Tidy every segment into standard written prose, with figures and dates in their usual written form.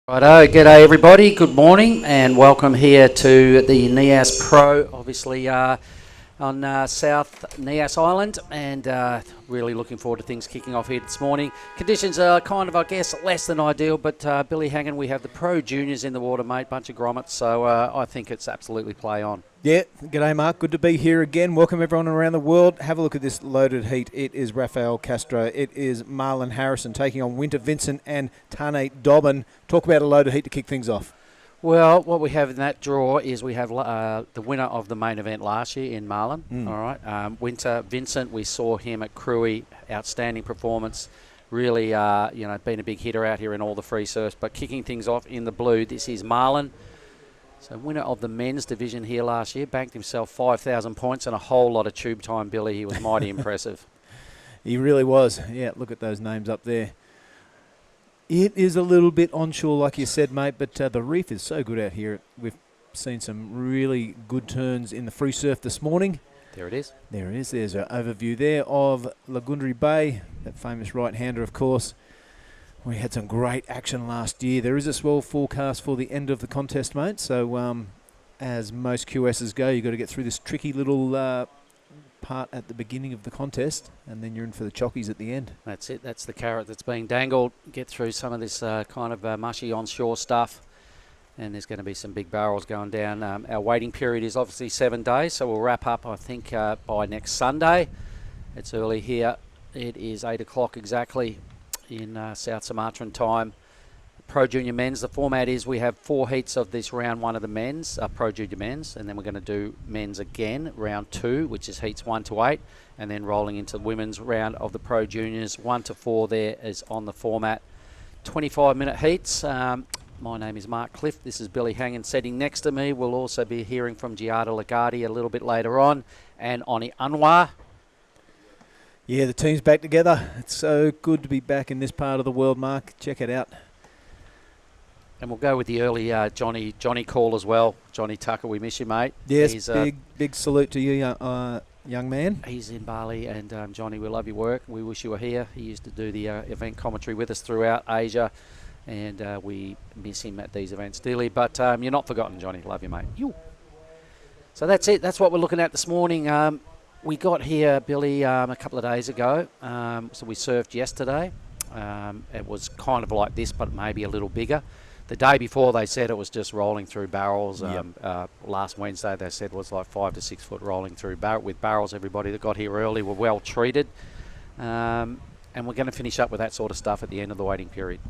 Righto, g'day everybody, good morning and welcome here to the Nias Pro, obviously on South Nias Island, and really looking forward to things kicking off here this morning. Conditions are kind of, I guess, less than ideal, but Billy Hangen, we have the Pro Juniors in the water, mate, bunch of grommets, so I think it's absolutely play on. Yeah, g'day Mark, good to be here again. Welcome everyone around the world. Have a look at this loaded heat. It is Rafael Castro, it is Marlon Harrison taking on Winter Vincent and Tane Dobbin. Talk about a loaded heat to kick things off. Well, what we have in that draw is we have the winner of the main event last year in Marlon. All right, Winter Vincent, we saw him at Cruy, outstanding performance. Really, been a big hitter out here in all the free surfs. But kicking things off in the blue, this is Marlon. So winner of the men's division here last year, banked himself 5,000 points and a whole lot of tube time, Billy. He was mighty impressive. He really was. Yeah, look at those names up there. It is a little bit onshore, like you said, mate, but the reef is so good out here. We've seen some really good turns in the free surf this morning. There it is. There it is. There's an overview there of Lagundri Bay, that famous right-hander, of course. We had some great action last year. There is a swell forecast for the end of the contest, mate. So as most QSs go, you've got to get through this tricky little part at the beginning of the contest, and then you're in for the chockies at the end. That's it. That's the carrot that's being dangled. Get through some of this kind of mushy onshore stuff, and there's going to be some big barrels going down. Our waiting period is obviously 7 days, so we'll wrap up, I think, by next Sunday. It's early here. It is 8 o'clock exactly in South Sumatran time. Pro Junior Men's, the format is we have 4 heats of this round 1 of the men's, Pro Junior Men's, and then we're going to do men's again, round 2, which is heats 1 to 8, and then rolling into the women's round of the Pro Juniors. 1 to 4 there is on the format. 25-minute heats. My name is Mark Cliff. This is Billy Hangen sitting next to me. We'll also be hearing from Giada Lagardi a little bit later on, and Oni Anwar. Yeah, the team's back together. It's so good to be back in this part of the world, Mark. Check it out. And we'll go with the early Johnny call as well. Johnny Tucker, we miss you, mate. Yes, big salute to you, young man. He's in Bali, and Johnny, we love your work. We wish you were here. He used to do the event commentary with us throughout Asia, and we miss him at these events dearly. But you're not forgotten, Johnny. Love you, mate. So that's it. That's what we're looking at this morning. We got here, Billy, a couple of days ago. So we surfed yesterday. It was kind of like this, but maybe a little bigger. The day before, they said it was just rolling through barrels. Yep. Last Wednesday, they said it was like 5 to 6 foot rolling through with barrels. Everybody that got here early were well treated. And we're going to finish up with that sort of stuff at the end of the waiting period.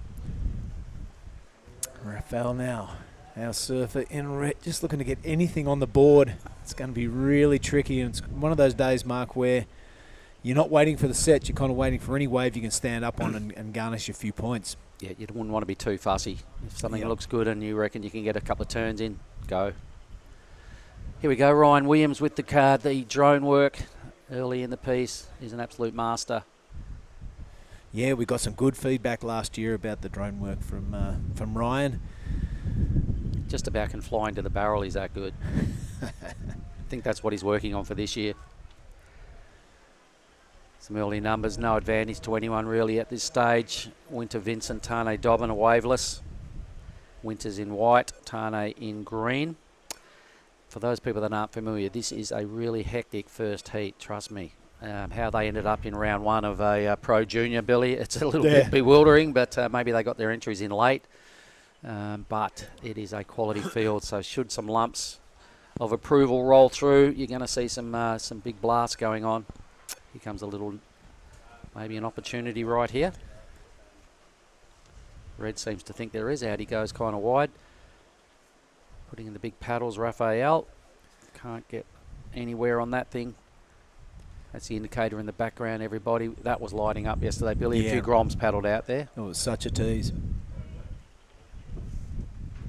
Rafael now, our surfer in red, just looking to get anything on the board. It's going to be really tricky, and it's one of those days, Mark, where you're not waiting for the set, you're kind of waiting for any wave you can stand up on and garnish a few points. Yeah, you wouldn't want to be too fussy. If something looks good and you reckon you can get a couple of turns in, go. Here we go, Ryan Williams with the drone work early in the piece. He's an absolute master. Yeah, we got some good feedback last year about the drone work from Ryan. Just about can fly into the barrel, he's that good. I think that's what he's working on for this year. Some early numbers, no advantage to anyone really at this stage. Winter Vincent, Tane Dobbin are waveless. Winter's in white, Tane in green. For those people that aren't familiar, this is a really hectic first heat, trust me. How they ended up in round 1 of a Pro Junior, Billy, it's a little bit bewildering, but maybe they got their entries in late. But it is a quality field, so should some lumps of approval roll through, you're going to see some big blasts going on. Here comes a little, maybe an opportunity right here. Red seems to think there is. Out he goes kind of wide. Putting in the big paddles, Rafael. Can't get anywhere on that thing. That's the indicator in the background, everybody. That was lighting up yesterday, Billy. Yeah. A few groms paddled out there. It was such a tease.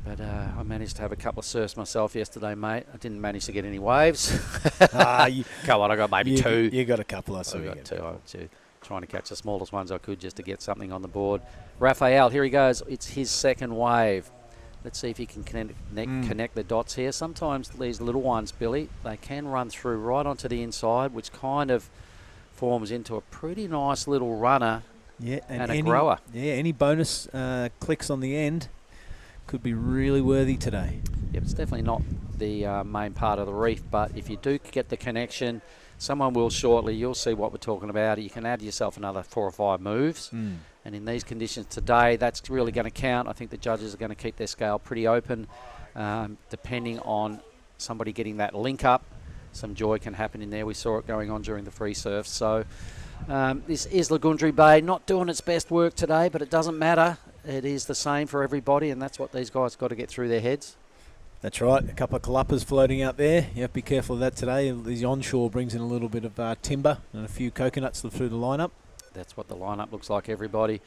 But I managed to have a couple of surfs myself yesterday, mate. I didn't manage to get any waves. Come on, I got maybe 2. You got a couple, I saw. I got 2. I was trying to catch the smallest ones I could just to get something on the board. Rafael, here he goes. It's his second wave. Let's see if he can connect the dots here. Sometimes these little ones, Billy, they can run through right onto the inside, which kind of forms into a pretty nice little runner and a grower. Yeah, any bonus clicks on the end could be really worthy today. Yep, it's definitely not the main part of the reef, but if you do get the connection, someone will shortly, you'll see what we're talking about. You can add yourself another 4 or 5 moves. And in these conditions today, that's really going to count. I think the judges are going to keep their scale pretty open. Depending on somebody getting that link up, some joy can happen in there. We saw it going on during the free surf. So this is Lagundri Bay, not doing its best work today, but it doesn't matter. It is the same for everybody, and that's what these guys got to get through their heads. That's right. A couple of calapas floating out there. You have to be careful of that today. The onshore brings in a little bit of timber and a few coconuts through the lineup. That's what the lineup looks like, everybody.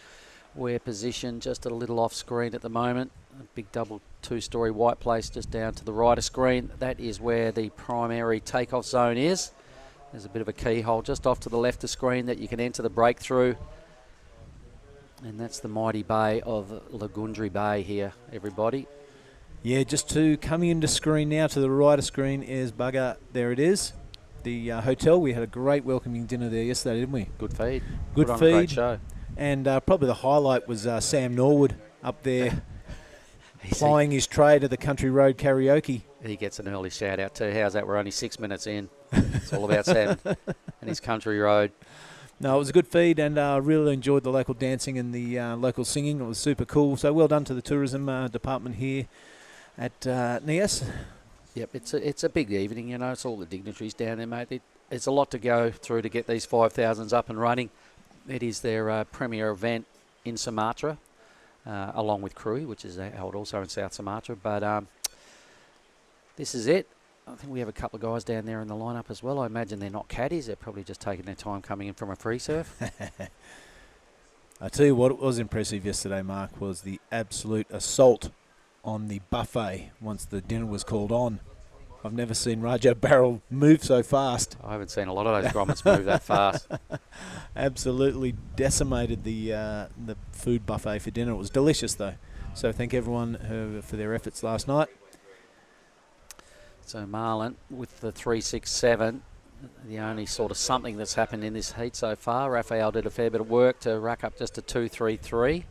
We're positioned just a little off screen at the moment. A big double 2-story white place just down to the right of screen. That is where the primary takeoff zone is. There's a bit of a keyhole just off to the left of screen that you can enter the breakthrough. And that's the mighty bay of Lagundri Bay here, everybody. Yeah, just coming into screen now to the right of screen is Bugger. There it is. The hotel. We had a great welcoming dinner there yesterday, didn't we? Good feed. Good Put on feed. a great show. And probably the highlight was Sam Norwood up there plying his trade at the Country Road Karaoke. He gets an early shout out too. How's that? We're only 6 minutes in. It's all about Sam and his Country Road. No, it was a good feed, and I really enjoyed the local dancing and the local singing. It was super cool. So well done to the tourism department here at Nias. Yep, it's a big evening, you know. It's all the dignitaries down there, mate. It's a lot to go through to get these 5,000s up and running. It is their premier event in Sumatra, along with Krui, which is held also in South Sumatra. But this is it. I think we have a couple of guys down there in the lineup as well. I imagine they're not caddies. They're probably just taking their time coming in from a free surf. I tell you what was impressive yesterday, Mark, was the absolute assault on the buffet once the dinner was called on. I've never seen Raja Barrel move so fast. I haven't seen a lot of those grommets move that fast. Absolutely decimated the food buffet for dinner. It was delicious, though. So thank everyone for their efforts last night. So Marlon with the 367, the only sort of something that's happened in this heat so far. Raphael did a fair bit of work to rack up just a 233.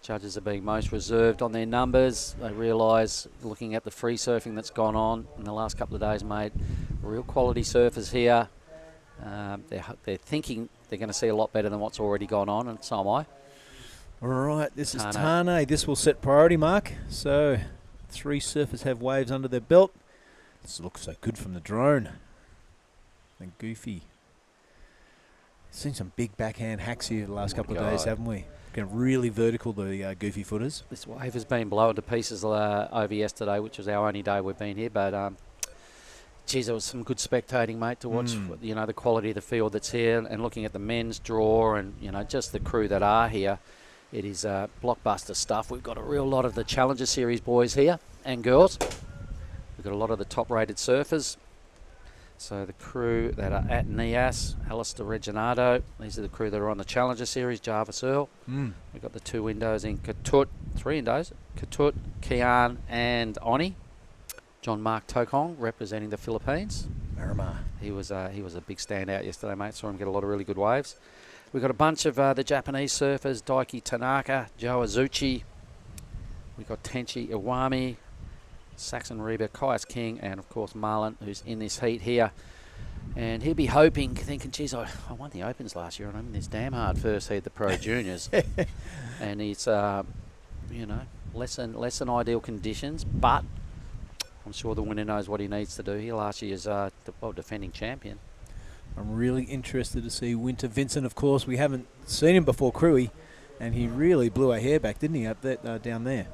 Judges are being most reserved on their numbers. They realise, looking at the free surfing that's gone on in the last couple of days, mate, real quality surfers here. They're thinking they're going to see a lot better than what's already gone on, and so am I. All right, this is Tane. This will set priority, Mark. So 3 surfers have waves under their belt. This looks so good from the drone. And Goofy. Seen some big backhand hacks here the last couple of days, haven't we? Going really vertical, the Goofy footers. This wave has been blown to pieces over yesterday, which was our only day we've been here. But, geez, it was some good spectating, mate, to watch, you know, the quality of the field that's here and looking at the men's draw and, you know, just the crew that are here. It is blockbuster stuff. We've got a real lot of the Challenger Series boys here and girls. We've got a lot of the top-rated surfers. So the crew that are at Nias, Alistair Reginado, these are the crew that are on the Challenger Series, Jarvis Earl. We've got the 2 windows in Katut, 3 windows, Katut, Kian and Oni. John Mark Tokong representing the Philippines. Miramar. He was a big standout yesterday, mate. Saw him get a lot of really good waves. We've got a bunch of the Japanese surfers, Daiki Tanaka, Joe Azuchi. We've got Tenchi Iwami, Saxon Reba, Kaius King, and of course Marlon, who's in this heat here. And he'll be hoping, thinking, geez, I won the Opens last year and I'm in this damn hard first heat, the Pro Juniors. And it's, you know, less than ideal conditions, but I'm sure the winner knows what he needs to do. He last year's defending champion. I'm really interested to see Winter Vincent, of course. We haven't seen him before Cruy, and he really blew our hair back, didn't he, up there, down there?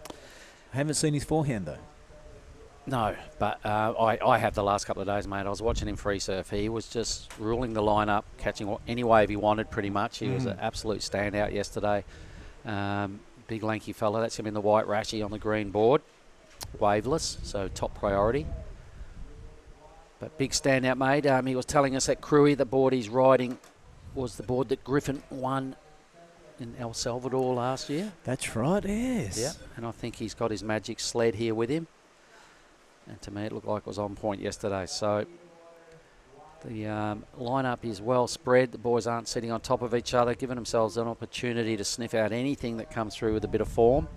I haven't seen his forehand, though. No, but I have the last couple of days, mate. I was watching him free surf. He was just ruling the lineup, catching any wave he wanted pretty much. He was an absolute standout yesterday. Big lanky fella. That's him in the white rashy on the green board. Waveless, so top priority. But big standout, mate. He was telling us at Cruy the board he's riding was the board that Griffin won in El Salvador last year. That's right, yes. Yeah, and I think he's got his magic sled here with him. And to me, it looked like it was on point yesterday. So the lineup is well spread. The boys aren't sitting on top of each other, giving themselves an opportunity to sniff out anything that comes through with a bit of form.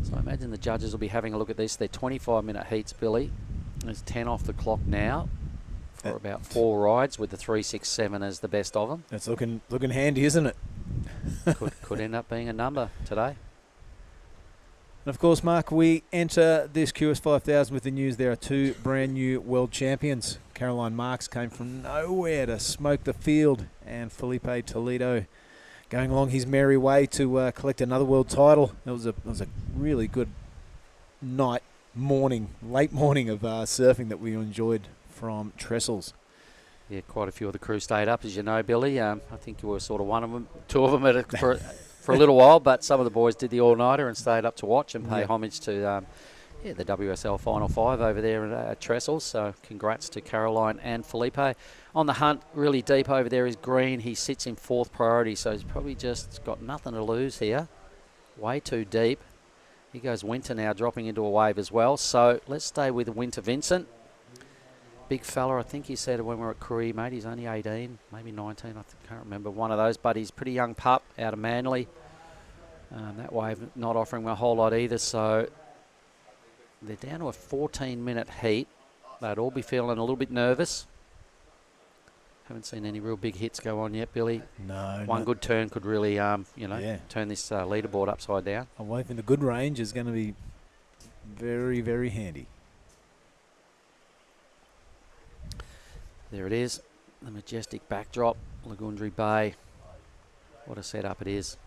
So I imagine the judges will be having a look at this. They're 25-minute heats, Billy. There's 10 off the clock now for about 4 rides, with the 367 as the best of them. That's looking handy, isn't it? could end up being a number today. And of course, Mark, we enter this QS 5000 with the news there are 2 brand new world champions. Caroline Marks came from nowhere to smoke the field, and Felipe Toledo going along his merry way to collect another world title. It was a really good late morning of surfing that we enjoyed from Trestles. Yeah, quite a few of the crew stayed up, as you know, Billy. I think you were sort of one of them, 2 of them for a little while, but some of the boys did the all-nighter and stayed up to watch and pay homage to the WSL Final 5 over there at Trestles. So congrats to Caroline and Felipe. On the hunt, really deep over there is Green. He sits in 4th priority, so he's probably just got nothing to lose here. Way too deep. He goes Winter now, dropping into a wave as well. So let's stay with Winter Vincent. Big fella, I think he said when we were at Korea, mate, he's only 18, maybe 19, can't remember, one of those, but he's a pretty young pup out of Manly. That wave not offering a whole lot either, so they're down to a 14-minute heat. They'd all be feeling a little bit nervous. Haven't seen any real big hits go on yet, Billy. No. One good turn could really, turn this leaderboard upside down. A wave in the good range is going to be very, very handy. There it is, the majestic backdrop, Lagundri Bay. What a setup it is.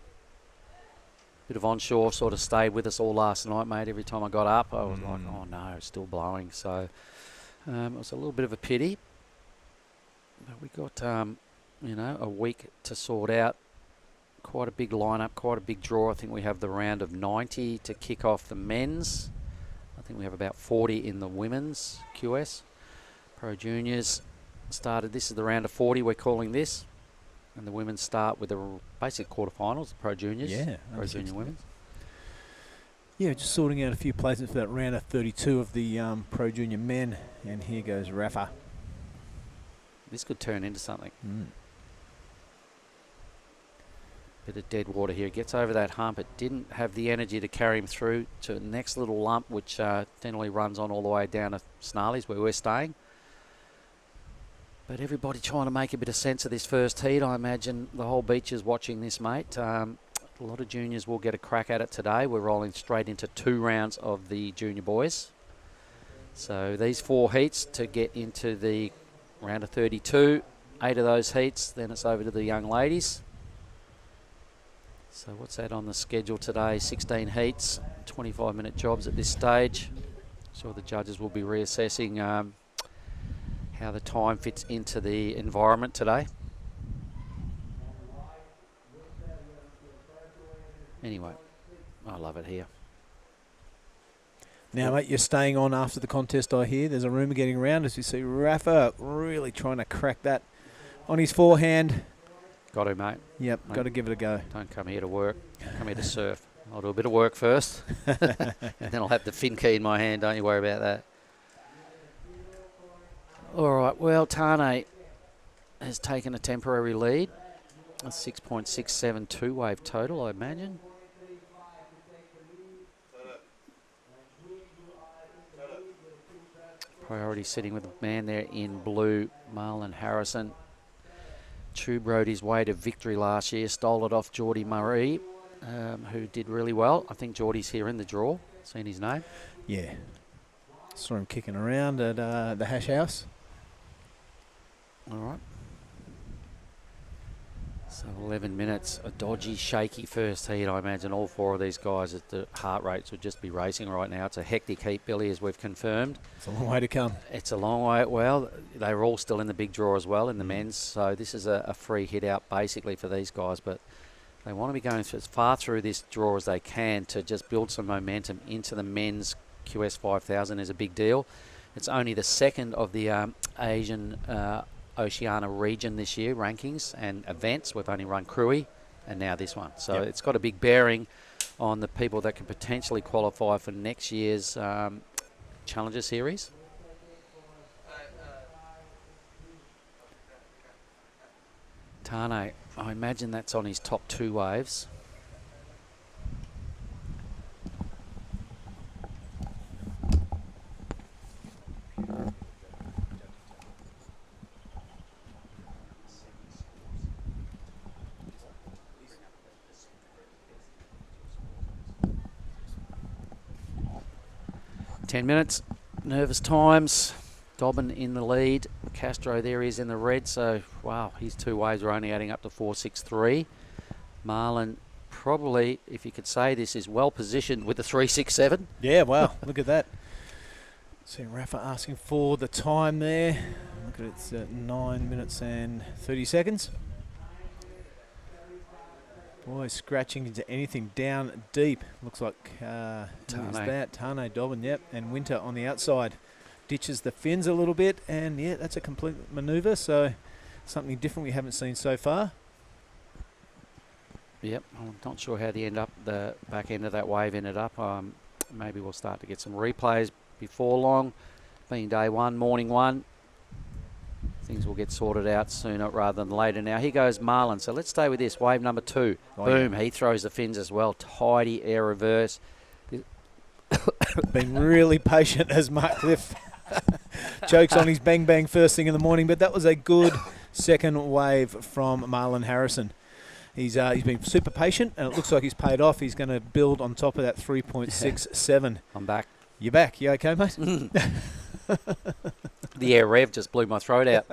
Bit of onshore sort of stayed with us all last night, mate. Every time I got up, I was like, oh no, it's still blowing. So it was a little bit of a pity. But we got, a week to sort out. Quite a big lineup, quite a big draw. I think we have the round of 90 to kick off the men's. I think we have about 40 in the women's QS. Pro Juniors started. This is the round of 40 we're calling this, and the women start with the basic quarterfinals, the Pro Juniors. Yeah, Pro Junior women's. Yeah, just sorting out a few placements for that round of 32 of the Pro Junior men, and here goes Rafa. This could turn into something. Bit of dead water here. Gets over that hump. It didn't have the energy to carry him through to the next little lump, which generally runs on all the way down to Snarley's, where we're staying. But everybody trying to make a bit of sense of this first heat. I imagine the whole beach is watching this, mate. A lot of juniors will get a crack at it today. We're rolling straight into 2 rounds of the junior boys. So these 4 heats to get into the round of 32. 8 of those heats, then it's over to the young ladies. So what's that on the schedule today? 16 heats, 25-minute jobs at this stage. So the judges will be reassessing how the time fits into the environment today. Anyway, I love it here. Now, mate, you're staying on after the contest, I hear. There's a rumour getting around as we see Rafa really trying to crack that on his forehand. Got to, mate. Yep, got to give it a go. Don't come here to work. Come here to surf. I'll do a bit of work first, and then I'll have the fin key in my hand. Don't you worry about that. All right, well, Tane has taken a temporary lead. A 6.672 wave total, I imagine. Priority sitting with a man there in blue, Marlon Harrison. Tube rode his way to victory last year, stole it off Geordie Murray, who did really well. I think Geordie's here in the draw. Seen his name? Yeah. Saw him kicking around at the hash house. All right. So 11 minutes, a dodgy, shaky first heat. I imagine all 4 of these guys at the heart rates would just be racing right now. It's a hectic heat, Billy, as we've confirmed. It's a long way to come. It's a long way. Well, they were all still in the big draw as well in the men's. So this is a free hit out basically for these guys. But they want to be going as far through this draw as they can to just build some momentum into the men's QS 5000 is a big deal. It's only the second of the Asian Oceania region this year, rankings and events. We've only run Cruy and now this one. So it's got a big bearing on the people that can potentially qualify for next year's Challenger Series. Tane, I imagine that's on his top 2 waves. 10 minutes. Nervous times. Dobbin in the lead. Castro there is in the red. So, wow, his 2 waves are only adding up to 4.63. Marlin probably, if you could say this, is well positioned with the 3.67. Yeah, wow, look at that. See Rafa asking for the time there. Look at it, it's 9 minutes and 30 seconds. Boy, scratching into anything down deep. Looks like who's that? Tane, Dobbin, yep, and Winter on the outside. Ditches the fins a little bit, and yeah, that's a complete manoeuvre, so something different we haven't seen so far. Yep, I'm not sure how the back end of that wave ended up. Maybe we'll start to get some replays before long. Being day 1, morning 1. Things will get sorted out sooner rather than later. Now, here goes Marlin. So let's stay with this. Wave number 2. Oh, Boom. yeah. He throws the fins as well. Tidy air reverse. Been really patient as Mark Cliff chokes on his bang bang first thing in the morning. But that was a good second wave from Marlon Harrison. He's been super patient, and it looks like he's paid off. He's going to build on top of that 3.67. I'm back. You're back. You okay, mate? The air rev just blew my throat out.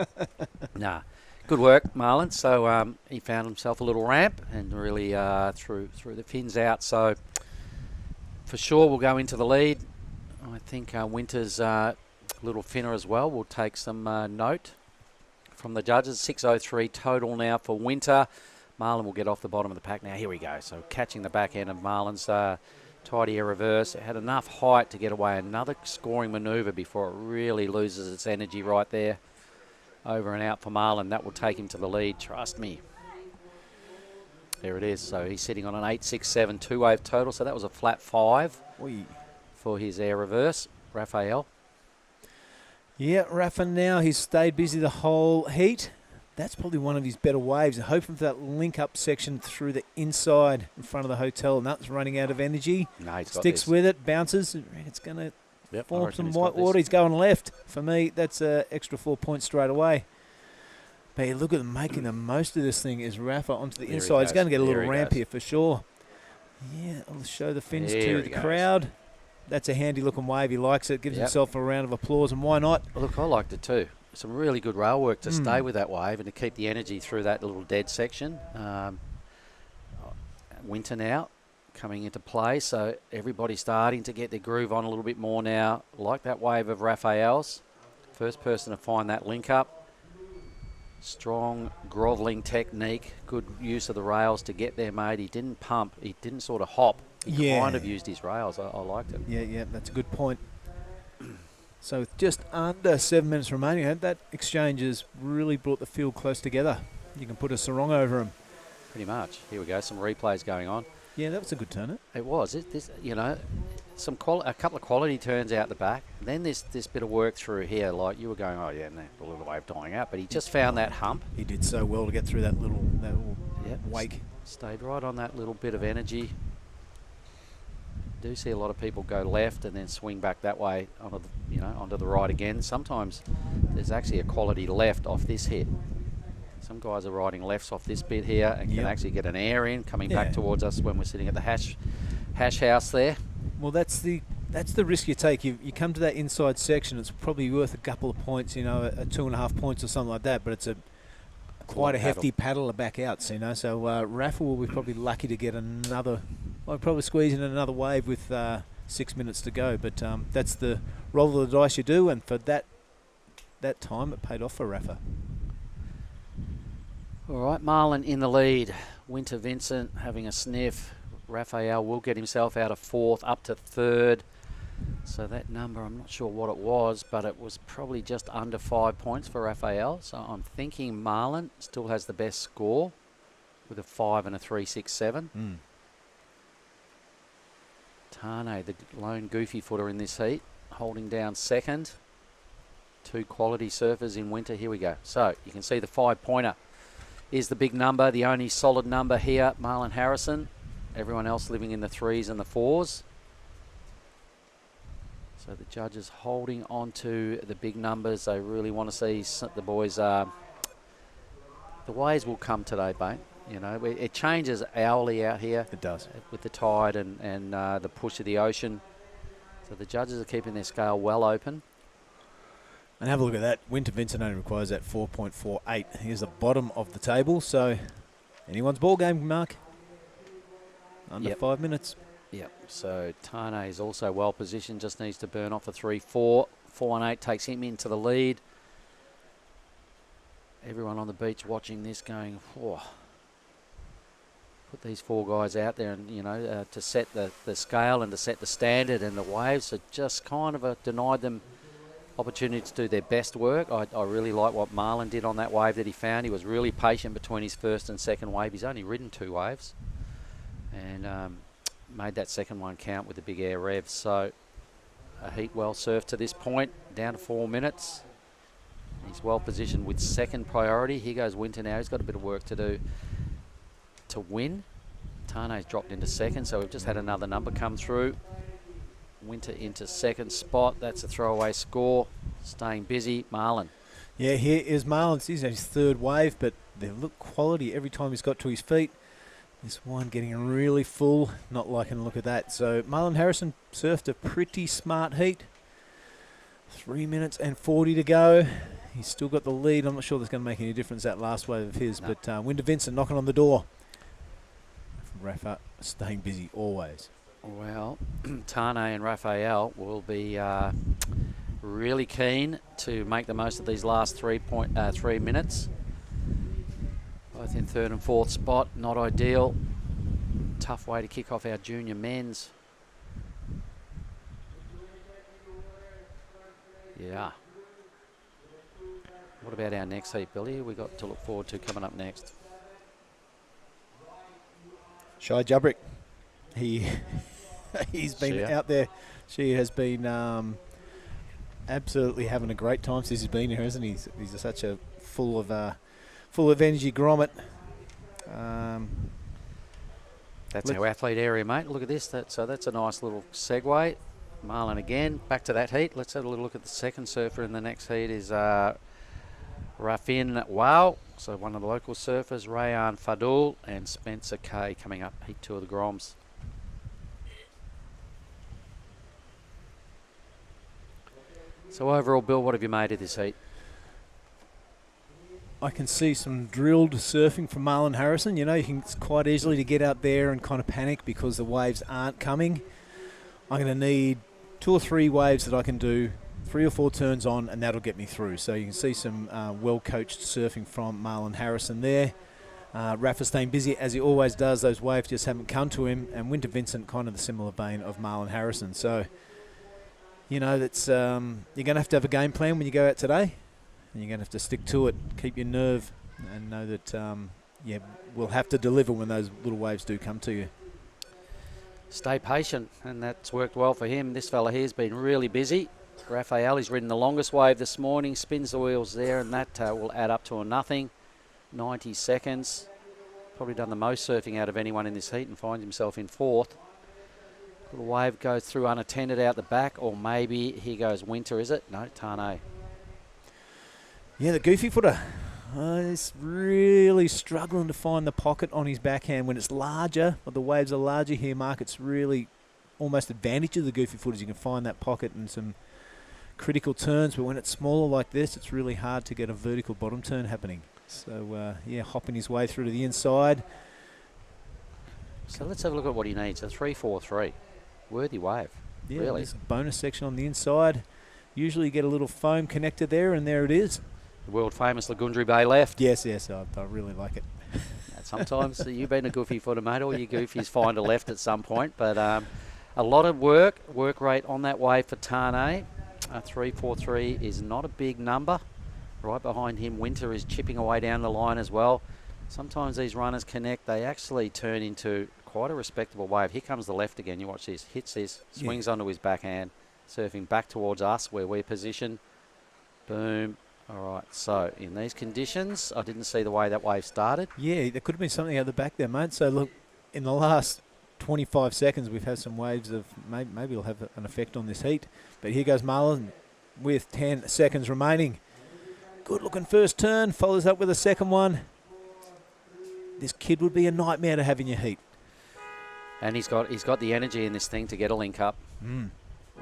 Nah, good work, Marlon. So he found himself a little ramp and really threw the fins out. So for sure we'll go into the lead. I think Winter's little finner as well will take some note from the judges. 6.03 total now for Winter. Marlon will get off the bottom of the pack now. Here we go. So catching the back end of Marlon's tidy air reverse. It had enough height to get away. Another scoring manoeuvre before it really loses its energy right there. Over and out for Marlon. That will take him to the lead. Trust me. There it is. So he's sitting on an 8.67 2-wave total. So that was a flat 5 for his air reverse. Raphael. Yeah, Rafa now. He's stayed busy the whole heat. That's probably one of his better waves. Hoping for that link-up section through the inside in front of the hotel. And that's running out of energy. No, he's got Sticks this. with it, bounces. It's going to form some white water. He's going left. For me, that's an extra 4 points straight away. But you look at them making the most of this thing is Rafa onto the inside. He's going to get a little ramp here for sure. Yeah, I'll show the fins to the crowd. That's a handy-looking wave. He likes it. Gives himself a round of applause, and why not? Look, I liked it too. Some really good rail work to stay with that wave and to keep the energy through that little dead section. Winter now coming into play, so everybody's starting to get their groove on a little bit more now. Like that wave of Raphael's. First person to find that link up. Strong grovelling technique. Good use of the rails to get there, mate. He didn't pump. He didn't sort of hop. He kind of used his rails. I liked it. Yeah, that's a good point. So with just under 7 minutes remaining, that exchange has really brought the field close together. You can put a sarong over him. Pretty much. Here we go. Some replays going on. Yeah, that was a good turn. It was. A couple of quality turns out the back. Then this bit of work through here, like you were going, the little wave dying out, but he just found that hump. He did so well to get through that little wake. Stayed right on that little bit of energy. Do see a lot of people go left and then swing back that way onto the right again. Sometimes there's actually a quality left off this hit. Some guys are riding lefts off this bit here and can actually get an air in coming back towards us when we're sitting at the hash house there. Well, that's the risk you take. You come to that inside section. It's probably worth a couple of points, a 2.5 points or something like that. But it's quite a hefty paddler back out, So Rafa will be probably lucky to get another. I'll probably squeeze in another wave with 6 minutes to go. But that's the roll of the dice you do, and for that time, it paid off for Rafa. All right, Marlon in the lead. Winter Vincent having a sniff. Raphael will get himself out of 4th, up to 3rd. So that number, I'm not sure what it was, but it was probably just under 5 points for Raphael. So I'm thinking Marlon still has the best score with a 5 and a 3.67. Tane, the lone goofy footer in this heat, holding down 2nd. 2 quality surfers in Winter. Here we go. So you can see the 5-pointer is the big number, the only solid number here, Marlon Harrison. Everyone else living in the 3s and the 4s. So the judges holding on to the big numbers. They really want to see the boys. The waves will come today, mate. It changes hourly out here. It does. With the tide and the push of the ocean. So the judges are keeping their scale well open. And have a look at that. Winter Vincent only requires that 4.48. Here's the bottom of the table. So anyone's ball game, Mark. Under 5 minutes. Yep. So Tane is also well positioned. Just needs to burn off a 3-4. 4-8 takes him into the lead. Everyone on the beach watching this going, whoa. Put these 4 guys out there and, you know, to set the scale and to set the standard, and the waves have just kind of denied them opportunity to do their best work. I really like what Marlon did on that wave that he found. He was really patient between his first and second wave. He's only ridden 2 waves and made that second one count with the big air rev. So a heat well surfed to this point, down to 4 minutes. He's well positioned with second priority. Here goes Winter now. He's got a bit of work to do to win. Tane's dropped into second, so we've just had another number come through. Winter into second spot. That's a throwaway score. Staying busy. Marlon. Yeah, here is Marlon. He's on his 3rd wave, but they look quality every time he's got to his feet. This one getting really full. Not liking the look of that. So Marlon Harrison surfed a pretty smart heat. 3 minutes and 40 to go. He's still got the lead. I'm not sure that's going to make any difference, that last wave of his. No. But Winter Vincent knocking on the door. Rafa staying busy always. Well, Tane and Raphael will be really keen to make the most of these last 3 minutes. Both in 3rd and 4th spot, not ideal. Tough way to kick off our junior men's. Yeah. What about our next heat, Billy? We got to look forward to coming up next. Shai Jabrick. He's been out there. She has been absolutely having a great time since he's been here, hasn't he? He's such a full of energy grommet. That's our athlete area, mate. Look at this. So that's a nice little segue. Marlon again. Back to that heat. Let's have a little look at the second surfer in the next heat is Rafin Wow. So one of the local surfers, Rayan Fadul and Spencer Kay coming up, heat 2 of the Groms. So overall, Bill, what have you made of this heat? I can see some drilled surfing from Marlon Harrison. You know, it's quite easily to get out there and kind of panic because the waves aren't coming. I'm going to need 2 or 3 waves that I can do 3 or 4 turns on, and that'll get me through. So you can see some well-coached surfing from Marlon Harrison there. Rafa staying busy as he always does. Those waves just haven't come to him. And Winter Vincent, kind of the similar vein of Marlon Harrison. So, you know, that's you're going to have a game plan when you go out today. And you're going to have to stick to it, keep your nerve, and know that, we'll have to deliver when those little waves do come to you. Stay patient, and that's worked well for him. This fella here has been really busy. Raphael, he's ridden the longest wave this morning, spins the wheels there, and that will add up to a nothing. 90 seconds. Probably done the most surfing out of anyone in this heat and finds himself in 4th. Little wave goes through unattended out the back, or maybe here goes Winter, is it? No, Tane. Yeah, the goofy footer. He's really struggling to find the pocket on his backhand when it's larger, or the waves are larger here, Mark. It's really almost advantage of the goofy footers. You can find that pocket and some critical turns, but when it's smaller like this, it's really hard to get a vertical bottom turn happening. So, hopping his way through to the inside. So let's have a look at what he needs. A 3-4-3. Worthy wave. Yeah, really. There's a bonus section on the inside. Usually you get a little foam connector there, and there it is. The world famous Lagundri Bay left. Yes, I really like it. Sometimes you've been a goofy footer, mate. All you goofies find a left at some point. But a lot of work rate on that wave for Tane. 3-4-3 is not a big number. Right behind him, Winter is chipping away down the line as well. Sometimes these runners connect. They actually turn into quite a respectable wave. Here comes the left again. You watch this. Hits this. Swings onto his backhand. Surfing back towards us where we're positioned. Boom. All right. So in these conditions, I didn't see the way that wave started. Yeah, there could have been something out the back there, mate. So look, in the last 25 seconds, we've had some waves of maybe it'll have an effect on this heat. But here goes Marlon with 10 seconds remaining. Good looking first turn, follows up with a second one. This kid would be a nightmare to have in your heat. And he's got the energy in this thing to get a link up.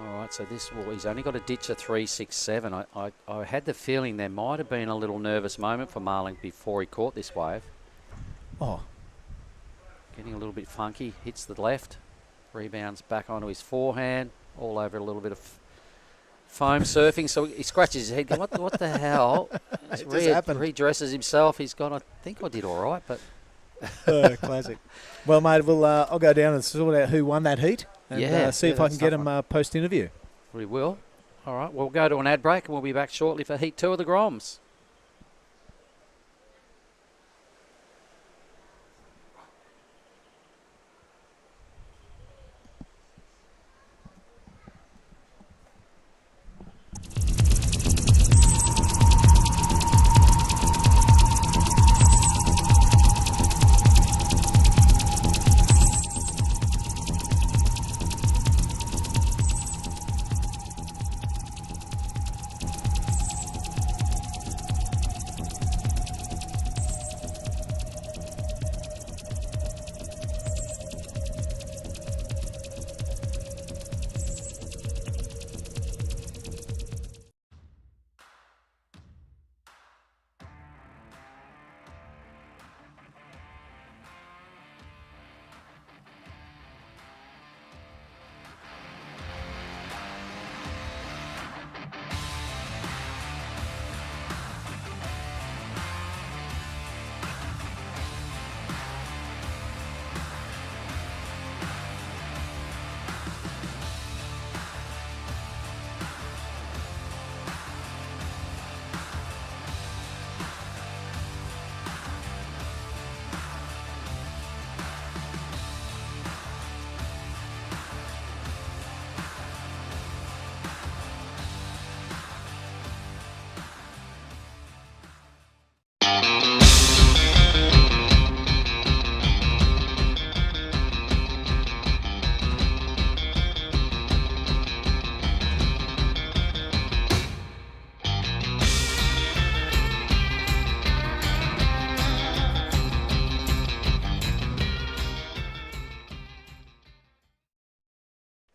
All right, so he's only got a ditch of 367. I had the feeling there might have been a little nervous moment for Marlin before he caught this wave. Oh. Getting a little bit funky, hits the left, rebounds back onto his forehand, all over a little bit of foam surfing. So he scratches his head, going, what the hell? It just happened. Redresses himself. He's gone, I think I did all right, but... Classic. Well, mate, I'll go down and sort out who won that heat and see if I can get him post-interview. We will. All right, we'll go to an ad break and we'll be back shortly for Heat 2 of the Groms.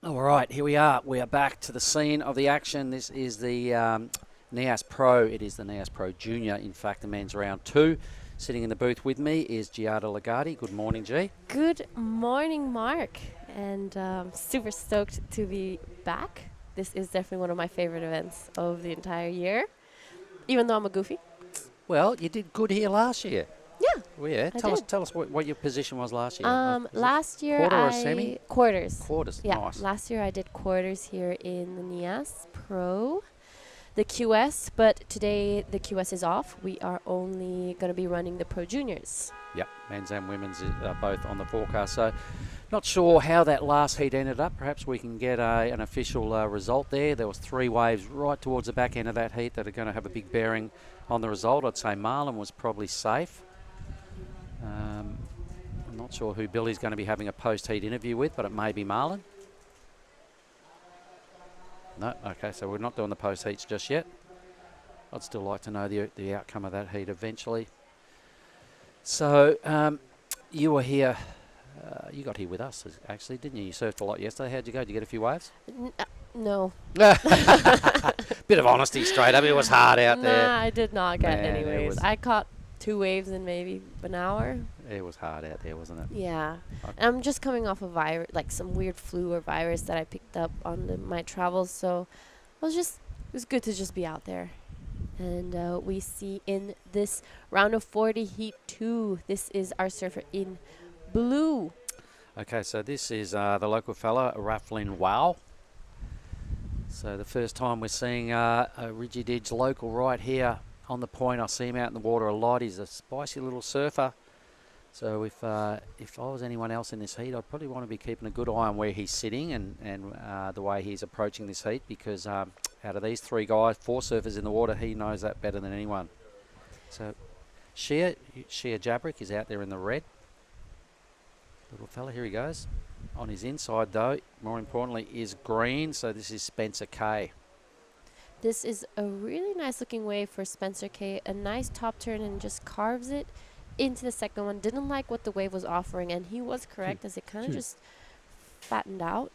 All right, here we are. We are back to the scene of the action. This is the Nias Pro. It is the Nias Pro Junior, in fact, the men's round 2. Sitting in the booth with me is Giada Lagundri. Good morning, G. Good morning, Mark. And super stoked to be back. This is definitely one of my favorite events of the entire year, even though I'm a goofy. Well, you did good here last year. Yeah. Well, yeah. Tell us what your position was last year. Last year quarter or semi? Quarters. Quarters. Yeah. Nice. Last year I did quarters here in the Nias Pro, the QS, but today the QS is off. We are only going to be running the Pro Juniors. Yep, men's and women's are both on the forecast. So, not sure how that last heat ended up. Perhaps we can get an official result there. There was 3 waves right towards the back end of that heat that are going to have a big bearing on the result. I'd say Marlin was probably safe. I'm not sure who Billy's going to be having a post-heat interview with, but it may be Marlin. No, okay, so we're not doing the post-heats just yet. I'd still like to know the outcome of that heat eventually. So, you were here, you got here with us, actually, didn't you? You surfed a lot yesterday. How'd you go? Did you get a few waves? No. Bit of honesty straight up. It was hard out there. Nah, I did not get Man, any waves. I caught 2 waves in maybe an hour. It was hard out there, wasn't it? Yeah. I'm just coming off a virus, like some weird flu or virus that I picked up on my travels. So it was good to just be out there. And we see in this round of 40 Heat 2, this is our surfer in blue. Okay, so this is the local fella, Raflin Wow. So the first time we're seeing a Rigididge local right here on the point. I see him out in the water a lot. He's a spicy little surfer. So if I was anyone else in this heat, I'd probably want to be keeping a good eye on where he's sitting and the way he's approaching this heat, because out of these 3 guys, 4 surfers in the water, he knows that better than anyone. So Shea Jabrick is out there in the red. Little fella, here he goes. On his inside, though, more importantly, is green. So this is Spencer K. This is a really nice looking wave for Spencer K. A nice top turn and just carves it into the second one. Didn't like what the wave was offering, and he was correct as it kind of just fattened out.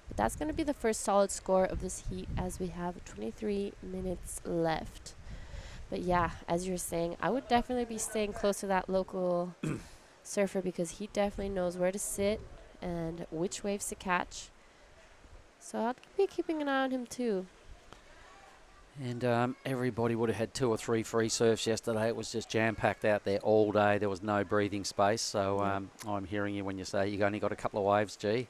But that's going to be the first solid score of this heat as we have 23 minutes left. But yeah, as you're saying, I would definitely be staying close to that local surfer because he definitely knows where to sit and which waves to catch. So I'll be keeping an eye on him too. And everybody would have had 2 or 3 free surfs yesterday. It was just jam-packed out there all day. There was no breathing space. So I'm hearing you when you say you only got a couple of waves, gee.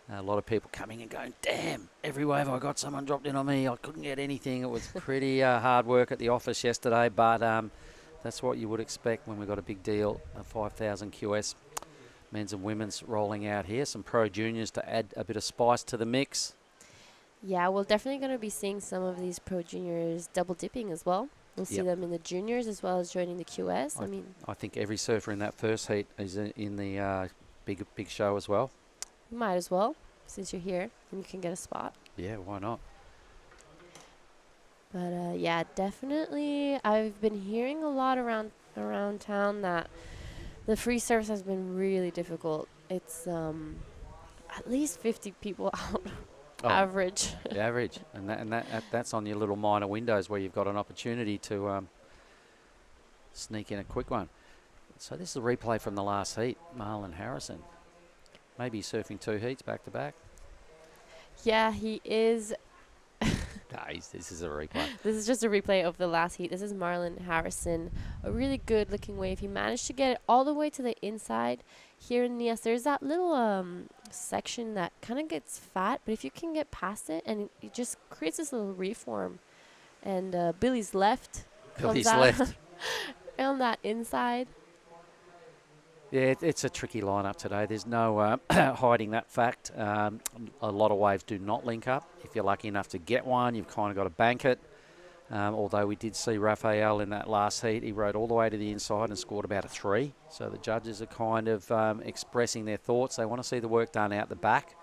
A lot of people coming and going, damn, every wave I got, someone dropped in on me. I couldn't get anything. It was pretty hard work at the office yesterday, but that's what you would expect when we got a big deal, a 5,000 QS men's and women's rolling out here. Some pro juniors to add a bit of spice to the mix. Yeah, we're definitely going to be seeing some of these pro juniors double dipping as well. We'll see them in the juniors as well as joining the QS. I think every surfer in that first heat is in the big show as well. You might as well, since you're here, and you can get a spot. Yeah, why not? But yeah, definitely. I've been hearing a lot around town that the free service has been really difficult. It's at least 50 people out. Average. The average, and that's on your little minor windows where you've got an opportunity to sneak in a quick one. So this is a replay from the last heat. Marlon Harrison, maybe surfing 2 heats back to back. Yeah, he is. This is a replay. This is just a replay of the last heat. This is Marlon Harrison, a really good looking wave. He managed to get it all the way to the inside. Here in Nias, there's that little section that kind of gets fat, but if you can get past it, and it just creates this little reform. And Billy's left. Billy's left. On that inside. Yeah, it's a tricky lineup today. There's no hiding that fact. A lot of waves do not link up. If you're lucky enough to get one, you've kind of got to bank it. Although we did see Raphael in that last heat, he rode all the way to the inside and scored about a 3. So the judges are kind of expressing their thoughts. They want to see the work done out the back.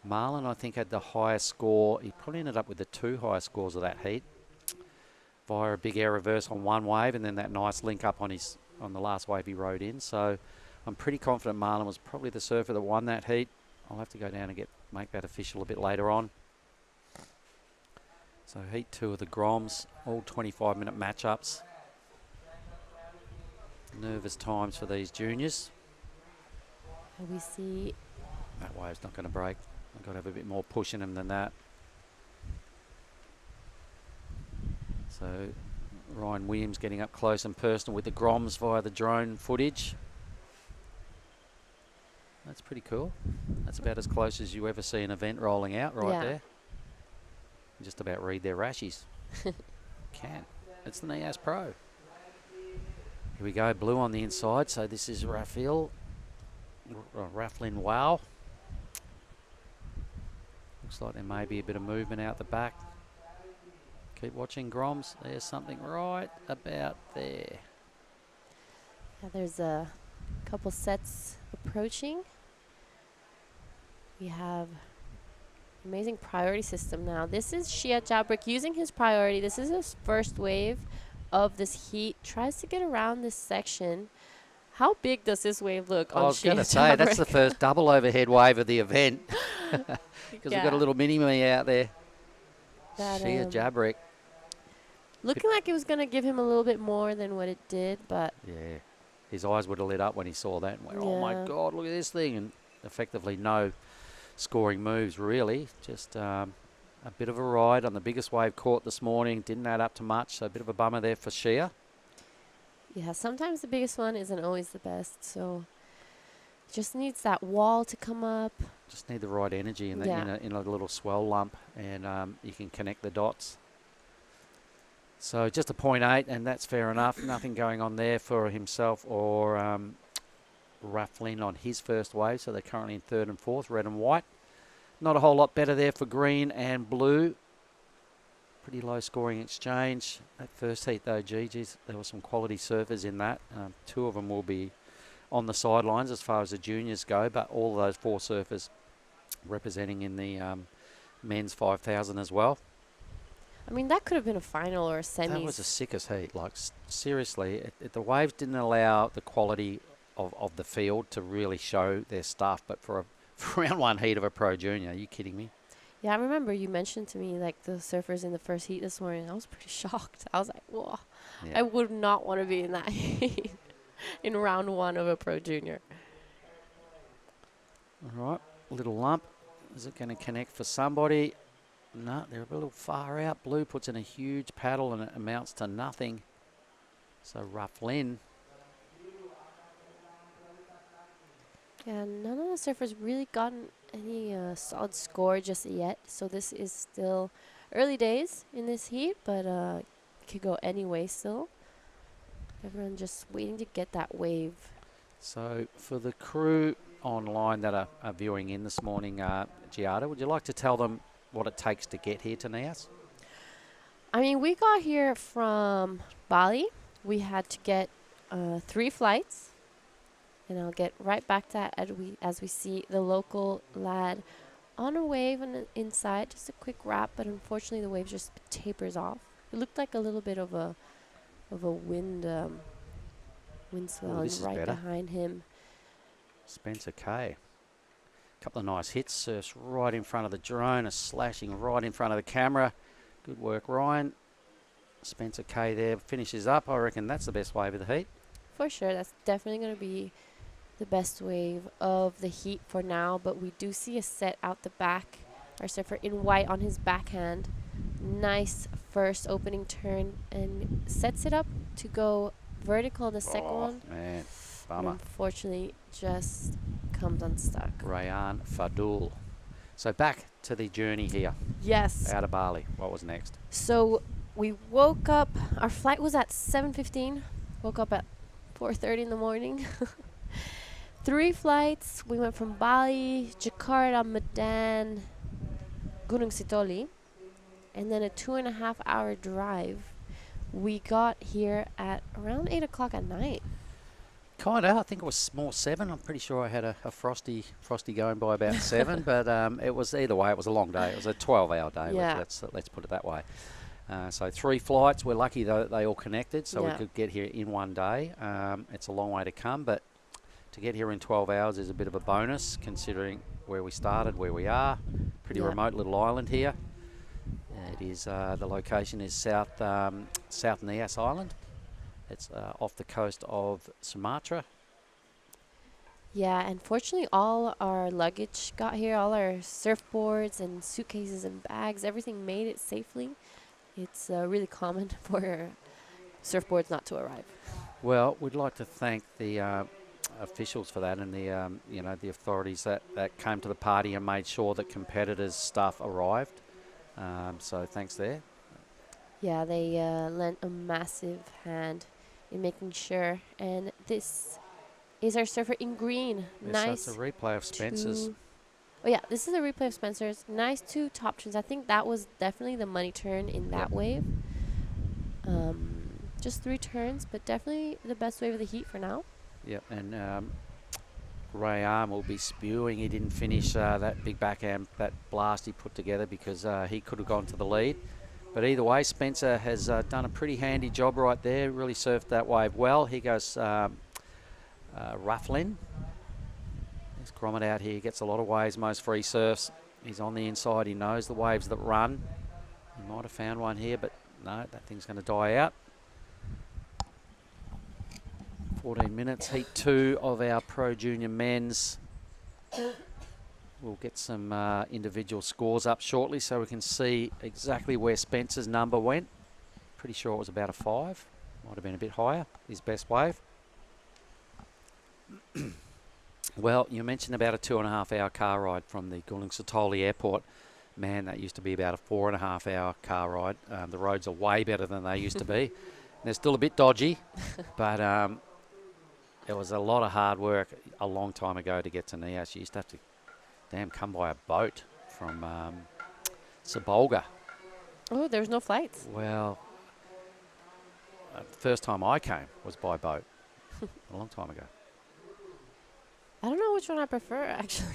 Marlon, I think, had the highest score. He probably ended up with the 2 highest scores of that heat via a big air reverse on one wave and then that nice link up on the last wave he rode in. So I'm pretty confident Marlon was probably the surfer that won that heat. I'll have to go down and make that official a bit later on. So heat 2 of the Groms, all 25-minute matchups. Nervous times for these juniors. And we see that wave's not going to break. I've got to have a bit more push in him than that. So Ryan Williams getting up close and personal with the Groms via the drone footage. That's pretty cool. That's about as close as you ever see an event rolling out there. Just about read their rashies. Can. It's the Nias Pro. Here we go, blue on the inside. So this is Rafflin Wow. Looks like there may be a bit of movement out the back. Keep watching, Groms. There's something right about there. Yeah, there's a couple sets approaching. We have amazing priority system now. This is Shia Jabrick using his priority. This is his first wave of this heat. Tries to get around this section. How big does this wave look on Shia Jabrick? I was going to say, that's the first double overhead wave of the event. Because we've got a little mini-me out there. Shia Jabrick. Looking like it was going to give him a little bit more than what it did, but... Yeah. His eyes would have lit up when he saw that and went, oh my God, look at this thing. And effectively no scoring moves, really. Just a bit of a ride on the biggest wave caught this morning. Didn't add up to much, so a bit of a bummer there for Shia. Yeah, sometimes the biggest one isn't always the best, so just needs that wall to come up. Just need the right energy in a little swell lump, and you can connect the dots. So just a 0.8, and that's fair enough. Nothing going on there for himself or Rafflin on his first wave. So they're currently in 3rd and 4th, red and white. Not a whole lot better there for green and blue. Pretty low scoring exchange. That first heat though, geez, there were some quality surfers in that. 2 of them will be on the sidelines as far as the juniors go, but all of those 4 surfers representing in the men's 5,000 as well. I mean, that could have been a final or a semis. That was the sickest heat. Like, seriously, the waves didn't allow the quality of the field to really show their stuff. But for round one heat of a Pro Junior. Are you kidding me? Yeah, I remember you mentioned to me like the surfers in the first heat this morning. I was pretty shocked. I was like, whoa, Yeah. I would not want to be in that heat in round one of a Pro Junior. All right, little lump. Is it going to connect for somebody? No, they're a little far out. Blue puts in a huge paddle and it amounts to nothing. So rough Lynn. Yeah, none of the surfers really gotten any solid score just yet. So this is still early days in this heat, but it could go any way still. Everyone just waiting to get that wave. So for the crew online that are viewing in this morning, Giada, would you like to tell them what it takes to get here to Nias? I mean, we got here from Bali. We had to get 3 flights. And I'll get right back to that as we see the local lad on a wave on the inside. Just a quick wrap, but unfortunately the wave just tapers off. It looked like a little bit of a wind swell right behind him. Spencer Kay. Couple of nice hits. Surfs right in front of the drone. A slashing right in front of the camera. Good work, Ryan. Spencer Kay there finishes up. I reckon that's the best wave of the heat. For sure, that's definitely going to be the best wave of the heat for now, but we do see a set out the back. Our surfer in white on his backhand. Nice first opening turn and sets it up to go vertical the second one. Man, bummer. Unfortunately, just comes unstuck. Rayan Fadul. So back to the journey here. Yes. Out of Bali. What was next? So we woke up. Our flight was at 7:15. Woke up at 4:30 in the morning. 3 flights. We went from Bali, Jakarta, Medan, Gunung Sitoli, and then a 2.5-hour drive. We got here at around 8 o'clock at night. Kinda. I think it was more 7. I'm pretty sure I had a frosty going by about 7, but it was either way. It was a long day. It was a 12-hour day. Yeah. Let's put it that way. So 3 flights. We're lucky though they all connected, so we could get here in one day. It's a long way to come, but to get here in 12 hours is a bit of a bonus considering where we started, where we are. Pretty remote little island here. It is the location is South Nias Island. It's off the coast of Sumatra. Yeah, unfortunately, all our luggage got here, all our surfboards and suitcases and bags, everything made it safely. It's really common for surfboards not to arrive. Well, we'd like to thank the officials for that and the the authorities that came to the party and made sure that competitors' stuff arrived. So thanks there. Yeah, they lent a massive hand in making sure. And this is our surfer in green. Nice. That's a replay of Spencer's. Oh yeah, this is a replay of Spencer's. Nice 2 top turns. I think that was definitely the money turn in that wave. Just 3 turns, but definitely the best wave of the heat for now. Yep, and Ray Arm will be spewing. He didn't finish that big backhand, that blast he put together because he could have gone to the lead. But either way, Spencer has done a pretty handy job right there. Really surfed that wave well. He goes Rufflin. There's Gromit out here. He gets a lot of waves, most free surfs. He's on the inside. He knows the waves that run. He might have found one here, but no, that thing's going to die out. 14 minutes, heat 2 of our Pro Junior men's. We'll get some individual scores up shortly so we can see exactly where Spencer's number went. Pretty sure it was about a 5. Might have been a bit higher, his best wave. Well, you mentioned about a 2.5-hour car ride from the Gunung Sitoli airport. Man, that used to be about a 4.5-hour car ride. The roads are way better than they used to be. They're still a bit dodgy, but it was a lot of hard work a long time ago to get to Nias. You used to have to, come by a boat from Sabolga. Oh, there's no flights. Well, first time I came was by boat a long time ago. I don't know which one I prefer, actually.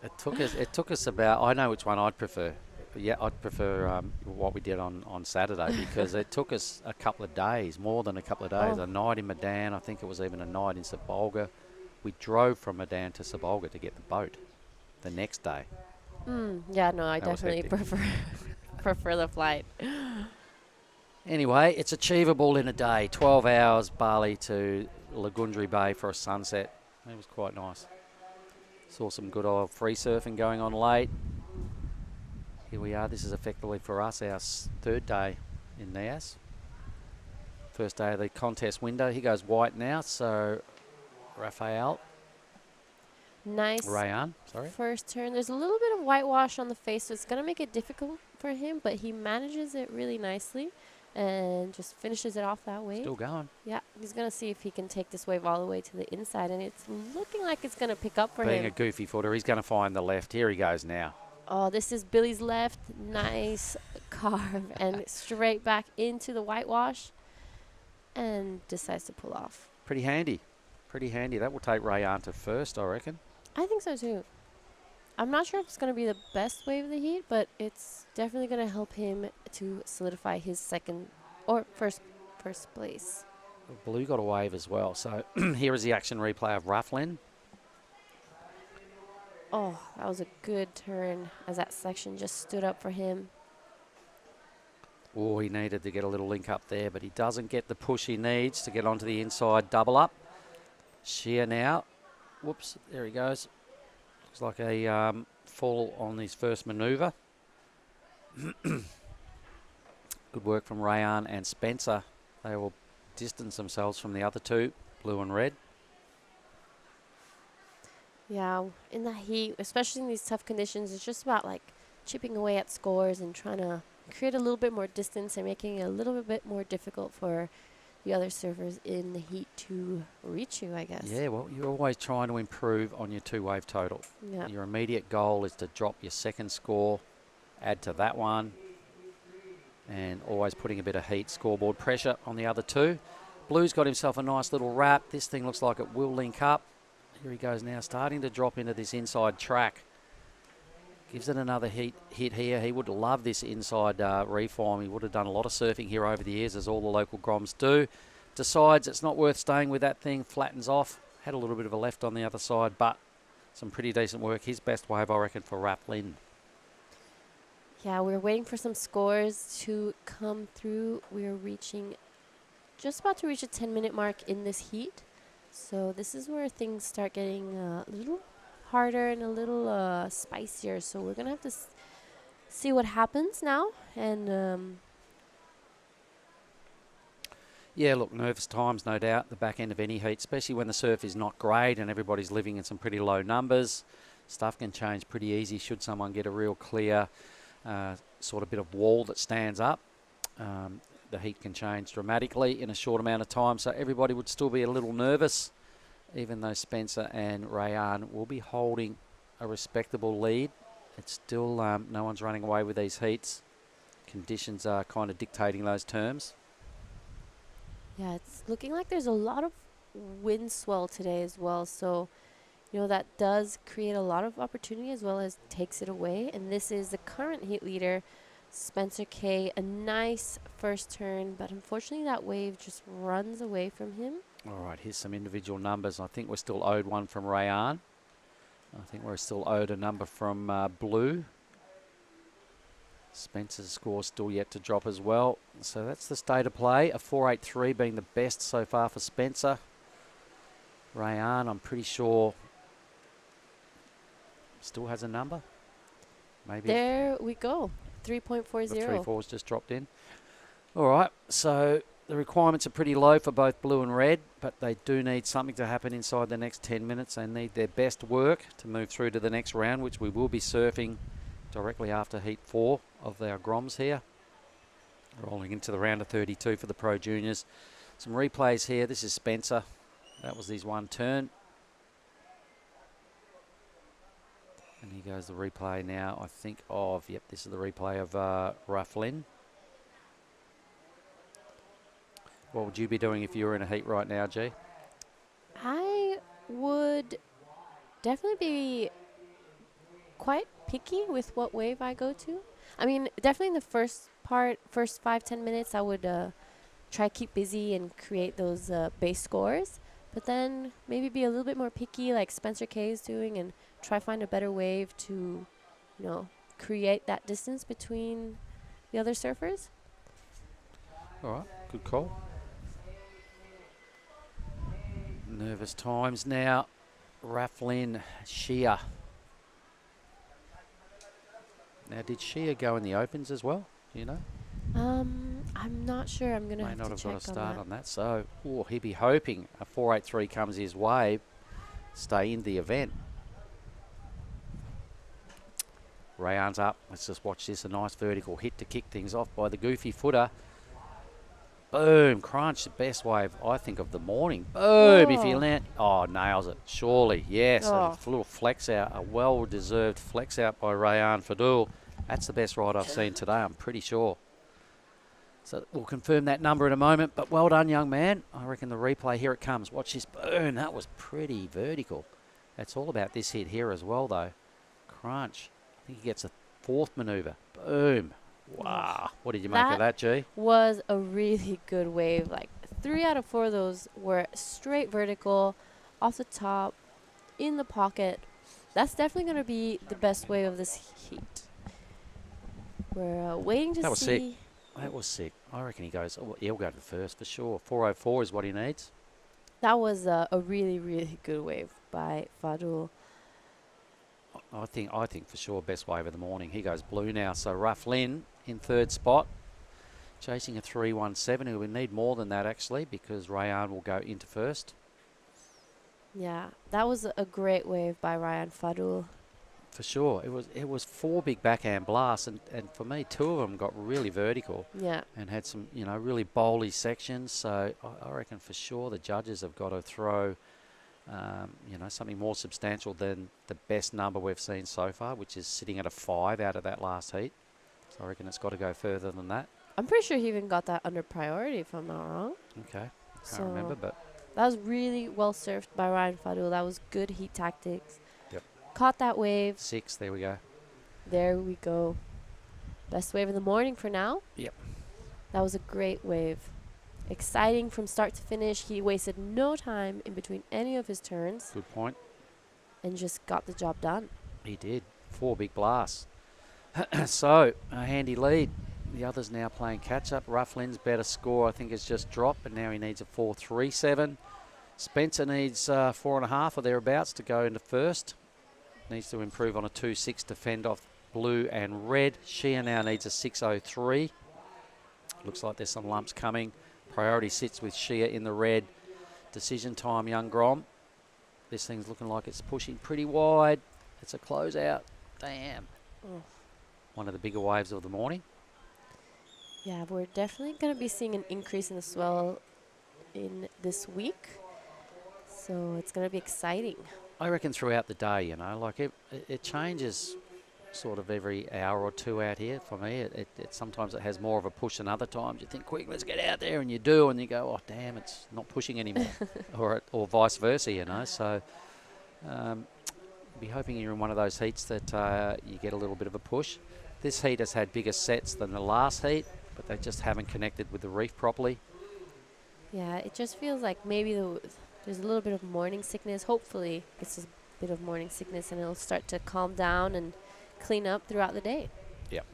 It took us about, I know which one I'd prefer. Yeah, I'd prefer what we did on Saturday because it took us a couple of days, more than a couple of days. Oh. A night in Medan, I think it was even a night in Sabolga. we drove from Medan to Sabolga to get the boat the next day. Yeah, no, I That was definitely hectic. prefer the flight. Anyway, it's achievable in a day. 12 hours, Bali to Lagundri Bay for a sunset. It was quite nice. Saw some good old free surfing going on late. Here we are. This is effectively for us our third day in Nias. First day of the contest window. He goes white now, so Rayan. First turn. There's a little bit of whitewash on the face, so it's going to make it difficult for him, but he manages it really nicely and just finishes it off that way. Still going. Yeah, he's going to see if he can take this wave all the way to the inside, and it's looking like it's going to pick up for him. Being a goofy footer, he's going to find the left. Here he goes now. Oh, this is Billy's left. Nice carve and straight back into the whitewash and decides to pull off. Pretty handy. Pretty handy. That will take Rayan to first, I reckon. I think so too. I'm not sure if it's going to be the best wave of the heat, but it's definitely going to help him to solidify his second or first place. Blue got a wave as well. So here is the action replay of Rufflin. Oh, that was a good turn as that section just stood up for him. Oh, he needed to get a little link up there, but he doesn't get the push he needs to get onto the inside double up. Sheer now. Whoops, there he goes. Looks like a fall on his first manoeuvre. Good work from Rayan and Spencer. They will distance themselves from the other two, blue and red. Yeah, in the heat, especially in these tough conditions, it's just about like chipping away at scores and trying to create a little bit more distance and making it a little bit more difficult for the other surfers in the heat to reach you, I guess. Yeah, well, you're always trying to improve on your two-wave total. Yeah. Your immediate goal is to drop your second score, add to that one, and always putting a bit of heat scoreboard pressure on the other two. Blue's got himself a nice little wrap. This thing looks like it will link up. Here he goes now, starting to drop into this inside track. Gives it another hit here. He would love this inside reform. He would have done a lot of surfing here over the years, as all the local groms do. Decides it's not worth staying with that thing, flattens off. Had a little bit of a left on the other side, but some pretty decent work. His best wave, I reckon, for Rafflin. Yeah, we're waiting for some scores to come through. We're just about to reach a 10-minute mark in this heat. So this is where things start getting a little harder and a little spicier. So we're going to have to see what happens now. And yeah, look, nervous times, no doubt, the back end of any heat, especially when the surf is not great and everybody's living in some pretty low numbers. Stuff can change pretty easy should someone get a real clear sort of bit of wall that stands up. The heat can change dramatically in a short amount of time, so everybody would still be a little nervous, even though Spencer and Rayan will be holding a respectable lead. It's still no one's running away with these heats. Conditions are kind of dictating those terms. yeah, it's looking like there's a lot of wind swell today as well. So, you know, that does create a lot of opportunity as well as takes it away. And this is the current heat leader, Spencer K. A nice first turn, but unfortunately that wave just runs away from him. All right, here's some individual numbers. I think we're still owed one from Rayan. I think we're still owed a number from Blue. Spencer's score still yet to drop as well. So that's the state of play. A 4.83 being the best so far for Spencer. Rayan, I'm pretty sure, still has a number. Maybe. There we go. 3.40. The 3.4's just dropped in. All right, so the requirements are pretty low for both blue and red, but they do need something to happen inside the next 10 minutes. They need their best work to move through to the next round, which we will be surfing directly after Heat 4 of our Groms here. Rolling into the round of 32 for the Pro Juniors. Some replays here. This is Spencer. That was his one turn. And here goes the replay now, I think, of, yep, this is the replay of Rufflin. What would you be doing if you were in a heat right now, G? I would definitely be quite picky with what wave I go to. I mean, definitely in the first 5-10 minutes, I would try to keep busy and create those base scores. but then maybe be a little bit more picky like Spencer K is doing and try find a better wave to, create that distance between the other surfers. All right, good call. Nervous times now. Rafflin, Shea. Now, did Shea go in the Opens as well? Do you know? I'm not sure. I'm gonna May have not to have check got a start on on that. So, he'd be hoping a 4.83 comes his way, stay in the event. Rayan's up. Let's just watch this. A nice vertical hit to kick things off by the goofy footer. Boom, crunch, the best wave, I think, of the morning. Boom, if he land. Oh, nails it. Surely, yes. A little flex out, a well-deserved flex out by Rayan Fadul. That's the best ride I've seen today, I'm pretty sure. So we'll confirm that number in a moment, but well done, young man. I reckon the replay, here it comes. Watch this. Boom, that was pretty vertical. That's all about this hit here as well, though. Crunch. I think he gets a fourth manoeuvre. Boom. Wow. What did you make of that, G? Was a really good wave. Like 3 out of 4 of those were straight vertical, off the top, in the pocket. That's definitely going to be the best wave of this heat. We're waiting to see. That was sick. That was sick. I reckon he'll go to the first for sure. 404 is what he needs. That was a really, really good wave by Fadul. I think for sure best wave of the morning. He goes blue now. So Rafflin in third spot, chasing a 3.17. He will need more than that actually because Rayan will go into first. Yeah, that was a great wave by Rayan Fadul. For sure. It was 4 big backhand blasts and for me 2 of them got really vertical. Yeah. And had some, really bowly sections. So I reckon for sure the judges have got to throw something more substantial than the best number we've seen so far, which is sitting at a 5 out of that last heat. So I reckon it's got to go further than that. I'm pretty sure he even got that under priority, if I'm not wrong. Okay. Can't remember, but... That was really well surfed by Rayan Fadul. That was good heat tactics. Yep. Caught that wave. 6, there we go. There we go. Best wave of the morning for now. Yep. That was a great wave. Exciting from start to finish. He wasted no time in between any of his turns. Good point. And just got the job done. He did. 4 big blasts. So, a handy lead. The others now playing catch-up. Rafflin's better score, I think, has just dropped, but now he needs a 4.37. Spencer needs 4.5 or thereabouts to go into first. Needs to improve on a 2.6 to fend off blue and red. Shea now needs a 6.03. Looks like there's some lumps coming. Priority sits with Shea in the red. Decision time, young Grom. This thing's looking like it's pushing pretty wide. It's a closeout. Damn. Oh. One of the bigger waves of the morning. Yeah, we're definitely going to be seeing an increase in the swell in this week. So it's going to be exciting. I reckon throughout the day, like it changes sort of every hour or 2 out here for me. It sometimes it has more of a push than other times. You think, quick, let's get out there, and you do, and you go, oh, damn, it's not pushing anymore. or vice versa, So be hoping you're in one of those heats that you get a little bit of a push. This heat has had bigger sets than the last heat, but they just haven't connected with the reef properly. Yeah, it just feels like maybe there's a little bit of morning sickness. Hopefully it's a bit of morning sickness and it'll start to calm down and clean up throughout the day. Yep.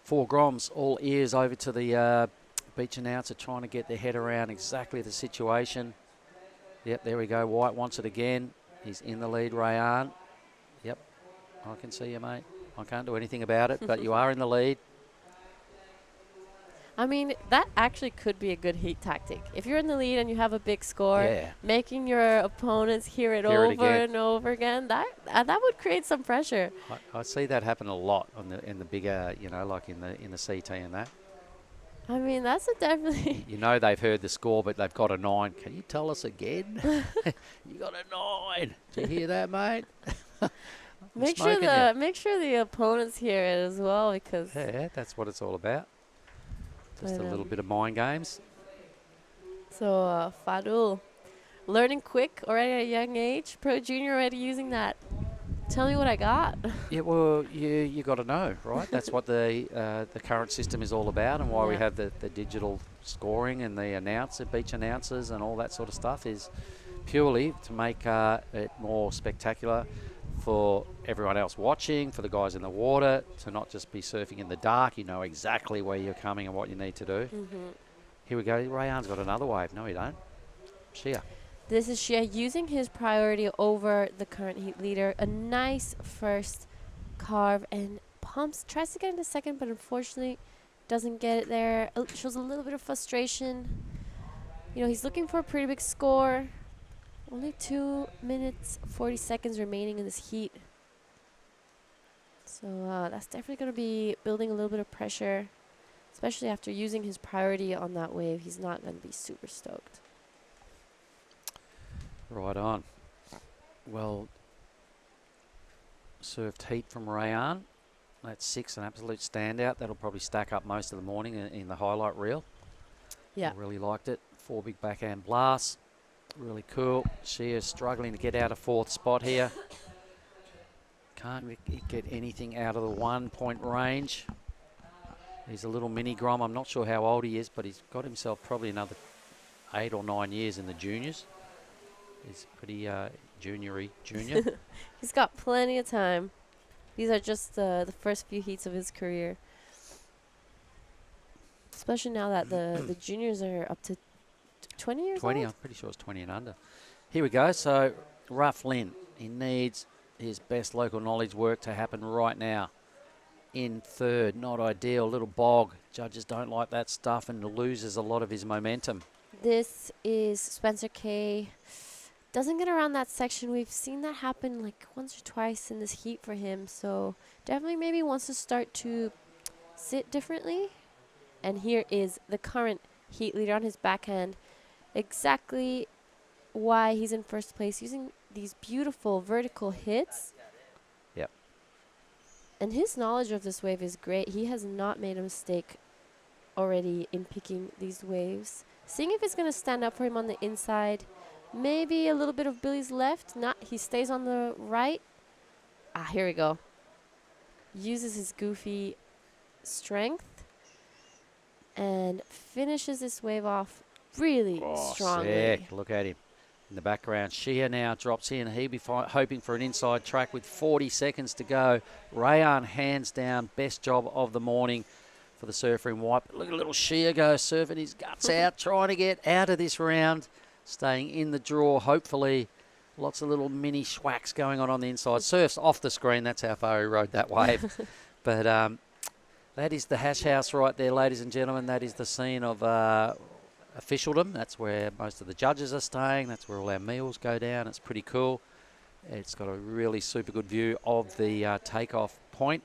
4 Groms, all ears over to the beach announcer trying to get their head around exactly the situation. Yep, there we go. White wants it again. He's in the lead, Rayan. Yep, I can see you, mate. I can't do anything about it, but you are in the lead. I mean, that actually could be a good heat tactic. If you're in the lead and you have a big score, making your opponents hear it over and over again, that would create some pressure. I see that happen a lot in the bigger, like in the CT and that. I mean, that's a definitely... they've heard the score, but they've got a 9. Can you tell us again? You got a 9. Did you hear that, mate? Make sure the opponents hear it as well, because... Yeah, that's what it's all about. Just a little bit of mind games. So, Fadul, learning quick already at a young age. Pro Junior already using that Tell me what I got. Yeah, well, you got to know, right? That's what the current system is all about, and why we Yeah. have the digital scoring and the beach announcers and all that sort of stuff is purely to make it more spectacular for everyone else watching, for the guys in the water, to not just be surfing in the dark. You know exactly where you're coming and what you need to do. Mm-hmm. Here we go. Rayan's got another wave. No, he don't. Shia. This is Shia using his priority over the current heat leader. A nice first carve and tries to get into second, but unfortunately doesn't get it there. Shows a little bit of frustration. You know, he's looking for a pretty big score. Only 2 minutes, 40 seconds remaining in this heat. So that's definitely going to be building a little bit of pressure, especially after using his priority on that wave. He's not going to be super stoked. Right on. Well, served heat from Rayan. That's 6, an absolute standout. That'll probably stack up most of the morning in the highlight reel. Yeah. I really liked it. 4 big backhand blasts. Really cool. She is struggling to get out of 4th spot here. Can't get anything out of the 1 point range. He's a little mini Grom. I'm not sure how old he is, but he's got himself probably another 8 or 9 years in the juniors. He's pretty junior. He's got plenty of time. These are just the first few heats of his career. Especially now that the juniors are up to 20 years 20, old? I'm pretty sure it's 20 and under. Here we go. So, Rough Lynn, he needs his best local knowledge work to happen right now. In 3rd, not ideal, little bog. Judges don't like that stuff and loses a lot of his momentum. This is Spencer K. Doesn't get around that section. We've seen that happen like once or twice in this heat for him. So definitely maybe wants to start to sit differently. And here is the current heat leader on his backhand. Exactly why he's in first place, using these beautiful vertical hits. Yep. And his knowledge of this wave is great. He has not made a mistake already in picking these waves. Seeing if it's going to stand up for him on the inside. Maybe a little bit of Billy's left. He stays on the right. Here we go. Uses his goofy strength and finishes this wave off really strongly. Sick. Look at him. In the background, Shia now drops in. He'll be hoping for an inside track with 40 seconds to go. Rayan, hands down, best job of the morning for the surfer in white. But look at little Shia go, surfing his guts out, trying to get out of this round. Staying in the draw, hopefully. Lots of little mini schwacks going on the inside. Surf's off the screen. That's how far he rode that wave. But that is the hash house right there, ladies and gentlemen. That is the scene of officialdom. That's where most of the judges are staying. That's where all our meals go down. It's pretty cool. It's got a really super good view of the takeoff point.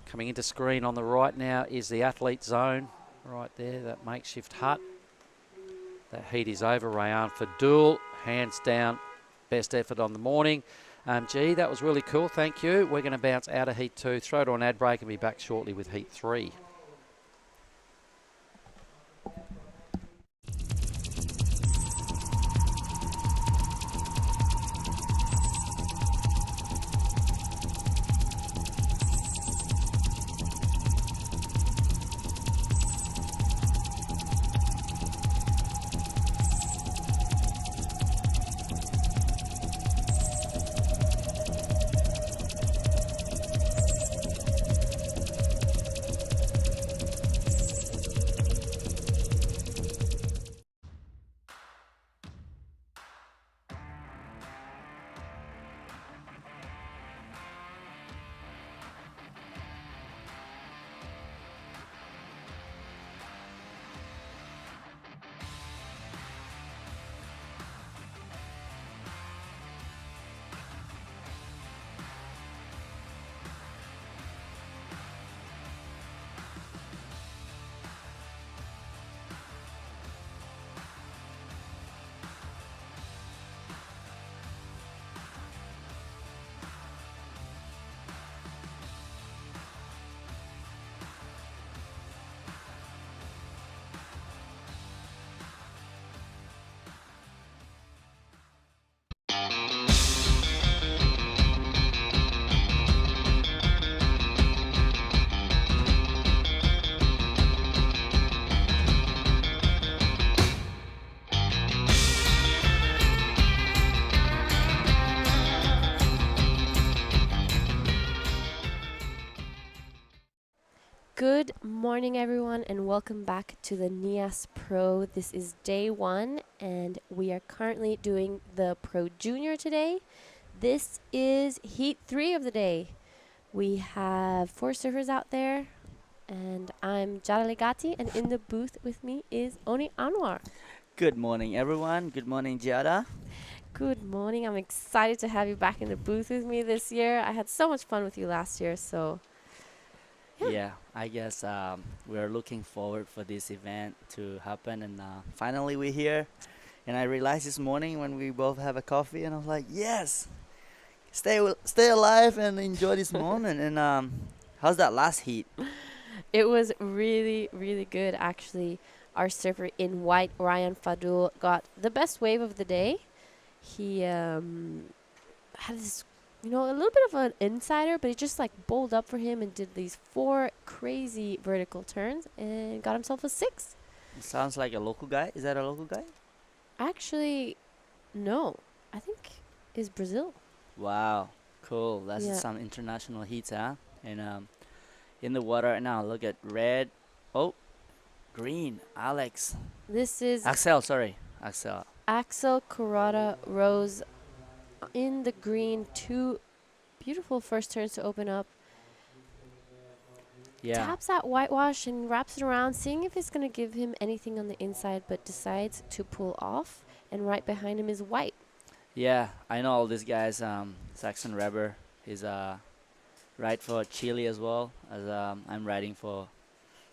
Coming into screen on the right now is the athlete zone. Right there, that makeshift hut. That heat is over. Rayan Fadul, hands down, best effort on the morning. Gee, that was really cool. Thank you. We're going to bounce out of Heat 2, throw it on ad break, and be back shortly with Heat 3. Good morning, everyone, and welcome back to the Nias Pro. This is day 1, and we are currently doing the Pro Junior today. This is heat 3 of the day. We have 4 surfers out there, and I'm Jara Legati, and in the booth with me is Oni Anwar. Good morning, everyone. Good morning, Giada. Good morning. I'm excited to have you back in the booth with me this year. I had so much fun with you last year, so Yeah, I guess we're looking forward for this event to happen, and finally we're here. And I realized this morning when we both have a coffee, and I was like, yes, stay alive and enjoy this moment. And how's that last heat? it was really, really good, actually. Our surfer in white, Ryan Fadul, got the best wave of the day. He had this, a little bit of an insider, but he just like bowled up for him and did these 4 crazy vertical turns and got himself a 6. It sounds like a local guy. Is that a local guy? Actually, no. I think is Brazil. Wow, cool. That's Yeah. some international heats, huh? And in the water right now, look at red. Oh, green. Alex. This is Axel, sorry. Axel. Axel Kurata Rose in the green. 2 beautiful first turns to open up. Yeah. Taps that whitewash and wraps it around, seeing if it's going to give him anything on the inside, but decides to pull off. And right behind him is white. Yeah, I know all these guys. Saxon Reber is ride for Chile as well as I'm riding for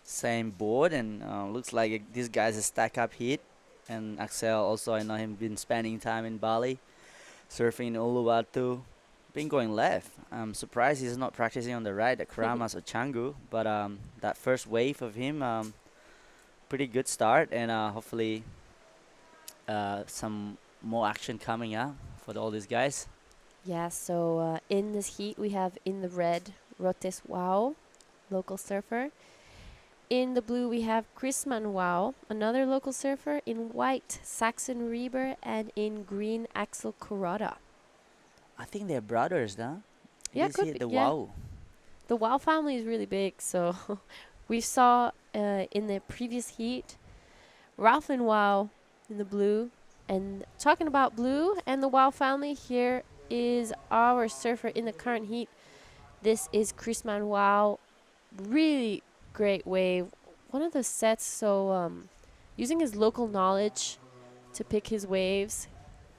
same board, and looks like these guys a stack up hit. And Axel also, I know him been spending time in Bali, surfing in Uluwatu, been going left. I'm surprised he's not practicing on the right at Karamas or Canggu, but that first wave of him, pretty good start, and hopefully some more action coming up for all these guys. Yeah, so in this heat, we have in the red, Rotes Wow, local surfer. In the blue, we have Chris Manuel, another local surfer. In white, Saxon Reber. And in green, Axel Kurata. I think they're brothers, huh? Yeah, You could see be, the yeah. wow. The Wow family is really big, so we saw in the previous heat, Ralph and Wow in the blue. And talking about blue and the Wow family, here is our surfer in the current heat. This is Chris Manuel. Really great wave. One of the sets, so using his local knowledge to pick his waves.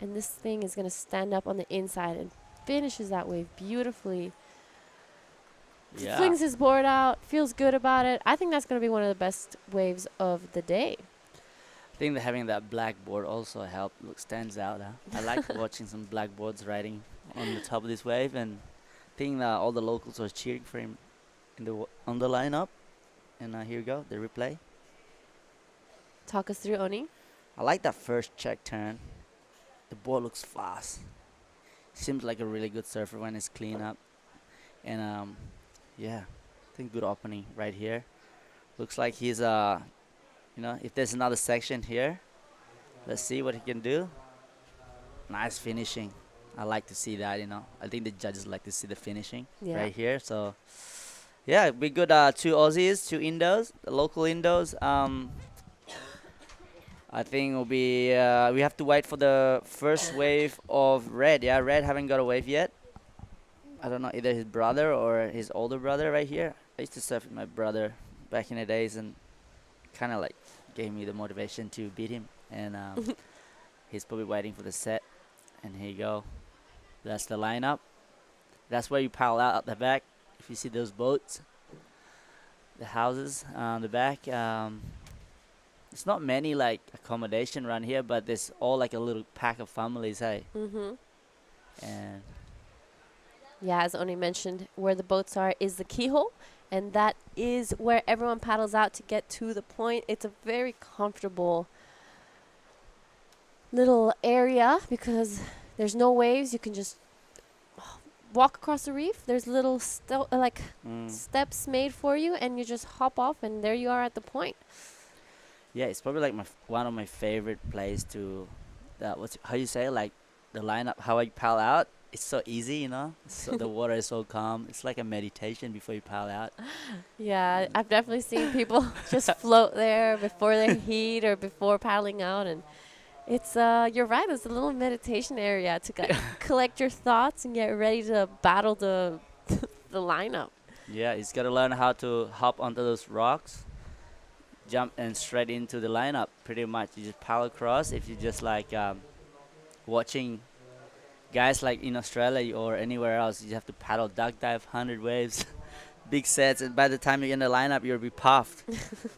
And this thing is going to stand up on the inside and finishes that wave beautifully. Yeah. Flings his board out, feels good about it. I think that's going to be one of the best waves of the day. I think that having that blackboard also helped. Stands out. Huh? I like watching some blackboards riding on the top of this wave, and I think that all the locals were cheering for him on the lineup. And here we go, the replay. Talk us through, Oni. I like that first check turn. The board looks fast. Seems like a really good surfer when it's clean up. And yeah, I think good opening right here. Looks like he's if there's another section here, let's see what he can do. Nice finishing. I like to see that. I think the judges like to see the finishing right here. So yeah, we got 2 Aussies, 2 Indos, the local Indos. I think it'll be we have to wait for the first wave of Red. Yeah, Red haven't got a wave yet. I don't know, either his brother or his older brother right here. I used to surf with my brother back in the days, and kind of like gave me the motivation to beat him. And he's probably waiting for the set. And here you go. That's the lineup. That's where you pile out at the back. If you see those boats, the houses on the back. It's not many like accommodation around here, but there's all like a little pack of families, hey. Mm-hmm. And Yeah, as Oni mentioned, where the boats are is the keyhole, and that is where everyone paddles out to get to the point. It's a very comfortable little area because there's no waves. You can just walk across the reef. There's little steps made for you, and you just hop off, and there you are at the point. yeah, it's probably like one of my favorite plays to. How you say, like the lineup, how I pal out. it's so easy, you know. So the water is so calm. It's like a meditation before you paddle out. Yeah, I've definitely seen people just float there before their heat or before paddling out, and it's you're right. It's a little meditation area to collect your thoughts and get ready to battle the the lineup. Yeah, it's got to learn how to hop onto those rocks, jump and straight into the lineup. Pretty much, you just paddle across. If you just like watching guys like in Australia or anywhere else, you have to paddle duck dive 100 waves, big sets, and by the time you're in the lineup, you'll be puffed.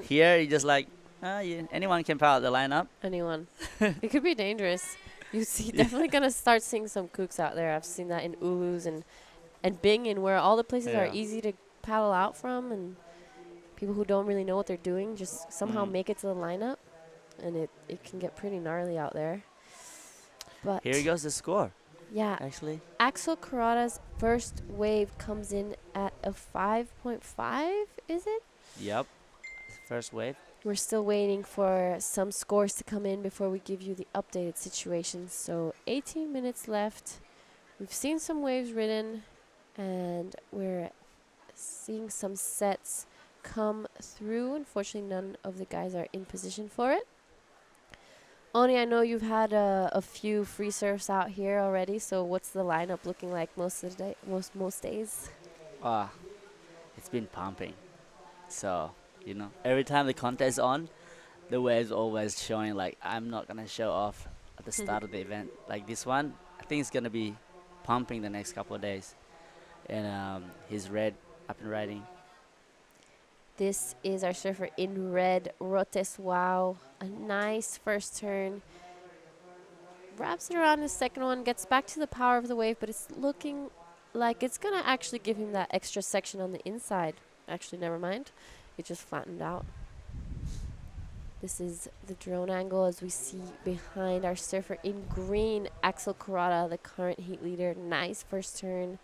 Here, you just like, yeah, anyone can paddle the lineup. Anyone, it could be dangerous. You see, definitely gonna start seeing some kooks out there. I've seen that in Ulus and Bingen, where all the places are Yeah. easy to paddle out from, and people who don't really know what they're doing just somehow Mm. make it to the lineup, and it can get pretty gnarly out there. But Here goes the score, yeah, actually. Axel Karada's first wave comes in at a 5.5, is it? Yep. First wave. We're still waiting for some scores to come in before we give you the updated situation. So 18 minutes left. We've seen some waves ridden, and we're seeing some sets come through. Unfortunately, none of the guys are in position for it. Oni, I know you've had a few free surfs out here already, so what's the lineup looking like most of the day, most days? It's been pumping. So, you know, every time the contest is on, the waves always showing like I'm not gonna show off at the start of the event. Like this one, I think it's gonna be pumping the next couple of days. And he's red up and riding. This is our surfer in red, Rotes Wow. A nice first turn. Wraps it around his second one, gets back to the power of the wave, but it's looking like it's going to actually give him that extra section on the inside. Actually, never mind. It just flattened out. This is the drone angle as we see behind our surfer in green, Axel Karada, the current heat leader. Nice first turn.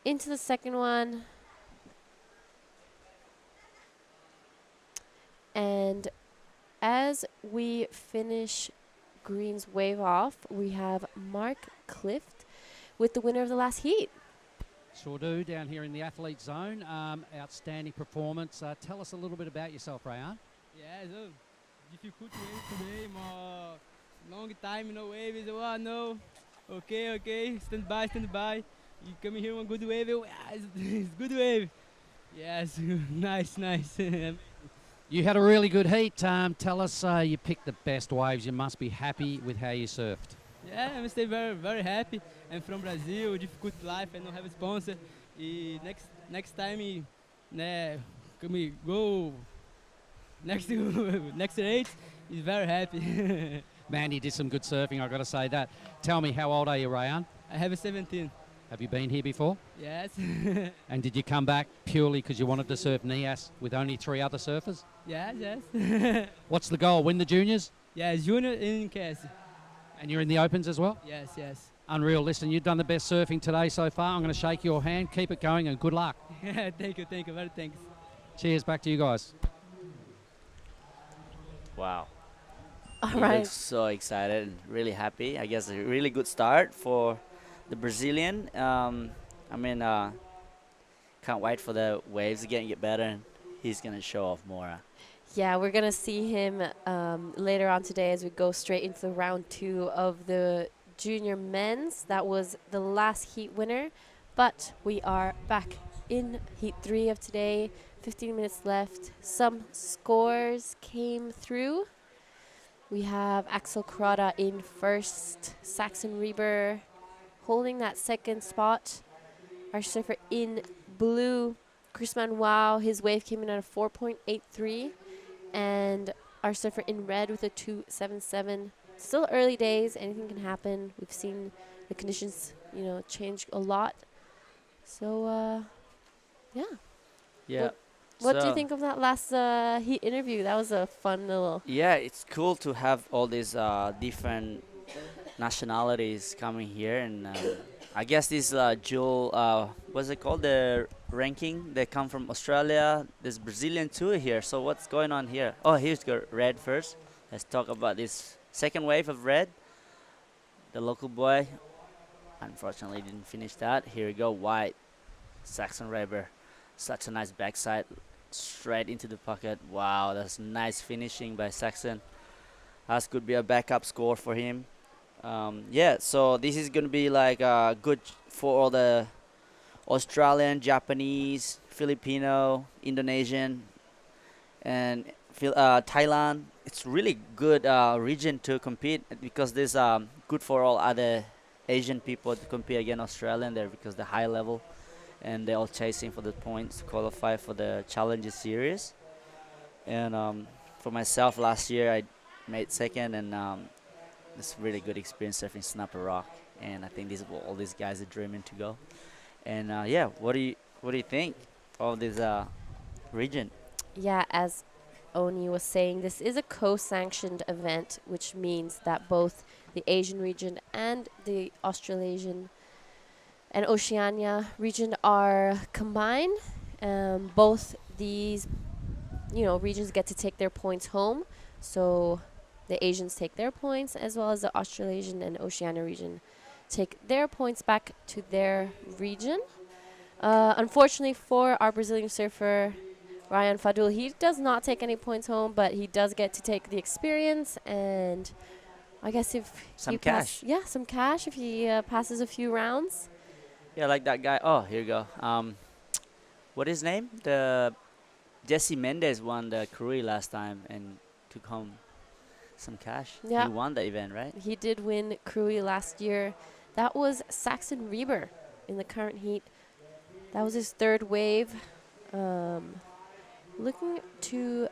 Into the second one. And as we finish Green's wave off, we have Mark Clift with the winner of the last heat. Sure do, down here in the athlete zone. Outstanding performance. Tell us a little bit about yourself, Rayan. Yeah, so difficult wave today, more long time no waves. Oh no, okay, stand by. You coming here one good wave? Oh, yeah, it's good wave. Yes, nice. You had a really good heat. Tell us, you picked the best waves. You must be happy with how you surfed. Yeah, I'm stay very happy. I'm from Brazil, difficult life. I don't have a sponsor. Next time, can we go next race? He's very happy. Man, you did some good surfing, I've got to say that. Tell me, how old are you, Rayan? I have 17. Have you been here before? Yes. And did you come back purely because you wanted to surf Nias with only 3 other surfers? yes. What's the goal? Win the juniors? Yeah, junior in Cass. And you're in the opens as well? Yes. Unreal. Listen, you've done the best surfing today so far. I'm going to shake your hand. Keep it going and good luck. Thank you, very thanks. Cheers. Back to you guys. Wow. All He right. looks so excited and really happy. I guess a really good start for the Brazilian. Can't wait for the waves to get better, and he's gonna show off more. Yeah, we're going to see him later on today as we go straight into the round 2 of the junior men's. That was the last heat winner, but we are back in heat 3 of today. 15 minutes left. Some scores came through. We have Axel Karada in first, Saxon Reber holding that second spot. Our surfer in blue, Chris Manuel, his wave came in at a 4.83. And our surfer in red with a 2.77. Still early days, anything can happen. We've seen the conditions, change a lot. So, yeah. Yeah. What do you think of that last heat interview? That was a fun little... Yeah, it's cool to have all these different nationalities coming here, and I guess this dual, what's it called, the ranking? They come from Australia. There's Brazilian too here. So what's going on here? Oh, here's red first. Let's talk about this second wave of red. The local boy Unfortunately, didn't finish that. Here we go, white. Saxon Reber. Such a nice backside. Straight into the pocket. Wow, that's nice finishing by Saxon. That could be a backup score for him. Yeah, so this is going to be like good for all the Australian, Japanese, Filipino, Indonesian, and Thailand. It's really good region to compete because this good for all other Asian people to compete against Australian there because they're high level and they're all chasing for the points to qualify for the Challenger Series. And for myself, last year I made second, and it's really good experience surfing Snapper Rock. And I think this is what all these guys are dreaming to go. And yeah, what do you think of this region? Yeah, as Oni was saying, this is a co-sanctioned event, which means that both the Asian region and the Australasian and Oceania region are combined. Both these, regions get to take their points home. So the Asians take their points, as well as the Australasian and Oceania region take their points back to their region. Unfortunately for our Brazilian surfer, Ryan Fadul, he does not take any points home, but he does get to take the experience, and I guess if Some he cash. some cash if he passes a few rounds. Yeah, like that guy. Oh, here you go. What his name? The Jesse Mendez won the Curry last time and took home some cash. Yeah. He won the event, right? He did win Krui last year. That was Saxon Reber in the current heat. That was his third wave. Looking to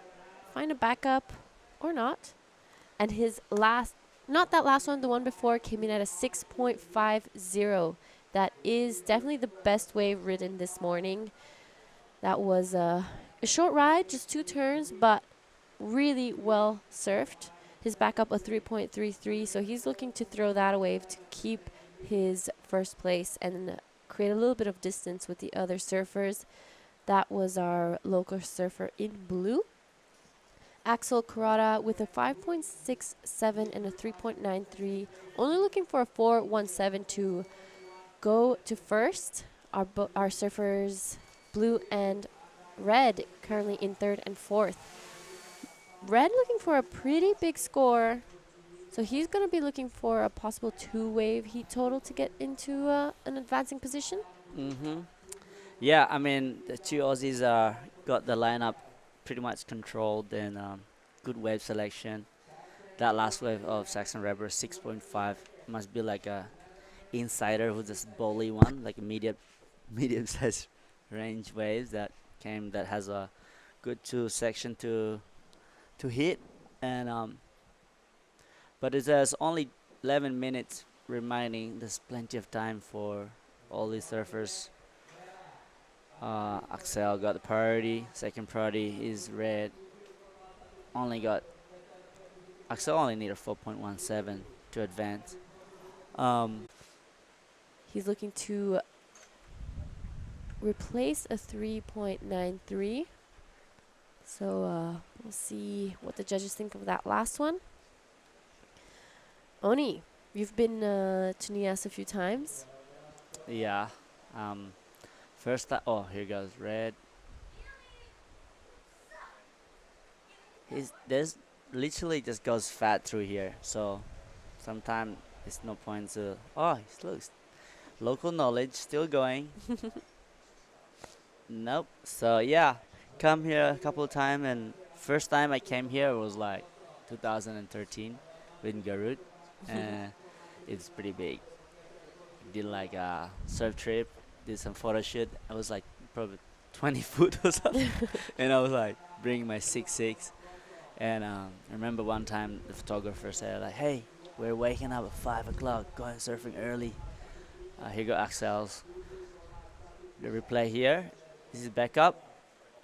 find a backup or not. And his not that last one, the one before, came in at a 6.50. That is definitely the best wave ridden this morning. That was a short ride, just 2 turns, but really well surfed. His backup a 3.33, so he's looking to throw that away to keep his first place and create a little bit of distance with the other surfers. That was our local surfer in blue. Axel Carrata with a 5.67 and a 3.93. Only looking for a 4.17 to go to first. Our surfers, blue and red, currently in third and fourth. Red looking for a pretty big score. So he's going to be looking for a possible 2-wave heat total to get into an advancing position. Mm-hmm. Yeah, I mean, the two Aussies got the lineup pretty much controlled and good wave selection. That last wave of Saxon Reber 6.5 must be like a insider who's just bully one, like a medium sized range waves that has a good 2 section to hit. And but there's only 11 minutes remaining. There's plenty of time for all these surfers. Axel got the priority. Second priority is red. Axel only need a 4.17 to advance. He's looking to replace a 3.93. So we'll see what the judges think of that last one. Oni, you've been to Nias a few times. Yeah. First time. Oh, here goes red. There's literally just goes fat through here. So sometimes it's no point to. Oh, it looks local knowledge still going. Nope. So yeah, come here a couple of times, and first time I came here was like 2013 with Garut, and it's pretty big. Did like a surf trip, did some photo shoot. I was like probably 20 foot or something, and I was like bringing my 6'6", and I remember one time the photographer said like, "Hey, we're waking up at 5 o'clock, going surfing early." Here go Axel's. The replay here. This is back up.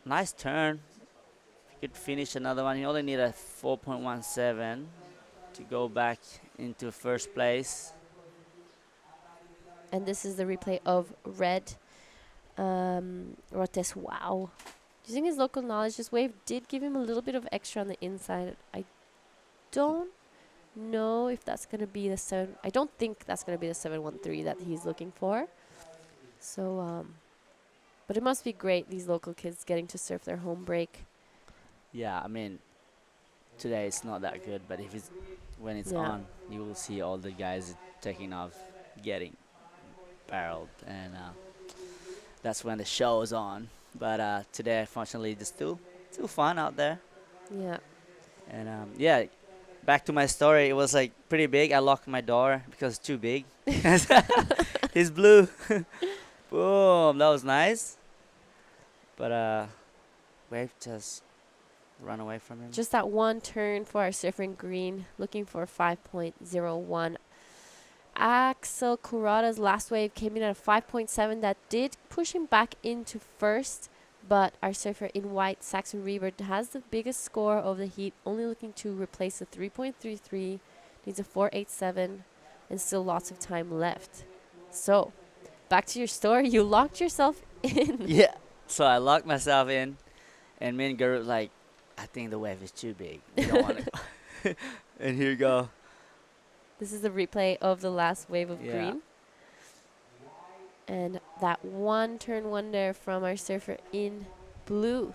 Nice turn. If you could finish another one, you only need a 4.17 to go back into first place. And this is the replay of red. Rotes, wow. Using his local knowledge, this wave did give him a little bit of extra on the inside. I don't know if that's going to be the 7. I don't think that's going to be the 713 that he's looking for. So, but it must be great, these local kids getting to surf their home break. Yeah, I mean, today it's not that good, but if it's when it's Yeah. on, you will see all the guys taking off, getting barreled, and that's when the show is on. But today, unfortunately, it's still fun out there. Yeah. And yeah, back to my story. It was like pretty big. I locked my door because it's too big. It's blue. Boom, that was nice. But wave just run away from him. Just that one turn for our surfer in green, looking for 5.01. Axel Kurata's last wave came in at a 5.7. That did push him back into first, but our surfer in white, Saxon Reber, has the biggest score of the heat, only looking to replace the 3.33, needs a 4.87, and still lots of time left. So, back to your story. You locked yourself in. Yeah. So I locked myself in, and me and Garut like, I think the wave is too big. We don't want it. And here you go. This is the replay of the last wave of Yeah. green. And that one turn wonder from our surfer in blue.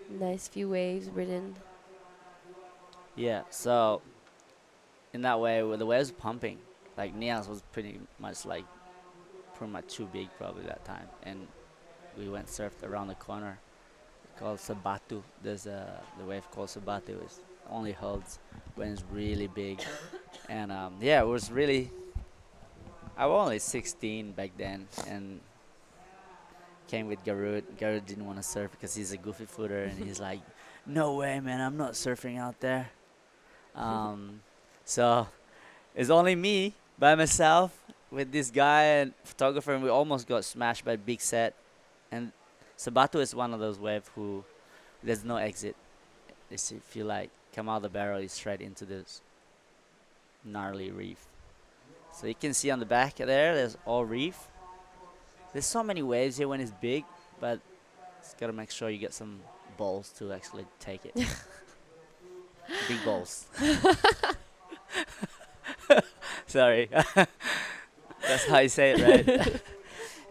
Nice few waves ridden. Yeah. So in that way, the waves pumping. Like Nias was pretty much too big probably that time, and we went surfed around the corner called Sabatu. There's the wave called Sabatu. It only holds when it's really big, and yeah, it was really. I was only 16 back then, and came with Garut. Garut didn't want to surf because he's a goofy footer, and he's like, "No way, man! I'm not surfing out there." So it's only me by myself with this guy and photographer, and we almost got smashed by big set. And Sabatu is one of those waves who there's no exit. It's if you like come out of the barrel, it's straight into this gnarly reef. So you can see on the back there's all reef. There's so many waves here when it's big, but it's gotta make sure you get some balls to actually take it. Big balls. Sorry. That's how you say it, right?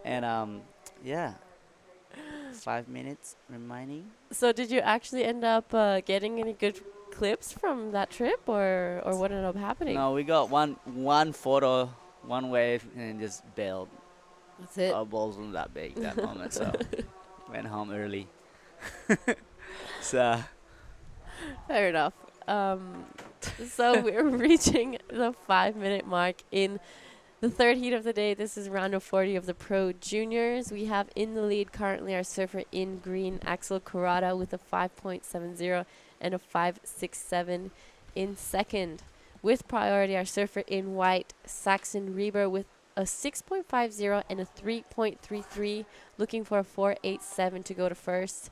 And yeah, 5 minutes remaining. So did you actually end up getting any good clips from that trip, or what ended up happening? No, we got one photo, one wave, and just bailed. That's it. Our balls weren't that big that moment, so went home early. So Fair enough. So we're reaching the 5-minute mark in the third heat of the day. This is round of 40 of the Pro Juniors. We have in the lead currently our surfer in green, Axel Kurata, with a 5.70 and a 5.67 in second. With priority, our surfer in white, Saxon Reber, with a 6.50 and a 3.33, looking for a 4.87 to go to first.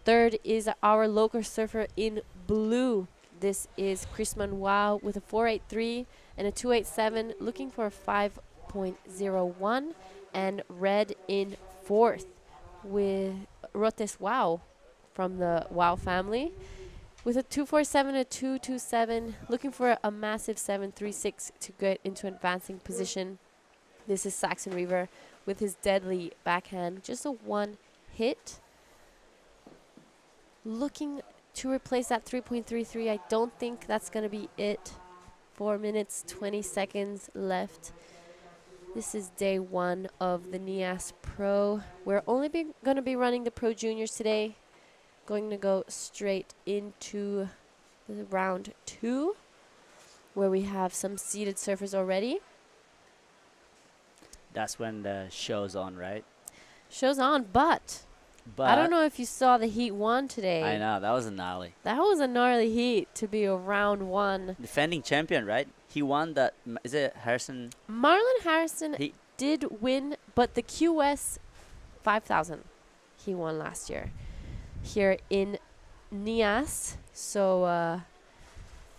Third is our local surfer in blue. This is Chris Manuel with a 4.83 and a 2.87, looking for a 5.01. And red in fourth with Rotes Wow from the Wow family with a 2.47 and a 2.27, looking for a massive 7.36 to get into advancing position. This is Saxon Reaver with his deadly backhand, just a one hit. Looking to replace that 3.33. I don't think that's going to be it. 4 minutes, 20 seconds left. This is day one of the Nias Pro. We're only going to be running the Pro Juniors today. Going to go straight into the round two, where we have some seated surfers already. that's when the show's on, right? Show's on, but But I don't know if you saw the Heat 1 today. I know that was a gnarly. That was a gnarly heat to be a round one. Defending champion, right? He won that. Is it Harrison? Marlon Harrison He did win, but the QS 5000 he won last year here in Nias. So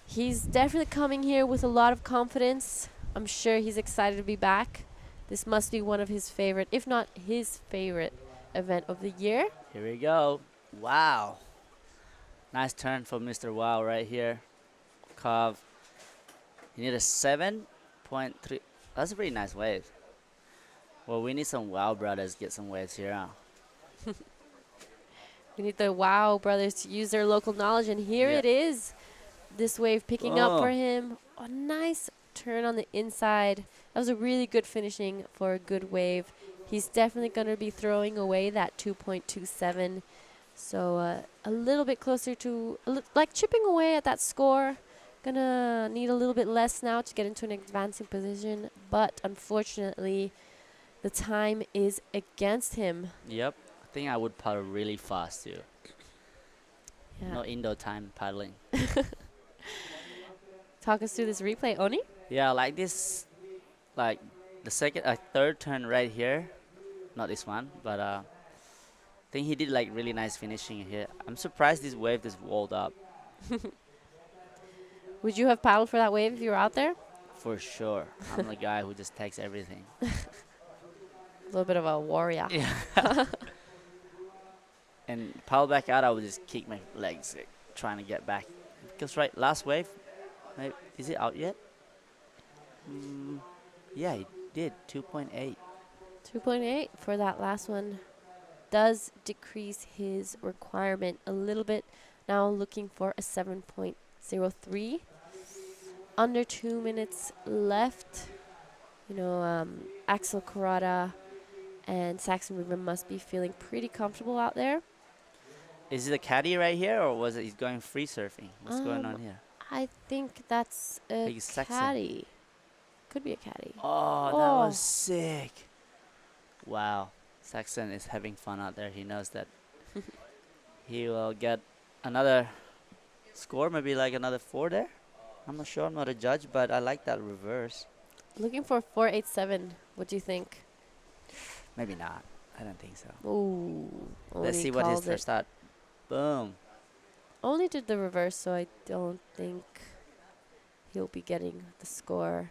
he's definitely coming here with a lot of confidence. I'm sure he's excited to be back. This must be one of his favorite, if not his favorite, event of the year. Here we go. Wow. Nice turn for Mr. Wow right here. curve. You need a 7.3. That's a pretty nice wave. Well, we need some Wow brothers to get some waves here. Huh? We need the Wow brothers to use their local knowledge, and here Yeah. it is. This wave picking up for Oh. him. A nice turn on the inside. That was a really good finishing for a good wave. He's definitely going to be throwing away that 2.27. So a little bit closer to, like chipping away at that score. Gonna need a little bit less now to get into an advancing position, but unfortunately, the time is against him. Yep. I think I would paddle really fast too. Yeah. No indoor time paddling. Talk us through this replay, Oni. Yeah, like this, like the third turn right here. Not this one, but I think he did like really nice finishing here. I'm surprised this wave just walled up. Would you have paddled for that wave if you were out there? For sure. I'm the guy who just takes everything. A little bit of a warrior. Yeah. And paddle back out, I would just kick my legs, like, trying to get back. Because last wave, maybe, is it out yet? Yeah, it did, 2.8. 2.8 for that last one. Does decrease his requirement a little bit. Now looking for a 7.03. Under 2 minutes left. You know, Axel Kurata and Saxon River must be feeling pretty comfortable out there. Is it a caddy right here, or was it he's going free surfing? What's going on here? I think that's a Like Saxon. caddy. Could be a caddy. Oh, that Oh. was sick. Wow. Saxon is having fun out there. He knows that he will get another score, maybe like another 4 there. I'm not sure. I'm not a judge, but I like that reverse. Looking for 4.87. What do you think? Maybe not. I don't think so. Ooh. Let's see what his first start. Boom. Only did the reverse, so I don't think he'll be getting the score.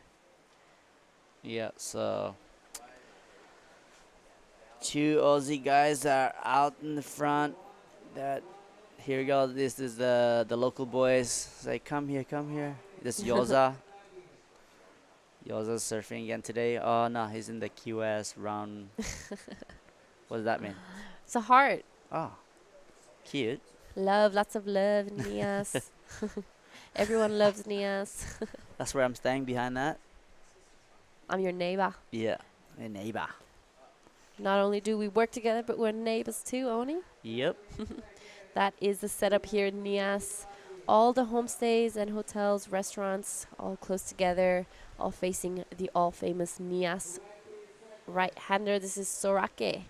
Yeah, so 2 Aussie guys are out in the front. That here we go. This is the local boys. Say, come here, come here. This is Yoza. Yoza's surfing again today. Oh no, he's in the QS round. What does that mean? It's a heart. Oh, cute. Love, lots of love, Nias. Everyone loves Nias. That's where I'm staying behind that. I'm your neighbor. Yeah, a neighbor. Not only do we work together, but we're neighbors too, Oni. Yep. That is the setup here in Nias. All the homestays and hotels, restaurants, all close together, all facing the all-famous Nias right-hander. This is Sorake.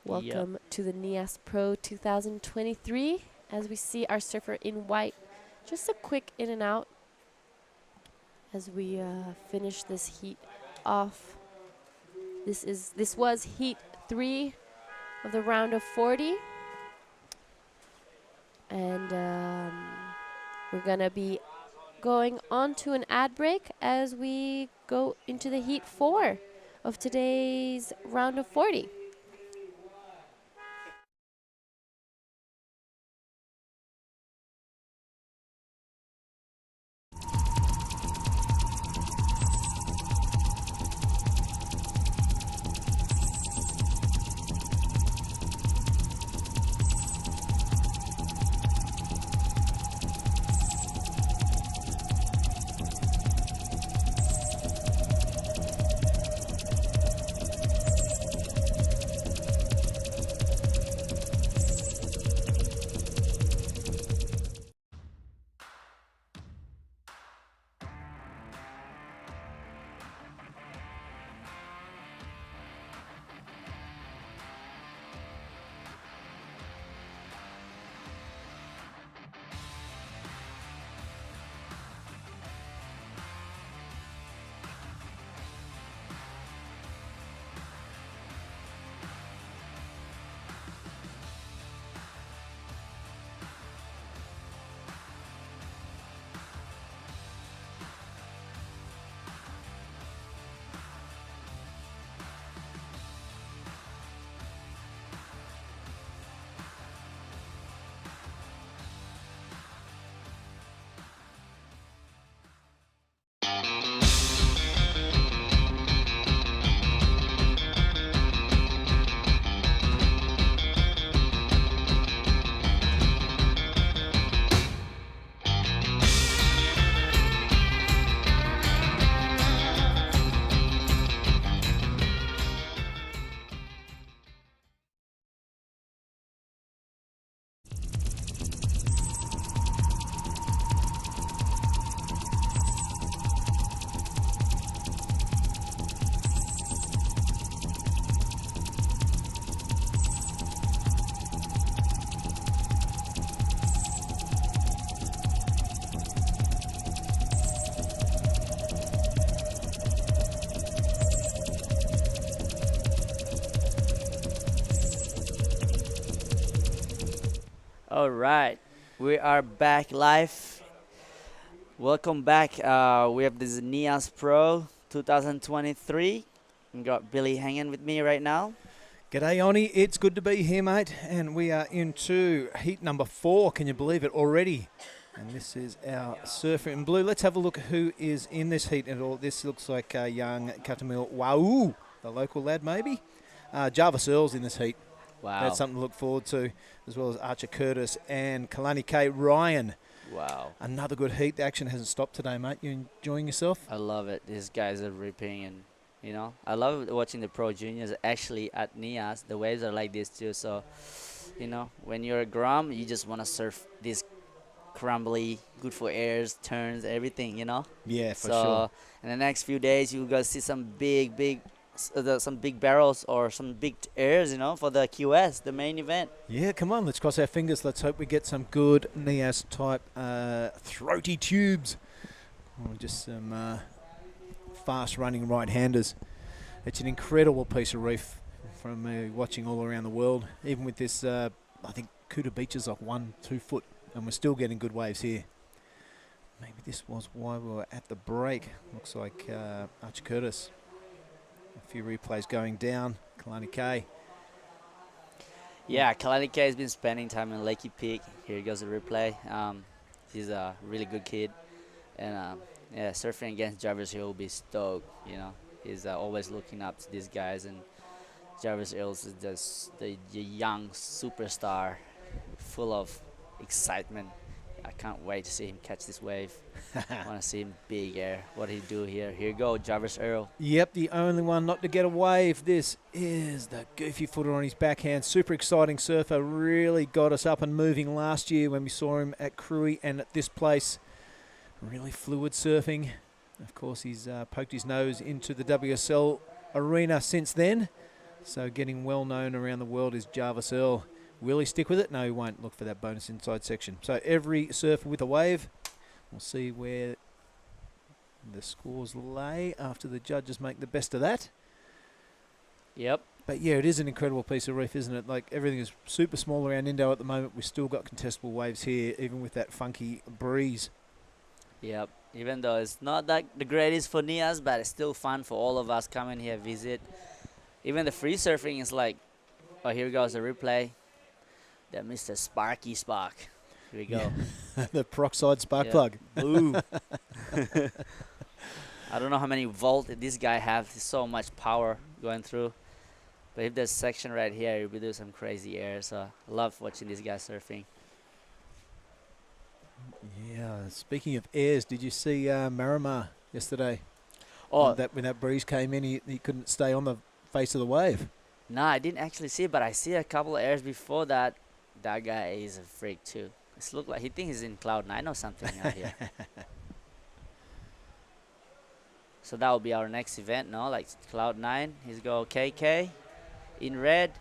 Welcome to the Nias Pro 2023. As we see our surfer in white, just a quick in and out as we finish this heat off. This was heat 3 of the round of 40. And we're gonna be going on to an ad break as we go into the heat 4 of today's round of 40. All right, we are back live. Welcome back. We have this Nias Pro 2023. We got Billy hanging with me right now. G'day, Oni. It's good to be here, mate. And we are into heat number 4. Can you believe it already? And this is our surfer in blue. Let's have a look who is in this heat at all. This looks like young Katamil Wau, the local lad, maybe. Jarvis Earls in this heat. Wow. That's something to look forward to, as well as Archer Curtis and Kalani K. Ryan. Wow. Another good heat. The action hasn't stopped today, mate. You enjoying yourself? I love it. These guys are ripping, and I love watching the pro juniors actually at Nias. The waves are like this too. So, when you're a Grom, you just want to surf these crumbly, good for airs, turns, everything. Yeah, for So sure. in the next few days, you're gonna see some big barrels or some big airs, for the QS, the main event. Yeah, come on, let's cross our fingers. Let's hope we get some good Nias type throaty tubes. Or just some fast running right-handers. It's an incredible piece of reef from watching all around the world. Even with this, I think Kuta Beach is like 1-2 foot, and we're still getting good waves here. Maybe this was why we were at the break. Looks like Archer Curtis. A few replays going down. Kalani K. Yeah, Kalani K has been spending time in Lakey Peak. Here goes the replay. He's a really good kid. And surfing against Jarvis Hill will be stoked, He's always looking up to these guys. And Jarvis Hill is just the young superstar full of excitement. I can't wait to see him catch this wave. I want to see him big air. What did he do here? Here you go, Jarvis Earl. Yep, the only one not to get a wave. This is the goofy footer on his backhand. Super exciting surfer. Really got us up and moving last year when we saw him at Cruy and at this place. Really fluid surfing. Of course, he's poked his nose into the WSL arena since then. So getting well known around the world is Jarvis Earl. Will he stick with it? No, he won't. Look for that bonus inside section. So every surfer with a wave. We'll see where the scores lay after the judges make the best of that. Yep. But yeah, it is an incredible piece of reef, isn't it? Like, everything is super small around Indo at the moment. We've still got contestable waves here, even with that funky breeze. Yep. Even though it's not that the greatest for Nias, but it's still fun for all of us coming here visit. Even the free surfing is like, oh, here goes the replay. That Mr. Sparky Spark. Here we go. Yeah. The peroxide spark Yeah. plug. Ooh. I don't know how many volt this guy have. There's so much power going through. But if there's section right here, you'll be doing some crazy air. So I love watching this guy surfing. Yeah, speaking of airs, did you see Marimar yesterday? Oh, When that breeze came in, he couldn't stay on the face of the wave. no, I didn't actually see it, but I see a couple of airs before that. That guy is a freak too. It's look like he thinks he's in cloud 9 or something out here. So that will be our next event, no? Like cloud 9. He's go KK in red.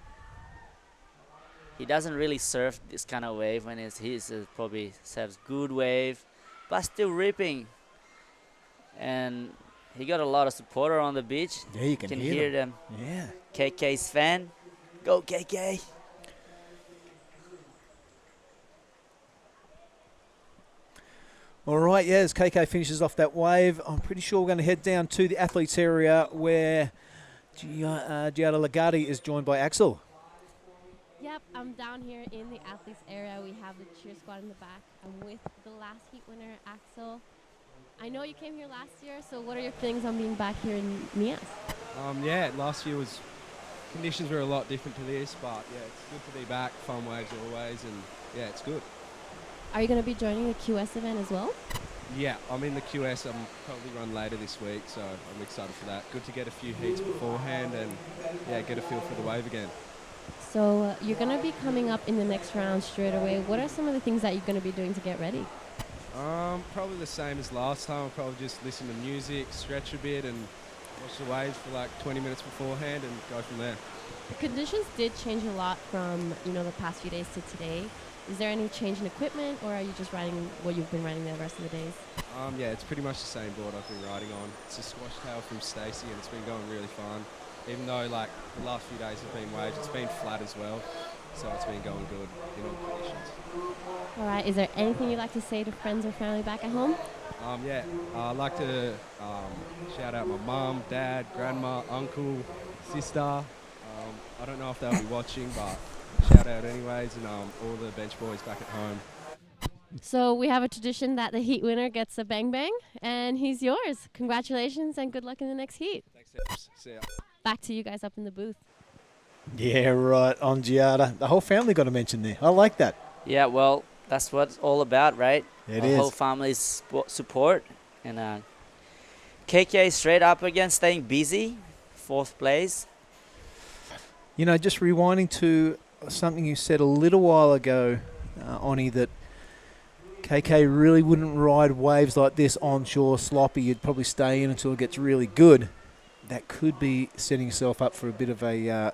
He doesn't really surf this kind of wave when he's probably surfs good wave, but still ripping. And he got a lot of supporter on the beach. Yeah, you can hear them. Yeah. KK's fan. Go KK. All right, yeah, as KK finishes off that wave, I'm pretty sure we're going to head down to the athletes area where Giada Lagundri is joined by Axel. Yep, I'm down here in the athletes area. We have the cheer squad in the back. I'm with the last heat winner, Axel. I know you came here last year, so what are your feelings on being back here in Nias? Yeah, last year conditions were a lot different to this, but yeah, it's good to be back. Fun waves always, and yeah, it's good. Are you going to be joining the QS event as well? Yeah, I'm in the QS. I'm probably run later this week, so I'm excited for that. Good to get a few heats beforehand and yeah, get a feel for the wave again. So you're going to be coming up in the next round straight away. What are some of the things that you're going to be doing to get ready? Probably the same as last time. I'll probably just listen to music, stretch a bit, and watch the waves for like 20 minutes beforehand and go from there. The conditions did change a lot from, the past few days to today. Is there any change in equipment, or are you just riding what you've been riding the rest of the days? Yeah, it's pretty much the same board I've been riding on. It's a squash tail from Stacey, and it's been going really fun. Even though like the last few days have been waves, it's been flat as well. so it's been going good in all conditions. All right. Is there anything you'd like to say to friends or family back at home? Yeah, I'd like to shout out my mum, dad, grandma, uncle, sister. I don't know if they'll be watching, but shout out anyways, and all the bench boys back at home. So we have a tradition that the heat winner gets a bang bang, and he's yours. Congratulations and good luck in the next heat. Thanks, Tips. See ya. Back to you guys up in the booth. Yeah, right, on Giada. The whole family got a mention there. I like that. Yeah, well, that's what it's all about, right? It Our is. whole family's support. And KK straight up again, staying busy. 4th place. You know, just rewinding to something you said a little while ago, Oni, that KK really wouldn't ride waves like this onshore sloppy. You'd probably stay in until it gets really good. That could be setting yourself up for a bit of a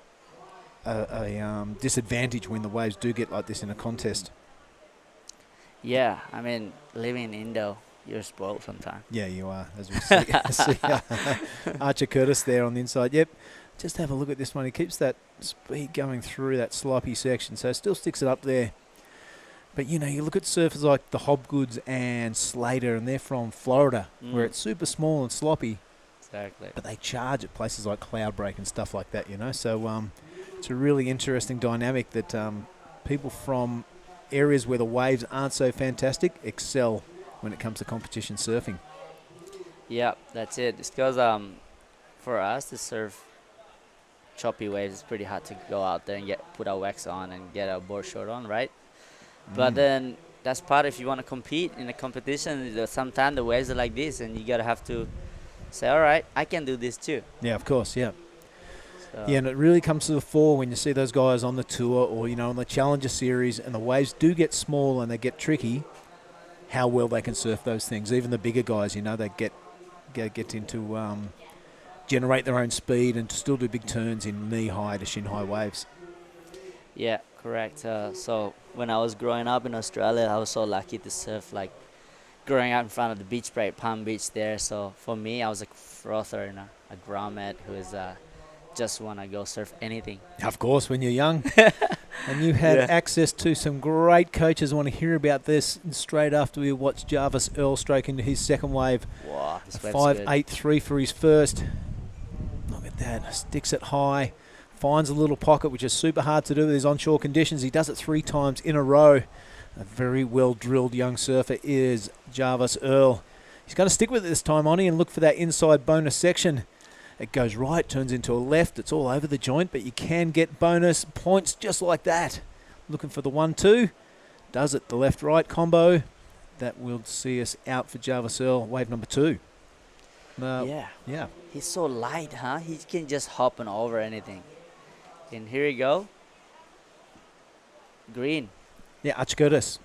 disadvantage when the waves do get like this in a contest. Yeah, I mean, living in Indo, you're spoiled sometimes. Yeah, you are, as we see Archer Curtis there on the inside. Yep, just have a look at this one. He keeps that speed going through that sloppy section, so still sticks it up there. But, you know, you look at surfers like the Hobgoods and Slater, and they're from Florida, where it's super small and sloppy. Exactly. But they charge at places like Cloudbreak and stuff like that, you know. So it's a really interesting dynamic that people from areas where the waves aren't so fantastic excel when it comes to competition surfing. Yeah, that's it. It's because for us to surf choppy waves, it's pretty hard to go out there and put our wax on and get our board short on, right? But then that's part if you want to compete in a competition. Sometimes the waves are like this, and you gotta have to say, all right, I can do this too. Yeah, of course, yeah. So Yeah, and it really comes to the fore when you see those guys on the tour or, you know, on the Challenger Series, and the waves do get small and they get tricky, how well they can surf those things. Even the bigger guys, you know, they get into generate their own speed and still do big turns in knee-high to shin-high waves. yeah, correct. So when I was growing up in Australia, I was so lucky to surf, like growing up in front of the beach break, Palm Beach there. So for me, I was a frother and a grommet who is just want to go surf anything. Of course, when you're young. And you had access to some great coaches. I want to hear about this straight after we watch Jarvis Earl stroke into his second wave. Wow, this wave's 5.83 for his first. Look at that. Sticks it high. Finds a little pocket, which is super hard to do with his onshore conditions. He does it 3 times in a row. A very well-drilled young surfer is Jarvis Earl. He's going to stick with it this time, Oni, and look for that inside bonus section. It goes right, turns into a left. It's all over the joint, but you can get bonus points just like that. Looking for the 1-2. Does it, the left-right combo. That will see us out for Jarvis Earl, wave number 2. Yeah. Yeah. He's so light, huh? He can just hop on over anything. And here we go. Green. Yeah, Archer Curtis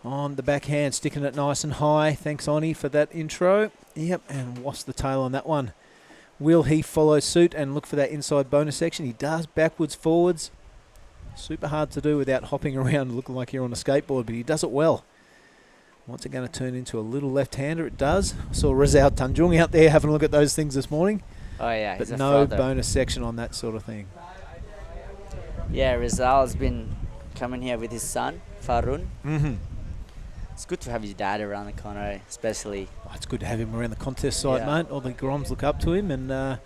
on the backhand, sticking it nice and high. Thanks, Oni, for that intro. Yep, and wasp the tail on that one. Will he follow suit and look for that inside bonus section? He does, backwards, forwards. Super hard to do without hopping around looking like you're on a skateboard, but he does it well. What's it going to turn into? A little left-hander? It does. I saw Rizal Tanjung out there having a look at those things this morning. Oh, yeah. But he's a no frother. bonus section on that sort of thing. Yeah, Rizal has been coming here with his son, Farun. Mm-hmm. It's good to have his dad around the corner, especially. Oh, it's good to have him around the contest site, Yeah. mate. All the Groms look up to him, and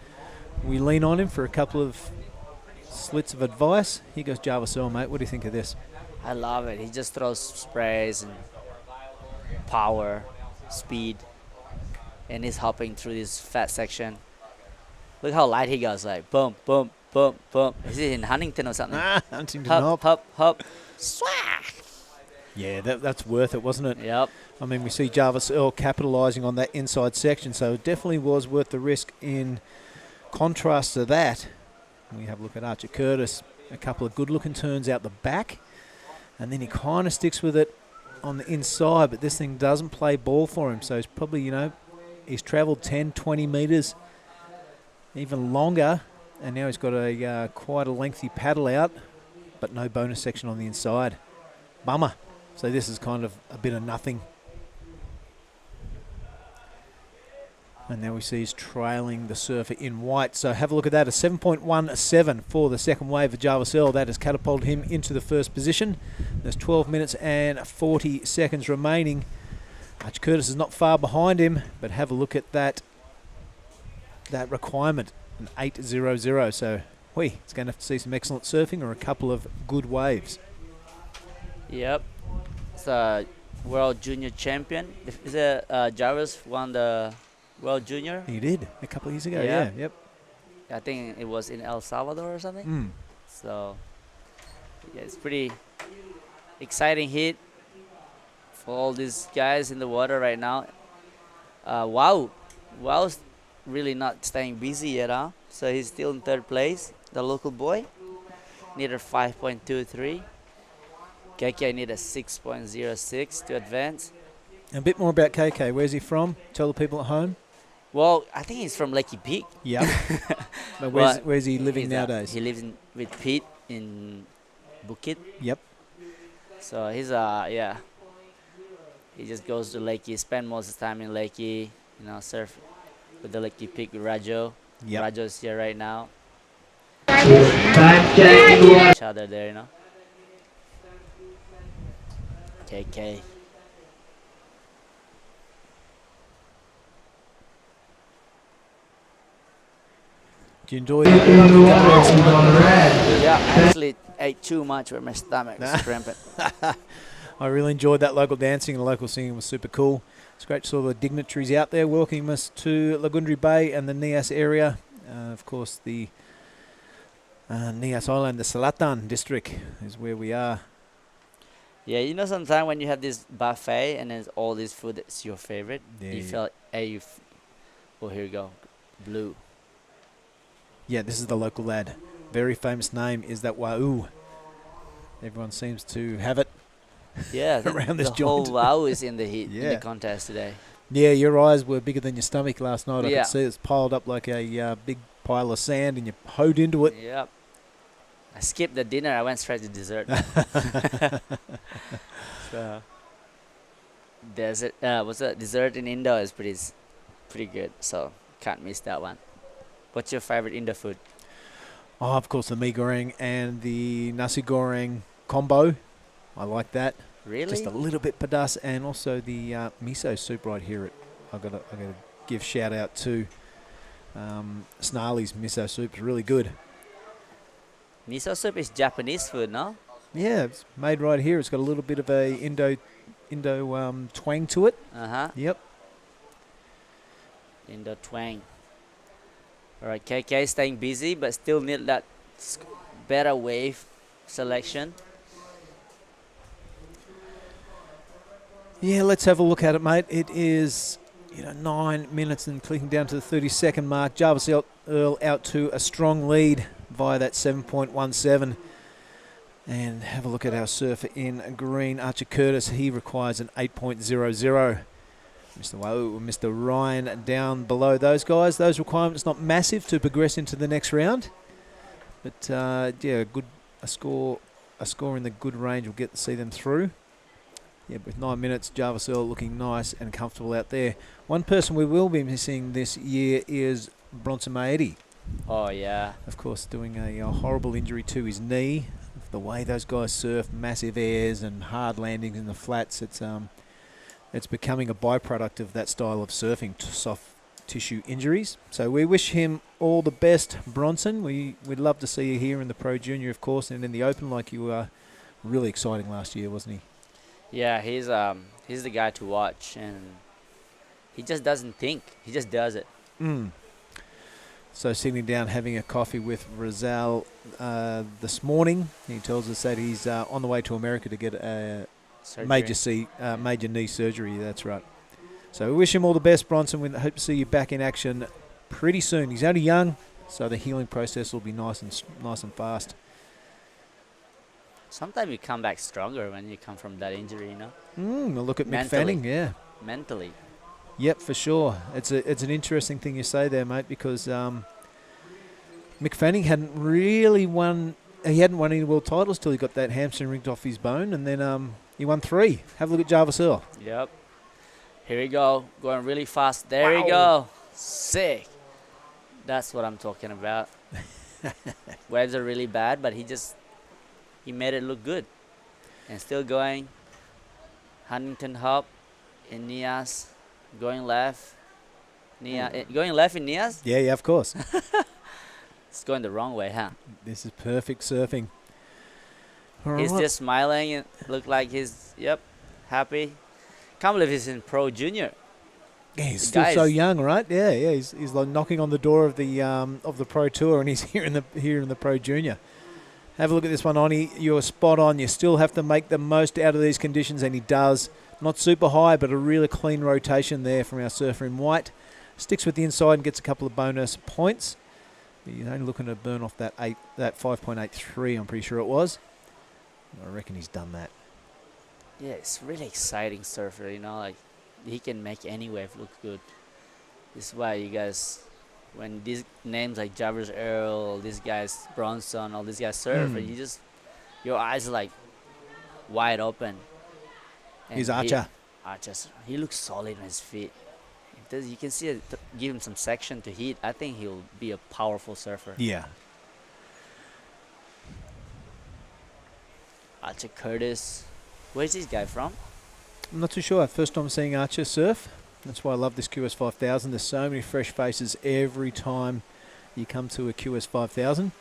we lean on him for a couple of slits of advice. Here goes Jarvis Earl, mate. What do you think of this? I love it. He just throws sprays and power, speed, and he's hopping through this fat section. Look how light he goes, like boom, boom, boom, boom. Is he in Huntington or something? Huntington Hop, hop. hop, hop. Swag. Yeah, that's worth it, wasn't it? Yep. I mean, we see Jarvis Earl capitalising on that inside section, so it definitely was worth the risk. In contrast to that, we have a look at Archer Curtis. A couple of good-looking turns out the back, and then he kind of sticks with it on the inside, but this thing doesn't play ball for him, so he's probably, you know, he's travelled 10, 20 metres, even longer, and now he's got a quite a lengthy paddle out, but no bonus section on the inside. Bummer. So this is kind of a bit of nothing. And now we see he's trailing the surfer in white. So have a look at that. A 7.17 for the second wave of Jarvisell. That has catapulted him into the first position. There's 12 minutes and 40 seconds remaining. Arch Curtis is not far behind him, but have a look at that requirement, an 8.00. So it's going to have to see some excellent surfing or a couple of good waves. Yep. It's a world junior champion. Is it Jarvis won the World Junior? He did a couple of years ago, Yeah. yeah. Yep. I think it was in El Salvador or something. Mm. So, yeah, it's pretty exciting hit for all these guys in the water right now. Wow's really not staying busy yet, huh? So he's still in third place, the local boy. Needed 5.23. KK needed 6.06 to advance. A bit more about KK. Where's he from? Tell the people at home. Well, I think he's from Lakey Peak. Yeah. But where's he living nowadays? He lives with Pete in Bukit. Yep. So he's he just goes to Lakey, spend most of the time in Lakey, surf with the Lakey Peak with Rajo. Yep. Rajo's here right now. Time check. Each other there, KK. Do you enjoy that? Yeah, I actually ate too much where my stomach was cramping. I really enjoyed that local dancing and the local singing was super cool. It's great to see all the dignitaries out there welcoming us to Lagundri Bay and the Nias area. Of course, the Nias Island, the Selatan district is where we are. Yeah, sometimes when you have this buffet and there's all this food that's your favorite, you feel, here we go, blue. Yeah, this is the local lad. Very famous name is that Wau. Everyone seems to have it. Yeah, around this the joint. whole wow is in the heat in Yeah. the contest today. Yeah, your eyes were bigger than your stomach last night. I Yeah. could see it's piled up like a big pile of sand and you hoed into it. Yep. I skipped the dinner. I went straight to dessert. So, dessert in Indo is pretty good. So can't miss that one. What's your favorite Indo food? Oh, of course, the mee goreng and the nasi goreng combo. I like that. Really? Just a little bit pedas, and also the miso soup right here. I gotta give shout out to Snarly's miso soup. It's really good. Miso soup is Japanese food, no? Yeah, it's made right here. It's got a little bit of a Indo twang to it. Yep. Indo twang. All right, KK staying busy, but still need that better wave selection. Yeah, let's have a look at it, mate. It is 9 minutes and clicking down to the 30-second mark. Jarvis Earl out to a strong lead via that 7.17. And have a look at our surfer in green, Archer Curtis. He requires an 8.00. Mr. Ryan down below those guys. Those requirements not massive to progress into the next round. But, a score in the good range will get to see them through. Yeah, with 9 minutes, Jarvis Earl looking nice and comfortable out there. One person we will be missing this year is Bronson Maedi. Oh, yeah. Of course, doing a horrible injury to his knee. The way those guys surf, massive airs and hard landings in the flats, it's becoming a byproduct of that style of surfing, soft tissue injuries. So we wish him all the best, Bronson. We'd love to see you here in the Pro Junior, of course, and in the Open like you were. Really exciting last year, wasn't he? Yeah, he's the guy to watch, and he just doesn't think. He just does it. So sitting down having a coffee with Rizal this morning, he tells us that he's on the way to America to get a major knee surgery. That's right. So we wish him all the best, Bronson. We hope to see you back in action pretty soon. He's only young, so the healing process will be nice and fast. Sometimes you come back stronger when you come from that injury, Look at Mick Mentally. Fanning, yeah. Mentally. Yep, for sure. It's an interesting thing you say there, mate, because Mick Fanning hadn't won any world titles till he got that hamstring ripped off his bone, and then he won 3. Have a look at Jarvis Earl. Yep. Here we go. Going really fast. There we go. Sick. That's what I'm talking about. Waves are really bad, but he made it look good. And still going. Huntington hop in Nias. Going left. Going left in Nias? Yeah, of course. It's going the wrong way, huh? This is perfect surfing. All He's right. just smiling and look like he's, happy. Can't believe he's in Pro Junior. Yeah, he's The still so guys- young, right? Yeah. He's like knocking on the door of the Pro Tour, and he's here in the Pro Junior. Have a look at this one, Oni. You're spot on. You still have to make the most out of these conditions, and he does. Not super high, but a really clean rotation there from our surfer in white. Sticks with the inside and gets a couple of bonus points. But he's only looking to burn off that 5.83. I'm pretty sure it was. I reckon he's done that. Yeah, it's really exciting surfer, like he can make any wave look good. This is why you guys, when these names like Jabbers Earl, these guys Bronson, all these guys surf, and your eyes are like wide open. And He's Archer. He looks solid on his feet. You can see it, give him some section to hit. I think he'll be a powerful surfer. Yeah. Archer Curtis. Where's this guy from? I'm not too sure. First time seeing Archer surf. That's why I love this QS 5000. There's so many fresh faces every time you come to a QS 5000.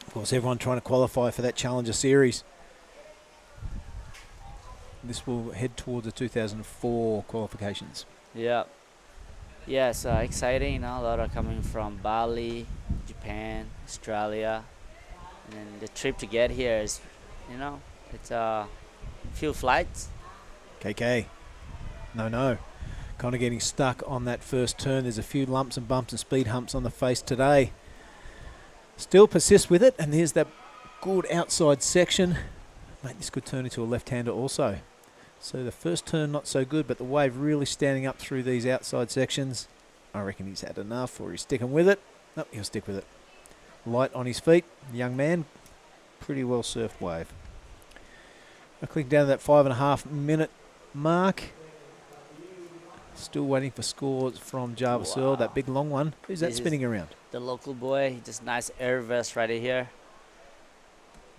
Of course, everyone trying to qualify for that Challenger Series. This will head towards the 2004 qualifications. Yeah. Yeah, it's exciting. A lot are coming from Bali, Japan, Australia. And then the trip to get here is, it's a few flights. KK. No. Kind of getting stuck on that first turn. There's a few lumps and bumps and speed humps on the face today. Still persist with it, and there's that good outside section. Mate, this could turn into a left-hander also. So the first turn not so good, but the wave really standing up through these outside sections. I reckon he's had enough, or he's sticking with it. Nope, he'll stick with it. Light on his feet, young man. Pretty well surfed wave. I click down to that 5.5 minute mark. Still waiting for scores from Jarvis Earl, that big long one. Who's that This is spinning around? The local boy, just nice air vest right here.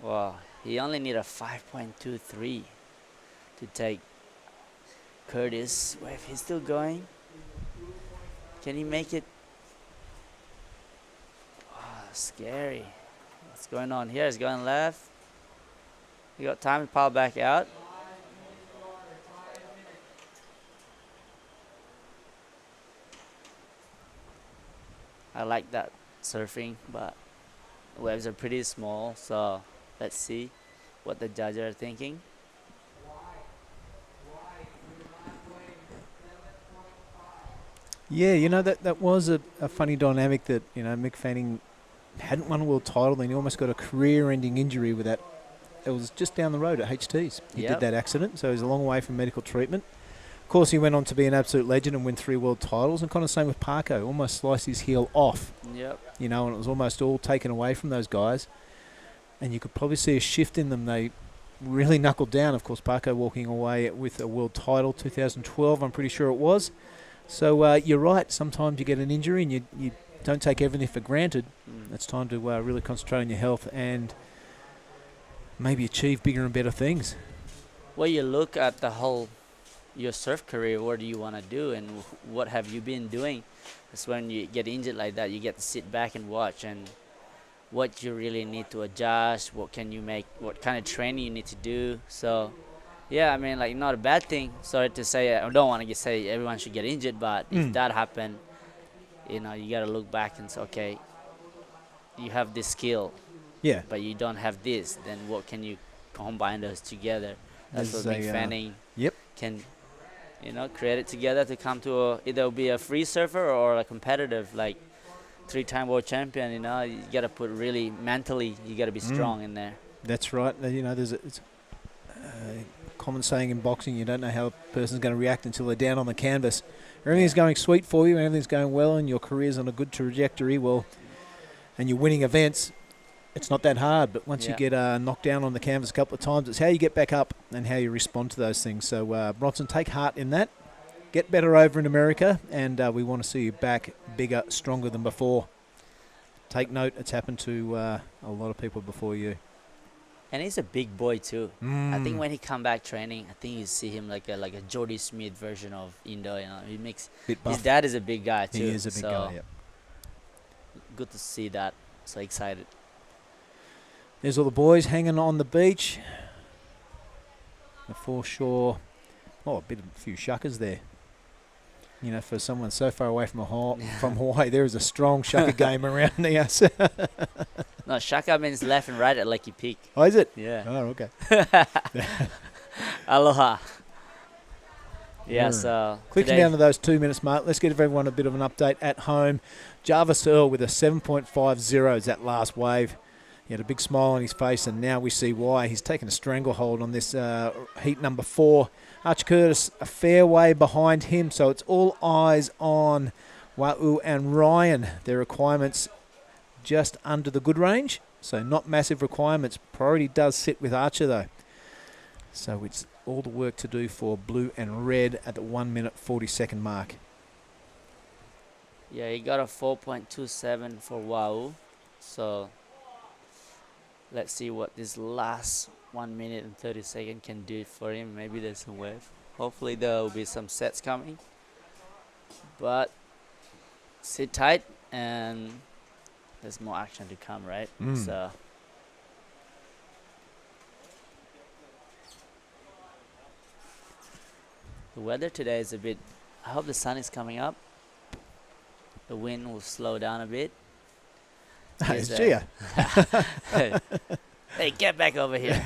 Wow, he only need a 5.23 to take Curtis. Wait, he's still going. Can he make it? Wow, scary. What's going on here? He's going left. You got time to power back out. I like that surfing, but waves are pretty small, so let's see what the judges are thinking. Yeah, that was a funny dynamic that, Mick Fanning hadn't won a world title, and he almost got a career-ending injury with that. It was just down the road at HT's. He did that accident, so he's a long way from medical treatment. Of course, he went on to be an absolute legend and win 3 world titles, and kind of same with Parko, almost sliced his heel off. Yep. And it was almost all taken away from those guys. And you could probably see a shift in them. They really knuckled down. Of course, Parko walking away with a world title, 2012, I'm pretty sure it was. So you're right. Sometimes you get an injury and you don't take everything for granted. It's time to really concentrate on your health and maybe achieve bigger and better things. Well, you look at your surf career, what do you want to do and what have you been doing? That's when you get injured like that, you get to sit back and watch and what you really need to adjust, what can you make, what kind of training you need to do. So yeah, not a bad thing. Sorry to say, I don't want to say everyone should get injured, but if that happened, you got to look back and say, okay, you have this skill, but you don't have this, then what can you combine those together? That's what Mick Fanning can create it together to come to either be a free surfer or a competitive, like 3-time world champion. You got to put really mentally, you got to be strong in there. That's right. There's a common saying in boxing, you don't know how a person's going to react until they're down on the canvas. Everything's going sweet for you, everything's going well, and your career's on a good trajectory, and you're winning events, it's not that hard. But once you get knocked down on the canvas a couple of times, it's how you get back up and how you respond to those things. So, Bronson, take heart in that. get better over in America, and we want to see you back bigger, stronger than before. Take note, it's happened to a lot of people before you. And he's a big boy too. I think when he come back training, I think you see him like a Jody Smith version of Indo. You know, he makes. His dad is a big guy too. He is a big guy. Yep. Good to see that. So excited. There's all the boys hanging on the beach. The foreshore. Oh, a few shuckers there. You know, for someone so far away from Hawaii, there is a strong shucker game around Nias. No, shaka means left and right at Lucky Peak. Oh, is it? Yeah. Oh, okay. Aloha. Yeah, so clicking down to those 2 minutes mark, let's give everyone a bit of an update at home. Jarvis Earl with a 7.50 is that last wave. He had a big smile on his face, and now we see why. He's taken a stranglehold on this heat number 4. Arch Curtis a fair way behind him, so it's all eyes on Wa'u and Ryan. Their requirements just under the good range, so not massive requirements. Priority does sit with Archer though. So it's all the work to do for blue and red at the 1 minute 40-second mark. Yeah, he got a 4.27 for Wa'u. So let's see what this last 1 minute and 30 seconds can do for him. Maybe there's some wave. Hopefully there will be some sets coming. But sit tight, and there's more action to come, right? So the weather today is a bit. I hope the sun is coming up. The wind will slow down a bit. It's Gia. Hey, get back over here.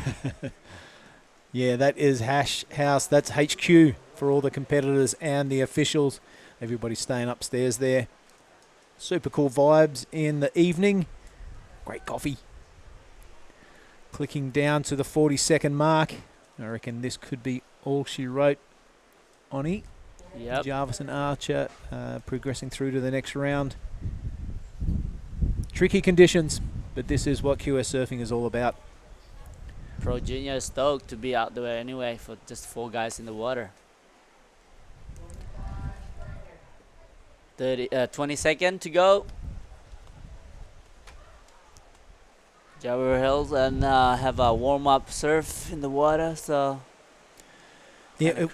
Yeah, that is Hash House. That's HQ for all the competitors and the officials. Everybody's staying upstairs there. Super cool vibes in the evening. Great coffee. Clicking down to the 40-second mark. I reckon this could be all she wrote. Oni. Yep. Jarvis and Archer progressing through to the next round. Tricky conditions, but this is what QS surfing is all about. Pro Junior is stoked to be out there anyway for just 4 guys in the water. 20 seconds to go. Java Hills and have a warm-up surf in the water, so yeah,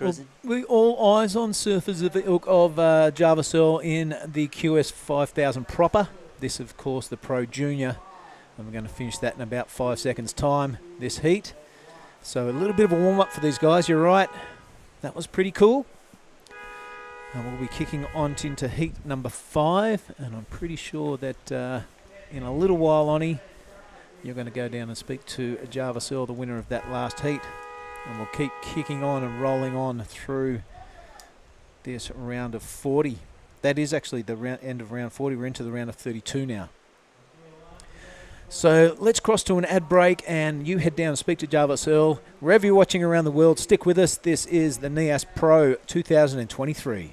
we all eyes on surfers of the ilk of Java Searle in the QS 5000 proper. This, of course, the Pro Junior. And we're going to finish that in about 5 seconds' time, this heat. So a little bit of a warm-up for these guys, you're right. That was pretty cool. And we'll be kicking on into heat number 5. And I'm pretty sure that in a little while, Oni, you're going to go down and speak to Java Searle, the winner of that last heat. And we'll keep kicking on and rolling on through this round of 40. That is actually the end of round 40. We're into the round of 32 now. So let's cross to an ad break, and you head down and speak to Jarvis Earl. Wherever you're watching around the world, stick with us. This is the Nias Pro 2023.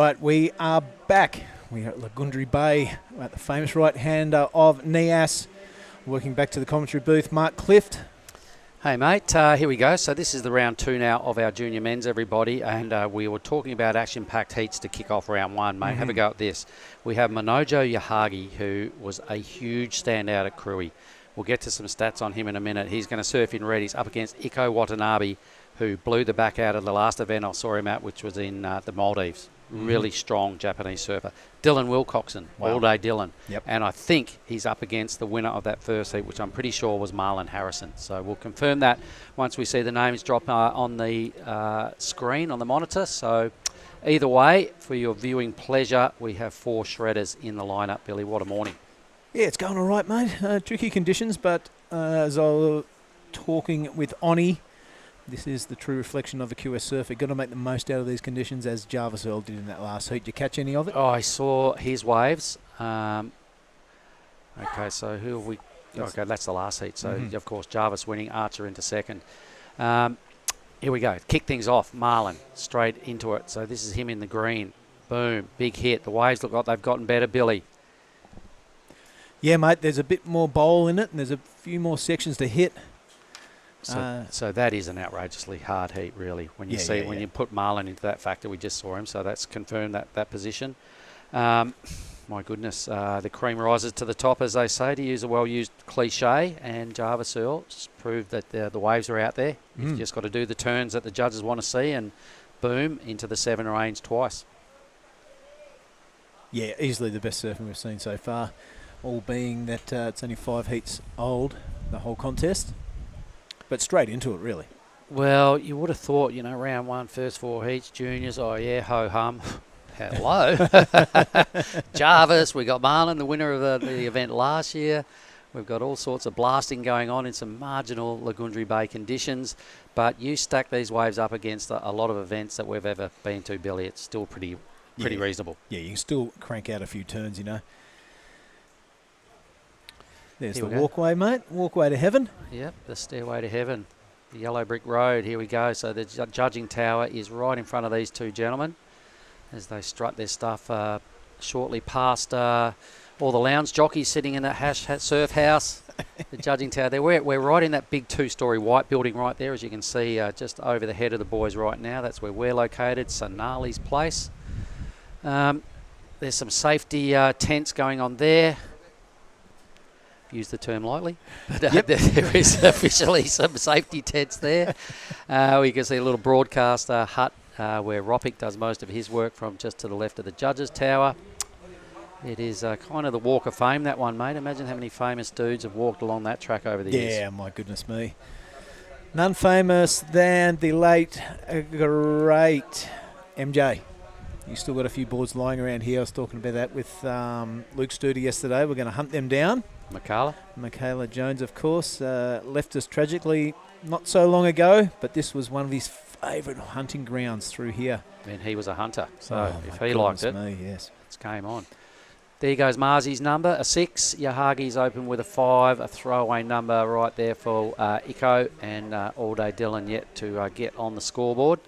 right, we are back. We are at Lagundri Bay, at the famous right-hander of Nias. Working back to the commentary booth, Mark Clift. Hey mate, here we go. So this is the round 2 now of our junior men's, everybody, and we were talking about action-packed heats to kick off round 1, mate. Have a go at this. We have Manojo Yahagi, who was a huge standout at Krui. We'll get to some stats on him in a minute. He's going to surf in red. He's up against Iko Watanabe, who blew the back out of the last event I saw him at, which was in the Maldives. Really strong Japanese surfer. Dylan Wilcoxon, all day Dylan. Yep. And I think he's up against the winner of that first heat, which I'm pretty sure was Marlon Harrison. So we'll confirm that once we see the names drop on the screen, on the monitor. So either way, for your viewing pleasure, we have 4 shredders in the lineup. Billy, what a morning. Yeah, it's going all right, mate. Tricky conditions, but as I was talking with Oni, this is the true reflection of a QS surfer. Got to make the most out of these conditions, as Jarvis Earl did in that last heat. Did you catch any of it? Oh, I saw his waves. Okay, so who have we... Okay, that's the last heat. So, of course, Jarvis winning, Archer into second. Here we go. Kick things off. Marlon straight into it. So this is him in the green. Boom. Big hit. The waves look like they've gotten better, Billy. Yeah, mate, there's a bit more bowl in it, and there's a few more sections to hit. So that is an outrageously hard heat, really. When you you put Marlon into that factor, we just saw him, so that's confirmed that position. My goodness, the cream rises to the top, as they say, to use a well-used cliche, and Jarvis Earl proved that the waves are out there. You've just got to do the turns that the judges want to see, and boom, into the 7 range twice. Yeah, easily the best surfing we've seen so far, all being that it's only 5 heats old, the whole contest. But straight into it, really. Well, you would have thought, round 1, first 4 heats, juniors, oh yeah, ho-hum. Hello. Jarvis, we got Marlon, the winner of the event last year. We've got all sorts of blasting going on in some marginal Lagundri Bay conditions. But you stack these waves up against a lot of events that we've ever been to, Billy. It's still pretty reasonable. Yeah, you can still crank out a few turns, There's the walkway, mate. Walkway to heaven. Yep, the stairway to heaven. The yellow brick road. Here we go. So the judging tower is right in front of these 2 gentlemen as they strut their stuff shortly past all the lounge jockeys sitting in that surf house. The judging tower there. We're right in that big 2-storey white building right there, as you can see, just over the head of the boys right now. That's where we're located, Sonali's place. There's some safety tents going on there. Use the term lightly, but there is officially some safety tents there. We can see a little broadcast hut where Ropic does most of his work from just to the left of the judges' tower. It is kind of the walk of fame, that one, mate. Imagine how many famous dudes have walked along that track over the years. Yeah, my goodness me. None famous than the late, great MJ. You still got a few boards lying around here. I was talking about that with Luke Studer yesterday. We're going to hunt them down. Michaela Jones, of course, left us tragically not so long ago, but this was one of his favourite hunting grounds through here. And he was a hunter, so if he liked it, yes, it's game on. There goes Marzi's number, a 6. Yahagi's open with a 5, a throwaway number right there for Iko, and All Day Dylan yet to get on the scoreboard.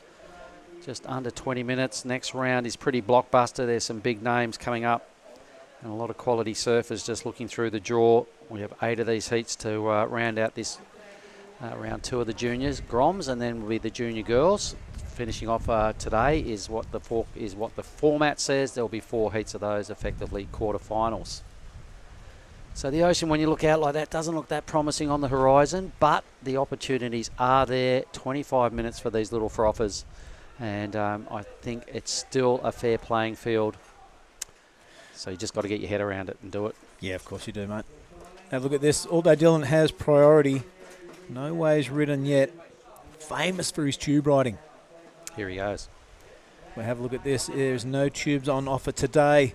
Just under 20 minutes. Next round is pretty blockbuster. There's some big names coming up and a lot of quality surfers just looking through the draw. We have 8 of these heats to round out this round 2 of the juniors, Groms, and then will be the junior girls. Finishing off today is what the format says. There'll be 4 heats of those, effectively quarterfinals. So the ocean, when you look out like that, doesn't look that promising on the horizon, but the opportunities are there. 25 minutes for these little frothers, and I think it's still a fair playing field. So you just got to get your head around it and do it. Yeah, of course you do, mate. Now look at this. All Day Dylan has priority. No waves ridden yet. Famous for his tube riding. Here he goes. We'll have a look at this. There's no tubes on offer today.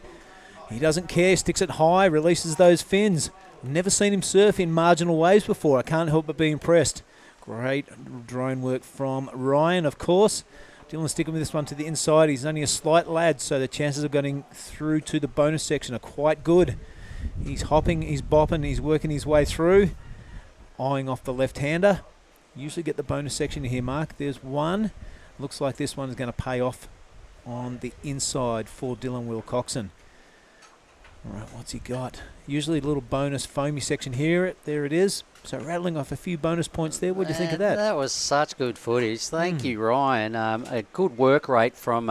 He doesn't care. Sticks it high. Releases those fins. I've never seen him surf in marginal waves before. I can't help but be impressed. Great drone work from Ryan, of course. Dylan sticking with this one to the inside. He's only a slight lad, so the chances of getting through to the bonus section are quite good. He's hopping, he's bopping, he's working his way through. Eyeing off the left-hander. Usually get the bonus section here, Mark. There's one. Looks like this one is going to pay off on the inside for Dylan Wilcoxon. All right, what's he got? Usually a little bonus foamy section here. There it is. So rattling off a few bonus points there. What do you think of that? That was such good footage. Thank you, Ryan. A good work rate from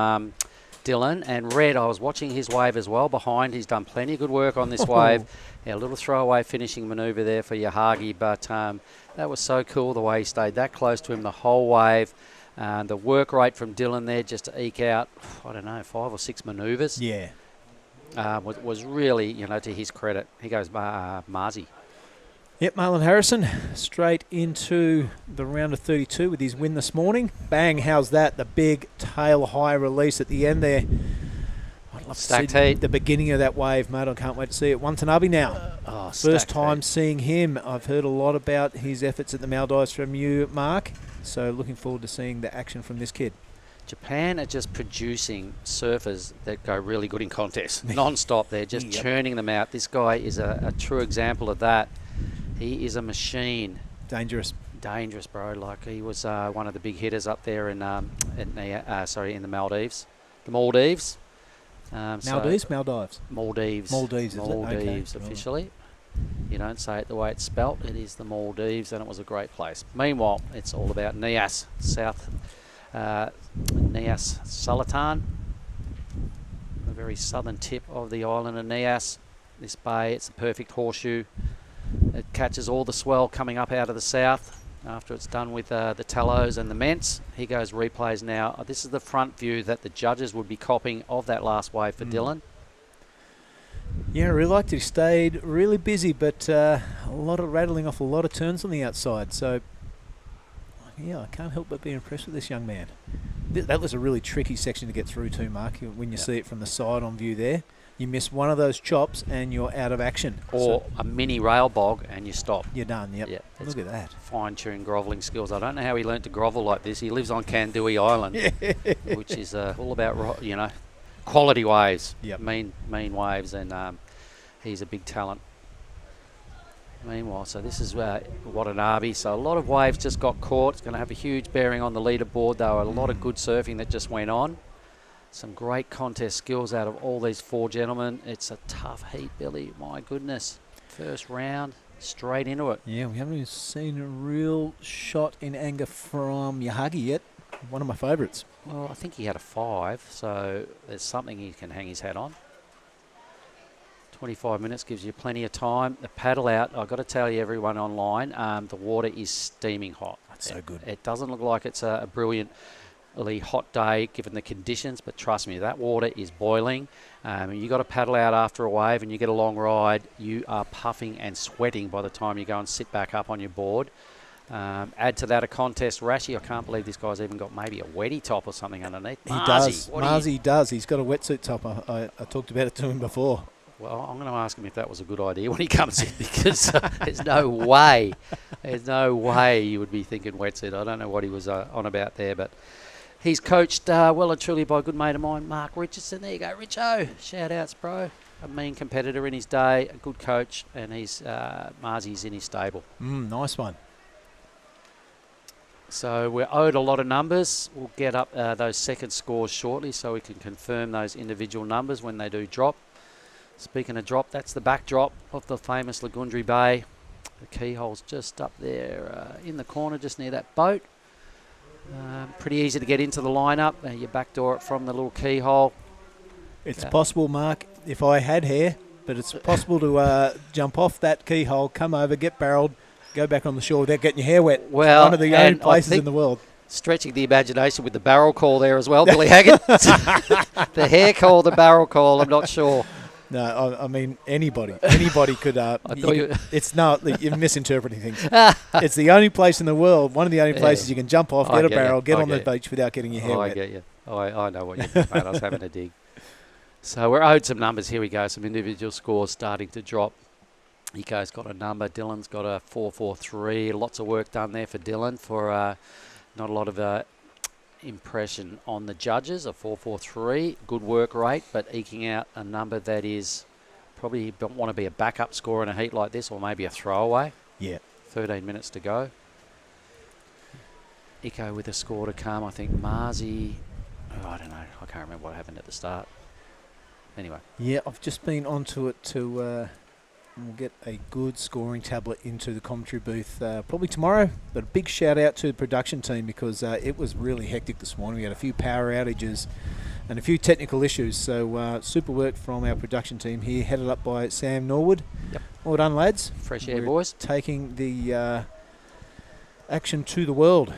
Dylan. And Red, I was watching his wave as well behind. He's done plenty of good work on this wave. Yeah, a little throwaway finishing manoeuvre there for Yahagi, but that was so cool the way he stayed that close to him the whole wave. The work rate from Dylan there just to eke out, I don't know, 5 or 6 manoeuvres. Yeah. Was really, to his credit. He goes Marzi. Yep, Marlon Harrison straight into the round of 32 with his win this morning. Bang, how's that? The big tail high release at the end there. I'd love Stacked to see heat. the beginning of that wave, mate. I can't wait to see it. Watanabe now. First time seeing him. I've heard a lot about his efforts at the Maldives from you, Mark. So looking forward to seeing the action from this kid. Japan are just producing surfers that go really good in contests. Non-stop. They're just churning them out. This guy is a true example of that. He is a machine. Dangerous, bro. Like he was one of the big hitters up there in the Maldives. The Maldives. Maldives? Maldives officially. You don't say it the way it's spelt. It is the Maldives, and it was a great place. Meanwhile, it's all about Nias, Nias Sulatan, the very southern tip of the island of Nias. This bay, it's the perfect horseshoe. It catches all the swell coming up out of the south after it's done with the tallows and the ments. He goes replays now. This is the front view that the judges would be copying of that last wave for Dylan. Yeah, I really liked it. He stayed really busy, but a lot of rattling off a lot of turns on the outside. So, yeah, I can't help but be impressed with this young man. That was a really tricky section to get through too, Mark, when you see it from the side on view there. You miss one of those chops and you're out of action. Or a mini rail bog and you stop. You're done, yep. Look at that. Fine-tuned grovelling skills. I don't know how he learnt to grovel like this. He lives on Kandui Island, which is all about, quality waves, mean waves, and he's a big talent. Meanwhile, so this is Watanabe. So a lot of waves just got caught. It's going to have a huge bearing on the leaderboard, though. A lot of good surfing that just went on. Some great contest skills out of all these 4 gentlemen. It's a tough heat, Billy. My goodness. First round, straight into it. Yeah, we haven't even seen a real shot in anger from Yahagi yet. One of my favourites. Well, I think he had a 5, so there's something he can hang his hat on. 25 minutes gives you plenty of time. The paddle out, I've got to tell you, everyone online, the water is steaming hot. That's so good. It doesn't look like it's a brilliantly hot day given the conditions, but trust me, that water is boiling. You got to paddle out after a wave and you get a long ride, you are puffing and sweating by the time you go and sit back up on your board. Add to that a contest rashy. I can't believe this guy's even got maybe a wetty top or something underneath. He does. Marzi does. He's got a wetsuit top. I talked about it to him before. Well, I'm going to ask him if that was a good idea when he comes in, because there's no way you would be thinking wetsuit. I don't know what he was on about there, but he's coached well and truly by a good mate of mine, Mark Richardson. There you go, Richo. Shout outs, bro. A mean competitor in his day, a good coach, and he's Marzi's in his stable. Nice one. So we're owed a lot of numbers. We'll get up those second scores shortly so we can confirm those individual numbers when they do drop. Speaking of drop, that's the backdrop of the famous Lagundri Bay. The keyhole's just up there in the corner, just near that boat. Pretty easy to get into the lineup. You backdoor it from the little keyhole. It's possible, Mark, if I had hair, but it's possible to jump off that keyhole, come over, get barreled, go back on the shore without getting your hair wet. Well, one of the only places in the world. Stretching the imagination with the barrel call there as well, Billy Haggett. The hair call, the barrel call, I'm not sure. No, I mean anybody could. It's not. You're misinterpreting things. It's the only place in the world, one of the only places you can jump off, get a barrel, get on the beach without getting your hair wet. I get you. I know what you mean, mate. I was having a dig. So we're owed some numbers. Here we go. Some individual scores starting to drop. Eco's got a number. Dylan's got a 4.43. Lots of work done there for Dylan. For not a lot of impression on the judges. A 4.43. Good work rate, but eking out a number that is probably don't want to be a backup score in a heat like this, or maybe a throwaway. Yeah. 13 minutes to go. Eco with a score to come. I think Marzi, I don't know. I can't remember what happened at the start. Anyway. Yeah, I've just been onto it to we'll get a good scoring tablet into the commentary booth probably tomorrow. But a big shout out to the production team because it was really hectic this morning. We had a few power outages and a few technical issues. So super work from our production team here, headed up by Sam Norwood. Yep. Well done, lads. Fresh air, We're boys. taking the action to the world.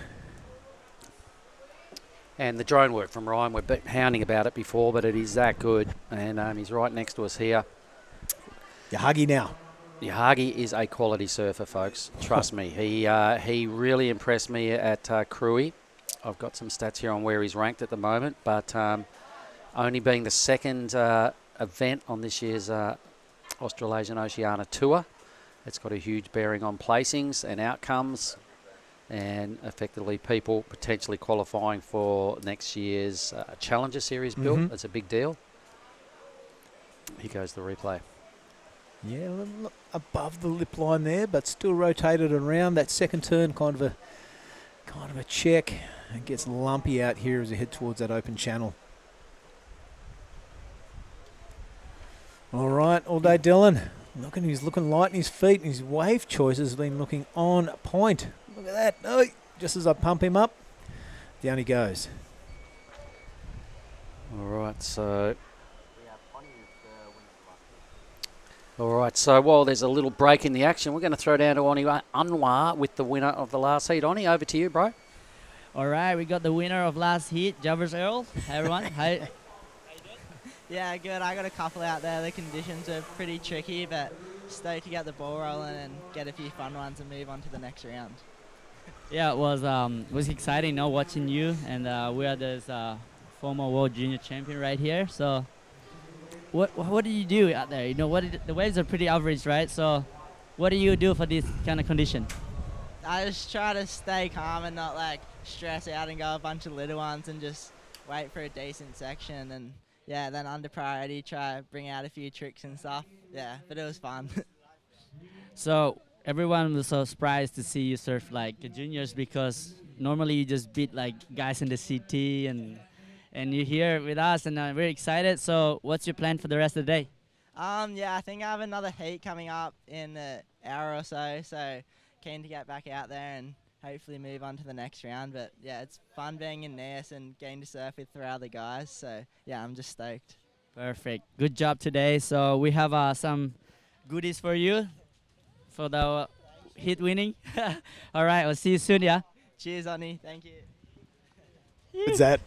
And the drone work from Ryan, we've been hounding about it before, but it is that good. And he's right next to us here. Yahagi now. Yahagi is a quality surfer, folks. Trust me. He really impressed me at Krui. I've got some stats here on where he's ranked at the moment, but only being the second event on this year's Australasian Oceania Tour, it's got a huge bearing on placings and outcomes, and effectively people potentially qualifying for next year's Challenger Series build. That's a big deal. Here goes the replay. Yeah, a little above the lip line there, but still rotated around. That second turn, kind of a check. It gets lumpy out here as we head towards that open channel. All right, all day Dylan. He's looking light in his feet, and his wave choice has been looking on point. Look at that. Oh, just as I pump him up, down he goes. All right, so... All right, so while there's a little break in the action, we're going to throw down to Oni Anwar with the winner of the last heat. Oni, over to you, bro. All right, we got the winner of last heat, Javers Earl. Hey, everyone. Hey. Yeah, good. I got a couple out there. The conditions are pretty tricky, but stoked to get the ball rolling and get a few fun ones and move on to the next round. Yeah, it was exciting, watching you, and we are this former world junior champion right here. So, what do you do out there? The waves are pretty average, right? So, what do you do for this kind of condition? I just try to stay calm and not stress out and go a bunch of little ones and just wait for a decent section and. Yeah, then under priority, try to bring out a few tricks and stuff. Yeah, but it was fun. So everyone was so surprised to see you surf like the juniors because normally you just beat guys in the CT and you're here with us and I'm very excited. So what's your plan for the rest of the day? Yeah, I think I have another heat coming up in an hour or so. So keen to get back out there and hopefully move on to the next round. But yeah, it's fun being in Nias and getting to surf with 3 other guys. So yeah, I'm just stoked. Perfect. Good job today. So we have some goodies for you for the hit winning. All right, we'll see you soon, yeah? Cheers, Oni. Thank you. What's that?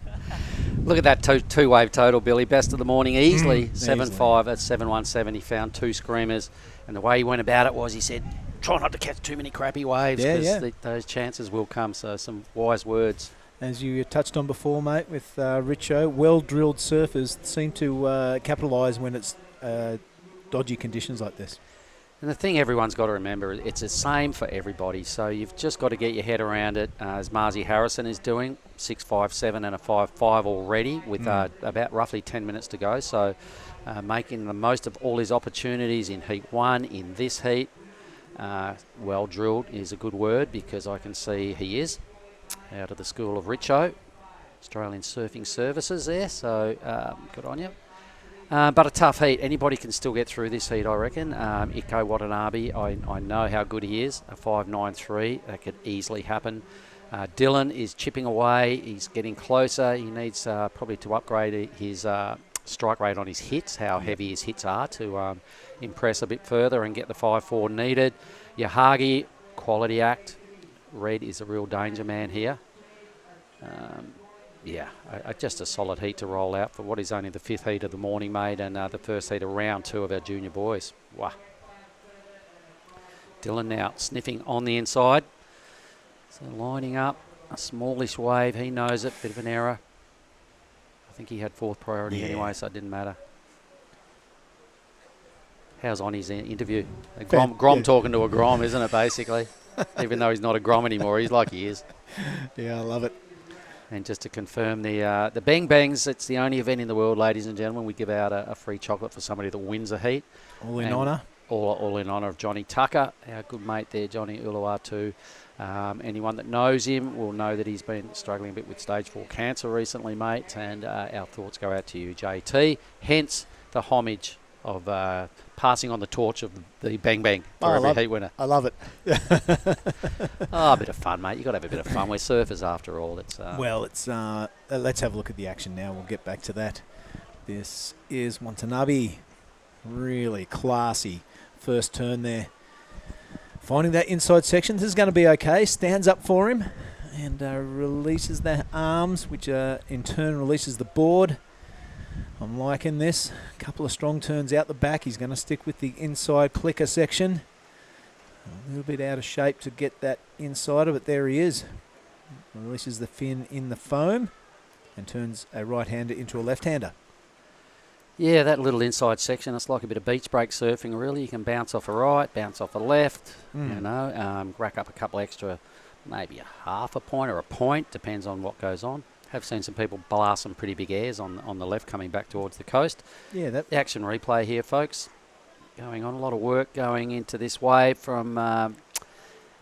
Look at that two-wave total, Billy. Best of the morning, easily. 7.5 at 7.17. He found 2 screamers. And the way he went about it was he said, try not to catch too many crappy waves because those chances will come. So some wise words. As you touched on before, mate, with Richo, well-drilled surfers seem to capitalise when it's dodgy conditions like this. And the thing everyone's got to remember, it's the same for everybody. So you've just got to get your head around it, as Marzi Harrison is doing, 6.57 and a 5.5 already with about roughly 10 minutes to go. So making the most of all his opportunities in Heat 1, in this heat. Well drilled is a good word because I can see he is out of the school of Richo, Australian Surfing Services there, so good on you. But a tough heat. Anybody can still get through this heat, I reckon. Iko Watanabe, I know how good he is, a 5.93. That could easily happen. Dylan is chipping away. He's getting closer. He needs probably to upgrade his strike rate on his hits, how heavy his hits are to impress a bit further and get the 5.4 needed. Yahagi, quality act. Red is a real danger man here. Just a solid heat to roll out for what is only the 5th heat of the morning, mate, and the first heat of round 2 of our junior boys. Wow. Dylan now sniffing on the inside. So lining up, a smallish wave. He knows it, bit of an error. I think he had 4th priority anyway, so it didn't matter. How's on his interview? A Grom talking to a Grom, isn't it, basically? Even though he's not a Grom anymore, he's like he is. Yeah, I love it. And just to confirm the Bang Bangs, it's the only event in the world, ladies and gentlemen. We give out a free chocolate for somebody that wins a heat. All in honour. all in honour of Johnny Tucker, our good mate there, Johnny Uluwatu. Anyone that knows him will know that he's been struggling a bit with stage 4 cancer recently, mate, and our thoughts go out to you, JT. Hence the homage of passing on the torch of the Bang Bang for every heat winner. I love it. A bit of fun, mate. You've got to have a bit of fun. We're surfers after all. It's let's have a look at the action now. We'll get back to that. This is Watanabe. Really classy first turn there. Finding that inside section. This is going to be okay. Stands up for him and releases the arms, which in turn releases the board. I'm liking this. A couple of strong turns out the back. He's going to stick with the inside clicker section. A little bit out of shape to get that insider, but there he is. Releases the fin in the foam and turns a right-hander into a left-hander. Yeah, that little inside section, it's like a bit of beach break surfing, really. You can bounce off a right, bounce off a left, rack up a couple extra, maybe a half a point or a point, depends on what goes on. Have seen some people blast some pretty big airs on the left coming back towards the coast. Yeah, the action replay here, folks. Going on, a lot of work going into this wave from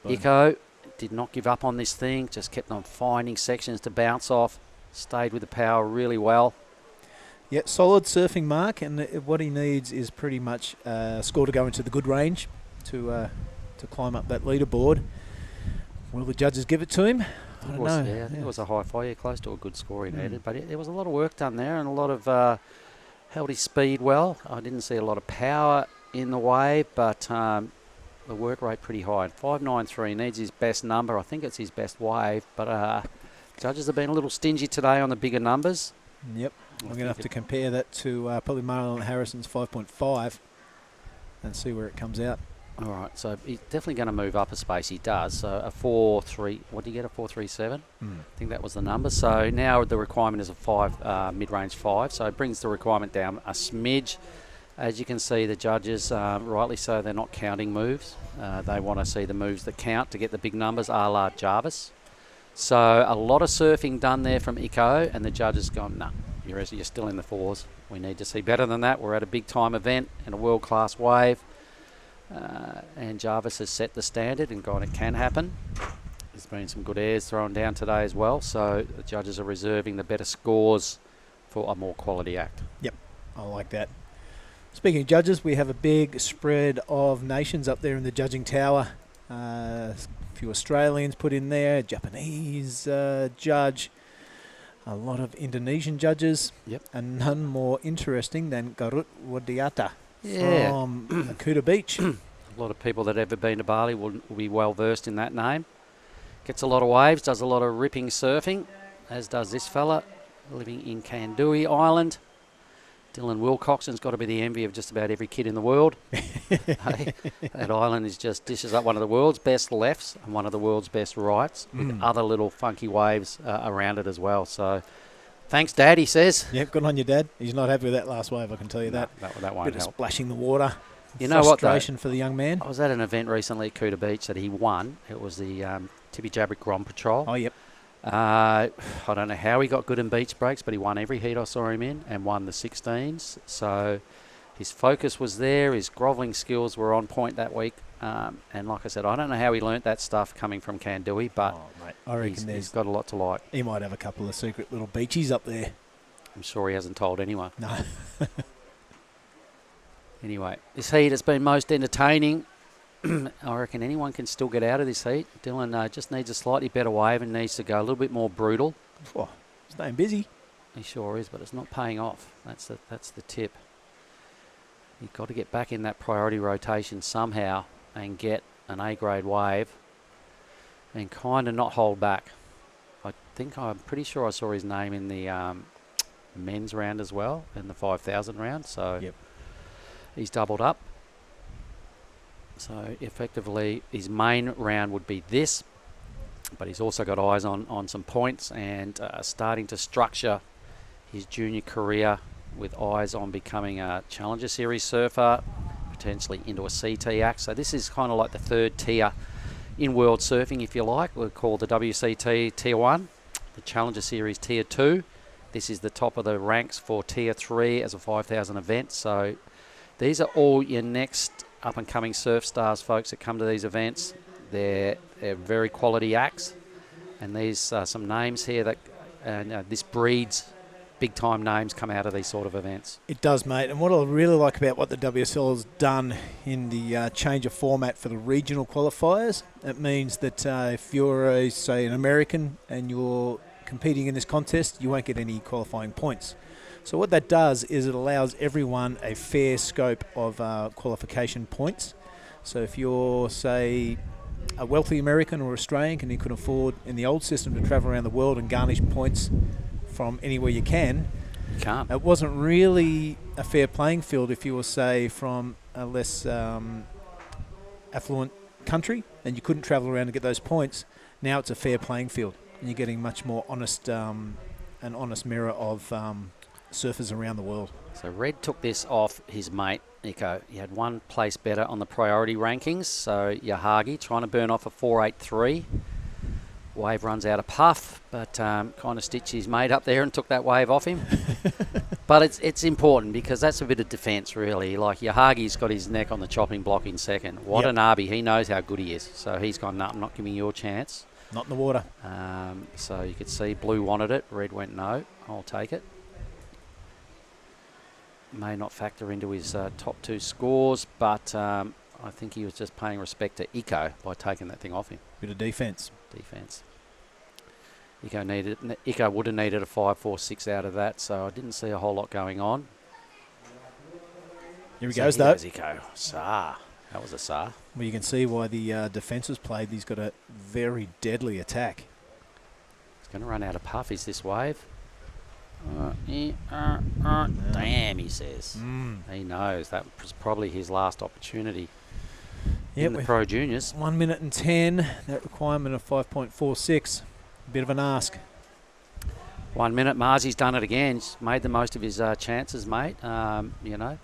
Iko. Did not give up on this thing, just kept on finding sections to bounce off. Stayed with the power really well. Yeah, solid surfing mark, and what he needs is pretty much score to go into the good range to climb up that leaderboard. Will the judges give it to him? I don't know. Yeah, I think it was a high five, close to a good score he needed, but there was a lot of work done there and a lot of held his speed well. I didn't see a lot of power in the wave, but the work rate pretty high. 5.93 needs his best number. I think it's his best wave, but judges have been a little stingy today on the bigger numbers. Yep. We're going to have to compare that to probably Marlon Harrison's 5.5 and see where it comes out. All right, so he's definitely going to move up a space. He does. So a 4.3. What did you get? A 4.37? I think that was the number. So now the requirement is a 5, mid-range 5. So it brings the requirement down a smidge. As you can see, the judges, rightly so, they're not counting moves. They want to see the moves that count to get the big numbers, a la Jarvis. So a lot of surfing done there from Iko, and the judges gone, nah, you're still in the 4s. We need to see better than that. We're at a big-time event and a world-class wave. And Jarvis has set the standard and gone, it can happen. There's been some good airs thrown down today as well, so the judges are reserving the better scores for a more quality act. Yep, I like that. Speaking of judges, we have a big spread of nations up there in the judging tower. A few Australians put in there, Japanese judge, a lot of Indonesian judges, and none more interesting than Garut Wadiata. From Akuta Beach. A lot of people that have ever been to Bali will be well versed in that name. Gets a lot of waves, does a lot of ripping surfing, as does this fella, living in Kandui Island. Dylan Wilcoxon's got to be the envy of just about every kid in the world. Hey, that island is just dishes up one of the world's best lefts and one of the world's best rights, with other little funky waves around it as well. So thanks, Dad, he says. Yep, good on you, Dad. He's not happy with that last wave, I can tell you that. That won't Bit help. of splashing the water. You know what, frustration for the young man. I was at an event recently at Kuta Beach that he won. It was the Tippy Jabrik Grand Patrol. Oh, yep. I don't know how he got good in beach breaks, but he won every heat I saw him in and won the 16s. So his focus was there. His grovelling skills were on point that week. And like I said, I don't know how he learnt that stuff coming from Kandui, but I reckon he's got a lot to like. He might have a couple of secret little beaches up there. I'm sure he hasn't told anyone. No. Anyway, this heat has been most entertaining. I reckon anyone can still get out of this heat. Dylan just needs a slightly better wave and needs to go a little bit more brutal. Oh, staying busy. He sure is, but it's not paying off. That's the tip. You've got to get back in that priority rotation somehow and get an A-grade wave and kind of not hold back. I'm pretty sure I saw his name in the men's round as well, in the 5,000 round. So he's doubled up. So effectively his main round would be this, but he's also got eyes on some points and starting to structure his junior career with eyes on becoming a Challenger Series surfer, potentially into a CT act. So this is kind of like the third tier in world surfing, if you like. We'll call the WCT Tier 1, the Challenger Series Tier 2. This is the top of the ranks for Tier 3 as a 5,000 event. So these are all your next up-and-coming surf stars, folks, that come to these events. They're very quality acts, and there's some names here that this breeds big-time names come out of these sort of events. It does, mate. And what I really like about what the WSL has done in the change of format for the regional qualifiers, it means that if you're, say, an American and you're competing in this contest, you won't get any qualifying points. So what that does is it allows everyone a fair scope of qualification points. So if you're, say, a wealthy American or Australian and you can afford in the old system to travel around the world and garnish points from anywhere you can, You can't. it wasn't really a fair playing field if you were, say, from a less affluent country and you couldn't travel around and get those points. Now it's a fair playing field and you're getting much more honest, an honest mirror of surfers around the world. So Red took this off his mate, Nico. He had one place better on the priority rankings. So Yahagi trying to burn off a 4.83. Wave runs out of puff, but kind of stitched his mate up there and took that wave off him. But it's important because that's a bit of defence, really. Like Yahagi's got his neck on the chopping block in second. Watanabe, he knows how good he is. So he's gone, no, I'm not giving you a chance. Not in the water. So you could see Blue wanted it. Red went, no, I'll take it. May not factor into his top two scores, but I think he was just paying respect to Iko by taking that thing off him. Bit of defence. Iko would have needed a 5.46 out of that, so I didn't see a whole lot going on. Here he goes, though. Iko. Sar. That was a Sar. Well, you can see why the defence was played. He's got a very deadly attack. He's going to run out of puff. Is this wave? Damn, he says. He knows that was probably his last opportunity in the Pro Juniors. 1 minute and 10. That requirement of 5.46. A bit of an ask. 1 minute. Marzi's done it again. He's made the most of his chances, mate. You know,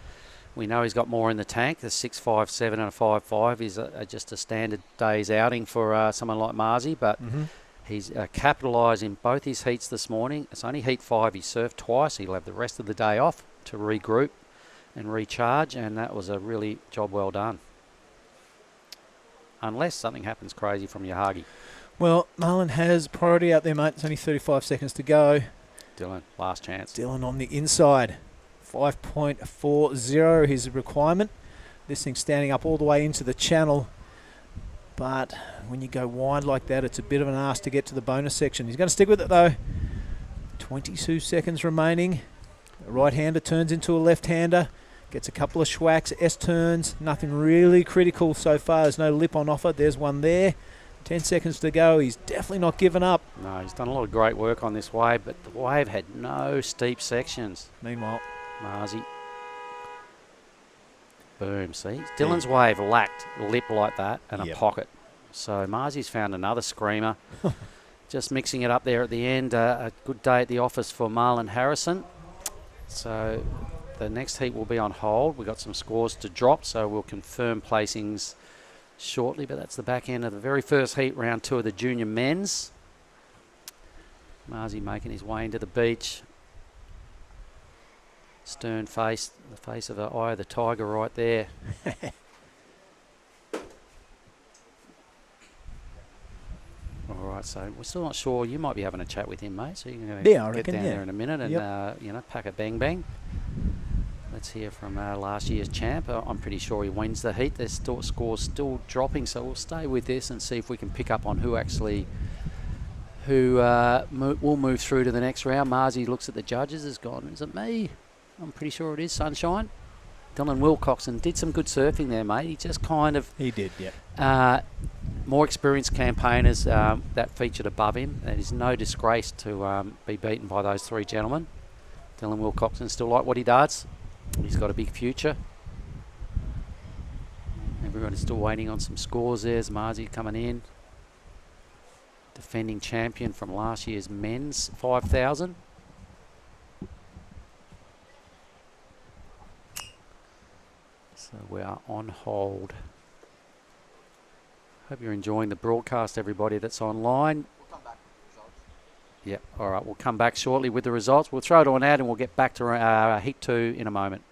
we know he's got more in the tank. The 6.57 and a 5.5 is just a standard day's outing for someone like Marzi, but he's capitalised in both his heats this morning. It's only heat 5. He surfed twice. He'll have the rest of the day off to regroup and recharge, and that was a really job well done. Unless something happens crazy from Yahagi. Well, Marlon has priority out there, mate. It's only 35 seconds to go. Dylan, last chance. Dylan on the inside. 5.40 his requirement. This thing's standing up all the way into the channel. But when you go wide like that, it's a bit of an ask to get to the bonus section. He's going to stick with it, though. 22 seconds remaining. The right-hander turns into a left-hander. Gets a couple of schwacks, S-turns. Nothing really critical so far. There's no lip on offer. There's one there. 10 seconds to go. He's definitely not given up. No, he's done a lot of great work on this wave, but the wave had no steep sections. Meanwhile, Marzi. Boom, see? Dylan's wave lacked lip like that and a pocket. So Marzi's found another screamer. Just mixing it up there at the end. A good day at the office for Marlon Harrison. So the next heat will be on hold. We've got some scores to drop, so we'll confirm placings shortly, but that's the back end of the very first heat, round 2 of the junior men's. Marzi making his way into the beach. Stern face, the face of Eye of the Tiger right there. All right, so we're still not sure. You might be having a chat with him, mate, so you can get down there in a minute and you know, pack a bang bang. Let's hear from last year's champ. I'm pretty sure he wins the heat. There's still scores still dropping, so we'll stay with this and see if we can pick up on who will move through to the next round. Marzi looks at the judges, has gone, is it me? I'm pretty sure it is Sunshine. Dylan Wilcoxon did some good surfing there, mate. He just kind of... He did, yeah. More experienced campaigners that featured above him. It is no disgrace to be beaten by those three gentlemen. Dylan Wilcoxon still like what he does. He's got a big future. Everybody's still waiting on some scores there. There's Marzi coming in. Defending champion from last year's men's 5,000. So we are on hold. Hope you're enjoying the broadcast, everybody that's online. We'll come back with the results. Yep, all right, we'll come back shortly with the results. We'll throw it on out and we'll get back to Heat 2 in a moment.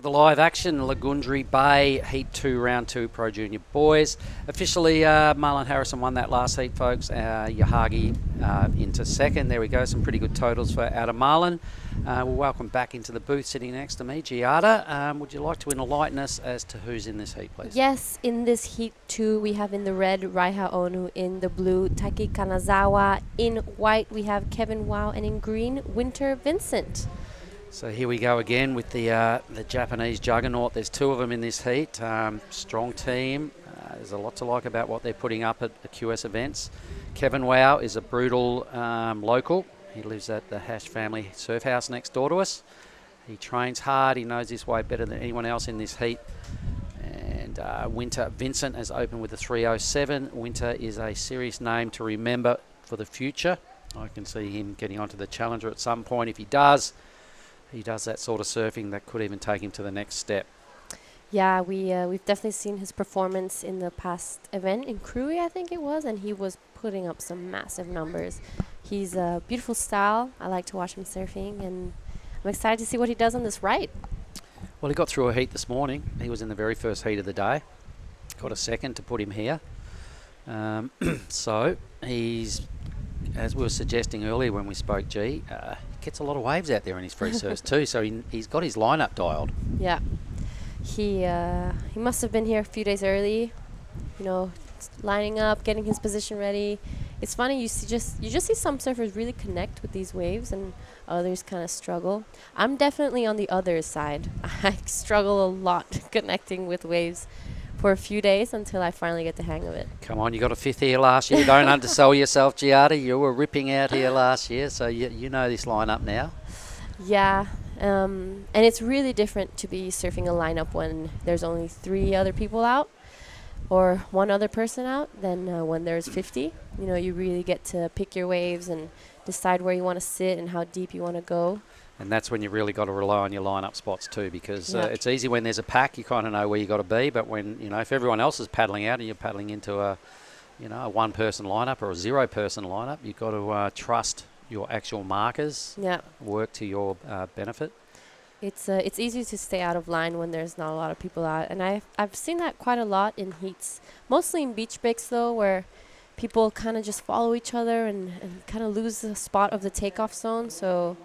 To the live action, Lagundri Bay, Heat 2, Round 2, Pro Junior Boys. Officially, Marlon Harrison won that last heat, folks. Yahagi into second. There we go, some pretty good totals for out of Marlon. We'll welcome back into the booth sitting next to me, Giada. Would you like to enlighten us as to who's in this heat, please? Yes, in this Heat 2, we have in the red Raiha Onu, in the blue Taki Kanazawa, in white we have Kevin Wow, and in green Winter Vincent. So here we go again with the Japanese juggernaut. There's 2 of them in this heat. Strong team. There's a lot to like about what they're putting up at the QS events. Kevin Wow is a brutal local. He lives at the Hash Family Surf House next door to us. He trains hard. He knows his way better than anyone else in this heat. And Winter Vincent has opened with a 3:07. Winter is a serious name to remember for the future. I can see him getting onto the Challenger at some point. If he does that sort of surfing that could even take him to the next step. Yeah, we've definitely seen his performance in the past event in Krui, I think it was, and he was putting up some massive numbers. He's a beautiful style. I like to watch him surfing, and I'm excited to see what he does on this right. Well, he got through a heat this morning. He was in the very first heat of the day. Got a second to put him here. So he's, as we were suggesting earlier when we spoke, G, gets a lot of waves out there in his free surfs too. So he's got his lineup dialed. Yeah, he must have been here a few days early, lining up, getting his position ready. It's funny, you just see some surfers really connect with these waves and others kind of struggle. I'm definitely on the other side. I struggle a lot connecting with waves for a few days until I finally get the hang of it. Come on, you got a 5th here last year. Don't undersell yourself, Giada. You were ripping out here last year, so you know this lineup now. Yeah, and it's really different to be surfing a lineup when there's only 3 other people out or 1 other person out than when there's 50. You really get to pick your waves and decide where you want to sit and how deep you want to go. And that's when you really got to rely on your lineup spots too, because it's easy when there's a pack, you kind of know where you got to be. But when if everyone else is paddling out and you're paddling into a 1-person lineup or a 0-person lineup, you've got to trust your actual markers. Yeah. Work to your benefit. It's easy to stay out of line when there's not a lot of people out, and I've seen that quite a lot in heats, mostly in beach breaks though, where people kind of just follow each other and kind of lose the spot of the takeoff zone. So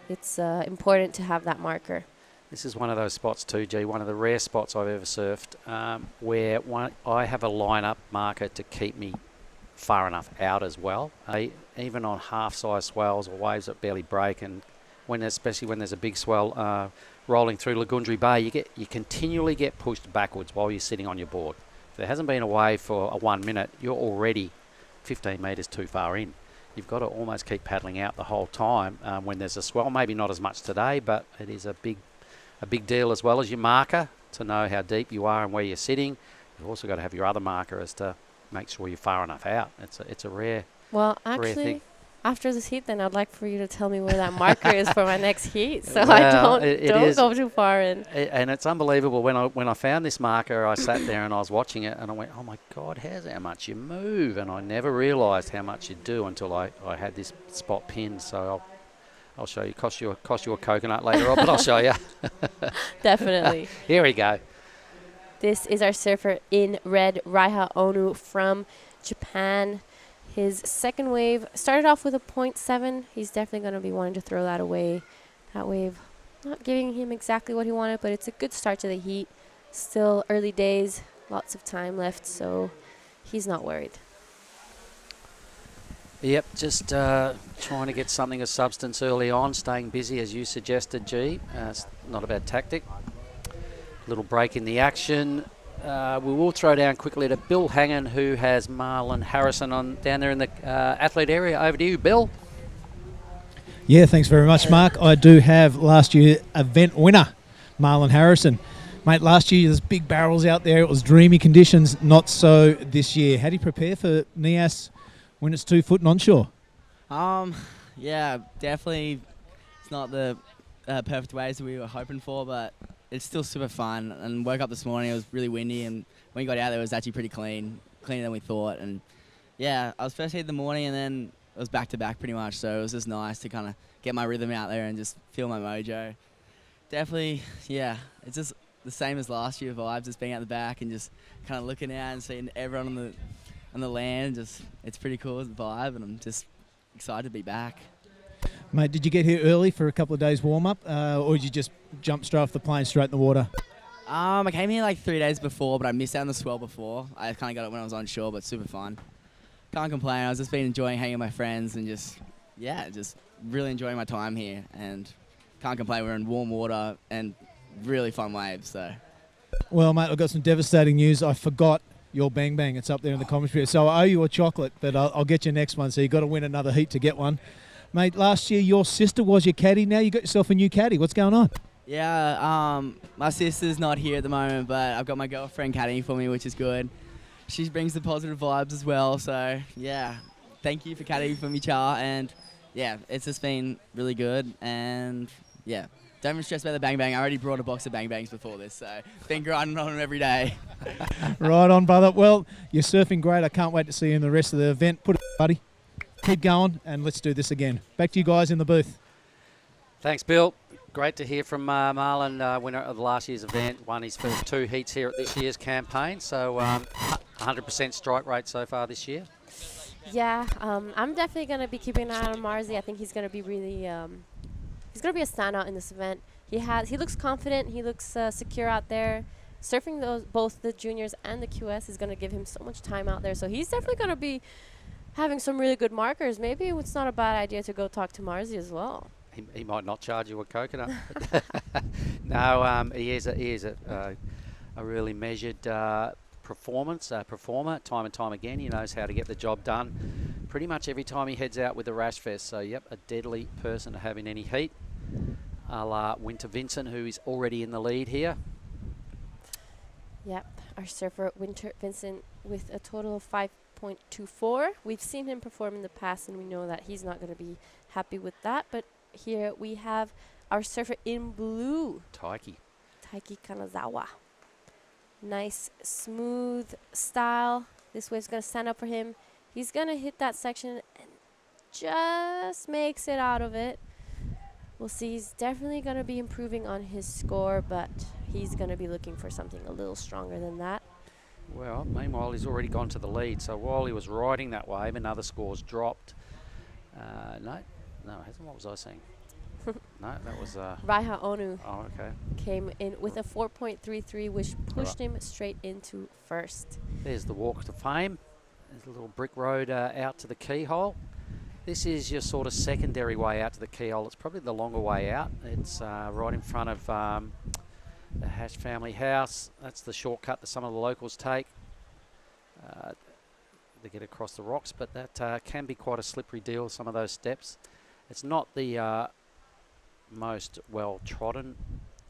it's important to have that marker. This is one of those spots too, G, one of the rare spots I've ever surfed where I have a lineup marker to keep me far enough out as well. Even on half-size swells or waves that barely break, and especially when there's a big swell rolling through Lagundri Bay, you continually get pushed backwards while you're sitting on your board. If there hasn't been a wave for 1 minute, you're already 15 metres too far in. You've got to almost keep paddling out the whole time when there's a swell. Maybe not as much today, but it is a big deal as well as your marker to know how deep you are and where you're sitting. You've also got to have your other marker as to make sure you're far enough out. It's a rare, well, rare thing. Actually, after this heat, then I'd like for you to tell me where that marker is for my next heat, so I don't go too far in. And it's unbelievable. When I found this marker, I sat there and I was watching it, and I went, "Oh my God, how much you move!" And I never realised how much you do until I had this spot pinned. So I'll show you. Cost you a coconut later on, but I'll show you. Definitely. Here we go. This is our surfer in red, Raiha Onu from Japan. His second wave started off with a 0.7. He's definitely going to be wanting to throw that away. That wave not giving him exactly what he wanted, but it's a good start to the heat. Still early days, lots of time left, so he's not worried. Yep, just trying to get something of substance early on, staying busy as you suggested, G. It's not a bad tactic. Little break in the action. We will throw down quickly to Bill Hangen, who has Marlon Harrison down there in the athlete area. Over to you, Bill. Yeah, thanks very much, Mark. I do have last year event winner, Marlon Harrison. Mate, last year there's big barrels out there. It was dreamy conditions, not so this year. How do you prepare for Nias when it's 2 foot and onshore? Yeah, definitely it's not the perfect waves that we were hoping for, but it's still super fun. And woke up this morning, it was really windy, and when we got out there, it was actually pretty cleaner than we thought. And yeah, I was first heat in the morning, and then it was back to back pretty much. So it was just nice to kind of get my rhythm out there and just feel my mojo. Definitely, yeah. It's just the same as last year vibes, just being at the back and just kind of looking out and seeing everyone on the land. Just it's pretty cool the vibe, and I'm just excited to be back. Mate, did you get here early for a couple of days warm up, or did you just jump straight off the plane straight in the water? I came here like 3 days before, but I missed out on the swell before. I kind of got it when I was on shore, but super fun. Can't complain. I was just been enjoying hanging with my friends and just really enjoying my time here, and can't complain. We're in warm water and really fun waves. So, Well, mate, I've got some devastating news. I forgot your bang bang. It's up there in the commentary. So I owe you a chocolate, but I'll get you next one. So you've got to win another heat to get one. Mate, last year your sister was your caddy. Now you got yourself a new caddy. What's going on? yeah, my sister's not here at the moment, but I've got my girlfriend caddying for me, which is good. She brings the positive vibes as well. So, yeah, thank you for caddying for me, Char. And, yeah, it's just been really good. And, yeah, don't even stress about the bang bang. I already brought a box of bang bangs before this, so been grinding on them every day. Right on, brother. Well, you're surfing great. I can't wait to see you in the rest of the event. Put it, buddy. Keep going, and let's do this again. Back to you guys in the booth. Thanks, Bill. Great to hear from Marlon, winner of last year's event. Won his first 2 heats here at this year's campaign. So 100% strike rate so far this year. Yeah, I'm definitely going to be keeping an eye on Marzi. I think he's going to be really, he's going to be a standout in this event. He looks confident. He looks secure out there. Surfing both the juniors and the QS is going to give him so much time out there. So he's definitely going to be having some really good markers. Maybe it's not a bad idea to go talk to Marzi as well. He might not charge you a coconut. No, he is a really measured performer, time and time again. He knows how to get the job done pretty much every time he heads out with the Rash Fest. So, yep, a deadly person to have in any heat. A la Winter Vincent, who is already in the lead here. Yep, our surfer Winter Vincent with a total of 5.24. We've seen him perform in the past, and we know that he's not going to be happy with that. But here we have our surfer in blue, Taiki Kanazawa. Nice, smooth style. This wave's going to stand up for him. He's going to hit that section and just makes it out of it. We'll see. He's definitely going to be improving on his score, but he's going to be looking for something a little stronger than that. Well, meanwhile, he's already gone to the lead. So while he was riding that wave, another score's dropped. No, it hasn't. What was I saying? No, that was... Raiha Onu Oh, okay. came in with a 4.33, which pushed him straight into first. There's the walk to fame. There's a little brick road out to the keyhole. This is your sort of secondary way out to the keyhole. It's probably the longer way out. It's right in front of the Hash family house. That's the shortcut that some of the locals take to get across the rocks, but that can be quite a slippery deal, some of those steps. It's not the most well-trodden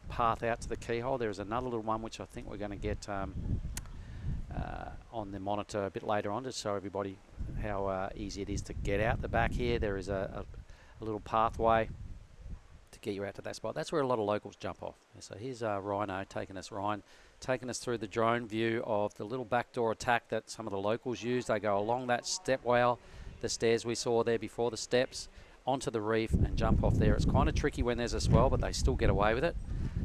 path out to the keyhole. There's another little one which I think we're going to get on the monitor a bit later on to show everybody how easy it is to get out the back here. There is a little pathway to get you out to that spot. That's where a lot of locals jump off. So here's Ryan taking us through the drone view of the little backdoor attack that some of the locals use. They go along that step well, the stairs we saw there before the steps, onto the reef and jump off there. It's kind of tricky when there's a swell, but they still get away with it.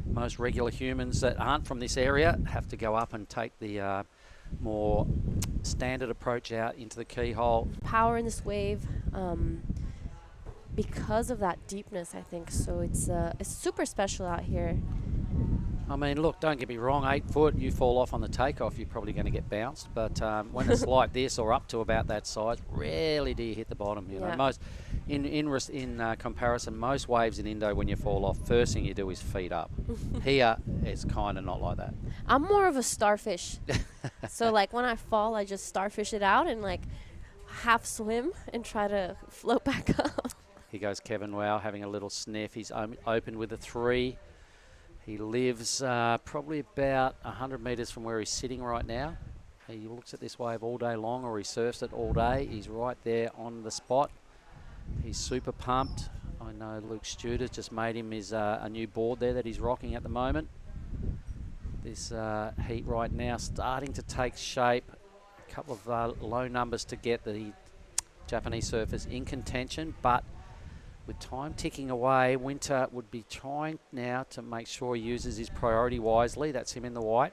Most regular humans that aren't from this area have to go up and take the more standard approach out into the keyhole. Power in this wave because of that deepness, I think. So it's super special out here. I mean, look, don't get me wrong, 8 foot, you fall off on the takeoff, you're probably going to get bounced. But when it's like this or up to about that size, rarely do you hit the bottom. You know, most in comparison, most waves in Indo, when you fall off, first thing you do is feet up. Here, it's kind of not like that. I'm more of a starfish. So, like, when I fall, I just starfish it out and, like, half swim and try to float back up. Here goes Kevin Wow having a little sniff. He's opened with a 3. He lives probably about 100 metres from where he's sitting right now. He looks at this wave all day long, or he surfs it all day. He's right there on the spot. He's super pumped. I know Luke Stewart has just made him his a new board there that he's rocking at the moment. This heat right now starting to take shape. A couple of low numbers to get the Japanese surfers in contention, but with time ticking away, Winter would be trying now to make sure he uses his priority wisely. That's him in the white.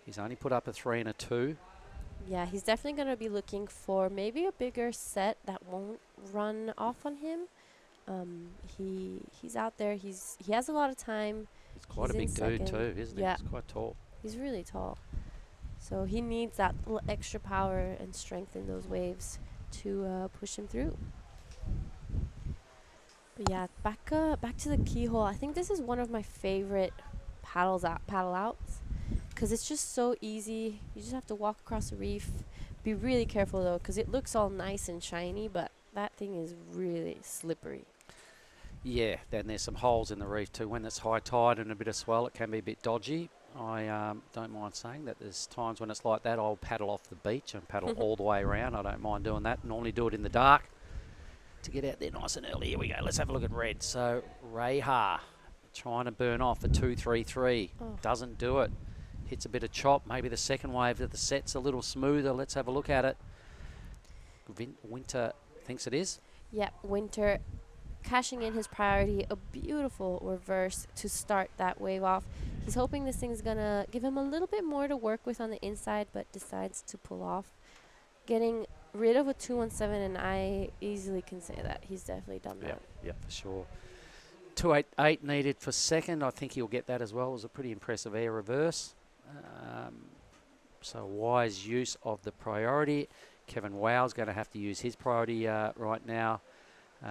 He's only put up a 3 and a 2. Yeah, he's definitely going to be looking for maybe a bigger set that won't run off on him. He's out there. He has a lot of time. He's quite He's a in big dude second. too, isn't Yeah. he? He's quite tall. He's really tall. So he needs that little extra power and strength in those waves to push him through. But yeah, back to the keyhole. I think this is one of my favorite paddle outs because it's just so easy. You just have to walk across the reef. Be really careful though, because it looks all nice and shiny, but that thing is really slippery. Yeah, then there's some holes in the reef too. When it's high tide and a bit of swell, it can be a bit dodgy. I don't mind saying that there's times when it's like that, I'll paddle off the beach and paddle all the way around. I don't mind doing that. Normally do it in the dark to get out there nice and early. Here we go. Let's have a look at red. So Reha trying to burn off a 2-3-3. Oh. Doesn't do it. Hits a bit of chop. Maybe the second wave of the set's a little smoother. Let's have a look at it. Winter thinks it is. Yep, Winter cashing in his priority. A beautiful reverse to start that wave off. He's hoping this thing's going to give him a little bit more to work with on the inside, but decides to pull off. Getting rid of a 217, and I easily can say that. He's definitely done that. Yeah, for sure. 288 needed for second. I think he'll get that as well. It was a pretty impressive air reverse. So wise use of the priority. Kevin Wow's going to have to use his priority right now.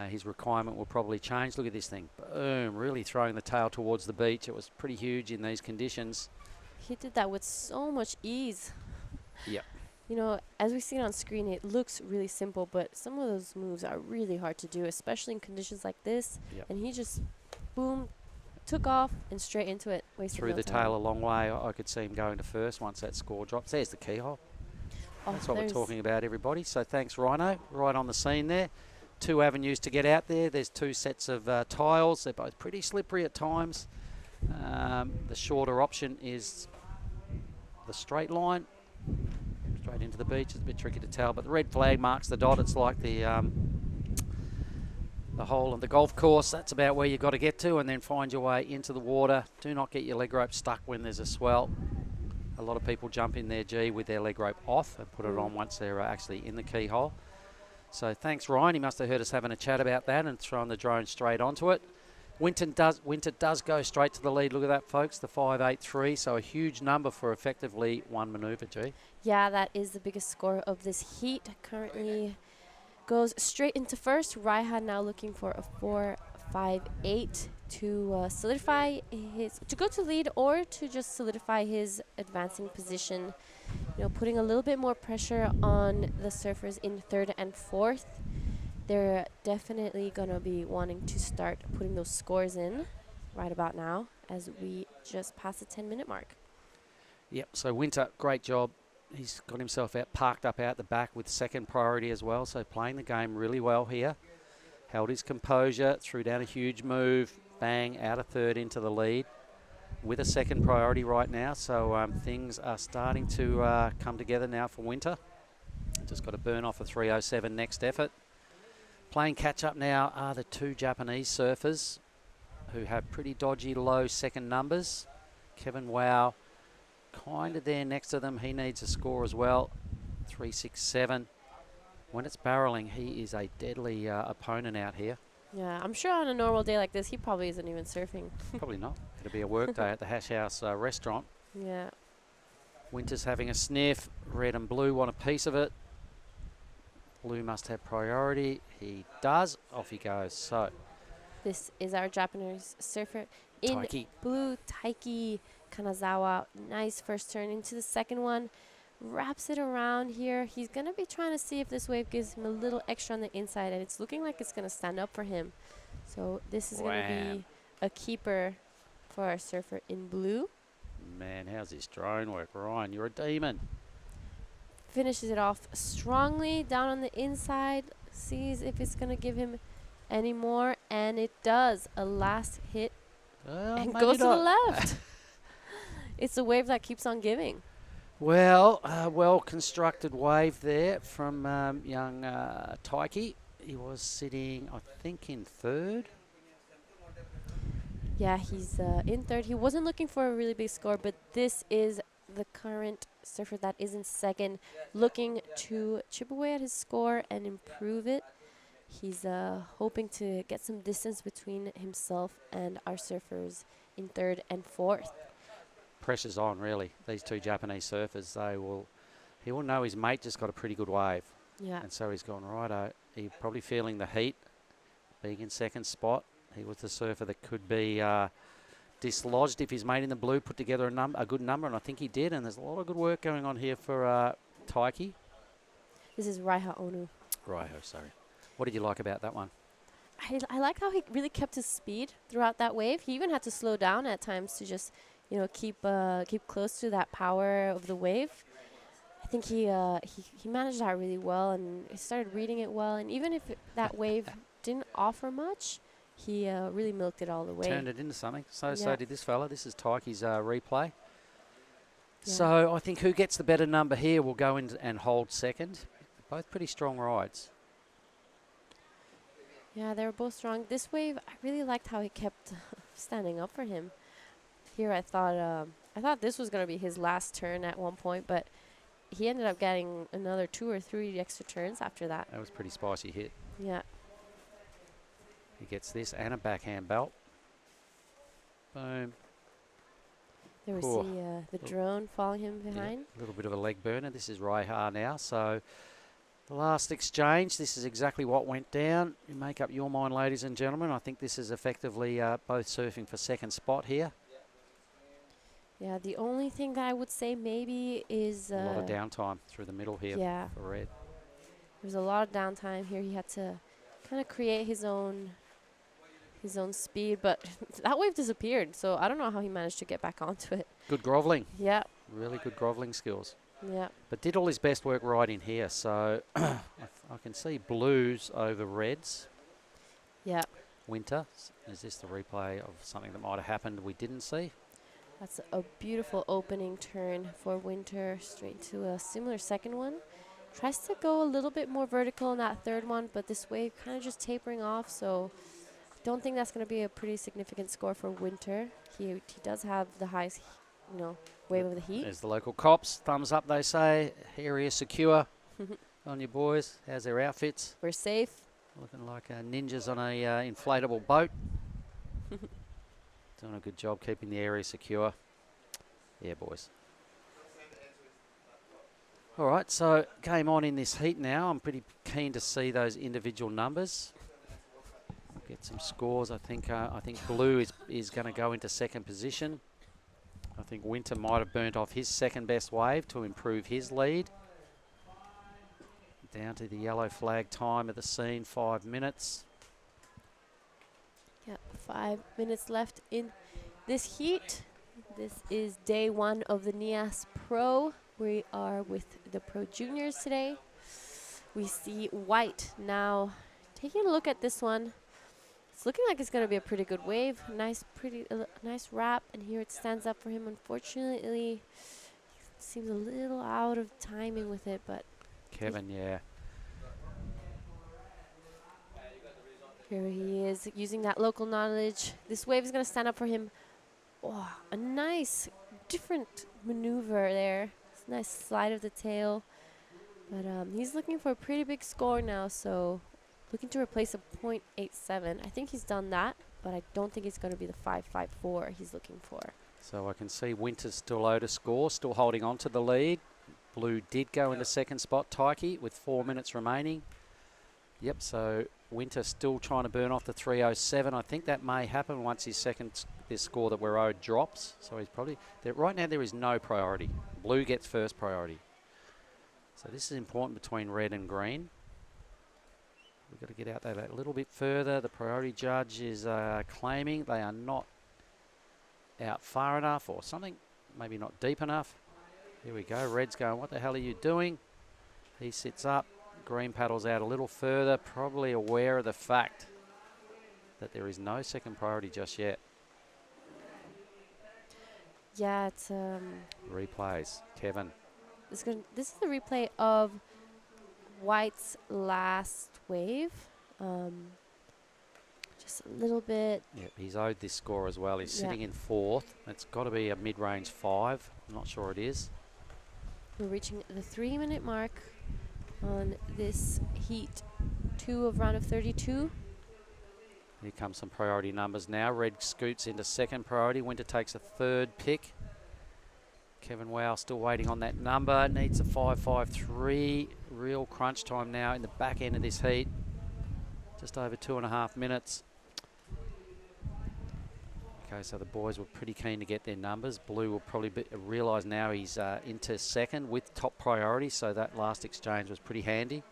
His requirement will probably change. Look at this thing. Boom, really throwing the tail towards the beach. It was pretty huge in these conditions. He did that with so much ease. Yep. You know, as we see it on screen, it looks really simple, but some of those moves are really hard to do, especially in conditions like this. Yep. And he just, boom, took off and straight into it. Wasted Threw no the time. tail a long way. I could see him going to first once that score drops. There's the keyhole. Oh, That's what we're there's- talking about, everybody. So thanks, Rhino. Right on the scene there. 2 avenues to get out there. There's 2 sets of tiles. They're both pretty slippery at times. The shorter option is the straight line. Straight into the beach. It's a bit tricky to tell, but the red flag marks the dot. It's like the hole of the golf course. That's about where you've got to get to, and then find your way into the water. Do not get your leg rope stuck when there's a swell. A lot of people jump in there, with their leg rope off and put it on once they're actually in the keyhole. So thanks, Ryan. He must have heard us having a chat about that and throwing the drone straight onto it. Winter does go straight to the lead. Look at that, folks, the 5.83. So a huge number for effectively one manoeuvre, G. Yeah, that is the biggest score of this heat. Currently goes straight into first. Raihan now looking for a 4.58 to solidify his, to go to lead or to just solidify his advancing position. You know, putting a little bit more pressure on the surfers in third and fourth. They're definitely going to be wanting to start putting those scores in right about now as we just pass the 10-minute mark. Yep, so Winter, great job. He's got himself parked up out the back with second priority as well, so playing the game really well here. Held his composure, threw down a huge move, bang, out of third into the lead with a second priority right now. So things are starting to come together now for Winter. Just got to burn off a 3.07 next effort. Playing catch-up now are the 2 Japanese surfers who have pretty dodgy low second numbers. Kevin Wow kind of there next to them. He needs a score as well, 3.67. When it's barreling, he is a deadly opponent out here. Yeah, I'm sure on a normal day like this, he probably isn't even surfing. Probably not. It'll be a work day at the Hash House restaurant. Yeah. Winter's having a sniff. Red and blue want a piece of it. Blue must have priority. He does. Off he goes. So This is our Japanese surfer in Taiki. blue, Taiki Kanazawa. Nice first turn into the second one. Wraps it around here. He's going to be trying to see if this wave gives him a little extra on the inside, and it's looking like it's going to stand up for him. So this is going to be a keeper for our surfer in blue. Man, how's this drone work? Ryan, you're a demon. Finishes it off strongly down on the inside. Sees if it's going to give him any more, and it does. A last hit and goes to the left. It's a wave that keeps on giving. Well, well-constructed wave there from young Taiki. he was sitting, I think, in third. Yeah, he's in third. He wasn't looking for a really big score, but this is the current surfer that is in second, looking to chip away at his score and improve it. He's hoping to get some distance between himself and our surfers in third and fourth. Pressure's on, really. These two Japanese surfers, he will know his mate just got a pretty good wave. Yeah. And so he's gone, righto. He's probably feeling the heat, being in second spot. He was the surfer that could be dislodged if his mate in the blue put together a good number, and I think he did. And there's a lot of good work going on here for Taiki. This is Raiha Onu. Raiho, sorry. What did you like about that one? I like how he really kept his speed throughout that wave. He even had to slow down at times to just, keep close to that power of the wave. I think he managed that really well, and he started reading it well. And even if that wave didn't offer much, he really milked it all the way. Turned it into something. So did this fella. This is Taiki's replay. Yeah. So I think who gets the better number here will go in and hold second. Both pretty strong rides. Yeah, they were both strong. This wave, I really liked how he kept standing up for him. Here, I thought this was going to be his last turn at one point, but he ended up getting another 2 or 3 extra turns after that. That was a pretty spicy hit. Yeah. He gets this and a backhand belt. Boom. There we see the drone following him behind. A little bit of a leg burner. This is Raiha now. So the last exchange, this is exactly what went down. You make up your mind, ladies and gentlemen. I think this is effectively both surfing for second spot here. Yeah, the only thing that I would say maybe is... a lot of downtime through the middle here for Red. There's a lot of downtime here. He had to kind of create his own speed, but that wave disappeared, so I don't know how he managed to get back onto it. Good groveling. Yeah. Really good groveling skills. Yeah. But did all his best work right in here, so I can see blues over reds. Yeah. Winter. Is this the replay of something that might have happened we didn't see? That's a beautiful opening turn for Winter, straight to a similar second one. Tries to go a little bit more vertical in that third one, but this wave kind of just tapering off, so I don't think that's going to be a pretty significant score for Winter. He does have the highest, wave of the heat. There's the local cops. Thumbs up, they say. Area secure. On you boys. How's their outfits? We're safe. Looking like ninjas on a inflatable boat. Doing a good job keeping the area secure. Yeah, boys. All right, so game on in this heat now. I'm pretty keen to see those individual numbers. We'll get some scores. I think Blue is going to go into second position. I think Winter might have burnt off his second best wave to improve his lead. Down to the yellow flag time of the scene, 5 minutes. Yep, 5 minutes left in this heat. This is day 1 of the Nias Pro. We are with the Pro Juniors today. We see White now taking a look at this one. It's looking like it's going to be a pretty good wave. Nice wrap, and here it stands up for him. Unfortunately, seems a little out of timing with it, but Kevin, yeah. Here he is using that local knowledge. This wave is going to stand up for him. Oh, a nice, different maneuver there. It's a nice slide of the tail. But he's looking for a pretty big score now, so looking to replace a .87. I think he's done that, but I don't think it's going to be the 5.54 he's looking for. So I can see Winter's still owed a score, still holding on to the lead. Blue did go into second spot, Taiki, with 4 minutes remaining. Yep, so Winter still trying to burn off the 3.07. I think that may happen once this score that we're owed drops. So he's probably right now there is no priority. Blue gets first priority. So this is important between red and green. We've got to get out there a little bit further. The priority judge is claiming they are not out far enough or something, maybe not deep enough. Here we go. Red's going, what the hell are you doing? He sits up. Green paddles out a little further, probably aware of the fact that there is no second priority just yet. Yeah, it's replays. Kevin. This is the replay of White's last wave. Just a little bit. Yep, he's owed this score as well. He's Yeah. sitting in 4th. It's got to be a mid-range 5. I'm not sure it is. We're reaching the 3-minute mark on this heat 2 of round of 32. Here comes some priority numbers now. Red scoots into 2nd priority. Winter takes a 3rd pick. Kevin Wow still waiting on that number. Needs a 5.53. Real crunch time now in the back end of this heat. Just over 2.5 minutes. Okay, so the boys were pretty keen to get their numbers. Blue will probably realise now he's into 2nd with top priority, so that last exchange was pretty handy.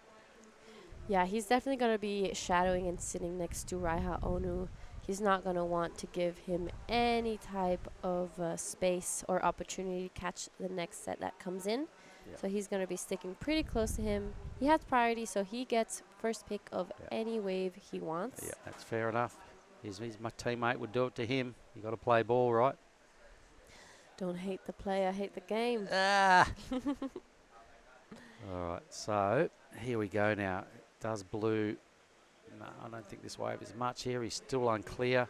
Yeah, he's definitely going to be shadowing and sitting next to Raiha Onu. He's not going to want to give him any type of space or opportunity to catch the next set that comes in. Yep. So he's going to be sticking pretty close to him. He has priority, so he gets first pick of any wave he wants. Yeah, that's fair enough. My teammate would do it to him. You got to play ball, right? Don't hate the play, I hate the game. Ah. All right, so here we go now. Does Blue... No, I don't think this wave is much here. He's still unclear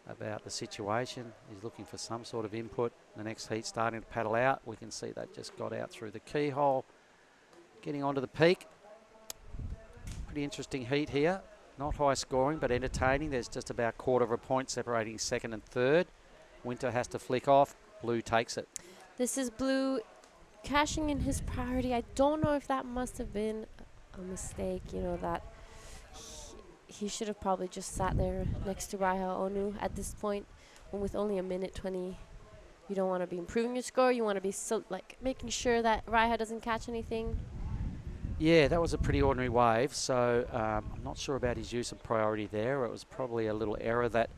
about the situation. He's looking for some sort of input. The next heat starting to paddle out. We can see that just got out through the keyhole. Getting onto the peak. Pretty interesting heat here. Not high scoring, but entertaining. There's just about 1/4 of a point separating 2nd and 3rd. Winter has to flick off. Blue takes it. This is Blue cashing in his priority. I don't know if that must have been a mistake, you know, that he should have probably just sat there next to Raiha Onu at this point. When with only a minute 20, you don't want to be improving your score. You want to be making sure that Raiha doesn't catch anything. Yeah, that was a pretty ordinary wave, so I'm not sure about his use of priority there. It was probably a little error. That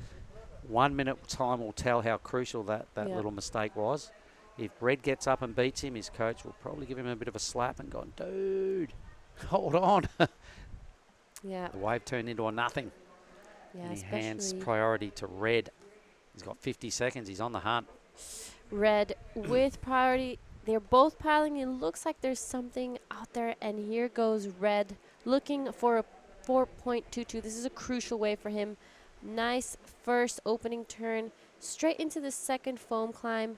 1 minute time will tell how crucial that little mistake was. If Red gets up and beats him, his coach will probably give him a bit of a slap and go, dude, hold on. Yeah. The wave turned into a nothing. Yeah, and he hands priority to Red. He's got 50 seconds. He's on the hunt. Red with priority. They're both piling. It looks like there's something out there. And here goes Red looking for a 4.22. This is a crucial wave for him. Nice first opening turn. Straight into the 2nd foam climb.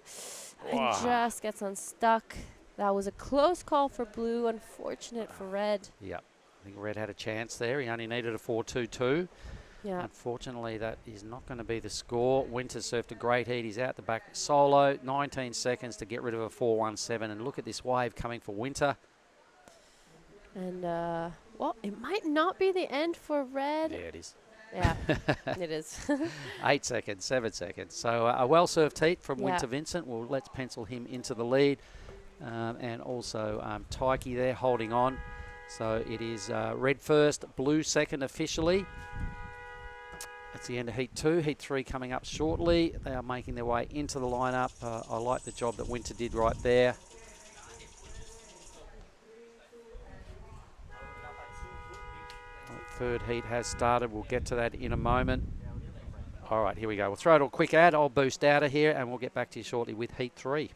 And just gets unstuck. That was a close call for Blue. Unfortunate for Red. Yep. I think Red had a chance there. He only needed a 4.22. Yeah. Unfortunately, that is not going to be the score. Winter surfed a great heat. He's out the back solo. 19 seconds to get rid of a 4.17. And look at this wave coming for Winter. And, well, it might not be the end for Red. Yeah, it is. Yeah, it is. 8 seconds, 7 seconds. So a well-served heat from Winter Vincent. Well, let's pencil him into the lead. And also Taiki there holding on. So it is Red first, Blue second officially. That's the end of Heat 2. Heat 3 coming up shortly. They are making their way into the lineup. I like the job that Winter did right there. Third heat has started. We'll get to that in a moment. All right, here we go. We'll throw it a quick ad. I'll boost out of here and we'll get back to you shortly with Heat 3.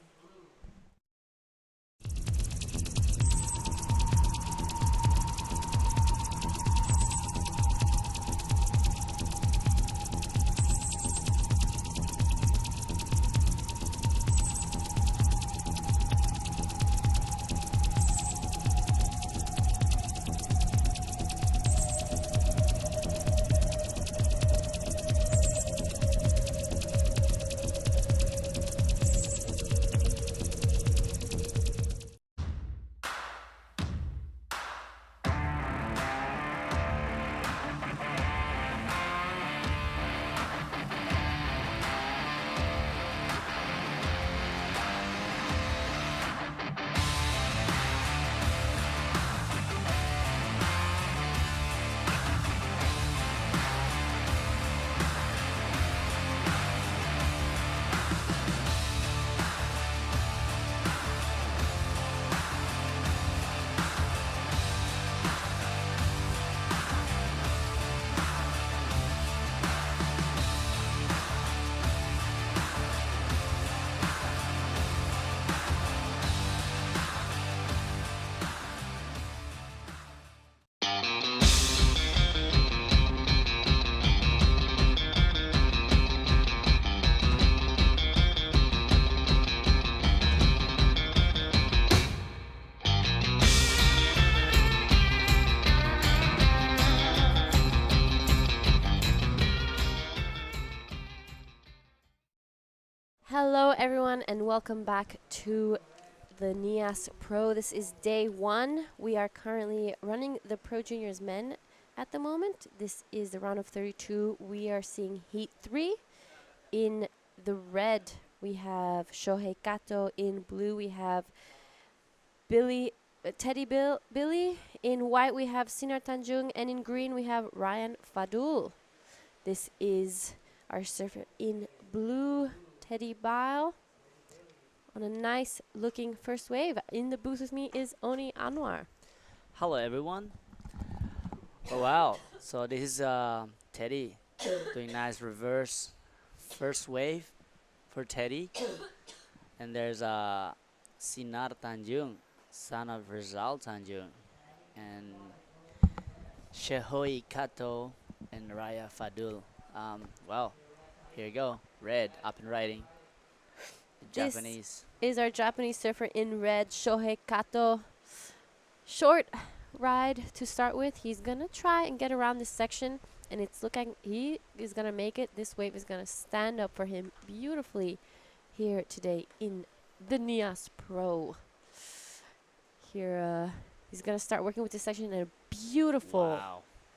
Hello, everyone, and welcome back to the Nias Pro. This is day 1. We are currently running the Pro Juniors men at the moment. This is the round of 32. We are seeing Heat 3. In the red, we have Shohei Kato. In blue, we have Billy Billy. In white, we have Sinar Tanjung. And in green, we have Ryan Fadul. This is our surfer in blue, Teddy Bile, on a nice looking first wave. In the booth with me is Oni Anwar. Hello, everyone. Oh, wow. So this is Teddy doing nice reverse first wave for Teddy. And there's Sinar Tanjung, son of Rizal Tanjung. And Shehoi Kato and Raya Fadul. Well, here you go. Red, up and riding. The This Japanese. is our Japanese surfer in red, Shohei Kato. Short ride to start with. He's going to try and get around this section, and it's looking he is going to make it. This wave is going to stand up for him beautifully here today in the Nias Pro. Here, he's going to start working with this section and a beautiful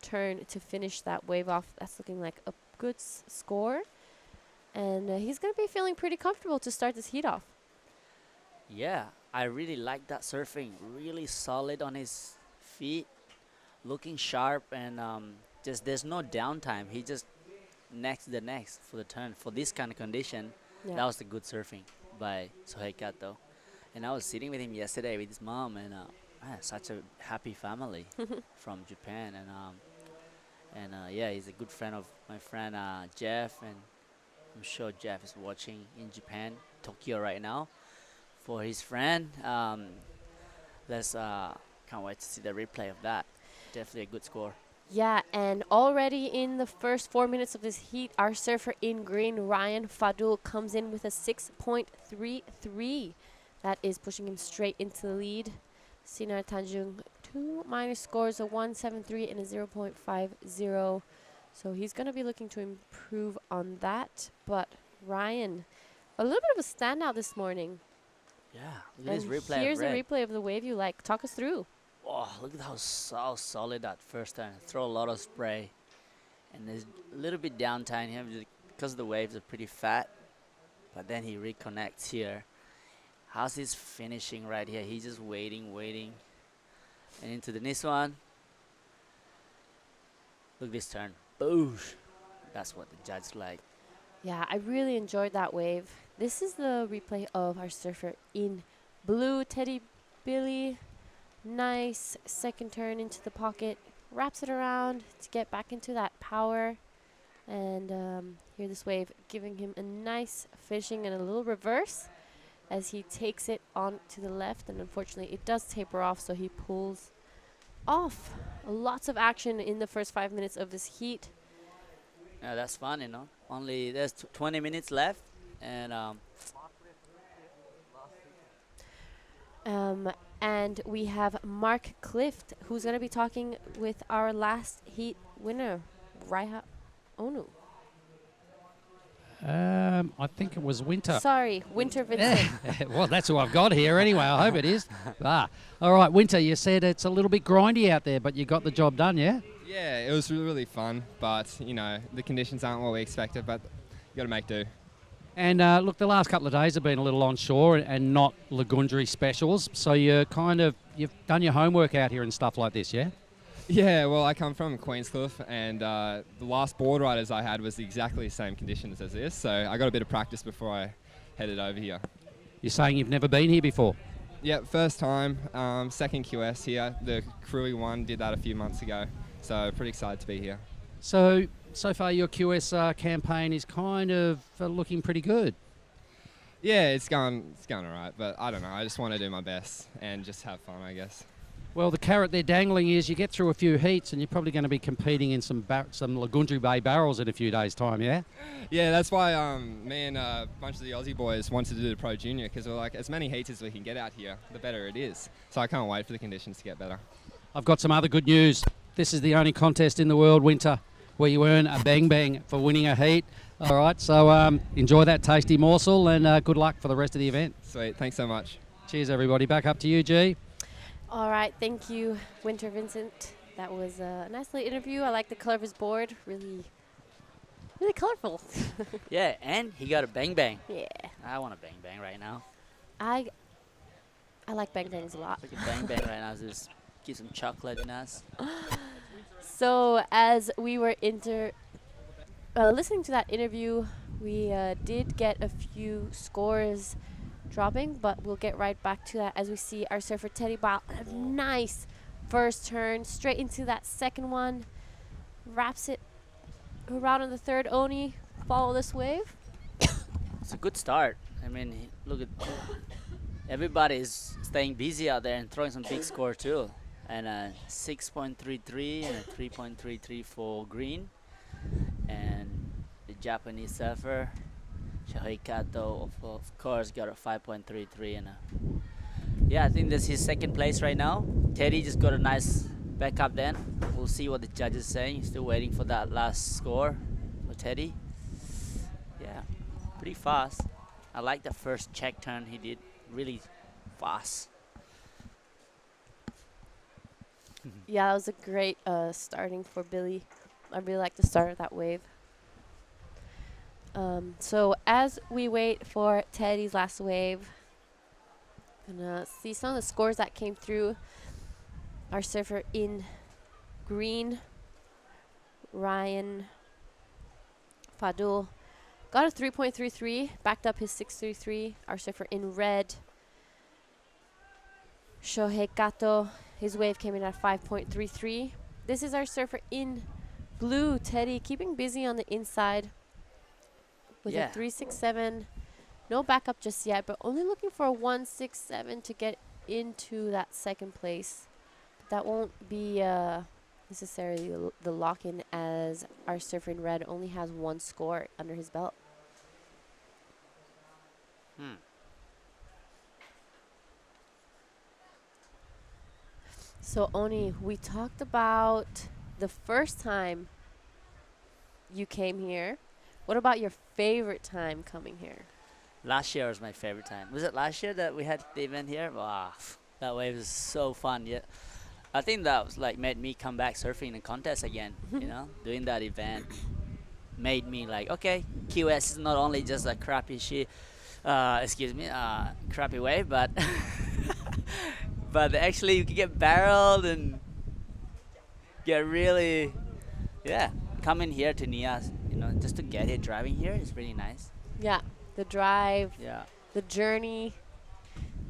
turn to finish that wave off. That's looking like a good score. And he's going to be feeling pretty comfortable to start this heat off. Yeah, I really like that surfing. Really solid on his feet, looking sharp, and just there's no downtime. He just next for the turn. For this kind of condition, that was the good surfing by Shohei Kato. And I was sitting with him yesterday with his mom, and such a happy family from Japan. And yeah, he's a good friend of my friend Jeff, and I'm sure Jeff is watching in Japan, Tokyo right now, for his friend. Let's can't wait to see the replay of that. Definitely a good score. Yeah, and already in the first 4 minutes of this heat, our surfer in green, Ryan Fadul, comes in with a 6.33. That is pushing him straight into the lead. Sinar Tanjung, 2 minus scores, a 1.73 and a 0.50. So he's going to be looking to improve on that. But Ryan, a little bit of a standout this morning. Yeah, look at this replay. Here's a replay of the wave you like. Talk us through. Oh, look at how solid that first time. Throw a lot of spray. And there's a little bit downtime here because the waves are pretty fat. But then he reconnects here. How's his finishing right here? He's just waiting. And into the next one. Look this turn. Boosh. That's what the judge like. Yeah, I really enjoyed that wave. This is the replay of our surfer in blue, Teddy Billy. Nice second turn into the pocket. Wraps it around to get back into that power. And here this wave giving him a nice finishing and a little reverse as he takes it on to the left. And unfortunately, it does taper off, so he pulls off. Lots of action in the first 5 minutes of this heat. Yeah, that's fun, Only there's 20 minutes left, and and we have Mark Clift, who's going to be talking with our last heat winner, Raiha Onu. I think it was Winter. Sorry, Winter Vincent. Well, that's who I've got here anyway. I hope it is. All right, Winter, you said it's a little bit grindy out there, but you got the job done, yeah? Yeah, it was really, really fun, but, the conditions aren't what we expected, but you got to make do. And look, the last couple of days have been a little onshore and not Lagundri specials, so you've done your homework out here and stuff like this, yeah? Yeah, well, I come from Queenscliff, and the last board riders I had was exactly the same conditions as this, so I got a bit of practice before I headed over here. You're saying you've never been here before? Yeah, first time, second QS here. The Crewy one did that a few months ago, so pretty excited to be here. So far your QS campaign is kind of looking pretty good. Yeah, it's going all right, but I don't know. I just want to do my best and just have fun, I guess. Well, the carrot they're dangling is you get through a few heats and you're probably going to be competing in some Lagundri Bay barrels in a few days' time, yeah? Yeah, that's why me and a bunch of the Aussie boys wanted to do the Pro Junior, because we're like, as many heats as we can get out here, the better it is. So I can't wait for the conditions to get better. I've got some other good news. This is the only contest in the world, Winter, where you earn a bang bang for winning a heat. All right, so enjoy that tasty morsel and good luck for the rest of the event. Sweet, thanks so much. Cheers, everybody. Back up to you, G. All right, thank you, Winter Vincent. That was a nice little interview. I like the color of his board. Really colorful. Yeah, and he got a bang bang. Yeah. I want a bang bang right now. I like bang bangs a lot. Like a bang bang right now. Just get some chocolate in us. So as we were listening to that interview, we did get a few scores dropping, but we'll get right back to that as we see our surfer Teddy Bile. A nice first turn straight into that second one. Wraps it around on the third Oni. Follow this wave. It's a good start. I mean, look at everybody's staying busy out there and throwing some big score too. And a 6.33 and a 3.33 for green. And the Japanese surfer, Shohei Kato, of course, got a 5.33 and yeah, I think that's his second place right now. Teddy just got a nice backup then. We'll see what the judges saying. Still waiting for that last score for Teddy. Yeah, pretty fast. I like the first check turn he did, really fast. Yeah, that was a great starting for Billy. I really like the start of that wave. So as we wait for Teddy's last wave, gonna see some of the scores that came through. Our surfer in green, Ryan Fadul, got a 3.33, backed up his 6.33. Our surfer in red, Shohei Kato, his wave came in at 5.33. This is our surfer in blue, Teddy, keeping busy on the inside with a 3.67. No backup just yet, but only looking for a 1.67 to get into that second place. But that won't be necessarily the lock-in, as our surfer in red only has one score under his belt. So Oni, we talked about the first time you came here. What about your favorite time coming here? Last year was my favorite time. Was it last year that we had the event here? Wow, that wave was so fun. Yeah, I think that was like made me come back surfing in a contest again. You know, doing that event made me like, okay, QS is not only just a crappy crappy wave, but but actually you can get barreled and get really, come in here to Nias, you know, just to get it driving here is really nice. Yeah, the drive, the journey.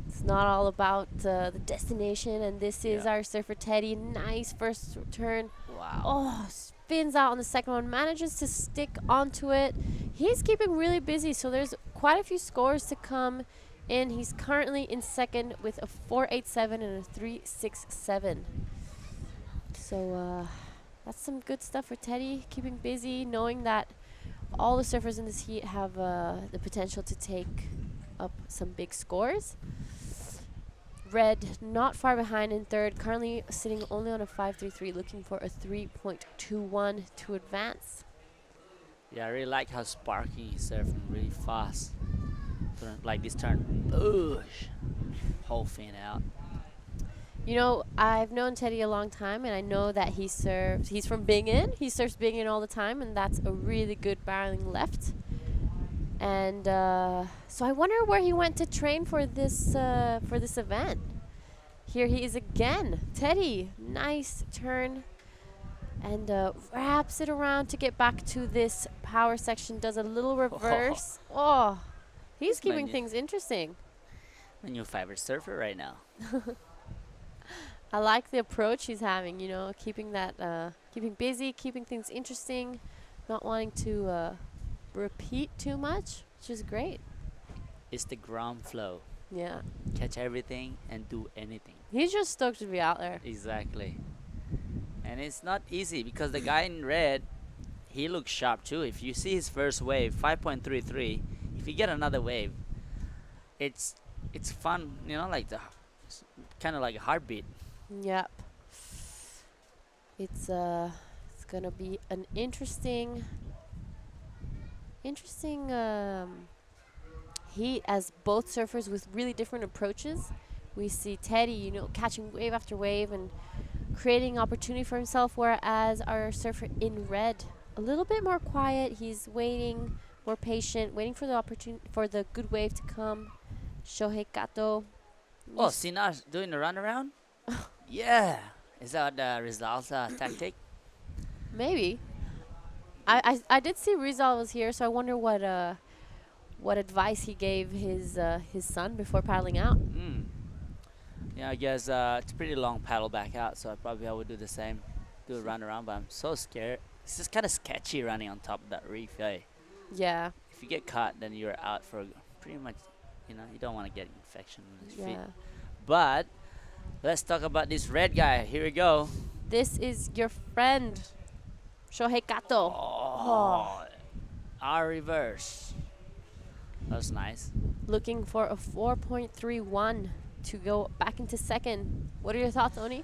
It's not all about the destination, and this is our surfer Teddy. Nice first turn. Wow. Oh, spins out on the second one, manages to stick onto it. He's keeping really busy, so there's quite a few scores to come in. He's currently in second with a 4.87 and a 3.67. So that's some good stuff for Teddy, keeping busy, knowing that all the surfers in this heat have the potential to take up some big scores. Red not far behind in third, currently sitting only on a 5.33, looking for a 3.21 to advance. Yeah, I really like how sparking he's surfing really fast. Like this turn, boosh, whole fin out. You know, I've known Teddy a long time, and I know that he serves. He's from Bingin. He surfs Bingin all the time, and that's a really good barreling left. And so I wonder where he went to train for this event. Here he is again, Teddy. Nice turn, and wraps it around to get back to this power section. Does a little reverse. Oh, he's keeping things interesting. My new favorite surfer right now. I like the approach he's having, you know, keeping that, keeping busy, keeping things interesting, not wanting to repeat too much, which is great. It's the ground flow. Yeah. Catch everything and do anything. He's just stoked to be out there. Exactly. And it's not easy because the guy in red, he looks sharp too. If you see his first wave, 5.33, if you get another wave, it's fun, you know, like kind of like a heartbeat. Yep. It's gonna be an interesting interesting heat as both surfers with really different approaches. We see Teddy, catching wave after wave and creating opportunity for himself, whereas our surfer in red, a little bit more quiet. He's waiting, more patient, waiting for the opportunity for the good wave to come. Shohei Kato. Oh, Sinar's doing the runaround? Yeah. Is that the results tactic? Maybe. I did see Rizal was here, so I wonder what advice he gave his son before paddling out. Yeah, I guess it's a pretty long paddle back out, so I would do the same, do a run around. But I'm so scared. It's just kind of sketchy running on top of that reef, eh? Yeah. If you get caught, then you're out for pretty much. You don't want to get infection on your feet. But let's talk about this red guy. Here we go. This is your friend, Shohei Kato. Oh. Our reverse. That's nice. Looking for a 4.31 to go back into second. What are your thoughts, Oni?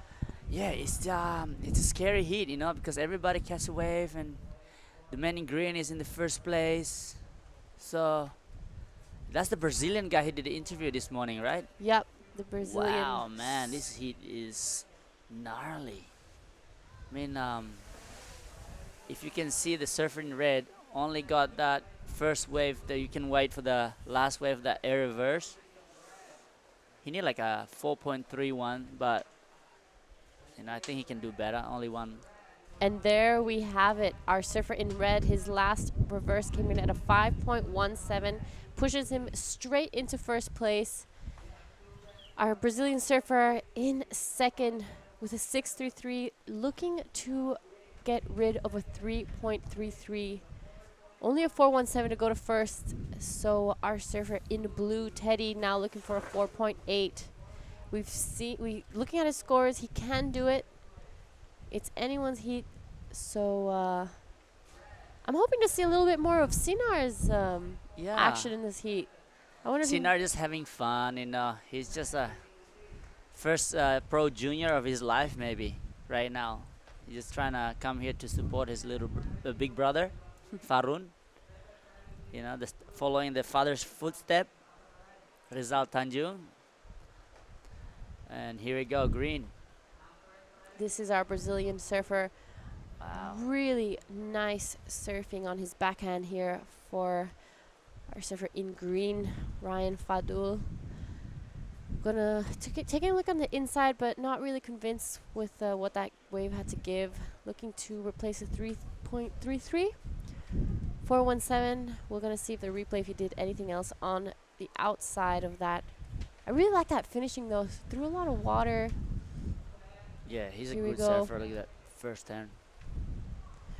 Yeah, it's a scary heat, because everybody catches a wave and the man in green is in the first place. So that's the Brazilian guy who did the interview this morning, right? Yep, the Brazilian. Wow, man, this heat is gnarly. I mean, if you can see the surfer in red only got that first wave that you can wait for the last wave, that air reverse. He need like a 4.31, but I think he can do better. Only one. And there we have it. Our surfer in red, his last reverse came in at a 5.17, pushes him straight into first place. Our Brazilian surfer in second with a 6.33, looking to get rid of a 3.33. Only a 4.17 to go to first. So our surfer in blue, Teddy, now looking for a 4.8. Looking at his scores, he can do it. It's anyone's heat. So I'm hoping to see a little bit more of Sinar's action in this heat. I wonder Sinar just having fun, he's just a first pro junior of his life maybe right now. He's just trying to come here to support his big brother, Farun. Following the father's footstep, Rizal Tanjung. And here we go, green. This is our Brazilian surfer. Wow. Really nice surfing on his backhand here for our surfer in green, Ryan Fadul. Gonna taking a look on the inside, but not really convinced with what that wave had to give. Looking to replace a 3.33. 4.17. We're gonna see if the replay, if he did anything else on the outside of that. I really like that finishing though, through a lot of water. Yeah, he's Here a we good go. surfer. Look at that first turn.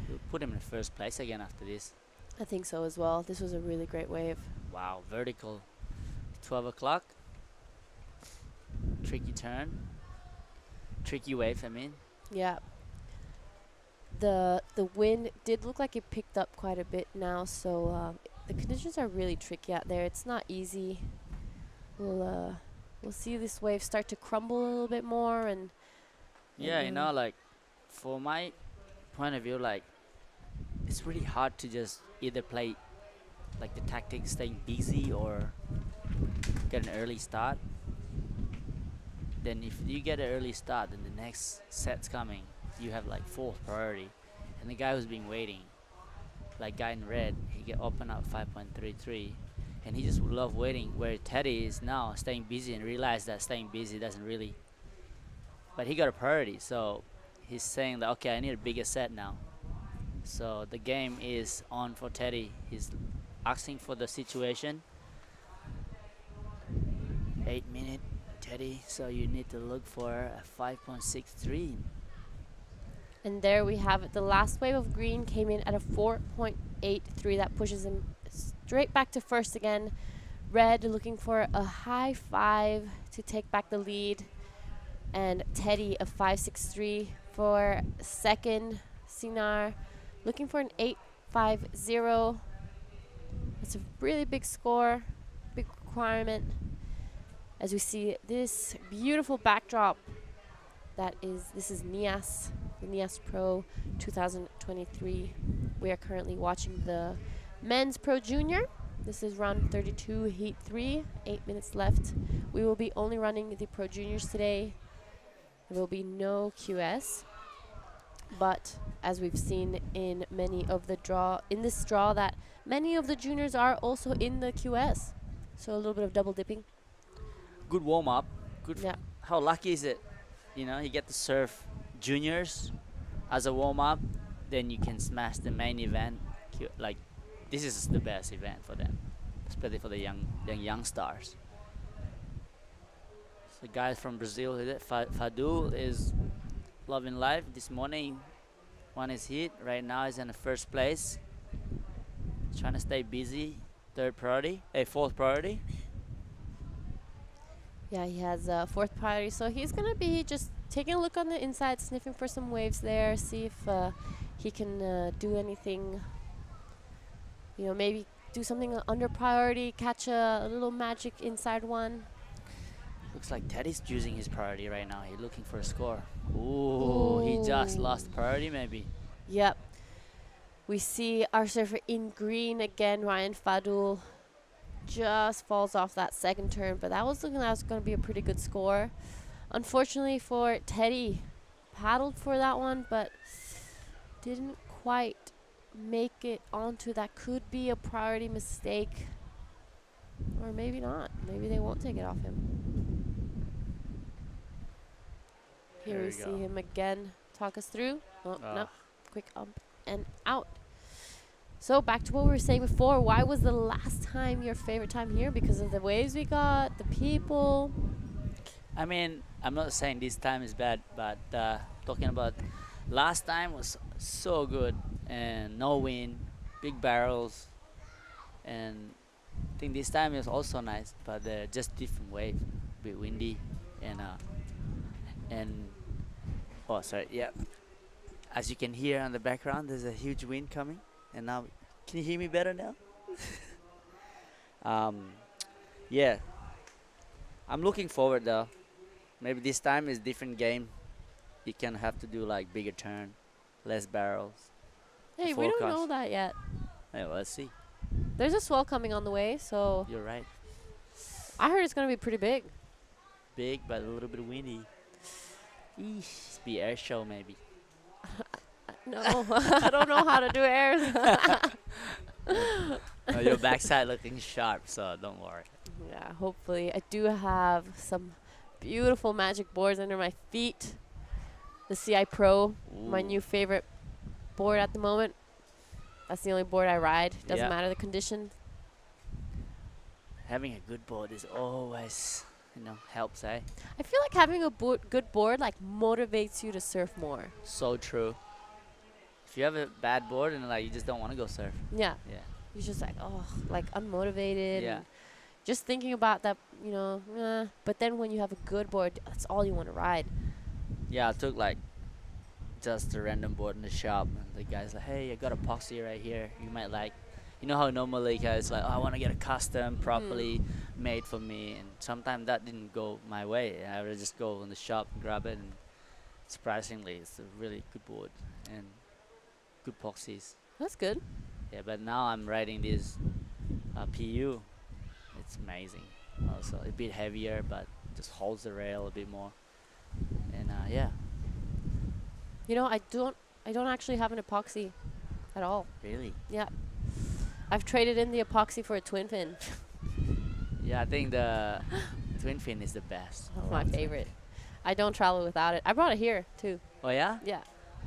We'll put him in first place again after this. I think so as well. This was a really great wave. Wow, vertical. 12 o'clock. Tricky turn. Tricky wave, I mean. Yeah. The wind did look like it picked up quite a bit now, so the conditions are really tricky out there. It's not easy. We'll see this wave start to crumble a little bit more, and Yeah, like for my point of view, like it's really hard to just either play like the tactic staying busy or get an early start. Then if you get an early start, then the next set's coming. You have like fourth priority, and the guy who's been waiting, like guy in red, he get open up 5.33, and he just would love waiting. Where Teddy is now staying busy and realize that staying busy doesn't really. But he got a priority, so he's saying that okay, I need a bigger set now. So the game is on for Teddy. He's asking for the situation. 8 minute, Teddy. So you need to look for a 5.63. And there we have it. The last wave of green came in at a 4.83. That pushes him straight back to first again. Red looking for a high 5 to take back the lead. And Teddy a 5.63 for second. Sinar looking for an 8.50. That's a really big score, big requirement. As we see this beautiful backdrop, this is Nias, the Nias Pro 2023. We are currently watching the Men's Pro Junior. This is round 32, heat 3, 8 minutes left. We will be only running the Pro Juniors today. There will be no QS. But as we've seen in many of the this draw, that many of the juniors are also in the QS. So a little bit of double dipping. Good warm up. Good. Yeah. How lucky is it? You know, you get to serve juniors as a warm up, then you can smash the main event. Like, this is the best event for them, especially for the young stars. So guys from Brazil, Fadu is loving life. This morning, one is hit. Right now, he's in the first place. Trying to stay busy. Fourth priority. Yeah, he has fourth priority. So he's going to be just taking a look on the inside, sniffing for some waves there, see if he can do anything. You know, maybe do something under priority, catch a little magic inside one. Looks like Teddy's choosing his priority right now. He's looking for a score. Ooh, he just lost priority maybe. Yep. We see our surfer in green again, Ryan Fadul. Just falls off that second turn, but that was looking like it was going to be a pretty good score. Unfortunately for Teddy, paddled for that one, but didn't quite make it onto. That could be a priority mistake, or maybe not. Maybe they won't take it off him. Here we see him again. Talk us through. Oh, no. Quick up and out. So back to what we were saying before. Why was the last time your favorite time here? Because of the waves we got, the people. I mean, I'm not saying this time is bad, but talking about last time was so good, and no wind, big barrels, and I think this time is also nice, but just different wave, a bit windy, and oh sorry, yeah. As you can hear on the background, there's a huge wind coming, and now can you hear me better now? Yeah, I'm looking forward though. Maybe this time is different game. You can have to do like bigger turn, less barrels. Hey, we don't know that yet. Hey, well, let's see. There's a swell coming on the way, so. You're right. I heard it's going to be pretty big. Big, but a little bit windy. Eesh. Be air show maybe. No, I don't know how to do airs. No, your backside looking sharp, so don't worry. Yeah, hopefully. I do have some beautiful magic boards under my feet. The CI Pro, my new favorite board at the moment. That's the only board I ride. Doesn't matter the condition. Having a good board is always, helps, eh? I feel like having a good board like motivates you to surf more. So true. If you have a bad board and like you just don't want to go surf. Yeah. Yeah. You're just like unmotivated. Yeah. And just thinking about that, but then when you have a good board, that's all you want to ride. Yeah, I took like just a random board in the shop, and the guy's like, "Hey, I got a epoxy right here. You might like." You know how normally guys like, "Oh, I want to get a custom, properly made for me," and sometimes that didn't go my way. I would just go in the shop and grab it, and surprisingly, it's a really good board and good epoxies. That's good. Yeah, but now I'm riding this PU. It's amazing. Also a bit heavier, but just holds the rail a bit more. And yeah. I don't actually have an epoxy at all. Really? Yeah. I've traded in the epoxy for a twin fin. Yeah, I think the twin fin is the best. That's my favorite. I don't travel without it. I brought it here too. Oh yeah? Yeah.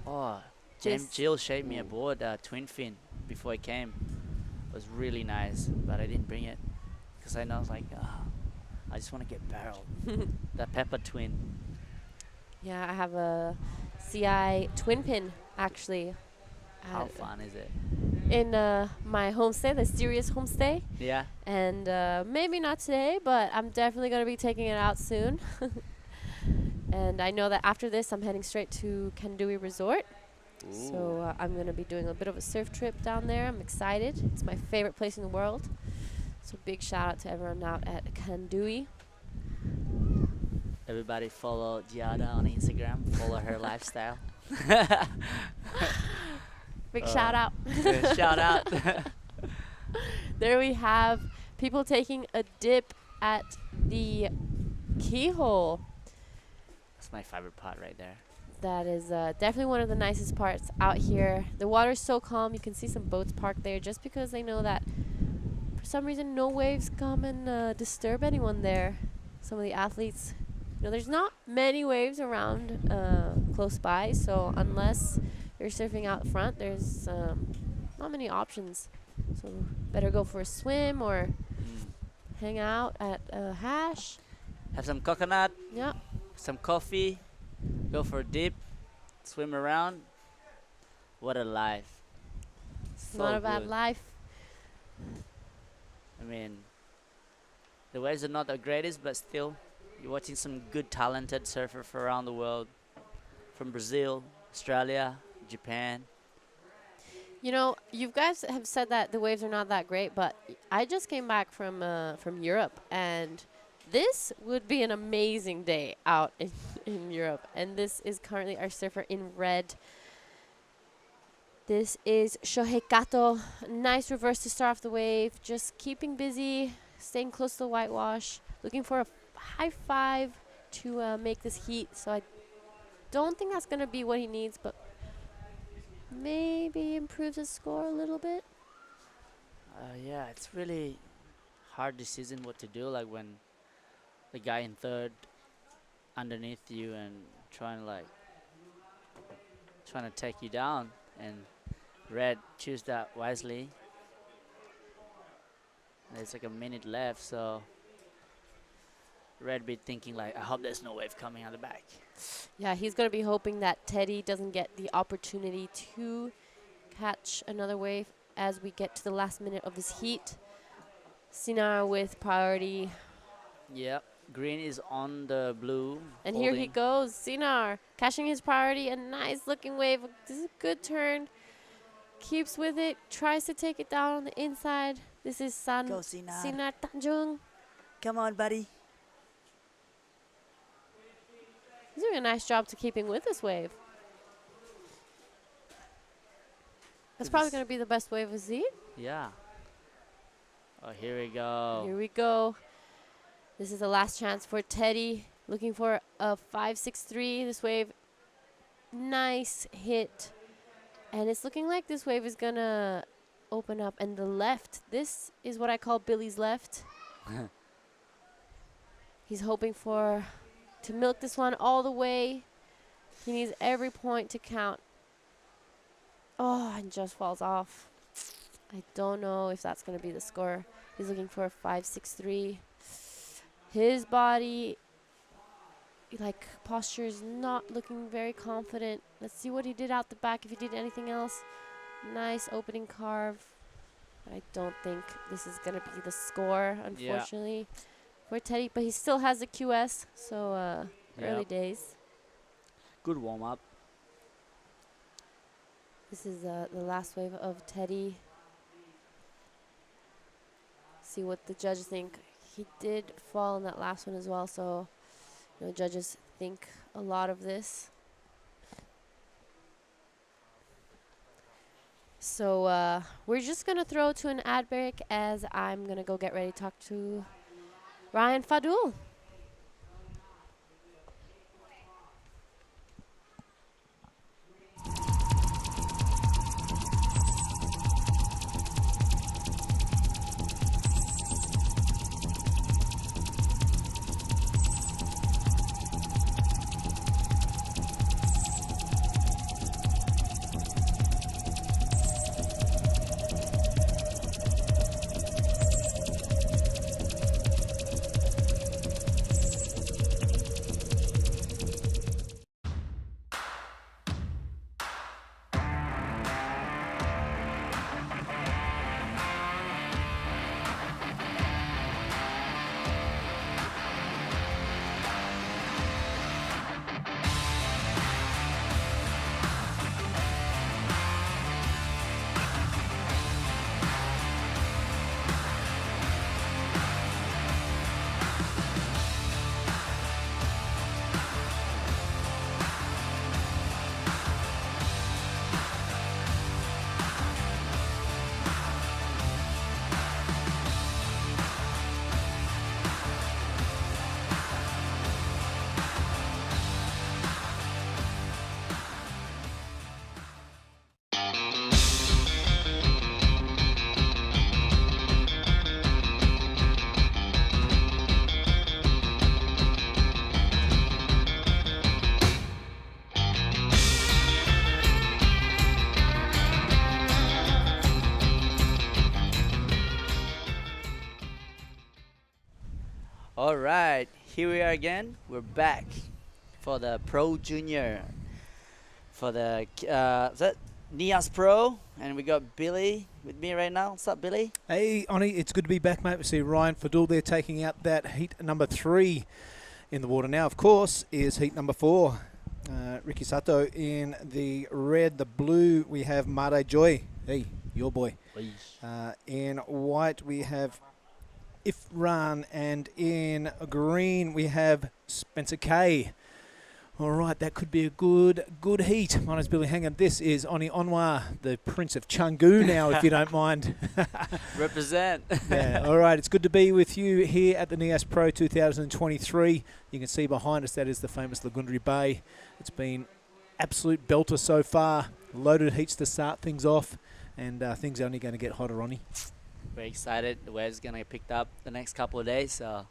Oh, Jill shaped me a board, twin fin, before I came. It was really nice, but I didn't bring it because I know like, I just want to get barrel. That pepper twin. Yeah, I have a CI twin pin actually. How fun is it? In my homestay, the Sirius homestay. Yeah. And maybe not today, but I'm definitely going to be taking it out soon. And I know that after this, I'm heading straight to Kandui Resort. Ooh. So I'm going to be doing a bit of a surf trip down there. I'm excited. It's my favorite place in the world. So big shout out to everyone out at Kandui. Everybody follow Giada on Instagram. Follow her lifestyle. Big shout out. Shout out. There we have people taking a dip at the keyhole. That's my favorite part right there. That is definitely one of the nicest parts out here. The water's so calm. You can see some boats parked there just because they know that for some reason no waves come and disturb anyone there. Some of the athletes, there's not many waves around close by, so unless you're surfing out front, there's not many options. So better go for a swim or hang out at a hash. Have some coconut, Yeah. some coffee, go for a dip, swim around. What a life. So Not a bad good. life. I mean, the waves are not the greatest, but still, you're watching some good, talented surfers from around the world, from Brazil, Australia, Japan. You guys have said that the waves are not that great, but I just came back from Europe, and this would be an amazing day out in Europe. And this is currently our surfer in red. This is Shohei Kato. Nice reverse to start off the wave. Just keeping busy, staying close to the whitewash, looking for a high five to make this heat. So I don't think that's going to be what he needs, but maybe improves his score a little bit. Yeah, it's really hard decision what to do, like when the guy in third underneath you and trying to take you down, and red choose that wisely. There's like a minute left, so red be thinking like, I hope there's no wave coming on the back. Yeah, he's going to be hoping that Teddy doesn't get the opportunity to catch another wave as we get to the last minute of this heat. Sinar with priority. Yep, green is on the blue. And here he goes, Sinar, catching his priority. A nice looking wave. This is a good turn. Keeps with it, tries to take it down on the inside. This is Go, Sinar. Sinar Tanjung. Come on, buddy. He's doing a nice job to keeping with this wave. That's probably going to be the best wave of Z. Yeah. Oh, here we go. Here we go. This is the last chance for Teddy. Looking for a 5.63. This wave, nice hit. And it's looking like this wave is going to open up. And the left, this is what I call Billy's left. He's hoping to milk this one all the way. He needs every point to count. Oh, and just falls off. I don't know if that's going to be the score. He's looking for a 5.63. His body, posture is not looking very confident. Let's see what he did out the back, if he did anything else. Nice opening carve. I don't think this is going to be the score, unfortunately, for Teddy. But he still has the QS, so early days. Good warm-up. This is the last wave of Teddy. See what the judges think. He did fall in that last one as well, so judges think a lot of this. So we're just going to throw to an ad break as I'm going to go get ready to talk to Ryan Fadul. All right, here we are again. We're back for the Pro Junior for the Nias Pro, and we got Billy with me right now. What's up, Billy? Hey, Oni, it's good to be back, mate. We see Ryan Fadul there taking out that heat number 3 in the water. Now, of course, is heat number 4. Ricky Sato in the red. The blue, we have Mare Joy. Hey, your boy. In white, we have Ifran, and in green we have Spencer K. All right, that could be a good heat. My name's Billy Hanger. This is Oni Onwa, the Prince of Canggu now, if you don't mind. Represent. Yeah, all right, it's good to be with you here at the Nias Pro 2023. You can see behind us, that is the famous Lagundri Bay. It's been absolute belter so far. Loaded heats to start things off, and things are only going to get hotter, Oni. Very excited. The weather's gonna get picked up the next couple of days, so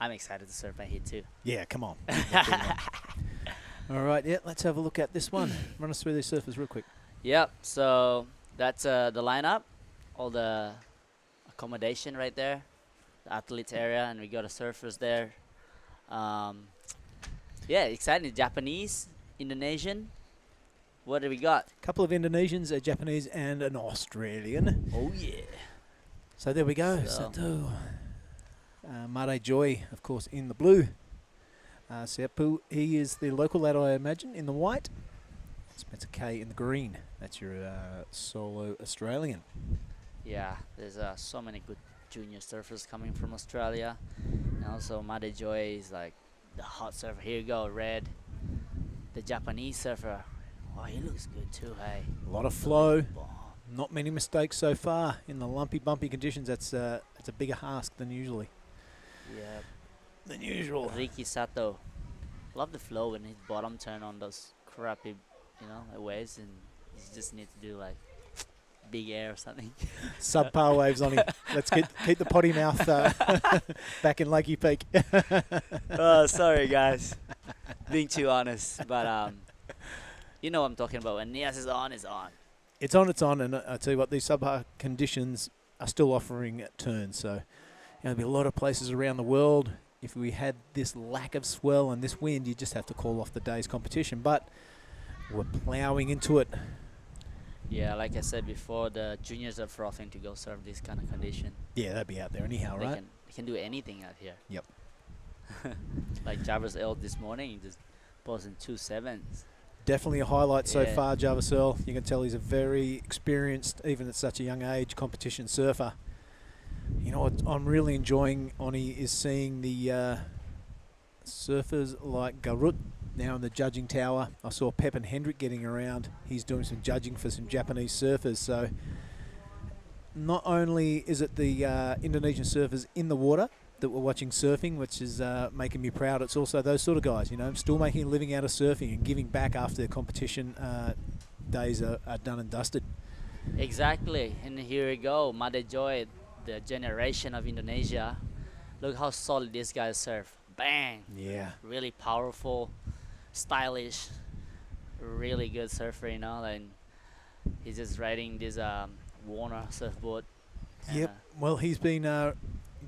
I'm excited to surf my heat too. Yeah, come on. All right, yeah, let's have a look at this one. Run us through these surfers real quick. Yep. So that's the lineup, all the accommodation right there, the athletes area, and we got the surfers there. Yeah, exciting. Japanese, Indonesian. What do we got? A couple of Indonesians, a Japanese, and an Australian. Oh yeah. So there we go. So- Sato. Mare Joy, of course, in the blue. Sepu, he is the local lad, I imagine, in the white. Spencer K in the green. That's your solo Australian. Yeah, there's so many good junior surfers coming from Australia, and also Made Joy is like the hot surfer. Here you go, red. The Japanese surfer. Oh, he looks good too, hey. A lot of flow. Not many mistakes so far in the lumpy, bumpy conditions. That's a bigger ask than usually. Yeah. Than usual. Ricky Sato. Love the flow when his bottom turn on those crappy, waves, and he just needs to do like big air or something. Subpar waves on him. Let's keep the potty mouth back in Lakey Peak. Oh, sorry guys. Being too honest, but you know what I'm talking about. When Nias is on, it's on. It's on, and I tell you what, these subpar conditions are still offering turns. So there'll be a lot of places around the world. If we had this lack of swell and this wind, you just have to call off the day's competition. But we're ploughing into it. Yeah, like I said before, the juniors are frothing to go serve this kind of condition. Yeah, they'll be out there anyhow, right? They can do anything out here. Yep. Like Jarvis L this morning, he just posted 2 sevens. Definitely a highlight so Yeah. far, Jarvis Earl. You can tell he's a very experienced, even at such a young age, competition surfer. You know what I'm really enjoying, Oni, is seeing the surfers like Garut now in the judging tower. I saw Pep and Hendrick getting around. He's doing some judging for some Japanese surfers. So not only is it the Indonesian surfers in the water that we're watching surfing, which is making me proud, it's also those sort of guys, still making a living out of surfing and giving back after their competition days are done and dusted. Exactly, and here we go, Made Joy, the generation of Indonesia. Look how solid these guys surf. Bang! Yeah. Really powerful, stylish, really good surfer, and he's just riding this Warner surfboard. Yep. Well, he's been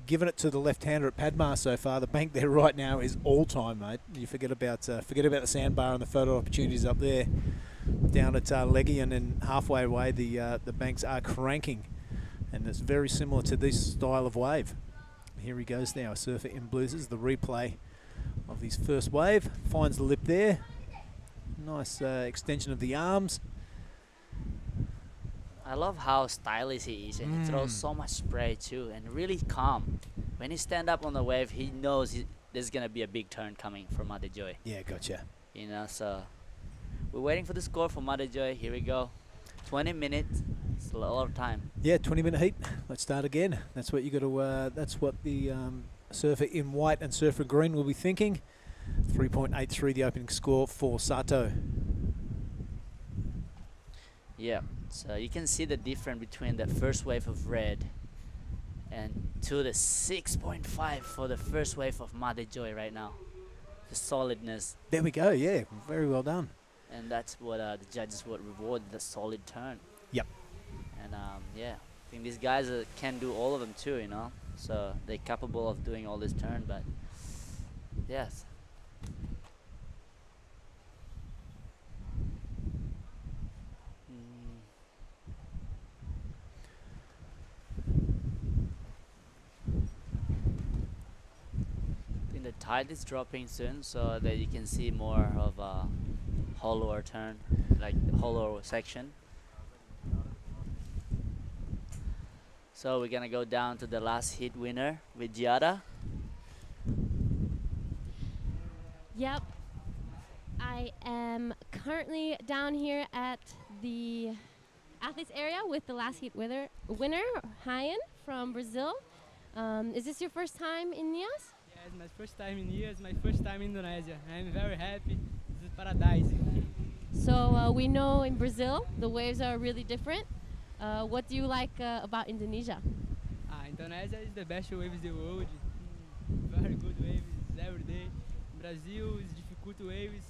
giving it to the left-hander at Padmar so far. The bank there right now is all-time, mate. You forget about the sandbar and the photo opportunities up there. Down at Legion and halfway away, the banks are cranking, and it's very similar to this style of wave. Here he goes now, a surfer in blues. This is the replay of his first wave. Finds the lip there. Nice extension of the arms. I love how stylish he is, and he throws so much spray too, and really calm. When he stand up on the wave, he knows there's gonna be a big turn coming from Made Joy. Yeah, gotcha. So we're waiting for the score for Made Joy. Here we go. 20 minutes. It's a lot of time. Yeah, 20-minute heat. Let's start again. That's what you got to. That's what the surfer in white and surfer in green will be thinking. 3.83 the opening score for Sato. Yeah. So you can see the difference between the first wave of red and to the 6.5 for the first wave of Made Joy right now. The solidness. There we go. Yeah, very well done. And that's what the judges would reward, the solid turn. Yep. And yeah, I think these guys can do all of them too, you know. So they're capable of doing all this turn, but yes. I think the tide is dropping soon, so that you can see more of a hollower turn, like the hollow section. So we're gonna go down to the last heat winner with Giada. Yep. I am currently down here at the athletes area with the last heat winner, Ryan from Brazil. Is this your first time in Nias? Yeah, it's my first time in Nias, my first time in Indonesia. I'm very happy. This is paradise. So we know in Brazil the waves are really different. What do you like about Indonesia? Indonesia is the best waves in the world. Very good waves every day. Brazil is difficult waves.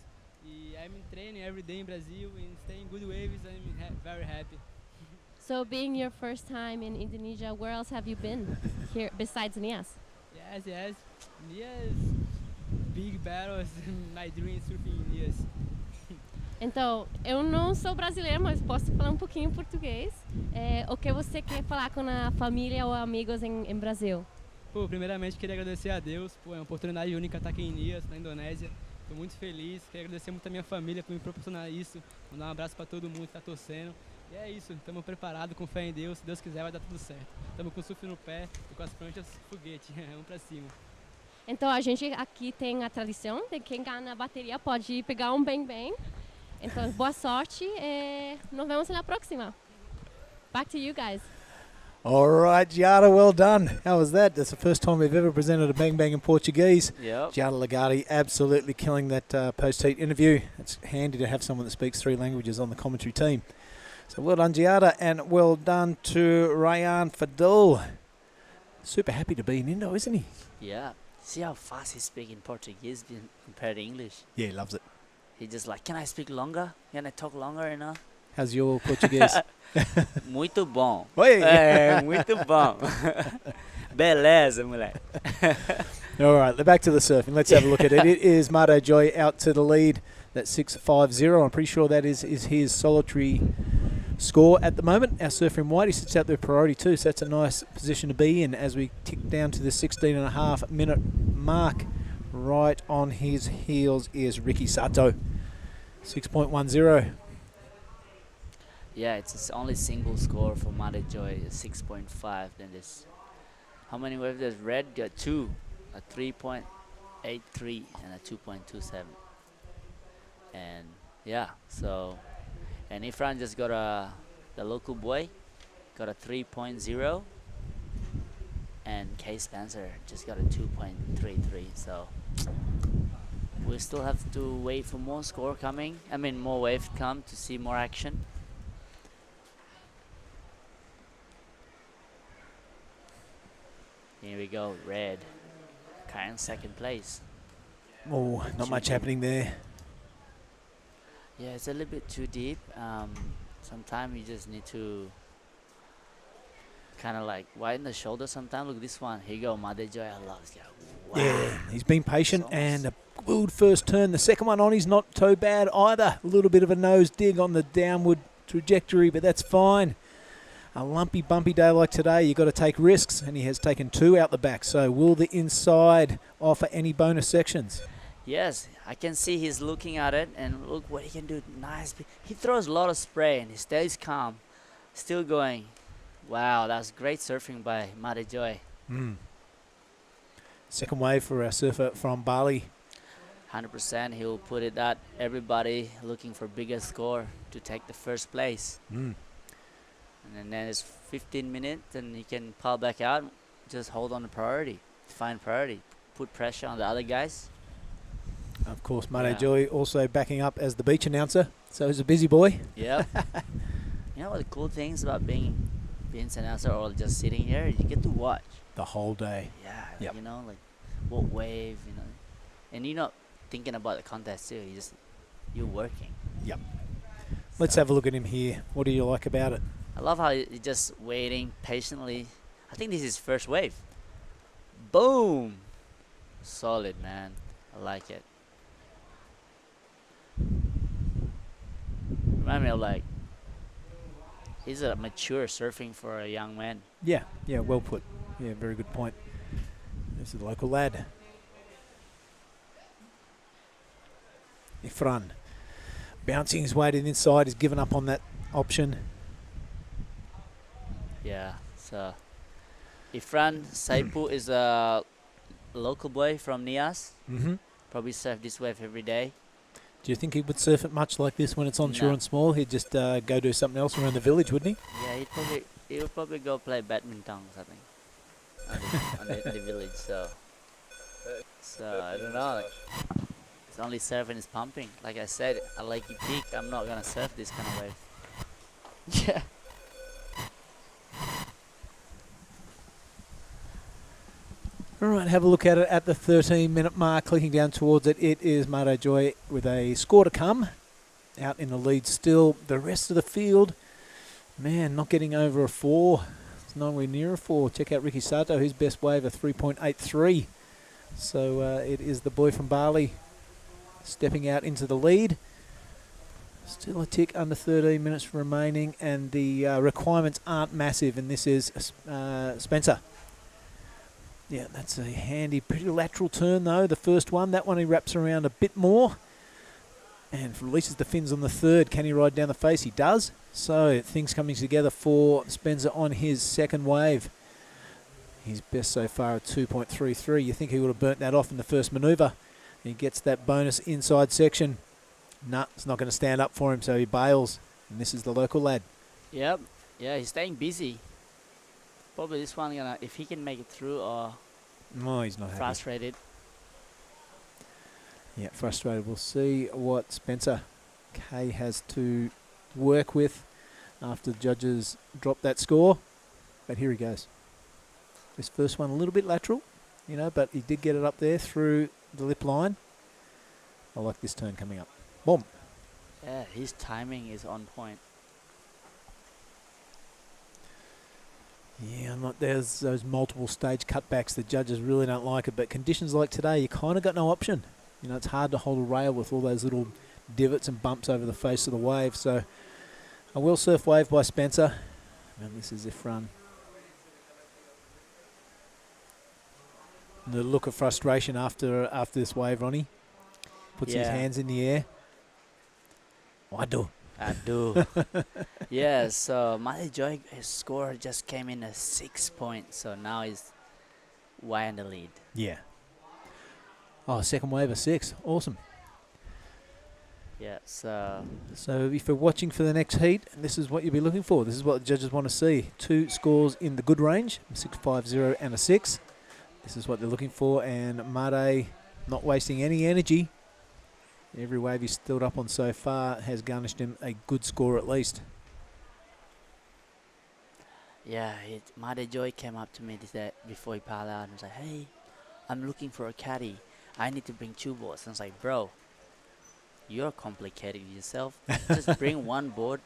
I'm training every day in Brazil and staying good waves. I'm very happy. So being your first time in Indonesia, where else have you been here besides Nias? Yes. Nias, big battles. My dream is surfing in Nias. Então, eu não sou brasileira, mas posso falar pouquinho português. O que você quer falar com a família ou amigos em Brasil? Pô, primeiramente queria agradecer a Deus, pô, é uma oportunidade única estar aqui em Nias, na Indonésia. Estou muito feliz, quero agradecer muito a minha família por me proporcionar isso. Mandar um abraço para todo mundo que está torcendo. E é isso, estamos preparados, com fé em Deus. Se Deus quiser, vai dar tudo certo. Estamos com o surf no pé e com as pranchas foguete, vamos para cima. Então, a gente aqui tem a tradição de quem ganha na bateria pode pegar bang-bang. Então, boa sorte e nos vemos na próxima. Back to you guys. All right, Giada, well done. How was that? That's the first time we've ever presented a bang bang in Portuguese. Yep. Giada Lagundri absolutely killing that post-heat interview. It's handy to have someone that speaks 3 languages on the commentary team. So well done, Giada, and well done to Ryan Fadul. Super happy to be in Indo, isn't he? Yeah. See how fast he's speaking Portuguese compared to English? Yeah, he loves it. He just like, can I speak longer? Can I talk longer, you know? How's your Portuguese? Muito bom. Oi. Muito bom. Beleza, moleque. All right, back to the surfing. Let's have a look at it. It is Marto Joy out to the lead. That's 6.50. I'm pretty sure that is his solitary score at the moment. Our surfer in white, he sits out there priority too, so that's a nice position to be in as we tick down to the 16.5 minute mark. Right on his heels is Ricky Sato. 6.10. Yeah, it's his only single score for Mate Joy, 6.5. Then this, how many waves does Red got? 2, a 3.83 and a 2.27. And yeah, so, and Ifran just got the local boy got a 3.0, and Kay Spencer just got a 2.33. So we still have to wait for more score coming. I mean, more wave come to see more action. Here we go, Red, current second place. Oh, not much happening there. Yeah, it's a little bit too deep. Sometimes you just need to kind of like widen the shoulder sometimes. Look at this one. Here you go, Mate Joy. I love this guy. Wow. Yeah, he's been patient and a good first turn. The second one on, he's not too bad either. A little bit of a nose dig on the downward trajectory, but that's fine. A lumpy, bumpy day like today, you've got to take risks, and he has taken 2 out the back. So will the inside offer any bonus sections? Yes, I can see he's looking at it, and look what he can do. Nice. He throws a lot of spray, and he stays calm. Still going. Wow, that's great surfing by Mate Joy. Second wave for our surfer from Bali. 100%, he'll put it at everybody looking for bigger score to take the first place. And then it's 15 minutes, and he can pull back out. Just hold on the priority. Find priority. Put pressure on the other guys. Of course, Mate Joy also backing up as the beach announcer. So he's a busy boy. Yeah. You know what the cool things about being an announcer or just sitting here? You get to watch. The whole day. Yeah. Like, you know, like what wave, you know. And you're not thinking about the contest too. You're working. Yep. Let's have a look at him here. What do you like about it? I love how he's just waiting patiently. I think this is first wave. Boom! Solid, man. I like it. Remind me of like, he's a mature surfing for a young man. Yeah, well put. Yeah, very good point. This is the local lad. Ifran. Bouncing his way to the inside. He's given up on that option. Yeah, so Ifran Saipu is a local boy from Nias. Mm-hmm. Probably surf this wave every day. Do you think he would surf it much like this when it's onshore No. and small? He'd just go do something else around the village, wouldn't Yeah, he would probably go play badminton or something on the village. So I don't know. Like, it's only surfing is pumping. Like I said, I like you peak. I'm not gonna surf this kind of wave. Yeah. he? All right, have a look at it at the 13-minute mark. Clicking down towards it, it is Mado Joy with a score to come. Out in the lead still. The rest of the field, man, not getting over a 4. It's nowhere near a 4. Check out Ricky Sato, his best wave, a 3.83. So it is the boy from Bali stepping out into the lead. Still a tick under 13 minutes remaining, and the requirements aren't massive, and this is Spencer. Yeah, that's a handy, pretty lateral turn, though, the first one. That one he wraps around a bit more and releases the fins on the third. Can he ride down the face? He does. So things coming together for Spencer on his second wave. His best so far at 2.33. You think he would have burnt that off in the first manoeuvre. He gets that bonus inside section. Nah, it's not going to stand up for him, so he bails. And this is the local lad. Yep. Yeah, he's staying busy. Probably this one gonna, if he can make it through, or No, he's not happy. frustrated. Yeah, frustrated. We'll see what Spencer K has to work with after the judges drop that score. But here he goes. This first one a little bit lateral, but he did get it up there through the lip line. I like this turn coming up. Boom. Yeah, his timing is on point. Yeah, there's those multiple stage cutbacks. The judges really don't like it, but conditions like today, you kind of got no option. It's hard to hold a rail with all those little divots and bumps over the face of the wave. So a well surf wave by Spencer. And this is Ifran. The look of frustration after this wave, Ronnie. Puts his hands in the air. I do. Yeah, so Mali Joy, his score just came in at 6 points, so now he's way in the lead. Yeah. Oh, second wave of 6. Awesome. Yeah, so if you're watching for the next heat, this is what you'll be looking for. This is what the judges want to see. 2 scores in the good range, 6.50 and a 6. This is what they're looking for, and Made not wasting any energy. Every wave he's stood up on so far has garnished him a good score at least. yeah, Made Joy came up to me today before he piled out and was like, "Hey, I'm looking for a caddy. I need to bring 2 boards." And I was like, "Bro, you're complicating yourself. Just bring 1 board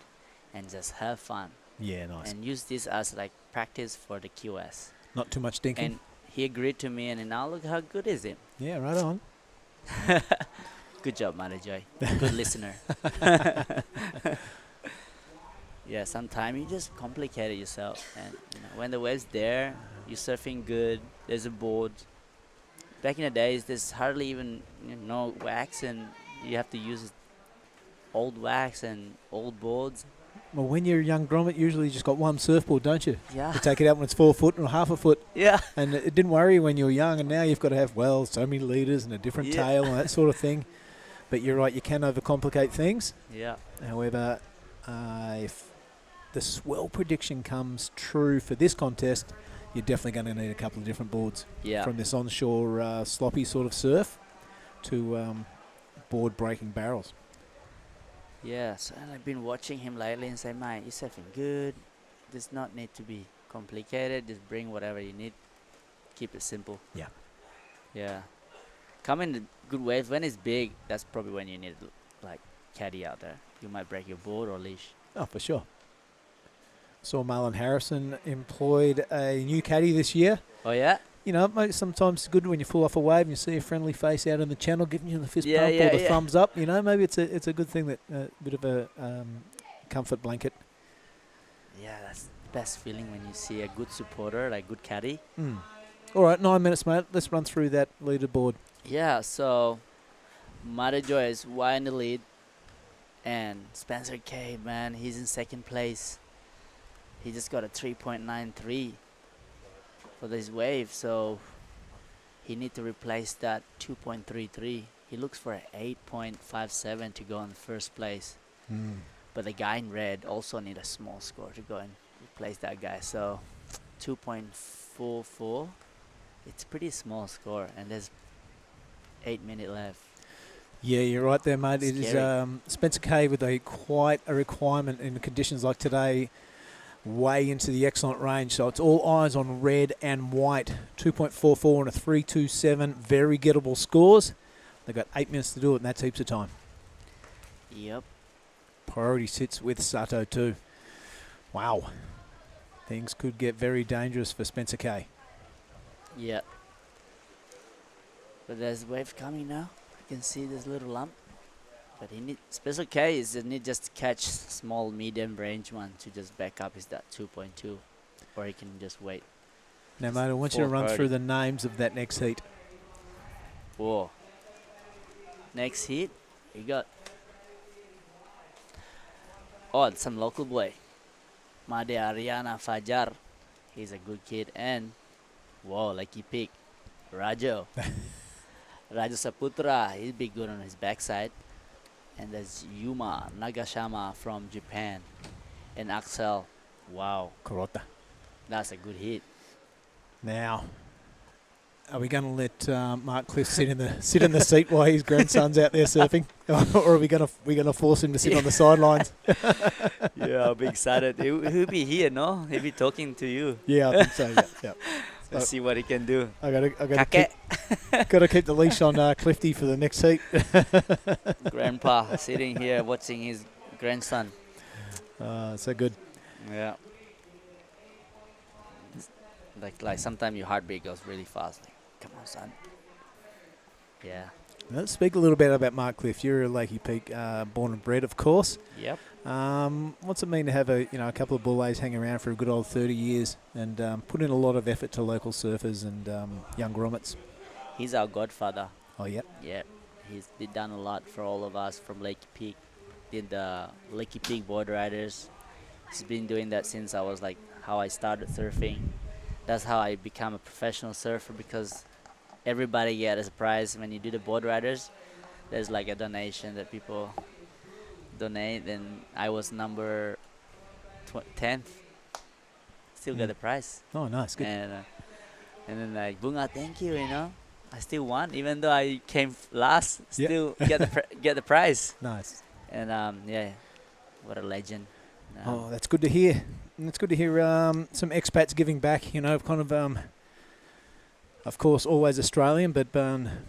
and just have fun." Yeah, nice. And use this as like practice for the QS. Not too much dinking. And he agreed to me, and now look how good is it. Yeah, right on. Good job, Made Joy. Good listener. Yeah, sometimes you just complicate it yourself, and when the wave's there, you're surfing good. There's a board. Back in the days, there's hardly even no wax, and you have to use old wax and old boards. Well, when you're a young grommet, usually you just got 1 surfboard, don't you? Yeah. You take it out when it's 4 foot or half a foot. Yeah. And it didn't worry you when you were young, and now you've got to have, so many leaders and a different tail and that sort of thing. But you're right, you can overcomplicate things. Yeah. However, if the swell prediction comes true for this contest, you're definitely going to need a couple of different boards. Yeah. From this onshore sloppy sort of surf to board breaking barrels. Yeah, so I've been watching him lately and say, "Mate, you're surfing good. Does not need to be complicated. Just bring whatever you need. Keep it simple." Yeah. Yeah. Come in the good wave. When it's big, that's probably when you need like caddy out there. You might break your board or leash. Oh, for sure. saw Marlon Harrison employed a new caddy this year. Oh yeah. You know, mate, sometimes it's good when you fall off a wave and you see a friendly face out in the channel giving you the fist Yeah, bump yeah, or the yeah. thumbs up. You know, maybe it's a good thing that bit of a comfort blanket. Yeah, that's the best feeling when you see a good supporter, like good caddy. All right, 9 minutes, mate. Let's run through that leaderboard. Yeah, so Mata Joy is wide in the lead. And Spencer K, man, he's in second place. He just got a 3.93 for this wave, so he need to replace that 2.33. He looks for an 8.57 to go in first place. But the guy in red also need a small score to go and replace that guy. So 2.44, it's a pretty small score, and there's 8 minutes left. Yeah, you're right there, mate. It Scary. is Spencer K with quite a requirement in conditions like today, way into the excellent range. So it's all eyes on red and white. 2.44 and a 3.27, very gettable scores. They've got 8 minutes to do it, and that's heaps of time. Yep. Priority sits with Sato too. Wow. Things could get very dangerous for Spencer K. Yeah. But there's a wave coming now. You can see this little lump. But he need special K is need just to catch small medium range one to just back up is that 2.2. Or he can just wait. Now, mate, I want you to run through the names of that next heat. Whoa. Next heat, we got some local boy. Made Ariana Fajar. He's a good kid. And whoa, lucky pick. Rajo. Rajo Saputra, he's big good on his backside. And there's Yuma Nagashima from Japan. And Axel, wow. Kurota. That's a good hit. Now, are we going to let Mark Cliff sit in the seat while his grandson's out there surfing, or are we going to force him to sit on the sidelines? Yeah, I'll be excited. He'll be here, no? He'll be talking to you. Yeah, I think so. Yeah. Let's see what he can do. I got to keep the leash on Clifty for the next heat. Grandpa sitting here watching his grandson. So good. Yeah. Like sometimes your heartbeat goes really fast. Like, come on, son. Yeah. Let's speak a little bit about Mark Cliff. You're a Lakey Peak born and bred, of course. Yep. What's it mean to have a couple of bullays hang around for a good old 30 years and put in a lot of effort to local surfers and young grommets? He's our godfather. Oh, yeah? Yeah. He's done a lot for all of us from Lakey Peak. Did the Lakey Peak board riders. He's been doing that since I was like how I started surfing. That's how I become a professional surfer, because everybody gets a prize when you do the board riders. There's like a donation that people donate, and I was number 10th. Still got the prize. Oh, nice, good. And then like, Bunga, thank you. I still won, even though I came last. Still get the prize. Nice. And yeah, what a legend. Oh, that's good to hear. And it's good to hear some expats giving back. Of course, always Australian, but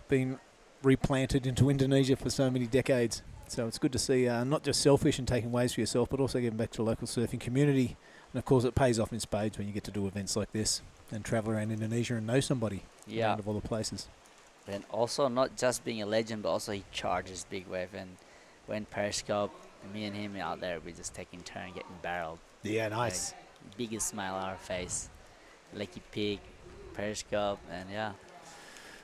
been replanted into Indonesia for so many decades. So it's good to see not just selfish and taking waves for yourself, but also giving back to the local surfing community. And of course, it pays off in spades when you get to do events like this and travel around Indonesia and know somebody out of all the places. And also not just being a legend, but also he charges big wave. And when Periscope, me and him out there, we're just taking turn getting barreled. Yeah, nice. Like, biggest smile on our face. Lakey Peak, Periscope, and yeah.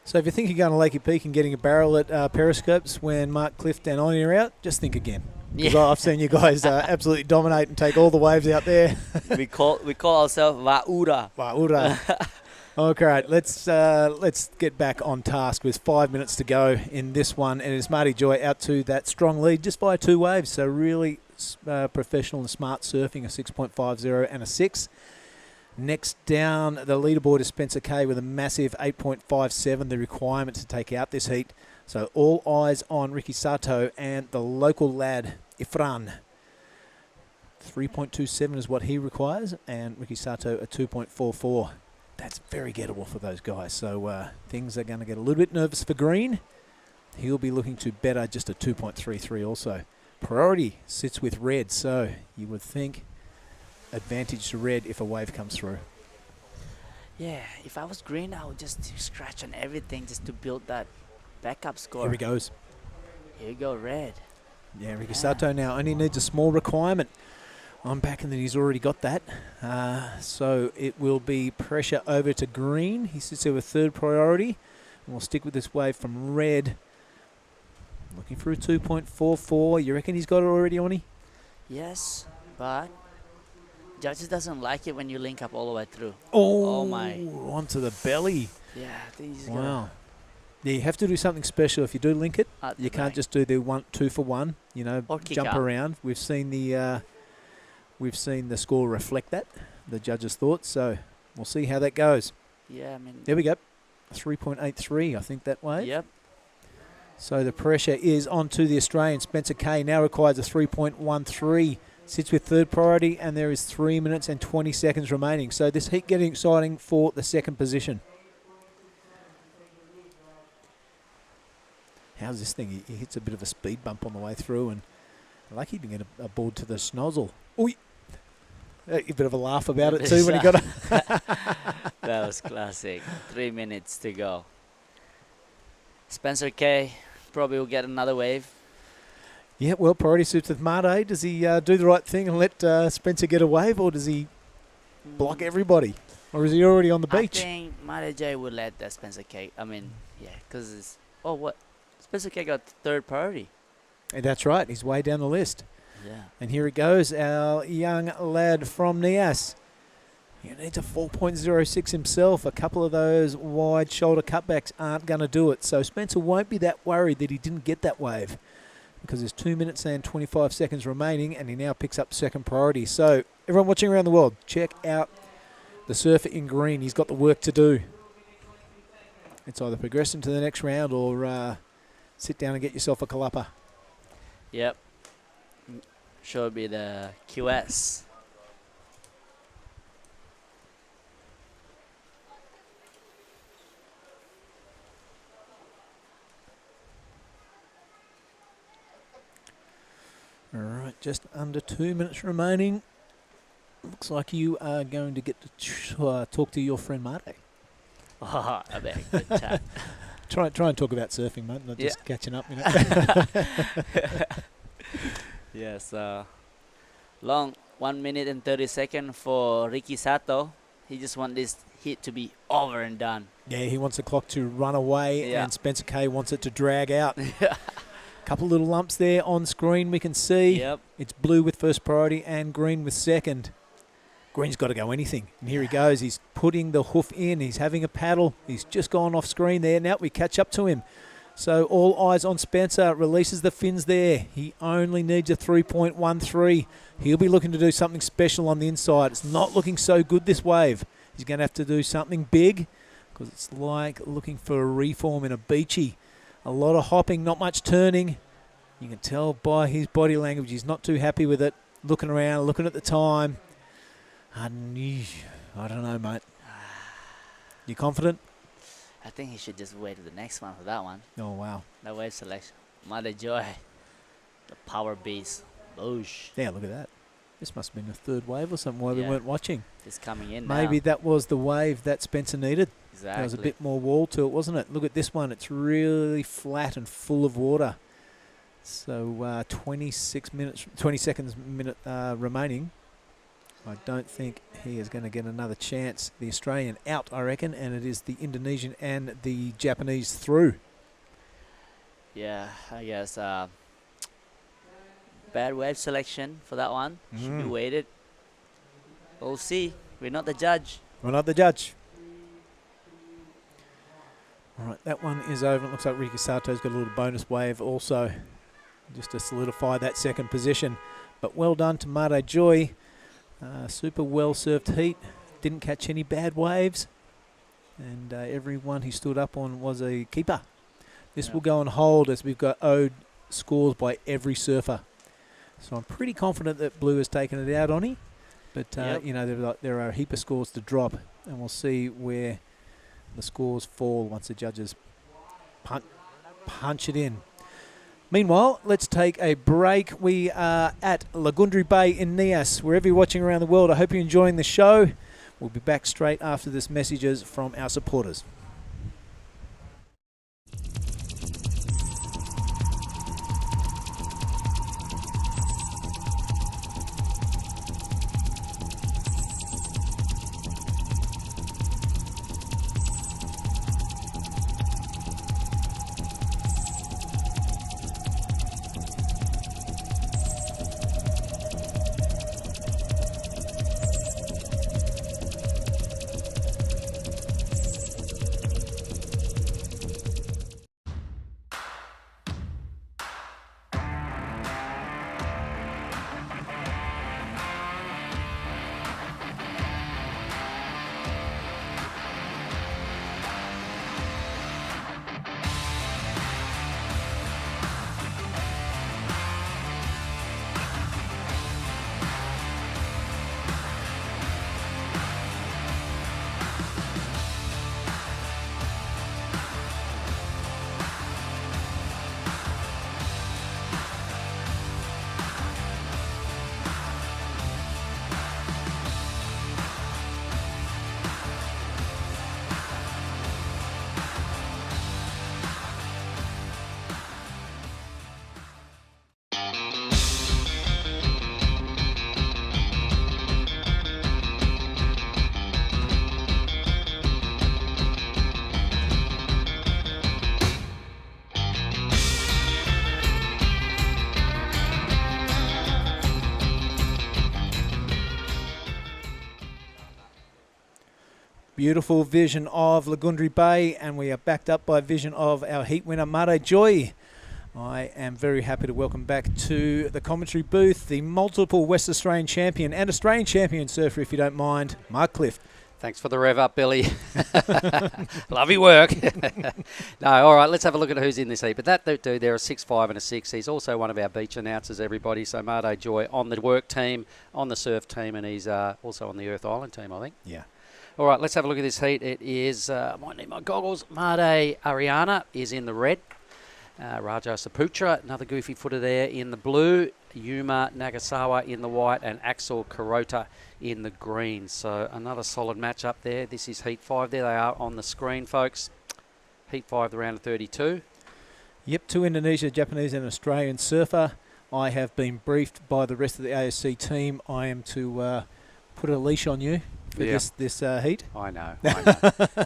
So if you think you're going to Lakey Peak and getting a barrel at Periscopes when Mark Clift and Oni are out, just think again. Because I've seen you guys absolutely dominate and take all the waves out there. we call ourselves Wa'ura. Wa'ura. Okay, let's get back on task with 5 minutes to go in this one, and it's Marty Joy out to that strong lead just by 2 waves. So really professional and smart surfing, a 6.50 and a 6. Next down the leaderboard is Spencer K with a massive 8.57, the requirement to take out this heat. So all eyes on Ricky Sato and the local lad Ifran. 3.27 is what he requires, and Ricky Sato a 2.44. That's very gettable for those guys. So things are going to get a little bit nervous for Green. He'll be looking to better just a 2.33 also. Priority sits with red, so you would think advantage to red if a wave comes through. Yeah, if I was green, I would just scratch on everything just to build that backup score. Here he goes. Here you go, red. Yeah, Ricky Sato now only needs a small requirement. I'm backing that he's already got that. So it will be pressure over to green. He sits there with third priority. And we'll stick with this wave from red. Looking for a 2.44. You reckon he's got it already, Oni? Yes, but judges doesn't like it when you link up all the way through. Oh, my. Onto the belly. Yeah, I think he's Wow. Yeah, you have to do something special if you do link it. You can't just do the 2 for 1. You know, Or kick jump up. around. We've seen the score reflect that, the judges' thoughts. So we'll see how that goes. Yeah, I mean. There we go. 3.83, I think that way. Yep. So the pressure is onto the Australian. Spencer Kay now requires a 3.13. Sits with third priority, and there is 3 minutes and 20 seconds remaining. So this heat getting exciting for the second position. How's this thing? He hits a bit of a speed bump on the way through, and lucky he didn't get a board to the snozzle. Oi! A bit of a laugh about it too when he got it. That was classic. 3 minutes to go. Spencer K probably will get another wave. Yeah, well, priority suits with Mate. Does he do the right thing and let Spencer get a wave, or does he block everybody? Or is he already on the beach? I think Mate J will let that Spencer K. I mean, yeah, because it's... Oh, what? Spencer K got third priority. And that's right. He's way down the list. Yeah. And here it goes, our young lad from Nias. He needs a 4.06 himself. A couple of those wide shoulder cutbacks aren't going to do it. So Spencer won't be that worried that he didn't get that wave, because there's 2 minutes and 25 seconds remaining, and he now picks up second priority. So everyone watching around the world, check out the surfer in green. He's got the work to do. It's either progress into the next round or sit down and get yourself a kalapa. Yep. Should be the QS. All right, just under 2 minutes remaining. Looks like you are going to get to talk to your friend Mate. Oh, I bet good chat. Try and talk about surfing, mate, not just catching up. You know. Yes, long 1 minute and 30 seconds for Ricky Sato. He just wants this hit to be over and done. Yeah, he wants the clock to run away, Yeah. and Spencer Kay wants it to drag out. Couple little lumps there on screen we can see. Yep. It's blue with first priority and green with second. Green's got to go anything. And here he goes. He's putting the hoof in. He's having a paddle. He's just gone off screen there. Now we catch up to him. So all eyes on Spencer. Releases the fins there. He only needs a 3.13. He'll be looking to do something special on the inside. It's not looking so good this wave. He's going to have to do something big, because it's like looking for a reform in a beachy. A lot of hopping, not much turning. You can tell by his body language he's not too happy with it. Looking around, looking at the time. I don't know, mate. You confident? I think he should just wait to the next one for that one. Oh, wow. That wave selection. Mother Joy. The power beast. Boosh. Yeah, look at that. This must have been a third wave or something while we weren't watching. It's coming in Maybe now. that was the wave that Spencer needed. Exactly. There was a bit more wall to it, wasn't it? Look at this one. It's really flat and full of water. So 20 seconds remaining. I don't think he is going to get another chance. The Australian out, I reckon, and it is the Indonesian and the Japanese through. Yeah, I guess bad wave selection for that one. Should be waited. We'll see. We're not the judge. We're not the judge. All right, that one is over. It looks like Ricky Sato's got a little bonus wave also, just to solidify that second position. But well done to Mate Joy. Super well served heat. Didn't catch any bad waves. And everyone he stood up on was a keeper. This will go on hold as we've got owed scores by every surfer. So I'm pretty confident that Blue has taken it out on him. But, you know, there are a heap of scores to drop. And we'll see where the scores fall once the judges punch it in. Meanwhile, let's take a break. We are at Lagundri Bay in Nias. Wherever you're watching around the world, I hope you're enjoying the show. We'll be back straight after this messages from our supporters. Beautiful vision of Lagundri Bay, and we are backed up by vision of our heat winner, Mate Joy. I am very happy to welcome back to the commentary booth the multiple West Australian champion and Australian champion surfer, if you don't mind, Mark Clift. Thanks for the rev up, Billy. Love your work. No, all right, let's have a look at who's in this heat. But that dude there, a 6'5" and a 6. He's also one of our beach announcers, everybody. So Mate Joy on the work team, on the surf team, and he's also on the Earth Island team, I think. Yeah. All right, let's have a look at this heat. It is, I might need my goggles. Made Ariana is in the red. Rajo Saputra, another goofy footer there in the blue. Yuma Nagasawa in the white, and Axel Kurota in the green. So another solid match up there. This is heat 5. There they are on the screen, folks. Heat 5, the round of 32. Yep, 2 Indonesia, Japanese and Australian surfer. I have been briefed by the rest of the ASC team. I am to put a leash on you for this heat. I know.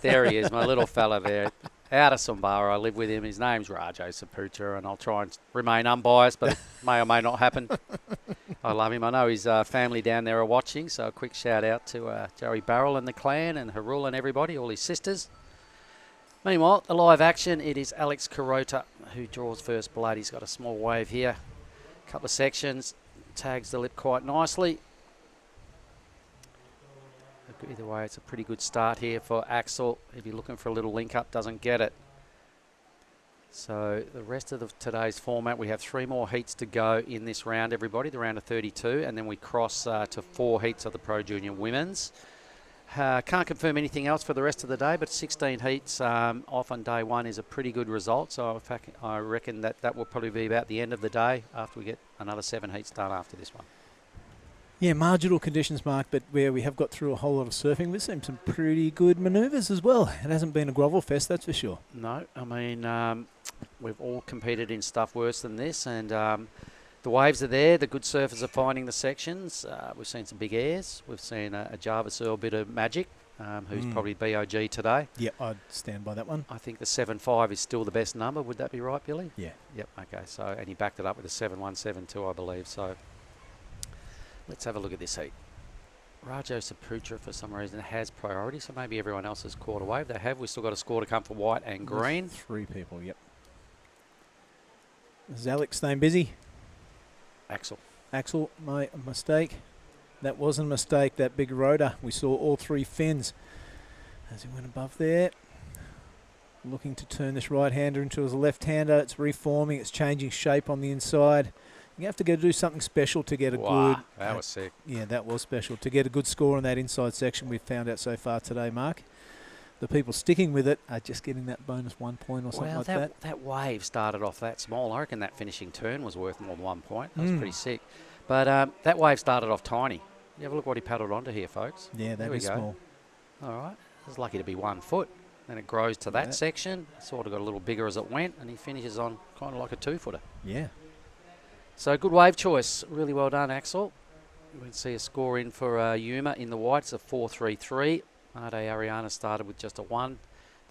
There he is, my little fella there. Out of Sumbara, I live with him. His name's Rajo Saputra, and I'll try and remain unbiased, but it may or may not happen. I love him. I know his family down there are watching, so a quick shout out to Joey Barrell and the clan, and Harul and everybody, all his sisters. Meanwhile, the live action, it is Alex Kurota who draws first blood. He's got a small wave here, a couple of sections, tags the lip quite nicely. Either way, it's a pretty good start here for Axel. If you're looking for a little link up, doesn't get it. So the rest of today's format, we have 3 more heats to go in this round, everybody, the round of 32, and then we cross to 4 heats of the Pro Junior Women's. Can't confirm anything else for the rest of the day, but 16 heats off on day 1 is a pretty good result. So in fact, I reckon that will probably be about the end of the day after we get another 7 heats done after this one. Yeah, marginal conditions, Mark, but where we have got through a whole lot of surfing, we've seen some pretty good manoeuvres as well. It hasn't been a grovel fest, that's for sure. No, I mean, we've all competed in stuff worse than this, and the waves are there. The good surfers are finding the sections. We've seen some big airs. We've seen a Jarvis Earl bit of magic, who's probably BOG today. Yeah, I'd stand by that one. I think the 7.5 is still the best number. Would that be right, Billy? Yeah. Yep, okay. So, and he backed it up with a 7.17 too, I believe. So let's have a look at this heat. Rajo Saputra, for some reason, has priority, so maybe everyone else has caught a wave. They have. We've still got a score to come for white and green. 3 people, yep. Is Alex staying busy? Axel, my mistake. That wasn't a mistake, that big rotor. We saw all 3 fins as he went above there. Looking to turn this right-hander into his left-hander. It's reforming. It's changing shape on the inside. You have to go do something special to get a good... That was sick. Yeah, that was special. To get a good score on that inside section we've found out so far today, Mark. the people sticking with it are just getting that bonus 1 point or something like that. That wave started off that small. I reckon that finishing turn was worth more than 1 point. That was pretty sick. But that wave started off tiny. You have a look what he paddled onto here, folks. Yeah, there that we is go. small. All right. It's lucky to be 1 foot. Then it grows to that section. Sort of got a little bigger as it went, and he finishes on kind of like a 2-footer. Yeah. So good wave choice. Really well done, Axel. We can see a score in for Yuma in the whites of 4-3-3. Made Ariana started with just a 1.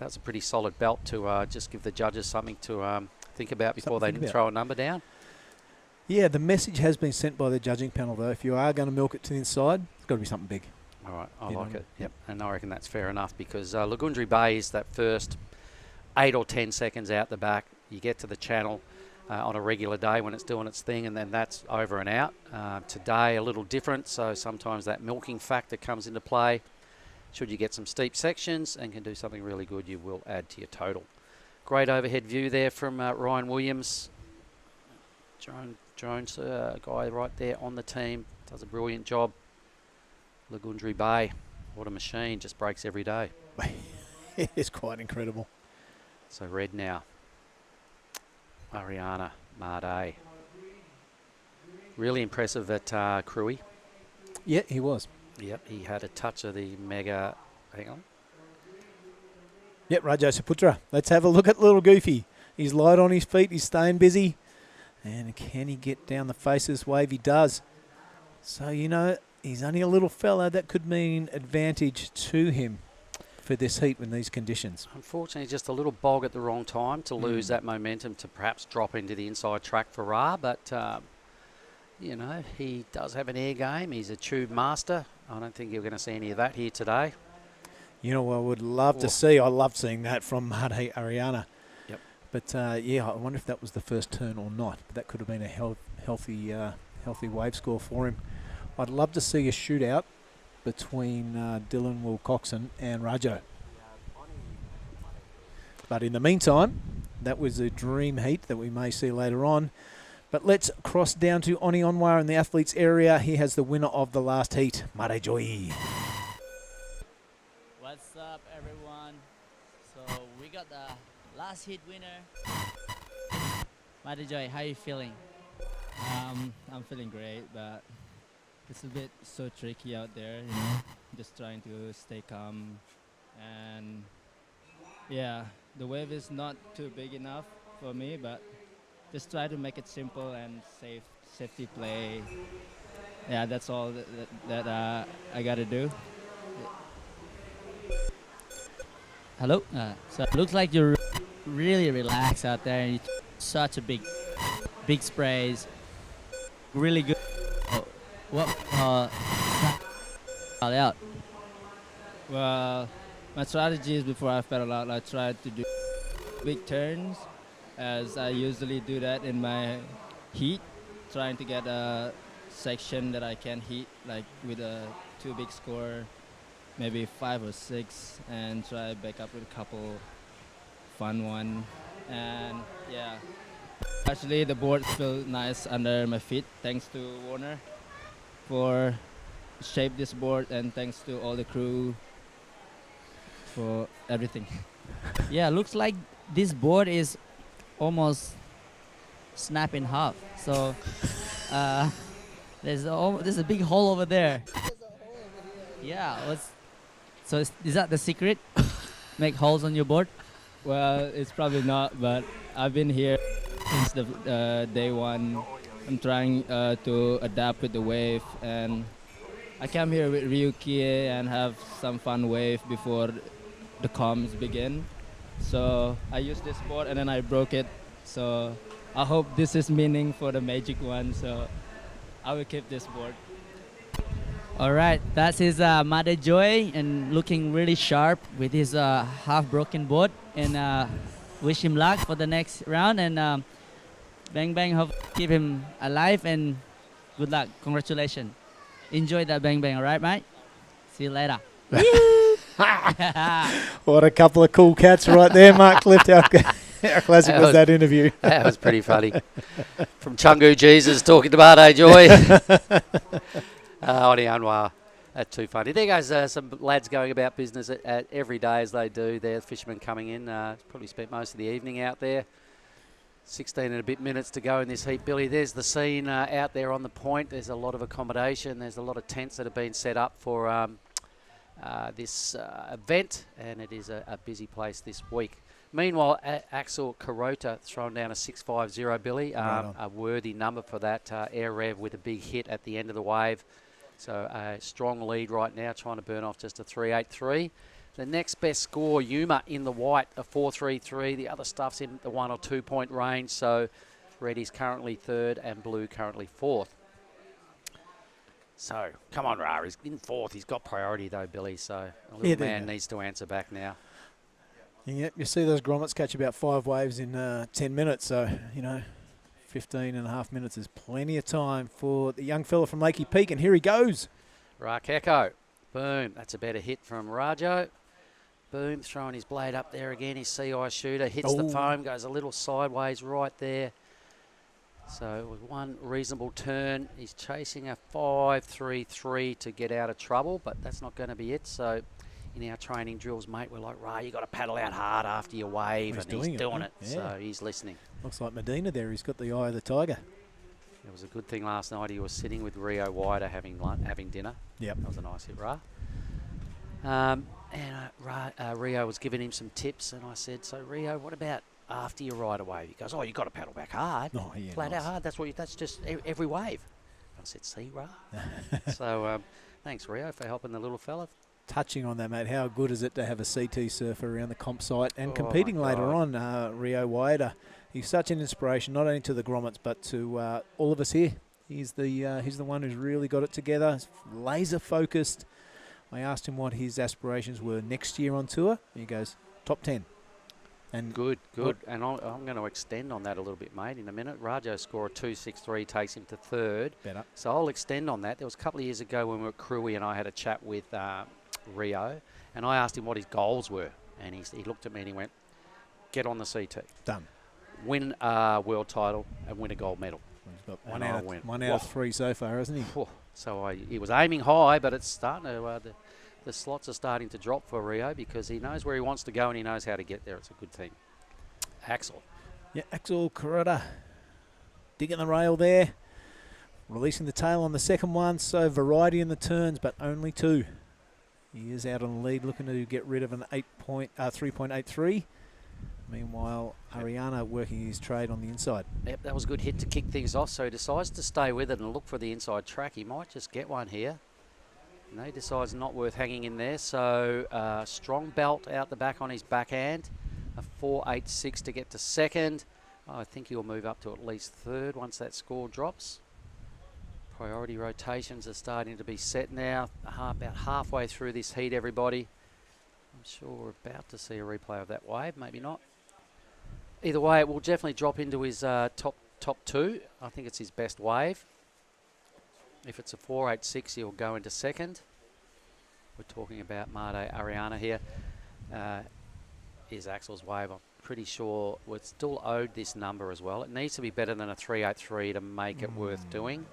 That's a pretty solid belt to just give the judges something to think about before they throw a number down. Yeah, the message has been sent by the judging panel, though. If you are going to milk it to the inside, it's got to be something big. All right, I like it. Yep, and I reckon that's fair enough because Lagundri Bay is that first 8 or 10 seconds out the back. You get to the channel on a regular day when it's doing its thing, and then that's over and out. Today, a little different, so sometimes that milking factor comes into play. Should you get some steep sections and can do something really good, you will add to your total. Great overhead view there from Ryan Williams. Jones, guy right there on the team, does a brilliant job. Lagundri Bay, what a machine, just breaks every day. It's quite incredible. So red now. Ariana Made. Really impressive at Cruy. Yeah, he was. Yep, he had a touch of the mega. Hang on. Yep, Rajo Saputra. Let's have a look at little Goofy. He's light on his feet. He's staying busy. And can he get down the face of this wave? He does. So, you know, he's only a little fella. That could mean advantage to him for this heat in these conditions. Unfortunately, just a little bog at the wrong time to lose that momentum to perhaps drop into the inside track for Ra. But, you know, he does have an air game. He's a tube master. I don't think you're going to see any of that here today. You know, I would love to see. I love seeing that from Made Ariana. Yep. But, yeah, I wonder if that was the first turn or not. But that could have been a healthy wave score for him. I'd love to see a shootout between Dylan Wilcoxon and Rajo. But in the meantime, that was a dream heat that we may see later on. But let's cross down to Oni Onwar in the athletes area. He has the winner of the last heat, Mare Joy. What's up, everyone? So we got the last heat winner. Mare Joy, how are you feeling? I'm feeling great, but it's a bit so tricky out there, you know, just trying to stay calm. And yeah, the wave is not too big enough for me, but just try to make it simple and safety play. Yeah, that's all that I gotta do. Hello? So it looks like you're really relaxed out there, and such a big sprays. Really good. What out? Well, my strategy is before I pedal out, I try to do big turns, as I usually do that in my heat, trying to get a section that I can heat, like with a 2 big score, maybe 5 or 6, and try back up with a couple fun one. And yeah, actually the board feels nice under my feet, thanks to Warner for shape this board, and thanks to all the crew for everything. Yeah, looks like this board is almost snap in half. So there's a big hole over there. Yeah, so is that the secret? Make holes on your board? Well, it's probably not, but I've been here since the day one. I'm trying to adapt with the wave, and I came here with Ryuki and have some fun wave before the comms begin. So I used this board and then I broke it. So I hope this is meaning for the magic one. So I will keep this board. All right, that's his Mare Joy, and looking really sharp with his half broken board. And wish him luck for the next round. And Bang Bang, hope keep him alive, and good luck. Congratulations. Enjoy that Bang Bang, all right, mate? See you later. What a couple of cool cats right there, Mark Clift. How classic was that interview? That was pretty funny. From Chungu Jesus talking to Mare Joy. Oni Anwar. That's too funny. There goes some lads going about business at every day as they do. They're fishermen coming in. Probably spent most of the evening out there. 16 and a bit minutes to go in this heat, Billy. There's the scene out there on the point. There's a lot of accommodation. There's a lot of tents that have been set up for this event, and it is a busy place this week. Meanwhile, Axel Carota thrown down a 6.50, Billy. A worthy number for that air rev with a big hit at the end of the wave. So a strong lead right now, trying to burn off just a 3.83. The next best score, Yuma in the white, a 4.33. The other stuff's in the 1 or 2 point range. So red is currently third and blue currently fourth. So come on, Ra. He's in fourth. He's got priority though, Billy. So a little man needs to answer back now. Yep, you see those grommets catch about 5 waves in 10 minutes. So, 15 and a half minutes is plenty of time for the young fella from Lakey Peak. And here he goes. Rakeko. Boom. That's a better hit from Rajo. Boom. Throwing his blade up there again. His CI shooter hits the foam. Goes a little sideways right there. So with one reasonable turn, he's chasing a 5.33 to get out of trouble. But that's not going to be it. So in our training drills, mate, we're like, Ra, you got to paddle out hard after your wave. He's and he's doing it. Yeah. So he's listening. Looks like Medina there. He's got the eye of the tiger. It was a good thing last night. He was sitting with Rio Wider having dinner. Yep. That was a nice hit, Ra. Rio was giving him some tips, and I said, so Rio, what about after your ride away? He goes, you got to paddle back hard. Oh, yeah, Flat out hard. That's just every wave. I said, see, Ra. So thanks, Rio, for helping the little fella. Touching on that, mate, how good is it to have a CT surfer around the comp site and competing later on, Rio Wider. He's such an inspiration, not only to the grommets, but to all of us here. He's the one who's really got it together, laser focused. I asked him what his aspirations were next year on tour. He goes, top 10. And good. And I'm going to extend on that a little bit, mate, in a minute. Rajo's score of 2.63 takes him to third. Better. So I'll extend on that. There was a couple of years ago when we were at Cruy and I had a chat with Rio, and I asked him what his goals were. And he looked at me and he went, get on the CT. Done. Win a world title and win a gold medal. He's got one out of 3 so far, hasn't he? So he was aiming high, but it's starting to the slots are starting to drop for Rio because he knows where he wants to go and he knows how to get there. It's a good thing. Axel. Yeah, Axel Carota digging the rail there, releasing the tail on the second one. So variety in the turns, but only 2. He is out on the lead, looking to get rid of an 3.83. Meanwhile, Ariana working his trade on the inside. Yep, that was a good hit to kick things off. So he decides to stay with it and look for the inside track. He might just get one here. No, he decides not worth hanging in there. So strong belt out the back on his backhand. A 4.86 to get to second. I think he'll move up to at least third once that score drops. Priority rotations are starting to be set now. About halfway through this heat, everybody. I'm sure we're about to see a replay of that wave. Maybe not. Either way, it will definitely drop into his top 2. I think it's his best wave. If it's a 4.86, he'll go into second. We're talking about Made Ariana here. Here's Axel's wave. I'm pretty sure we're still owed this number as well. It needs to be better than a 3.83 to make it worth doing.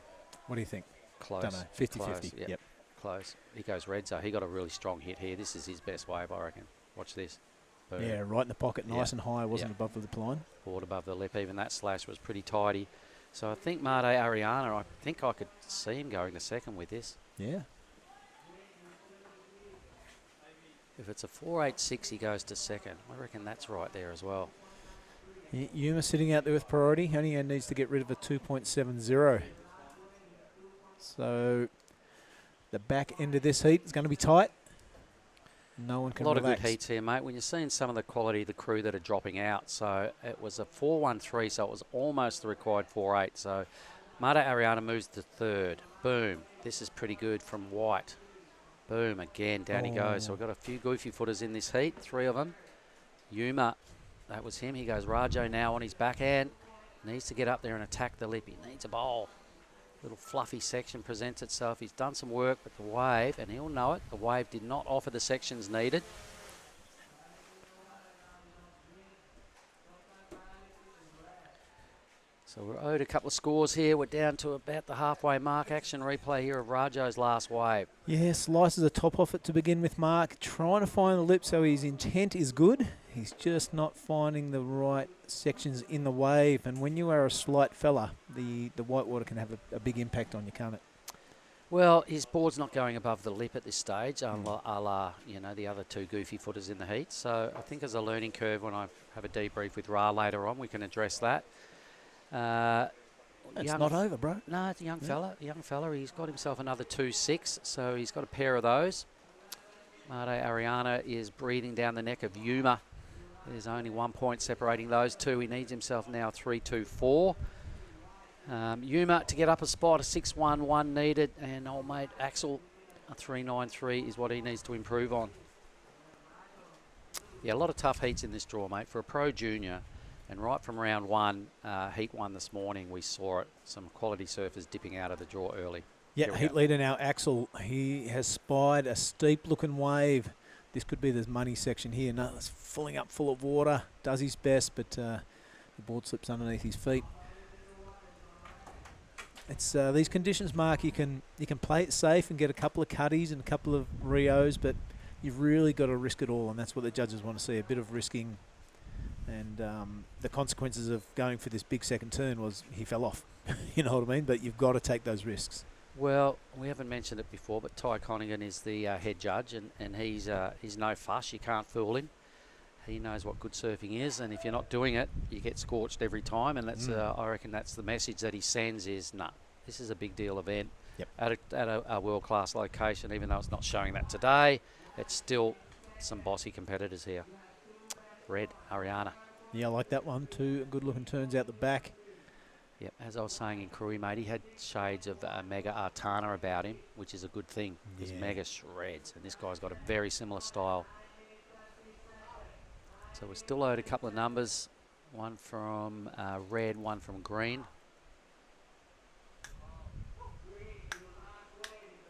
What do you think? Close. Don't know. 50-50. Yep. Close. He goes red, so he got a really strong hit here. This is his best wave, I reckon. Watch this. Boom. Yeah, right in the pocket, nice and high, wasn't above the lip line. Forward above the lip, even that slash was pretty tidy. So I think Made Ariana, I think I could see him going to second with this. Yeah. If it's a 4.86, he goes to second. I reckon that's right there as well. Yuma sitting out there with priority. Only needs to get rid of a 2.70. So the back end of this heat is going to be tight. No one can relax. A lot of good heats here, mate. When you're seeing some of the quality of the crew that are dropping out. So it was a 4.13, so it was almost the required 4.8. So Made Ariana moves to third. Boom. This is pretty good from White. Boom, again, down he goes. So we've got a few goofy footers in this heat, 3 of them. Yuma, that was him. He goes Rajo now on his backhand. Needs to get up there and attack the lip. He needs a bowl. Little fluffy section presents itself. He's done some work, but the wave, and he'll know it, the wave did not offer the sections needed. So we're owed a couple of scores here. We're down to about the halfway mark. Action replay here of Rajo's last wave. Yeah, slices a top off it to begin with, Mark. Trying to find the lip, so his intent is good. He's just not finding the right sections in the wave. And when you are a slight fella, the whitewater can have a big impact on you, can't it? Well, his board's not going above the lip at this stage, a la, you know, the other two goofy footers in the heat. So I think as a learning curve, when I have a debrief with Ra later on, we can address that. It's not over, bro. No, it's a young fella. Young fella. He's got himself another 2-6, so he's got a pair of those. Mate Ariana is breathing down the neck of Yuma. There's only 1 point separating those two. He needs himself now 3-2-4. Yuma to get up a spot, a 6-1-1 needed, and old mate Axel, a 3-9-3 is what he needs to improve on. Yeah, a lot of tough heats in this draw, mate. For a pro junior, and right from round one, heat one this morning, we saw it. Some quality surfers dipping out of the draw early. Yeah, heat leader now, Axel. He has spied a steep-looking wave. This could be the money section here. No, it's filling up full of water. Does his best, but the board slips underneath his feet. It's these conditions, Mark. You can play it safe and get a couple of cutties and a couple of Rios, but you've really got to risk it all, and that's what the judges want to see, a bit of risking. And the consequences of going for this big second turn was he fell off. You know what I mean? But you've got to take those risks. Well, we haven't mentioned it before, but Ty Connigan is the head judge, and he's no fuss. You can't fool him. He knows what good surfing is, and if you're not doing it, you get scorched every time. And that's I reckon that's the message that he sends is, nah, this is a big deal event at a world-class location. Even though it's not showing that today, it's still some bossy competitors here. Red, Ariana. Yeah, I like that one too. Good-looking turns out the back. Yep, as I was saying in Cruy, mate, he had shades of Mega Artana about him, which is a good thing because Mega shreds, and this guy's got a very similar style. So we're still owed a couple of numbers, one from red, one from green.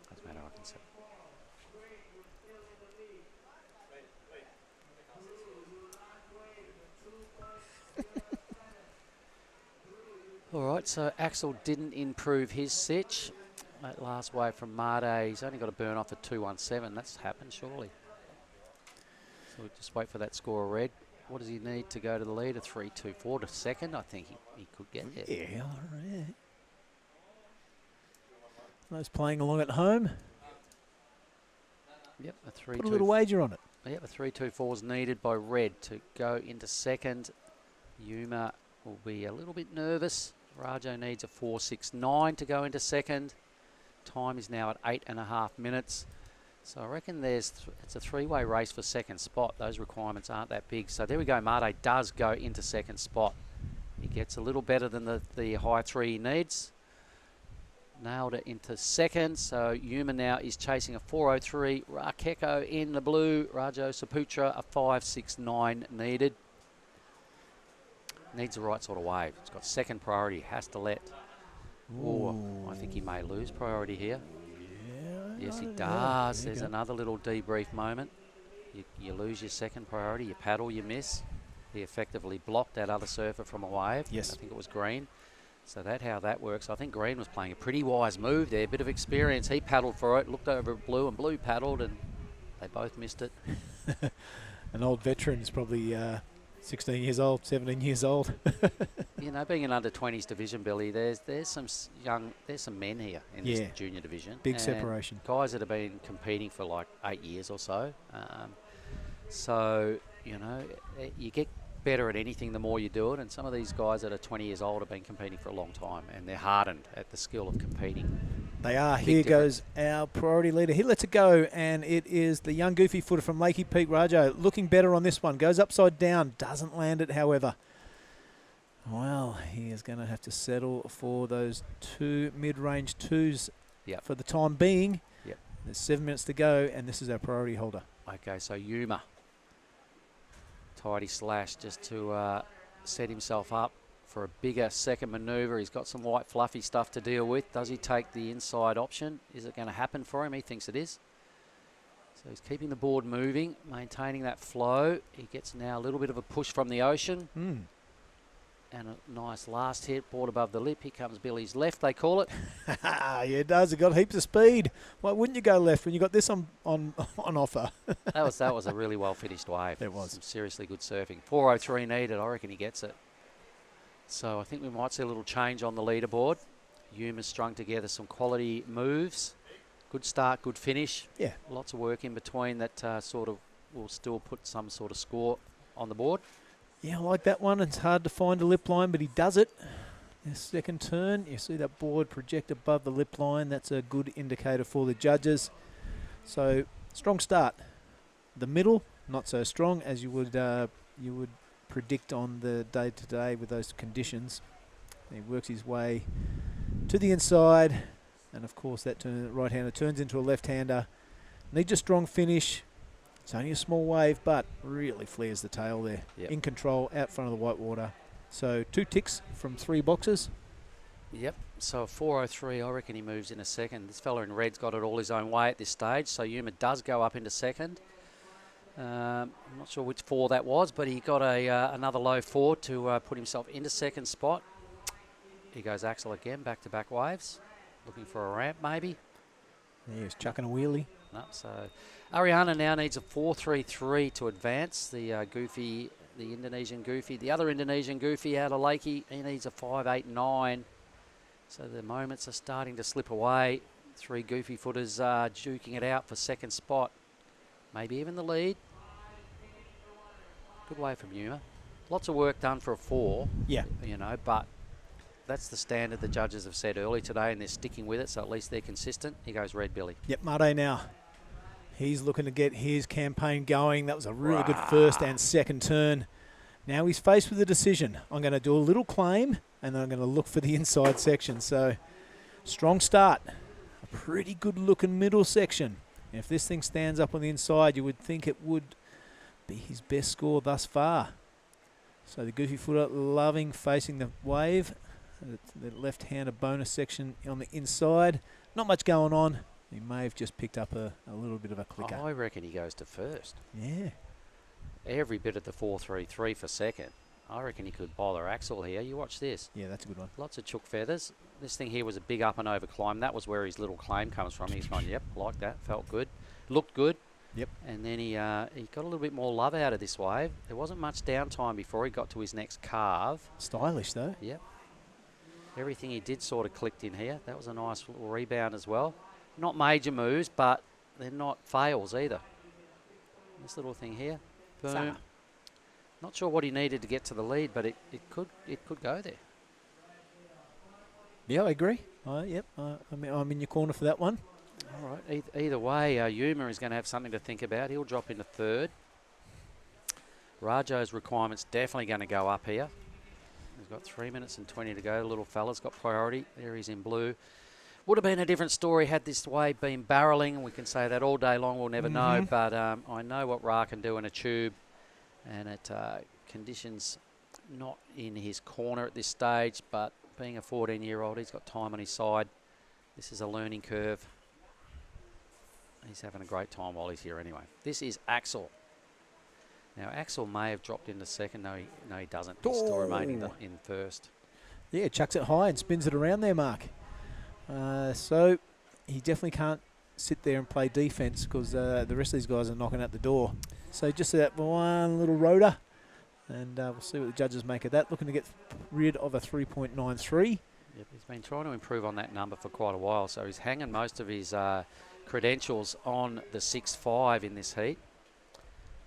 Doesn't matter, I can see. All right, so Axel didn't improve his sitch. That last wave from Made, he's only got to burn off a 2-1-7. That's happened, surely. So we'll just wait for that score of red. What does he need to go to the lead? A 3-2-4 to second? I think he could get there. Yeah, all right. Those playing along at home. Yep, a 3-2. Put a little wager on it. Yep, a 3-2-4 is needed by red to go into second. Yuma will be a little bit nervous. Rajo needs a 4-6-9 to go into second. Time is now at 8.5 minutes. So I reckon it's a three-way race for second spot. Those requirements aren't that big. So there we go. Mate does go into second spot. He gets a little better than the high three he needs. Nailed it into second. So Yuma now is chasing a 4.03. Rakeko in the blue. Rajo Saputra a 5.69 needed. Needs the right sort of wave. It's got second priority. Has to let. Oh, I think he may lose priority here. Yes, he does. There's another little debrief moment. You lose your second priority. You paddle, you miss. He effectively blocked that other surfer from a wave. Yes. I think it was Green. So that's how that works. I think Green was playing a pretty wise move there. Bit of experience. He paddled for it, looked over at Blue, and Blue paddled, and they both missed it. An old veteran is probably 16 years old, 17 years old. You know, being an under-20s division, Billy, there's some men here in this junior division. Big separation. Guys that have been competing for like 8 years or so. So, you know, you get better at anything the more you do it. And some of these guys that are 20 years old have been competing for a long time, and they're hardened at the skill of competing. They are. Here goes our priority leader. He lets it go, and it is the young goofy footer from Lakey Peak, Rajo. Looking better on this one. Goes upside down. Doesn't land it, however. Well, he is going to have to settle for those two mid-range twos for the time being. Yep. There's 7 minutes to go, and this is our priority holder. Okay, so Yuma. Tidy slash just to set himself up for a bigger second manoeuvre. He's got some white fluffy stuff to deal with. Does he take the inside option? Is it going to happen for him? He thinks it is. So he's keeping the board moving, maintaining that flow. He gets now a little bit of a push from the ocean. And a nice last hit, brought above the lip. Here comes Billy's left, they call it. Yeah, it does. It got heaps of speed. Why wouldn't you go left when you got this on offer? That was a really well finished wave. It was. Some seriously good surfing. 403 needed. I reckon he gets it. So I think we might see a little change on the leaderboard. Yuma's strung together some quality moves. Good start, good finish. Yeah. Lots of work in between that sort of will still put some sort of score on the board. Yeah, I like that one. It's hard to find a lip line, but he does it. The second turn, you see that board project above the lip line. That's a good indicator for the judges. So, strong start. The middle, not so strong as you would predict on the day-to-day with those conditions. He works his way to the inside, and of course that right-hander turns into a left-hander. Needs a strong finish. It's only a small wave, but really flares the tail there. Yep. In control, out front of the white water. So 2 ticks from 3 boxes. Yep, so 403, I reckon he moves in a second. This fella in red's got it all his own way at this stage, so Yuma does go up into second. I'm not sure which 4 that was, but he got another low 4 to put himself into second spot. He goes Axel again, back-to-back waves. Looking for a ramp, maybe. Yeah, he's chucking a wheelie. No, so Ariana now needs a 433 to advance. The Indonesian Goofy. The other Indonesian Goofy out of Lakey, he needs a 589. So the moments are starting to slip away. 3 Goofy footers duking it out for second spot. Maybe even the lead. Good way from Yuma. Lots of work done for a 4. Yeah. You know, but that's the standard the judges have said early today, and they're sticking with it, so at least they're consistent. Here goes Red Billy. Yep, Mate now. He's looking to get his campaign going. That was a really good first and second turn. Now he's faced with a decision. I'm going to do a little claim, and then I'm going to look for the inside section. So, strong start. A pretty good-looking middle section. If this thing stands up on the inside, you would think it would be his best score thus far. So the Goofy footer loving facing the wave. The left-hander bonus section on the inside. Not much going on. He may have just picked up a little bit of a clicker. I reckon he goes to first. Yeah. Every bit of the 433 for second. I reckon he could bother Axel here. You watch this. Yeah, that's a good one. Lots of chook feathers. This thing here was a big up and over climb. That was where his little claim comes from. He's gone, yep, like that. Felt good. Looked good. Yep. And then he got a little bit more love out of this wave. There wasn't much downtime before he got to his next carve. Stylish, though. Yep. Everything he did sort of clicked in here. That was a nice little rebound as well. Not major moves, but they're not fails either. This little thing here. Boom. Summer. Not sure what he needed to get to the lead, but it could go there. Yeah, I agree. Yep, I'm in your corner for that one. All right. Either way, Yuma is going to have something to think about. He'll drop into third. Rajo's requirement's definitely going to go up here. He's got 3 minutes and 20 to go. The little fella's got priority. There he's in blue. Would have been a different story had this wave been barrelling, and we can say that all day long. We'll never know, but I know what Ra can do in a tube, and it conditions not in his corner at this stage, but being a 14-year-old, he's got time on his side. This is a learning curve. He's having a great time while he's here anyway. This is Axel. Now, Axel may have dropped into second. No, he doesn't. He's still remaining in first. Yeah, chucks it high and spins it around there, Mark. So he definitely can't sit there and play defence because the rest of these guys are knocking at the door. So just that one little rotor, and we'll see what the judges make of that. Looking to get rid of a 3.93. Yep, he's been trying to improve on that number for quite a while, so he's hanging most of his credentials on the 6.5 in this heat.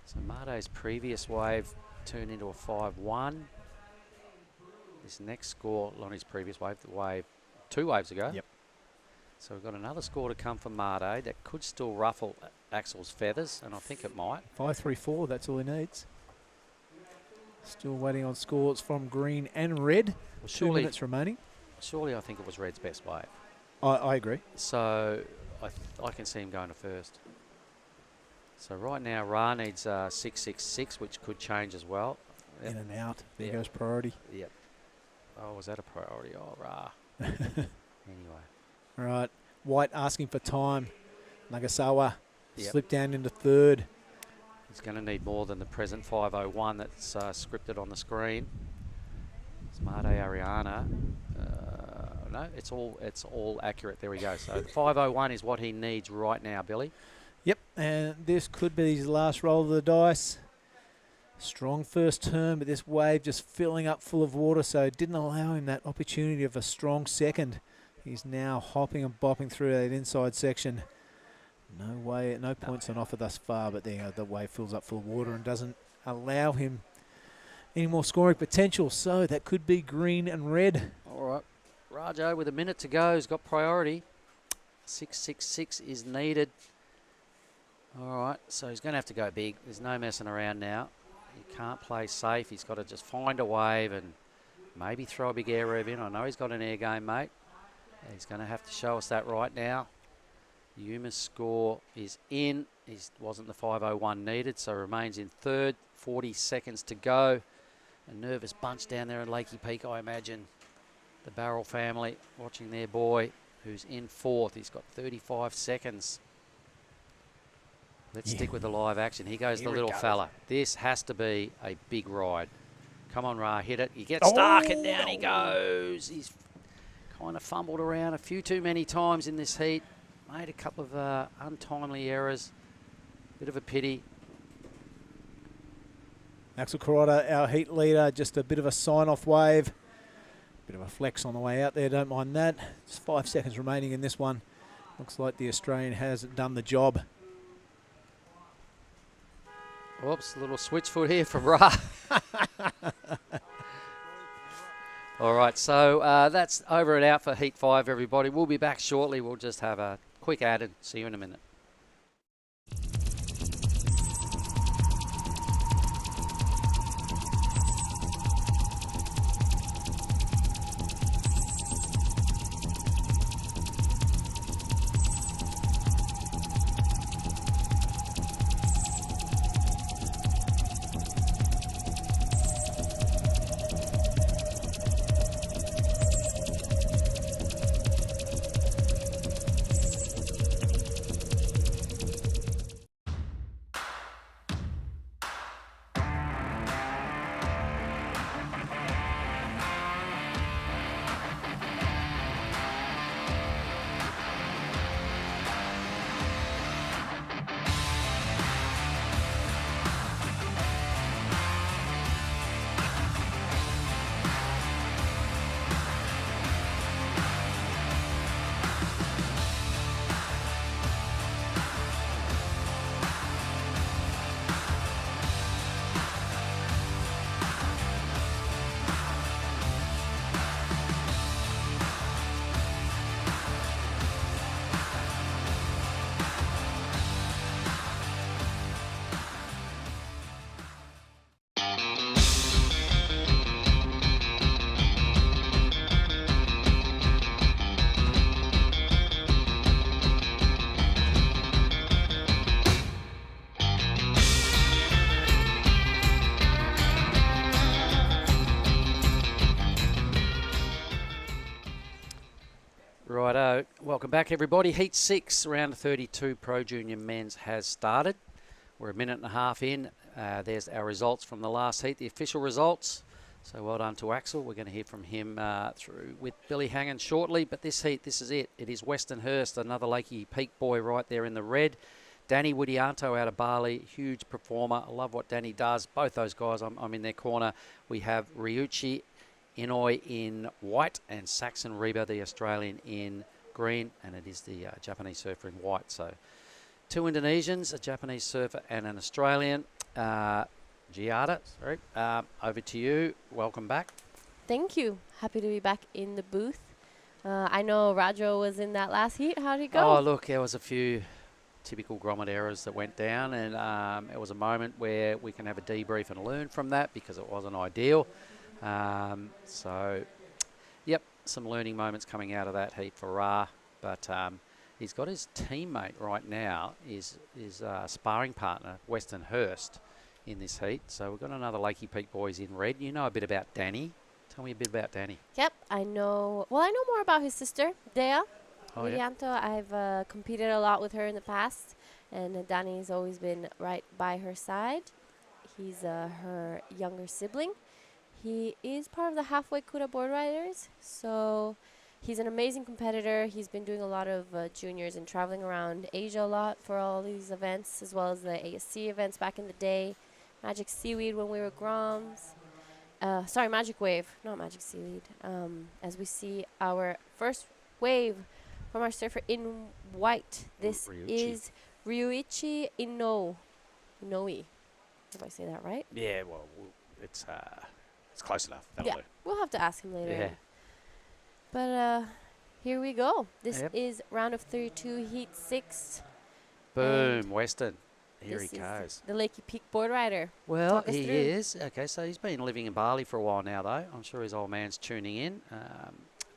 So Mate's previous wave turned into a 5.1. This next score on his previous wave, 2 waves ago. Yep. So we've got another score to come from Mate that could still ruffle Axel's feathers, and I think it might. 5.34, that's all he needs. Still waiting on scores from green and red. Well, 2 minutes remaining. Surely I think it was red's best wave. I agree. So I can see him going to first. So right now Ra needs 666, which could change as well. Yep. In and out. There goes priority. Yep. Oh, was that a priority? Oh, Ra. Anyway. All right. White asking for time. Nagasawa Yep. slipped down into third. He's going to need more than the present 501 that's scripted on the screen. Smarte Ariana. No, it's all accurate. There we go. So 501 is what he needs right now, Billy. Yep, and this could be his last roll of the dice. Strong first turn, but this wave just filling up full of water, so it didn't allow him that opportunity of a strong second. He's now hopping and bopping through that inside section. No way, no points on offer thus far, but the wave fills up full of water and doesn't allow him any more scoring potential, so that could be green and red. All right. Rajo with a minute to go has got priority. 666 is needed. All right, so he's going to have to go big. There's no messing around now. He can't play safe. He's got to just find a wave and maybe throw a big air rev in. I know he's got an air game, mate. He's going to have to show us that right now. Yuma's score is in. He wasn't the 501 needed, so remains in third. 40 seconds to go. A nervous bunch down there in Lakey Peak, I imagine. The Barrel family watching their boy, who's in fourth. He's got 35 seconds. Let's stick with the live action. Here goes the little fella. This has to be a big ride. Come on, Ra, hit it. He gets stuck and down he goes. He's kind of fumbled around a few too many times in this heat. Made a couple of untimely errors. Bit of a pity. Axel Carrota, our heat leader, just a bit of a sign-off wave. Bit of a flex on the way out there, don't mind that. Just 5 seconds remaining in this one. Looks like the Australian has done the job. Whoops, a little switch foot here from Ra. All right, so that's over and out for Heat 5, everybody. We'll be back shortly. We'll just have a quick ad and see you in a minute. Righto, welcome back everybody. Heat 6, round of 32 Pro Junior Men's has started. We're a minute and a half in. There's our results from the last heat, the official results. So well done to Axel. We're going to hear from him through with Billy Hangen shortly. But this heat, this is it. It is Westernhurst, another Lakey Peak boy right there in the red. Danny Widianto out of Bali, huge performer. I love what Danny does. Both those guys, I'm in their corner. We have Ryuichi Inoi in white and Saxon Reba, the Australian, in green, and it is the Japanese surfer in white. So 2 Indonesians, a Japanese surfer and an Australian. Giada, sorry, over to you. Welcome back. Thank you. Happy to be back in the booth. I know Rajo was in that last heat. How did it go? Oh, look, there was a few typical grommet errors that went down, and it was a moment where we can have a debrief and learn from that because it wasn't ideal. So, yep, some learning moments coming out of that heat for Ra. But he's got his teammate right now, his sparring partner, Westernhurst, in this heat. So we've got another Lakey Peak boys in red. You know a bit about Danny. Tell me a bit about Danny. Yep, I know. Well, I know more about his sister, Dea Widianto. I've competed a lot with her in the past, and Danny's always been right by her side. He's her younger sibling. He is part of the halfway Kuda board riders, so he's an amazing competitor. He's been doing a lot of juniors and traveling around Asia a lot for all these events, as well as the ASC events back in the day. Magic Seaweed when we were Groms. Sorry, Magic Wave, not Magic Seaweed. As we see our first wave from our surfer in white. This is Ryuichi Inoue. If I say that right? Yeah, well, it's close enough. That'll do. We'll have to ask him later. Yeah. But here we go. This is round of 32, heat 6. Boom, Western. Here This he is goes. the Lakey Peak board rider. Well, Talk us he through. is. Okay, so he's been living in Bali for a while now, though. I'm sure his old man's tuning in.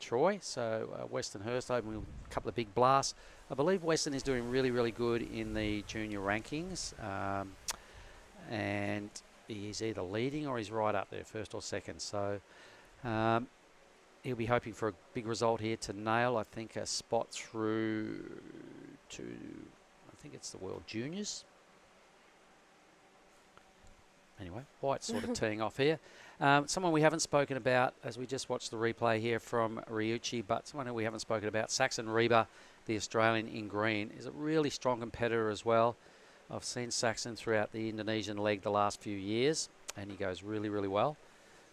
Troy. So Western Hurst opening a couple of big blasts. I believe Western is doing really, really good in the junior rankings. And he's either leading or he's right up there, first or second. So he'll be hoping for a big result here to nail, I think, a spot through to, I think it's the World Juniors. Anyway, White's sort of teeing off here. Someone we haven't spoken about, as we just watched the replay here from Ryuichi, but someone who we haven't spoken about, Saxon Reba, the Australian in green, is a really strong competitor as well. I've seen Saxon throughout the Indonesian leg the last few years, and he goes really, really well.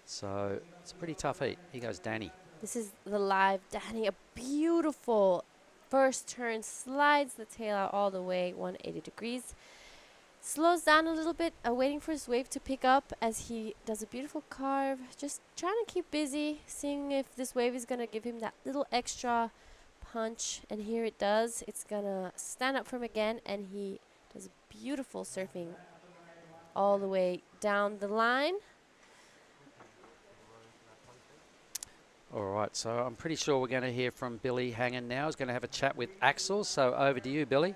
So it's a pretty tough heat. Here goes Danny. This is the live Danny, a beautiful first turn, slides the tail out all the way 180 degrees. Slows down a little bit, waiting for his wave to pick up as he does a beautiful carve. Just trying to keep busy, seeing if this wave is going to give him that little extra punch. And here it does. It's going to stand up for him again, and he does beautiful surfing all the way down the line. All right, so I'm pretty sure we're going to hear from Billy Hangen now. He's going to have a chat with Axel. So over to you, Billy.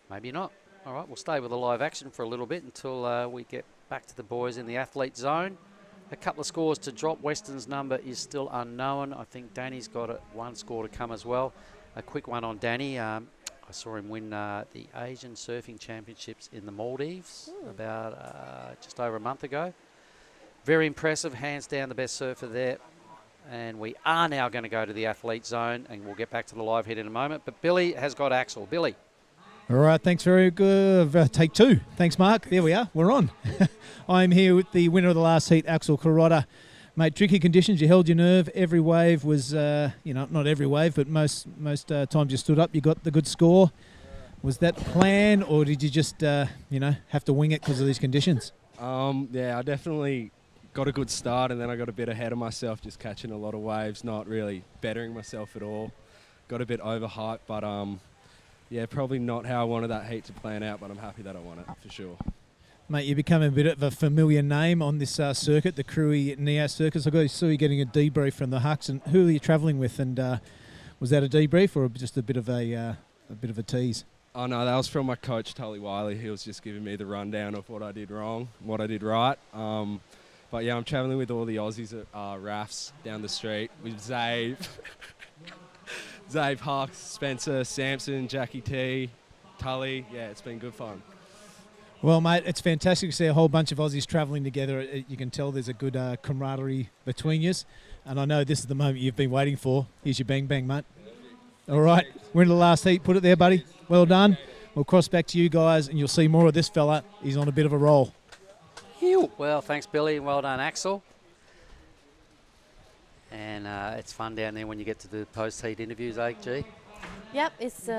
Maybe not. All right, we'll stay with the live action for a little bit until we get back to the boys in the athlete zone. A couple of scores to drop. Western's number is still unknown. I think Danny's got one score to come as well. A quick one on Danny. I saw him win the Asian Surfing Championships in the Maldives about just over a month ago. Very impressive, hands down the best surfer there. And we are now going to go to the athlete zone, and we'll get back to the live hit in a moment. But Billy has got Axel. Billy. All right, thanks very good. Take two. Thanks, Mark. There we are. We're on. I'm here with the winner of the last heat, Axel Carrotta. Mate, tricky conditions. You held your nerve. Every wave was, not every wave, but most times you stood up, you got the good score. Was that the plan, or did you just, have to wing it because of these conditions? Yeah, I definitely got a good start, and then I got a bit ahead of myself, just catching a lot of waves, not really bettering myself at all. Got a bit overhyped, but yeah, probably not how I wanted that heat to plan out, but I'm happy that I won it, for sure. Mate, you become a bit of a familiar name on this circuit, the Krui Nias circuit. I saw you getting a debrief from the Hucks, and who are you travelling with? And was that a debrief or just a bit of a tease? Oh no, that was from my coach, Tully Wiley. He was just giving me the rundown of what I did wrong, what I did right. But yeah, I'm travelling with all the Aussies at RAFs down the street with Zave, Zave Hucks, Spencer, Samson, Jackie T, Tully. Yeah, it's been good fun. Well, mate, it's fantastic to see a whole bunch of Aussies travelling together. You can tell there's a good camaraderie between you. And I know this is the moment you've been waiting for. Here's your bang, bang, mate. All right, we're in the last heat. Put it there, buddy. Well done. We'll cross back to you guys, and you'll see more of this fella. He's on a bit of a roll. Well, thanks, Billy, and well done, Axel. And it's fun down there when you get to do post-heat interviews, G? Yep, it's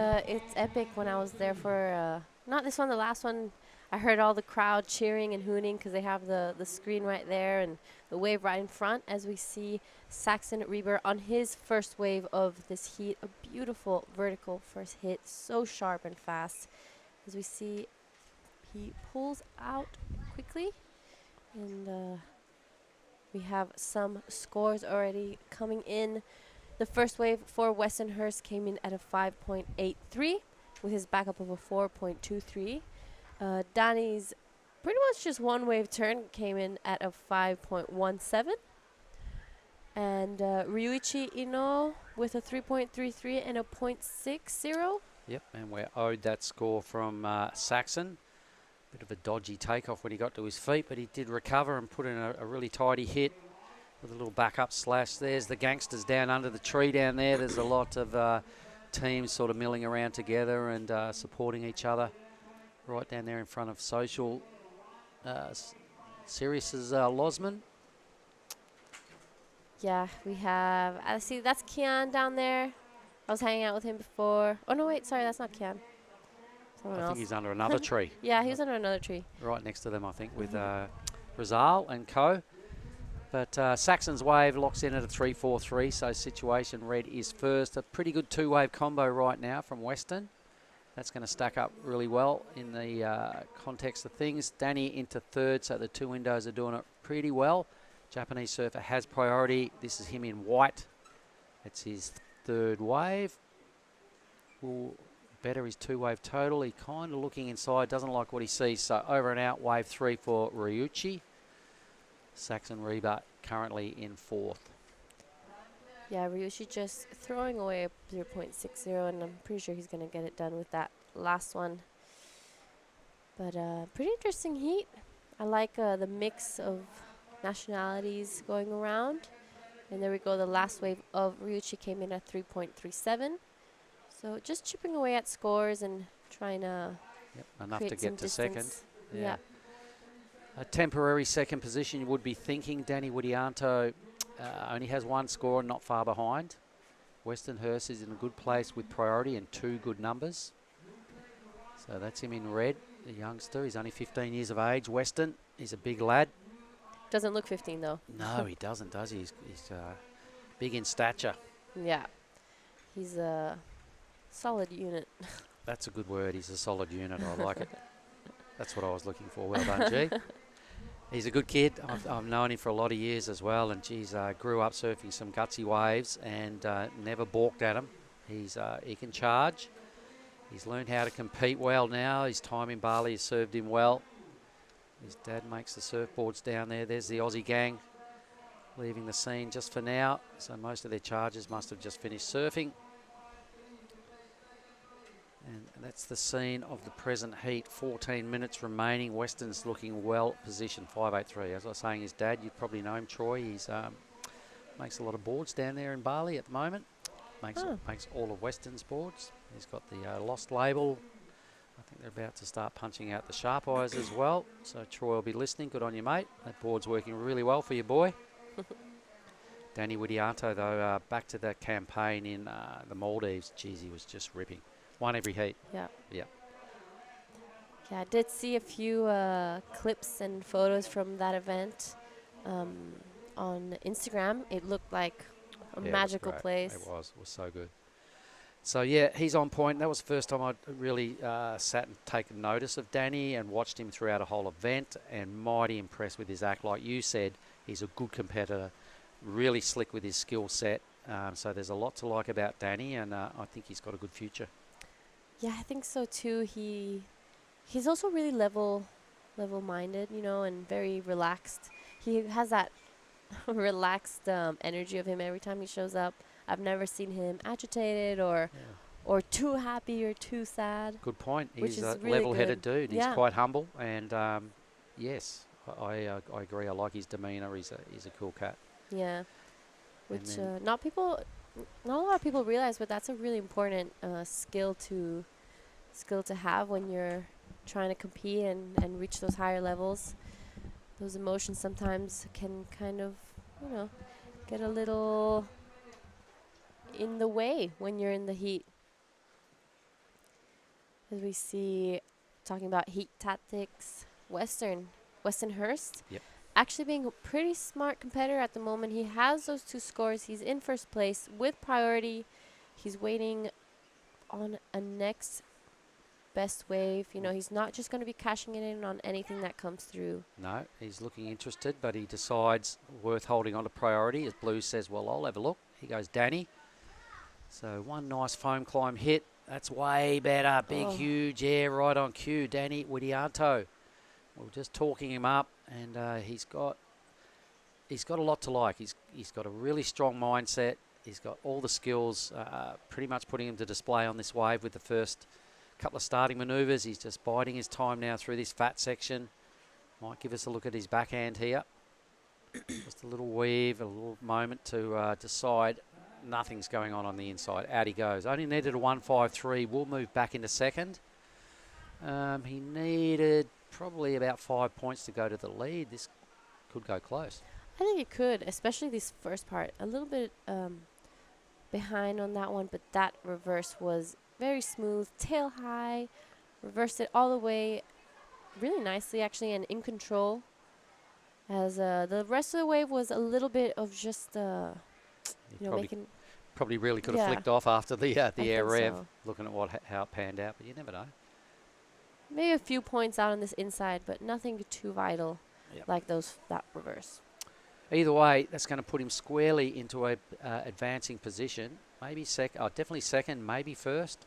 epic. When I was there for, not this one, the last one, I heard all the crowd cheering and hooting because they have the screen right there and the wave right in front as we see Saxon Reber on his first wave of this heat. A beautiful vertical first hit, so sharp and fast. As we see, he pulls out quickly. And we have some scores already coming in. The first wave for Westonhurst came in at a 5.83 with his backup of a 4.23. Danny's pretty much just one wave turn came in at a 5.17. And Ryuichi Inoue with a 3.33 and a 0.60. Yep, and we're owed that score from Saxon. Bit of a dodgy takeoff when he got to his feet, but he did recover and put in a really tidy hit with a little backup slash. There's the gangsters down under the tree down there. There's a lot of teams sort of milling around together and supporting each other. Right down there in front of Social. Sirius's Losman. Yeah, we have. I see. That's Kian down there. I was hanging out with him before. Oh no, wait. Sorry, that's not Kian. Someone I else. think he's under another tree. Yeah, he's under another tree. Right next to them, I think, with Rizal and co. But Saxon's wave locks in at a 3-4-3, so situation red is first. A pretty good two-wave combo right now from Western. That's going to stack up really well in the context of things. Danny into third, so the two windows are doing it pretty well. Japanese surfer has priority. This is him in white. It's his third wave. Will better his two-wave total. He kind of looking inside, doesn't like what he sees. So over and out, wave 3 for Ryuchi. Saxon Reba currently in fourth. Yeah, Ryushi just throwing away a 0.60, and I'm pretty sure he's going to get it done with that last one. But pretty interesting heat. I like the mix of nationalities going around. And there we go. The last wave of Ryuchi came in at 3.37. So just chipping away at scores and trying to enough to get to second. Yeah. A temporary second position, you would be thinking. Danny Widianto only has one score and not far behind. Western Hurst is in a good place with priority and two good numbers. So that's him in red, the youngster. He's only 15 years of age. Western, he's a big lad. Doesn't look 15 though. No, he doesn't, does he? He's big in stature. Yeah. He's a solid unit. That's a good word. He's a solid unit. I like it. That's what I was looking for. Well done, G. He's a good kid. I've known him for a lot of years as well, and geez, grew up surfing some gutsy waves and never balked at him. He can charge. He's learned how to compete well now. His time in Bali has served him well. His dad makes the surfboards down there. There's the Aussie gang leaving the scene just for now. So most of their chargers must have just finished surfing. And that's the scene of the present heat. 14 minutes remaining. Western's looking well positioned. 5.83. As I was saying, his dad, you probably know him, Troy. He's makes a lot of boards down there in Bali at the moment. Makes all of Western's boards. He's got the Lost label. I think they're about to start punching out the Sharp Eyes as well. So Troy will be listening. Good on you, mate. That board's working really well for you, boy. Danny Widianto, though, back to the campaign in the Maldives. Geez, he was just ripping. Won every heat. Yeah. Yeah. Yeah, I did see a few clips and photos from that event on Instagram. It looked like a magical place. It was so good. So, yeah, he's on point. That was the first time I'd really sat and taken notice of Danny and watched him throughout a whole event, and mighty impressed with his act. Like you said, he's a good competitor, really slick with his skill set. So there's a lot to like about Danny, and I think he's got a good future. Yeah, I think so too. He's also really level-minded, you know, and very relaxed. He has that relaxed energy of him every time he shows up. I've never seen him agitated or too happy or too sad. Good point. Which He's is a really level-headed good. dude. He's quite humble, and yes, I agree. I like his demeanour. He's a cool cat. Yeah, which not a lot of people realize, but that's a really important skill to have when you're trying to compete and reach those higher levels. Those emotions sometimes can kind of, you know, get a little in the way when you're in the heat. As we see, talking about heat tactics, Western Hurst. Yep. Actually being a pretty smart competitor at the moment. He has those two scores. He's in first place with priority. He's waiting on a next best wave. You know, he's not just going to be cashing it in on anything that comes through. No, he's looking interested, but he decides worth holding on to priority. As Blue says, well, I'll have a look. He goes Danny. So one nice foam climb hit. That's way better. Big, huge air right on cue. Danny Widianto. We're just talking him up, and he's got a lot to like. He's got a really strong mindset. He's got all the skills, pretty much putting him to display on this wave with the first couple of starting manoeuvres. He's just biding his time now through this fat section. Might give us a look at his backhand here. Just a little weave, a little moment to decide. Nothing's going on the inside. Out he goes. Only needed a 1.53. Will move back into second. He needed probably about 5 points to go to the lead. This could go close. I think it could, especially this first part. A little bit behind on that one, but that reverse was very smooth. Tail high. Reversed it all the way really nicely, actually, and in control. As the rest of the wave was a little bit of just, probably really could have flicked off after the air rev, looking at how it panned out, but you never know. Maybe a few points out on this inside, but nothing too vital like that reverse. Either way, that's going to put him squarely into a advancing position. Maybe definitely second, maybe first.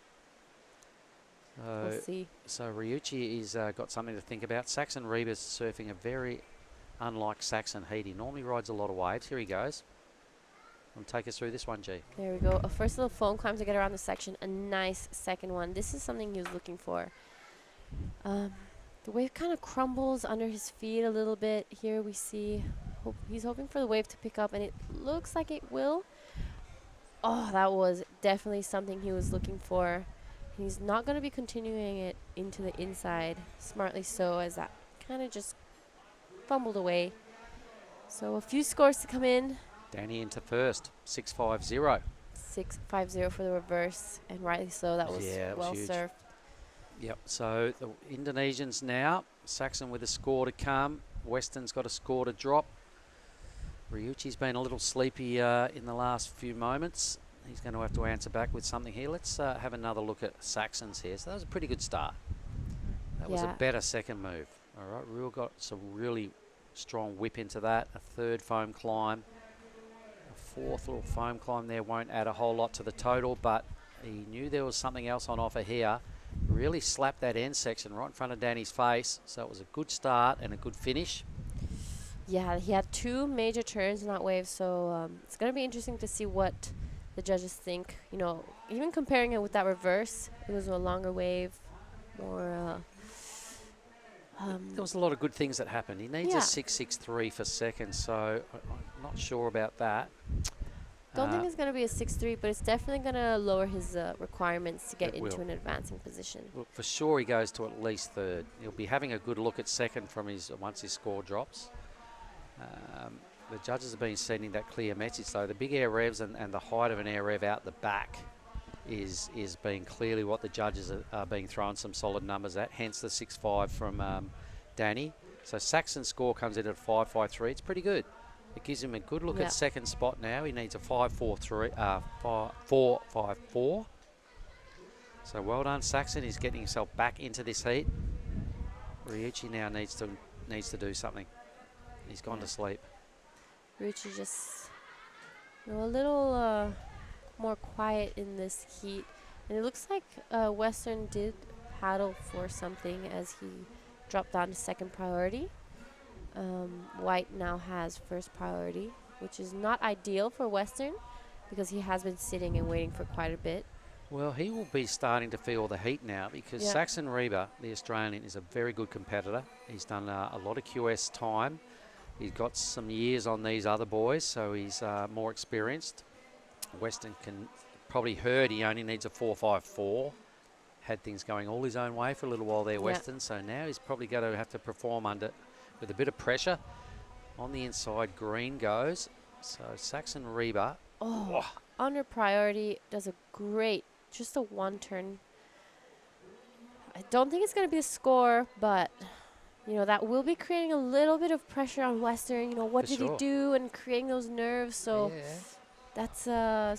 We'll see. So Ryuichi is got something to think about. Saxon Reba's surfing a very unlike Saxon heat. He normally rides a lot of waves. Here he goes. Take us through this one, G. There we go. A first little foam climb to get around the section. A nice second one. This is something he was looking for. The wave kind of crumbles under his feet a little bit. Here we see he's hoping for the wave to pick up, and it looks like it will. Oh, that was definitely something he was looking for. He's not going to be continuing it into the inside. Smartly so, as that kind of just fumbled away. So a few scores to come in. Danny into first, 6.50. 6.50 for the reverse, and rightly so. That was well surfed. Yep, so the Indonesians now, Saxon with a score to come. Weston's got a score to drop. Ryuichi's been a little sleepy in the last few moments. He's going to have to answer back with something here. Let's have another look at Saxon's here. So that was a pretty good start. That was a better second move. All right, Rule got some really strong whip into that. A third foam climb. A fourth little foam climb there won't add a whole lot to the total, but he knew there was something else on offer here. Really slapped that end section right in front of Danny's face. So it was a good start and a good finish. Yeah, he had two major turns in that wave, so it's going to be interesting to see what the judges think. You know, even comparing it with that reverse, it was a longer wave, more... there was a lot of good things that happened. He needs a 6.63 for second, so I'm not sure about that. Don't think it's going to be a 6.3, but it's definitely going to lower his requirements to get into an advancing position. Look, for sure he goes to at least third. He'll be having a good look at second from once his score drops. The judges have been sending that clear message, though. The big air revs and the height of an air rev out the back is being clearly what the judges are being thrown some solid numbers at, hence the 6.5 from Danny. So Saxon's score comes in at 5.53. It's pretty good. It gives him a good look at second spot now. He needs a 4.54. So well done, Saxon. He's getting himself back into this heat. Ryuichi now needs to do something. He's gone to sleep. Ryuichi just a little more quiet in this heat. And it looks like Western did paddle for something as he dropped down to second priority. White now has first priority, which is not ideal for Western because he has been sitting and waiting for quite a bit. Well, he will be starting to feel the heat now because Saxon Reba, the Australian, is a very good competitor. He's done a lot of QS time. He's got some years on these other boys, so he's more experienced. Western can probably heard he only needs a 4.54. Had things going all his own way for a little while there, Western. So now he's probably going to have to perform with a bit of pressure. On the inside, green goes. So Saxon Reba. Under priority does a great, just a one turn. I don't think it's going to be a score, but you know that will be creating a little bit of pressure on Western. You know, what did he do, and creating those nerves. So that's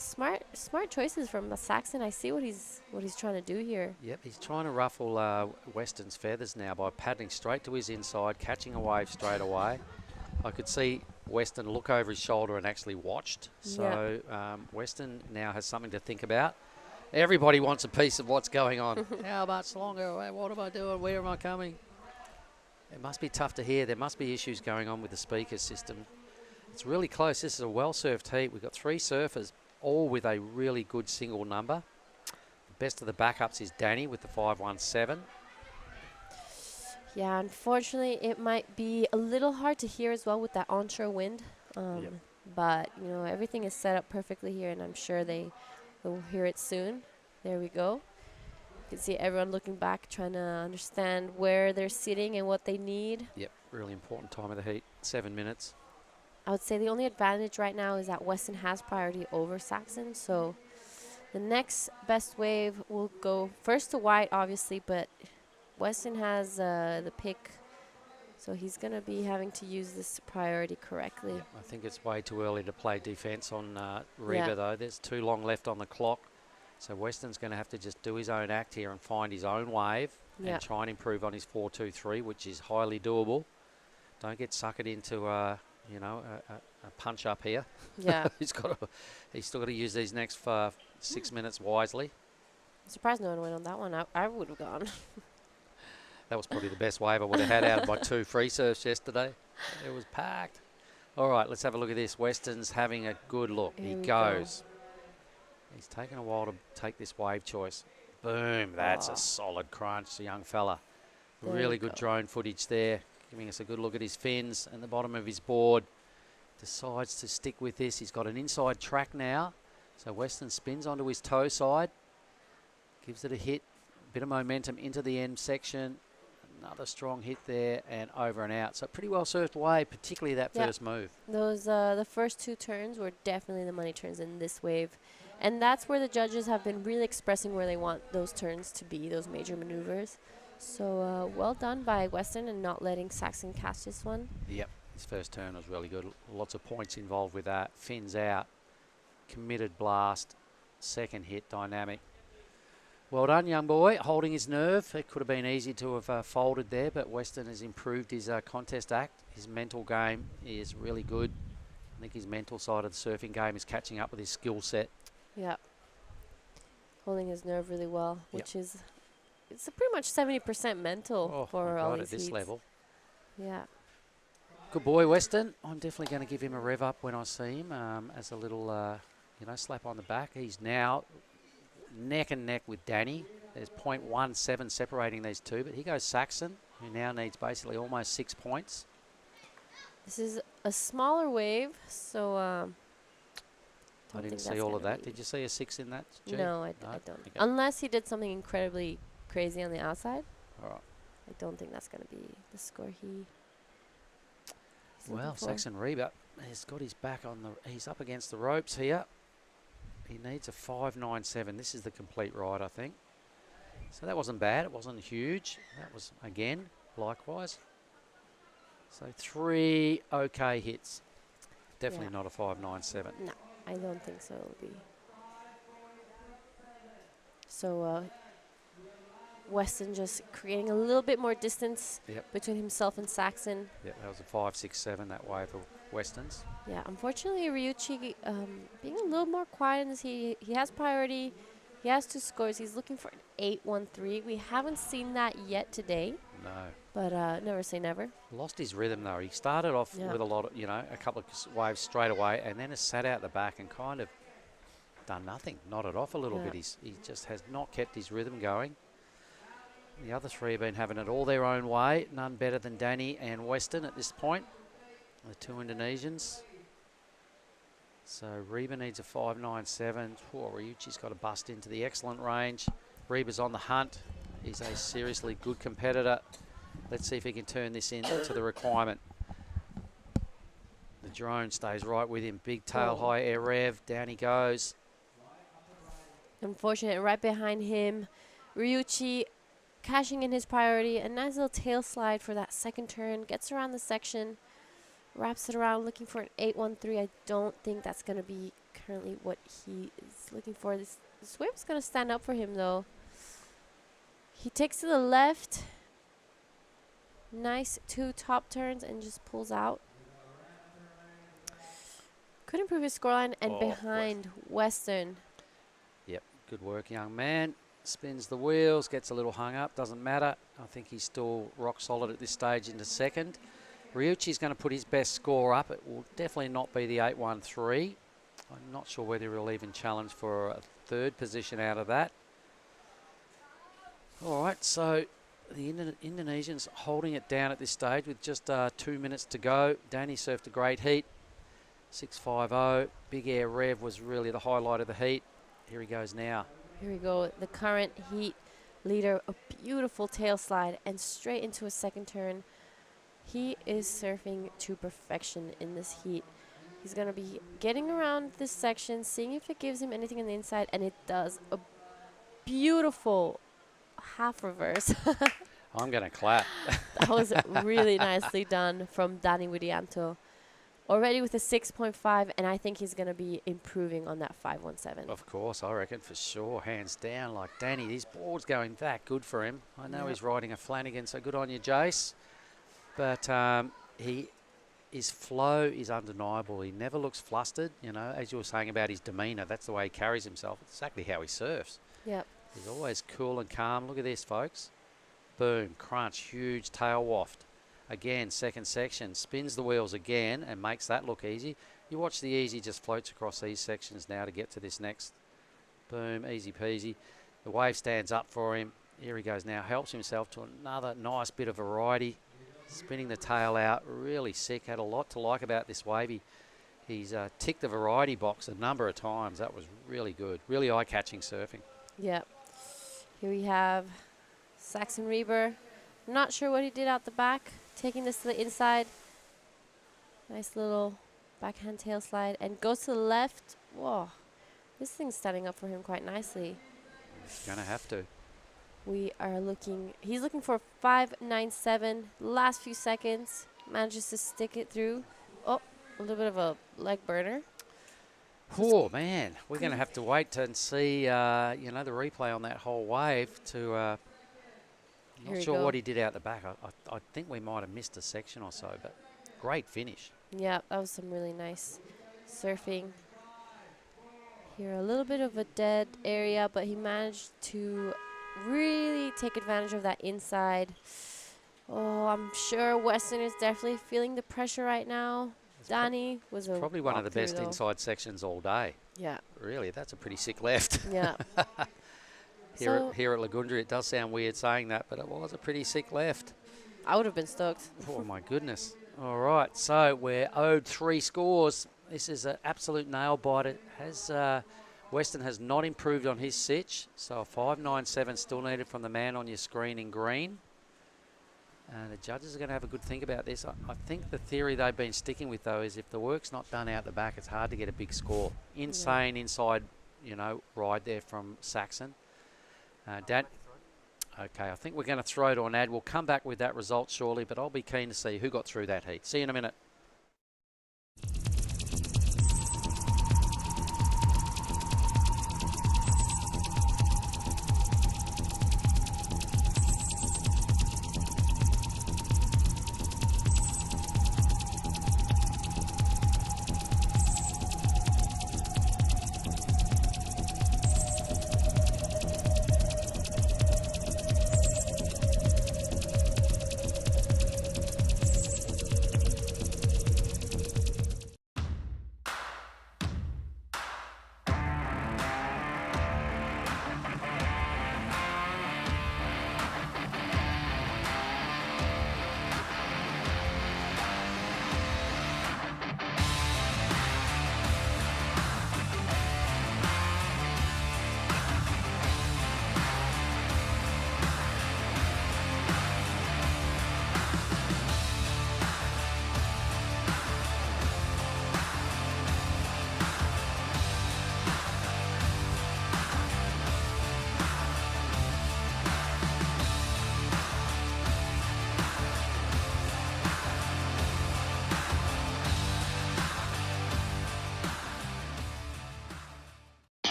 smart choices from the Saxon. I see what he's trying to do here. Yep, he's trying to ruffle Western's feathers now by paddling straight to his inside, catching a wave straight away. I could see Western look over his shoulder and actually watched. So Western now has something to think about. Everybody wants a piece of what's going on. How much longer? What am I doing? Where am I coming? It must be tough to hear. There must be issues going on with the speaker system. It's really close. This is a well-surfed heat. We've got three surfers all with a really good single number. The best of the backups is Danny with the 517. Yeah, unfortunately, it might be a little hard to hear as well with that onshore wind. But, you know, everything is set up perfectly here, and I'm sure they will hear it soon. There we go. You can see everyone looking back, trying to understand where they're sitting and what they need. Yep, really important time of the heat, 7 minutes. I would say the only advantage right now is that Weston has priority over Saxon. So the next best wave will go first to white, obviously, but Weston has the pick. So he's going to be having to use this priority correctly. Yep, I think it's way too early to play defence on Reba, though. There's too long left on the clock. So Weston's going to have to just do his own act here and find his own wave and try and improve on his 4-2-3, which is highly doable. Don't get suckered into, you know, a punch up here. Yeah. He's still got to use these next 6 minutes wisely. I'm surprised no one went on that one. I would have gone. That was probably the best wave I would have had out of my 2 free serves yesterday. It was packed. All right, let's have a look at this. Weston's having a good look. He goes. He's taken a while to take this wave choice. Boom, that's a solid crunch, the young fella. Really good drone footage there, giving us a good look at his fins and the bottom of his board. Decides to stick with this. He's got an inside track now. So Weston spins onto his toe side. Gives it a hit. Bit of momentum into the end section. Another strong hit there and over and out. So pretty well surfed wave, particularly that first move. Those the first 2 turns were definitely the money turns in this wave. And that's where the judges have been really expressing where they want those turns to be, those major maneuvers. So well done by Weston and not letting Saxon catch this one. Yep, his first turn was really good. Lots of points involved with that. Fins out, committed blast, second hit, dynamic. Well done, young boy, holding his nerve. It could have been easy to have folded there, but Weston has improved his contest act. His mental game is really good. I think his mental side of the surfing game is catching up with his skill set. Yeah. Holding his nerve really well, which is, it's a pretty much 70% mental for all these at this heats. level. Yeah. Good boy, Weston. I'm definitely going to give him a rev up when I see him as a little, you know, slap on the back. He's now neck and neck with Danny. There's 0.17 separating these two, but he goes Saxon, who now needs basically almost 6 points. This is a smaller wave, so I didn't see all of that. Did you see a 6 in that, G? No, I don't. Okay. Unless he did something incredibly crazy on the outside. All right. I don't think that's going to be the score he's well, Saxon Reba has got his back on the... He's up against the ropes here. He needs a 5.97. This is the complete ride, I think. So that wasn't bad. It wasn't huge. That was, again, likewise. So 3 okay hits. Definitely not a 5.97. No, I don't think so. It'll be. So Weston just creating a little bit more distance between himself and Saxon. Yeah, that was a 5.67, that wave for Weston's. Yeah, unfortunately, Ryuichi being a little more quiet in this. He has priority. He has 2 scores. He's looking for an 8.13. We haven't seen that yet today. No. But never say never. Lost his rhythm, though. He started off with a lot of, you know, a couple of waves straight away and then has sat out the back and kind of done nothing. Nodded off a little bit. He just has not kept his rhythm going. The other 3 have been having it all their own way. None better than Danny and Weston at this point. The 2 Indonesians. So Reba needs a 5.97. Poor Ryuichi's got to bust into the excellent range. Reba's on the hunt. He's a seriously good competitor. Let's see if he can turn this into the requirement. The drone stays right with him. Big tail, high air rev. Down he goes. Unfortunate, right behind him. Ryuichi cashing in his priority. A nice little tail slide for that second turn. Gets around the section. Wraps it around looking for an 8.13. I don't think that's going to be currently what he is looking for. This wave is going to stand up for him, though. He takes to the left. Nice 2 top turns and just pulls out. Could improve his scoreline and behind Weston. Yep, good work, young man. Spins the wheels, gets a little hung up, doesn't matter. I think he's still rock solid at this stage into second. Ryuichi's going to put his best score up. It will definitely not be the 8.13. I'm not sure whether he'll even challenge for a third position out of that. All right, so the Indonesians holding it down at this stage with just 2 minutes to go. Danny surfed a great heat, 6.50. Big Air Rev was really the highlight of the heat. Here he goes now. Here we go. The current heat leader, a beautiful tail slide and straight into a second turn. He is surfing to perfection in this heat. He's going to be getting around this section, seeing if it gives him anything on the inside, and it does. A beautiful half reverse. I'm going to clap. That was really nicely done from Danny Widianto. Already with a 6.5, and I think he's going to be improving on that 5.17. Of course, I reckon for sure, hands down. Like Danny, his board's going that good for him. I know he's riding a Flanagan, so good on you, Jace. But his flow is undeniable. He never looks flustered. You know, as you were saying about his demeanour, that's the way he carries himself. It's exactly how he surfs. Yep. He's always cool and calm. Look at this, folks. Boom, crunch, huge tail waft. Again, second section, spins the wheels again and makes that look easy. You watch the easy just floats across these sections now to get to this next. Boom, easy peasy. The wave stands up for him. Here he goes now, helps himself to another nice bit of variety. Spinning the tail out, really sick. Had a lot to like about this wave. He's ticked the variety box a number of times. That was really good, really eye-catching surfing. Yep. Here we have Saxon Reber. Not sure what he did out the back. Taking this to the inside. Nice little backhand tail slide. And goes to the left. Whoa. This thing's standing up for him quite nicely. He's going to have to. We are looking. He's looking for 5.97. Last few seconds. Manages to stick it through. Oh, a little bit of a leg burner. Oh, man. We're going to have to wait and see, you know, the replay on that whole wave to... Not sure what he did out the back. I think we might have missed a section or so, but great finish. Yeah, that was some really nice surfing. Here, a little bit of a dead area, but he managed to really take advantage of that inside. Oh, I'm sure Weston is definitely feeling the pressure right now. Danny was probably one of the best inside sections all day. Yeah. Really, that's a pretty sick left. Yeah. Here at Lagundri, it does sound weird saying that, but it was a pretty sick left. I would have been stoked. Oh, my goodness. All right, so we're owed 3 scores. This is an absolute nail-biter. It has, Weston has not improved on his sitch, so a 5.97 still needed from the man on your screen in green. And the judges are going to have a good think about this. I think the theory they've been sticking with, though, is if the work's not done out the back, it's hard to get a big score. Insane inside, you know, ride there from Saxon. Dad, okay, I think we're going to throw to an ad. We'll come back with that result shortly, but I'll be keen to see who got through that heat. See you in a minute.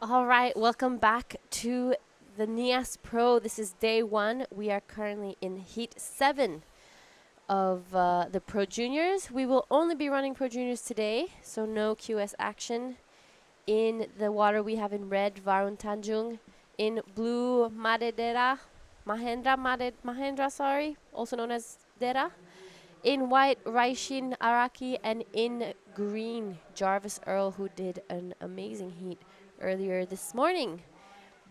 All right, welcome back to the Nias Pro. This is day 1. We are currently in heat 7 of the Pro Juniors. We will only be running Pro Juniors today, so no QS action. In the water we have in red Varun Tanjung, in blue Mahendra, sorry, also known as Dera. In white Raishin Araki, and in green Jarvis Earl, who did an amazing heat earlier this morning.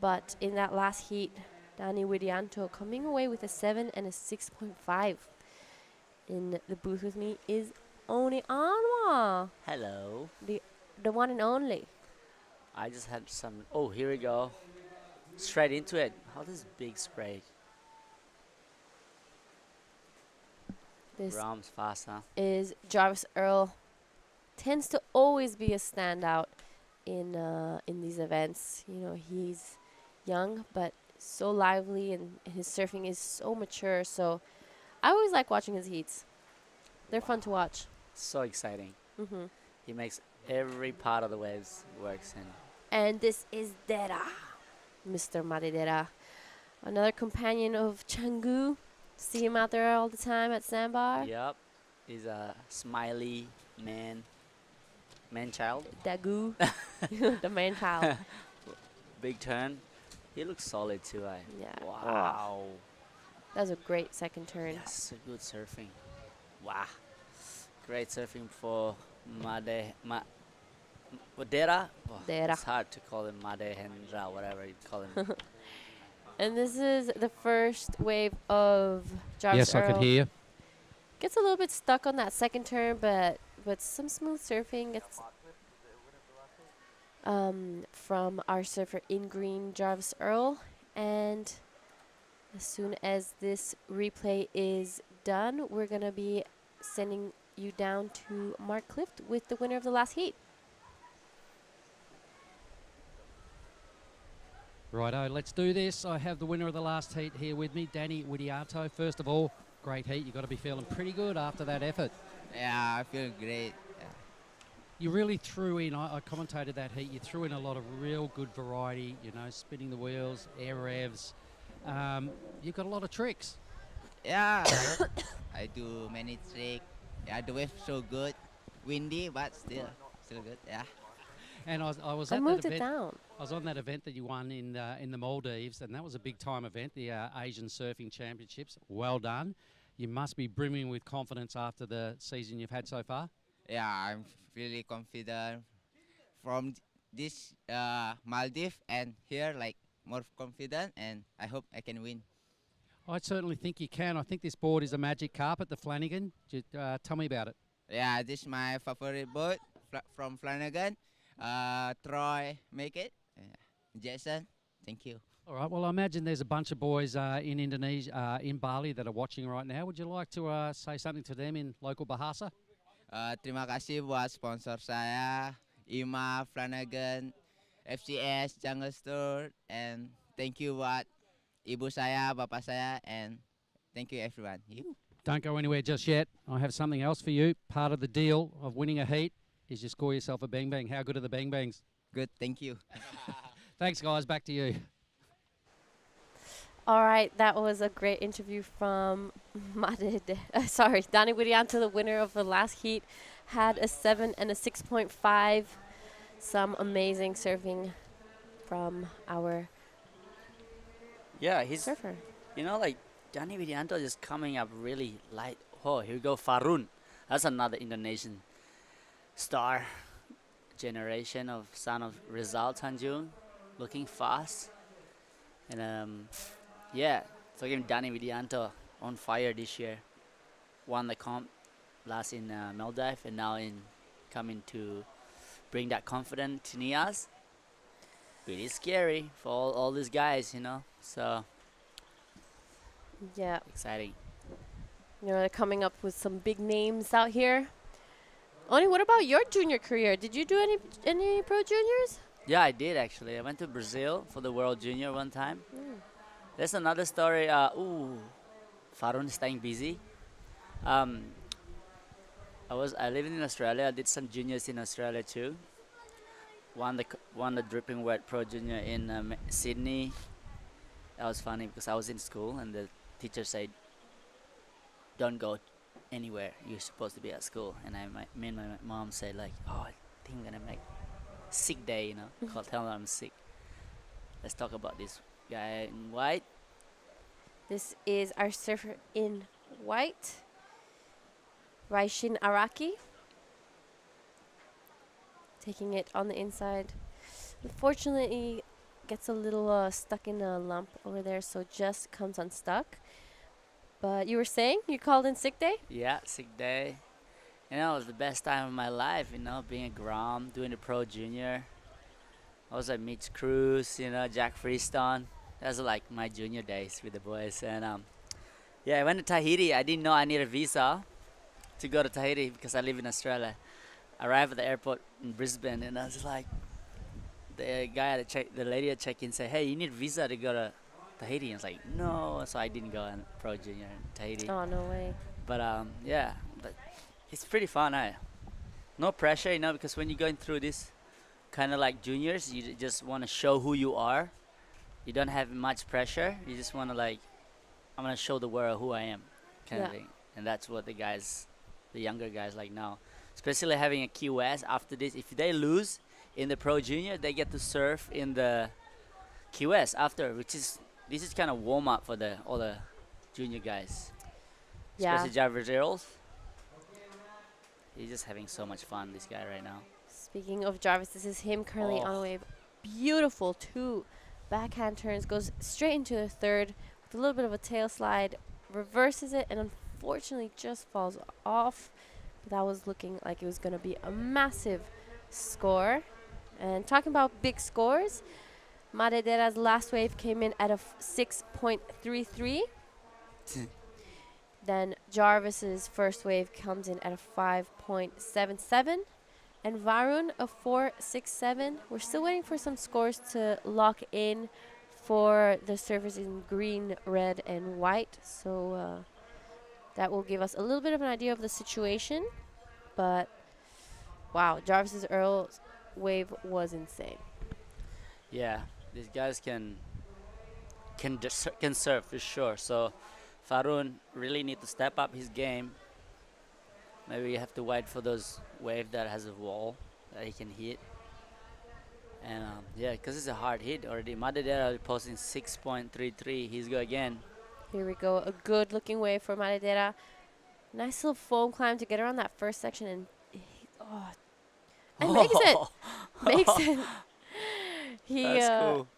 But in that last heat, Dani Widianto coming away with a 7 and a 6.5. In the booth with me is Oni Anwa, Hello. the one and only. I just had some. Oh, here we go. Straight into it. How this big spray? This Rams fast, huh? is Jarvis Earl. Tends to always be a standout in these events. You know, he's young but so lively, and his surfing is so mature. So I always like watching his heats. They're fun to watch. So exciting. Hmm He makes every part of the waves works in. And this is Dera, Mr. Maridera, another companion of Changu. See him out there all the time at Sandbar. Yep. He's a smiley man-child. Dagu, the man child. Big turn. He looks solid too, eh? Yeah. Wow. That was a great second turn. Yes, so good surfing. Wow. Great surfing for Dera. Oh, Dera. It's hard to call him Mahendra, whatever you call him. And this is the first wave of Jarvis Yes, I could Earl. hear. Gets a little bit stuck on that second turn, but some smooth surfing. It's from our surfer in green, Jarvis Earl. And as soon as this replay is done, we're going to be sending you down to Mark Clift with the winner of the last heat. Righto, let's do this. I have the winner of the last heat here with me, Dani Widianto. First of all, great heat. You've got to be feeling pretty good after that effort. Yeah, I feel great. Yeah. You really threw in, I commentated that heat, you threw in a lot of real good variety, you know, spinning the wheels, air revs. You've got a lot of tricks. Yeah, I do many tricks. Yeah, the wave so good. Windy, but still good. Yeah. And I was I at moved that it event. down. I was on that event that you won in the Maldives, and that was a big time event, the Asian Surfing Championships. Well done. You must be brimming with confidence after the season you've had so far. Yeah, I'm really confident from this Maldives and here, like more confident, and I hope I can win. I certainly think you can. I think this board is a magic carpet, the Flanagan. Tell me about it. Yeah, this is my favorite boat from Flanagan. Troy, make it. Jason, thank you. All right. Well, I imagine there's a bunch of boys in Indonesia, in Bali, that are watching right now. Would you like to say something to them in local Bahasa? Terima kasih buat sponsor saya, Ima, Flanagan, FCS, Jungle Store, and thank you buat ibu saya, bapak saya, and thank you everyone. Don't go anywhere just yet. I have something else for you. Part of the deal of winning a heat is you score yourself a bang bang. How good are the bang bangs? Good, thank you. Thanks, guys. Back to you. All right, that was a great interview from Dani Widianto, the winner of the last heat, had a 7 and a 6.5. Some amazing surfing from our He's surfer. You know, like Dani Widianto is coming up really light. Oh, here we go, Farun. That's another Indonesian star generation of son of Rizal Tanjung, looking fast. And talking Dani Widianto on fire this year. Won the comp last in Maldives, and now coming to bring that confidence to Nias. Really scary for all these guys, you know. So Yeah, exciting. you know, they're coming up with some big names out here. Oni, what about your junior career? Did you do any pro juniors? Yeah, I did actually. I went to Brazil for the World Junior one time. There's another story. Farun is staying busy. I lived in Australia. I did some juniors in Australia too. Won the Dripping Wet Pro Junior in Sydney. That was funny because I was in school and the teacher said, "Don't go anywhere. You're supposed to be at school." And me and my mom said like, "Oh, I think I'm gonna make sick day, you know, tell them I'm sick." Let's talk about this guy in white. This is our surfer in white, Raishin Araki. Taking it on the inside. Unfortunately, gets a little stuck in a lump over there, so just comes unstuck. But you were saying you called in sick day? Yeah, sick day. You know, it was the best time of my life, you know, being a Grom, doing the Pro Junior. I was at Mitch Cruz, you know, Jack Freestone. That was like my junior days with the boys. And yeah, I went to Tahiti. I didn't know I need a visa to go to Tahiti because I live in Australia. I arrived at the airport in Brisbane and I was like, the guy at the lady at check-in said, "Hey, you need a visa to go to Tahiti." And I was like, "No," so I didn't go on Pro Junior in Tahiti. Oh, no way. But yeah, but it's pretty fun, eh? No pressure, you know, because when you're going through this kind of like juniors, you just want to show who you are. You don't have much pressure. You just want to like, I'm gonna show the world who I am, kind of thing. And that's what the younger guys like now. Especially having a Key West after this. If they lose in the Pro Junior, they get to surf in the Key West after, this is kind of warm up for all the junior guys. Yeah. Especially Jarvis Earls. He's just having so much fun, this guy right now. Speaking of Jarvis, this is him currently on a wave. Beautiful 2 backhand turns, goes straight into the third with a little bit of a tail slide, reverses it, and unfortunately just falls off. That was looking like it was going to be a massive score. And talking about big scores, Maredera's last wave came in at a 6.33. Then Jarvis's first wave comes in at a 5.77. And Varun, a 4.67. We're still waiting for some scores to lock in for the surfers in green, red, and white. So that will give us a little bit of an idea of the situation. But wow, Jarvis's Earl's wave was insane. Yeah, these guys can surf for sure. So Farun really need to step up his game. Maybe you have to wait for those wave that has a wall that he can hit. And yeah, because it's a hard hit already. Maredera posting 6.33. He's go again. Here we go. A good looking wave for Maredera. Nice little foam climb to get around that first section and makes it. Makes it. He cool.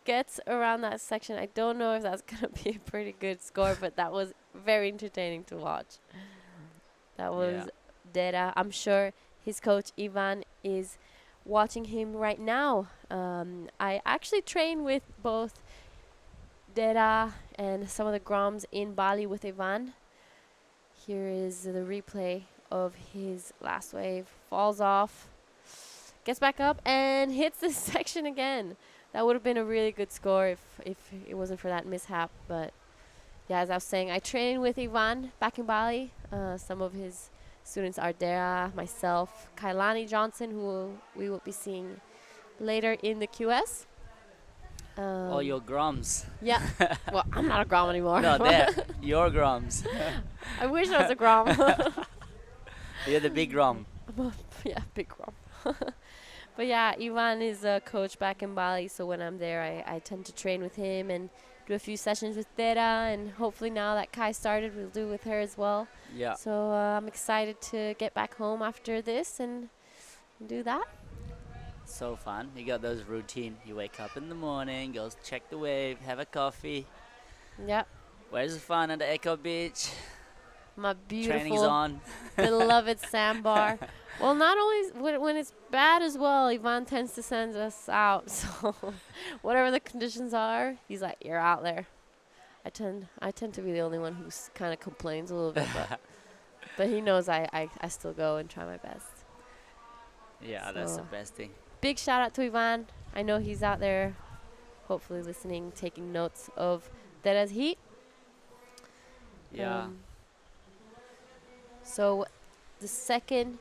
Gets around that section. I don't know if that's going to be a pretty good score, but that was very entertaining to watch. That was Dera. I'm sure his coach Ivan is watching him right now. I actually train with both Dera and some of the Groms in Bali with Ivan. Here is the replay of his last wave. Falls off, gets back up, and hits this section again. That would have been a really good score if it wasn't for that mishap. But yeah, as I was saying, I train with Ivan back in Bali. Some of his students are Dera, myself, Kailani Johnson, who we will be seeing later in the QS. All your Groms. Yeah. Well, I'm not a Grom anymore. No, they're your Groms. I wish I was a Grom. You're the big Grom. Yeah, big Grom. But yeah, Ivan is a coach back in Bali, so when I'm there, I tend to train with him and do a few sessions with Dera, and hopefully now that Kai started, we'll do with her as well. Yeah. So I'm excited to get back home after this and do that. So fun. You got those routine. You wake up in the morning, go check the wave, have a coffee. Yep. Where's the fun at the Echo Beach? My Training's beautiful, on. beloved sandbar. Well, not always when it's bad as well. Ivan tends to send us out. So whatever the conditions are, he's like, "You're out there." I tend to be the only one who kind of complains a little bit, but he knows I still go and try my best. Yeah, so that's the best thing. Big shout out to Ivan. I know he's out there, hopefully listening, taking notes of Dera's heat. Yeah. So the second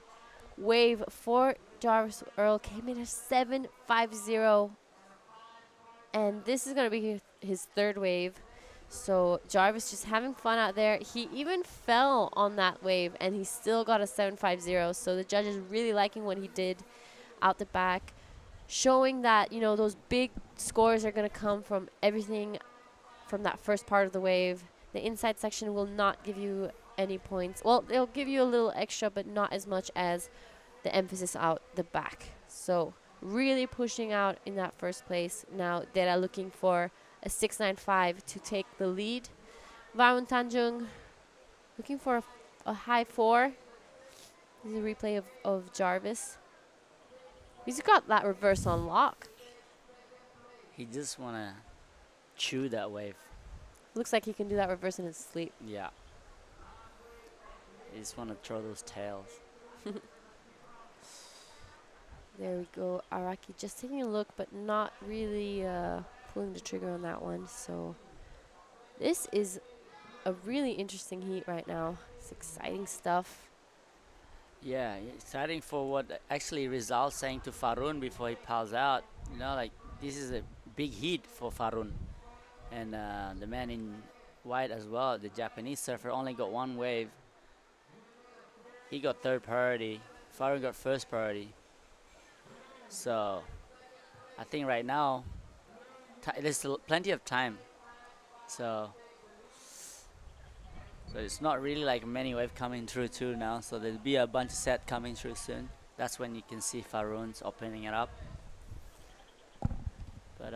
wave for Jarvis Earl came in at 7.50, and this is going to be his third wave. So Jarvis just having fun out there. He even fell on that wave, and he still got a 7.50. So the judges really liking what he did out the back, showing that, you know, those big scores are going to come from everything from that first part of the wave. The inside section will not give you any points. Well, they'll give you a little extra, but not as much as the emphasis out the back. So really pushing out in that first place. Now they're looking for a 6.95 to take the lead. Varun Tanjung looking for a high 4. This is a replay of Jarvis. He's got that reverse on lock. He just want to chew that wave. Looks like he can do that reverse in his sleep. Yeah. He just want to throw those tails. There we go. Araki just taking a look, but not really pulling the trigger on that one. So this is a really interesting heat right now. It's exciting stuff. Yeah, exciting for what actually Rizal saying to Farun before he pulls out. You know, like, this is a big heat for Farun. And the man in white as well, the Japanese surfer, only got one wave. He got third priority. Farun got first priority. So I think right now there's still plenty of time. So it's not really like many waves coming through too now. So there'll be a bunch of set coming through soon. That's when you can see Farun's opening it up. But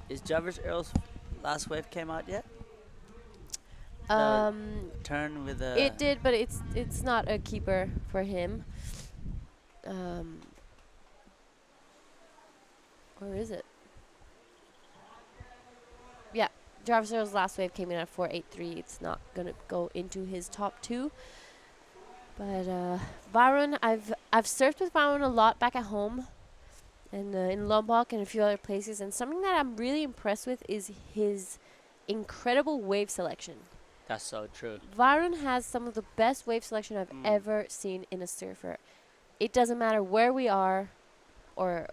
is Jarvis Earl's last wave came out yet? Turn with a... It did, but it's not a keeper for him. Where is it? Yeah, Jarvis Earl's last wave came in at 4.83. It's not gonna go into his top 2. But Varun, I've surfed with Varun a lot back at home, and in Lombok and a few other places. And something that I'm really impressed with is his incredible wave selection. That's so true. Varun has some of the best wave selection I've ever seen in a surfer. It doesn't matter where we are or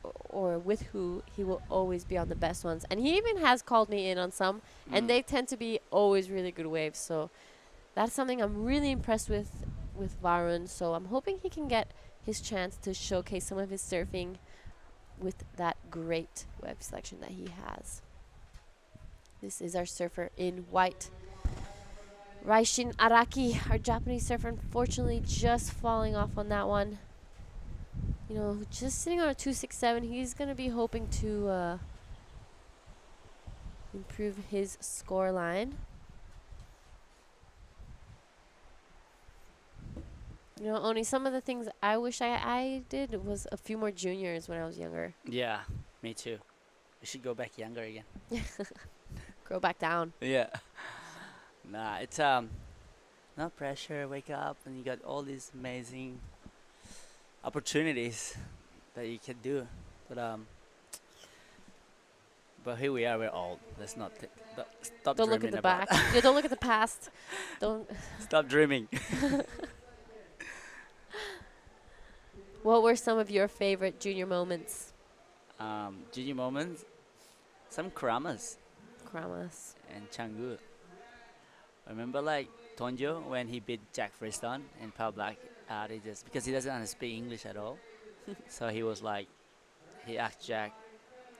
with who, he will always be on the best ones. And he even has called me in on some, and they tend to be always really good waves. So that's something I'm really impressed with Varun. So I'm hoping he can get his chance to showcase some of his surfing with that great wave selection that he has. This is our surfer in white. Raishin Araki, our Japanese surfer, unfortunately just falling off on that one. You know, just sitting on a 267. He's going to be hoping to improve his score line. You know, only some of the things I wish I did was a few more juniors when I was younger. Yeah, me too. We should go back younger again. Grow back down. Yeah. Nah, it's no pressure. Wake up and you got all these amazing opportunities that you can do. But here we are. We're old. Let's not stop. Don't look at the back. Yeah, don't look at the past. Don't stop dreaming. What were some of your favorite junior moments? Junior moments, some kramas. And Canggu. Remember, like Tonjo when he beat Jack Freestone and Pal Black out, he just because he doesn't speak English at all, so he was like, he asked Jack,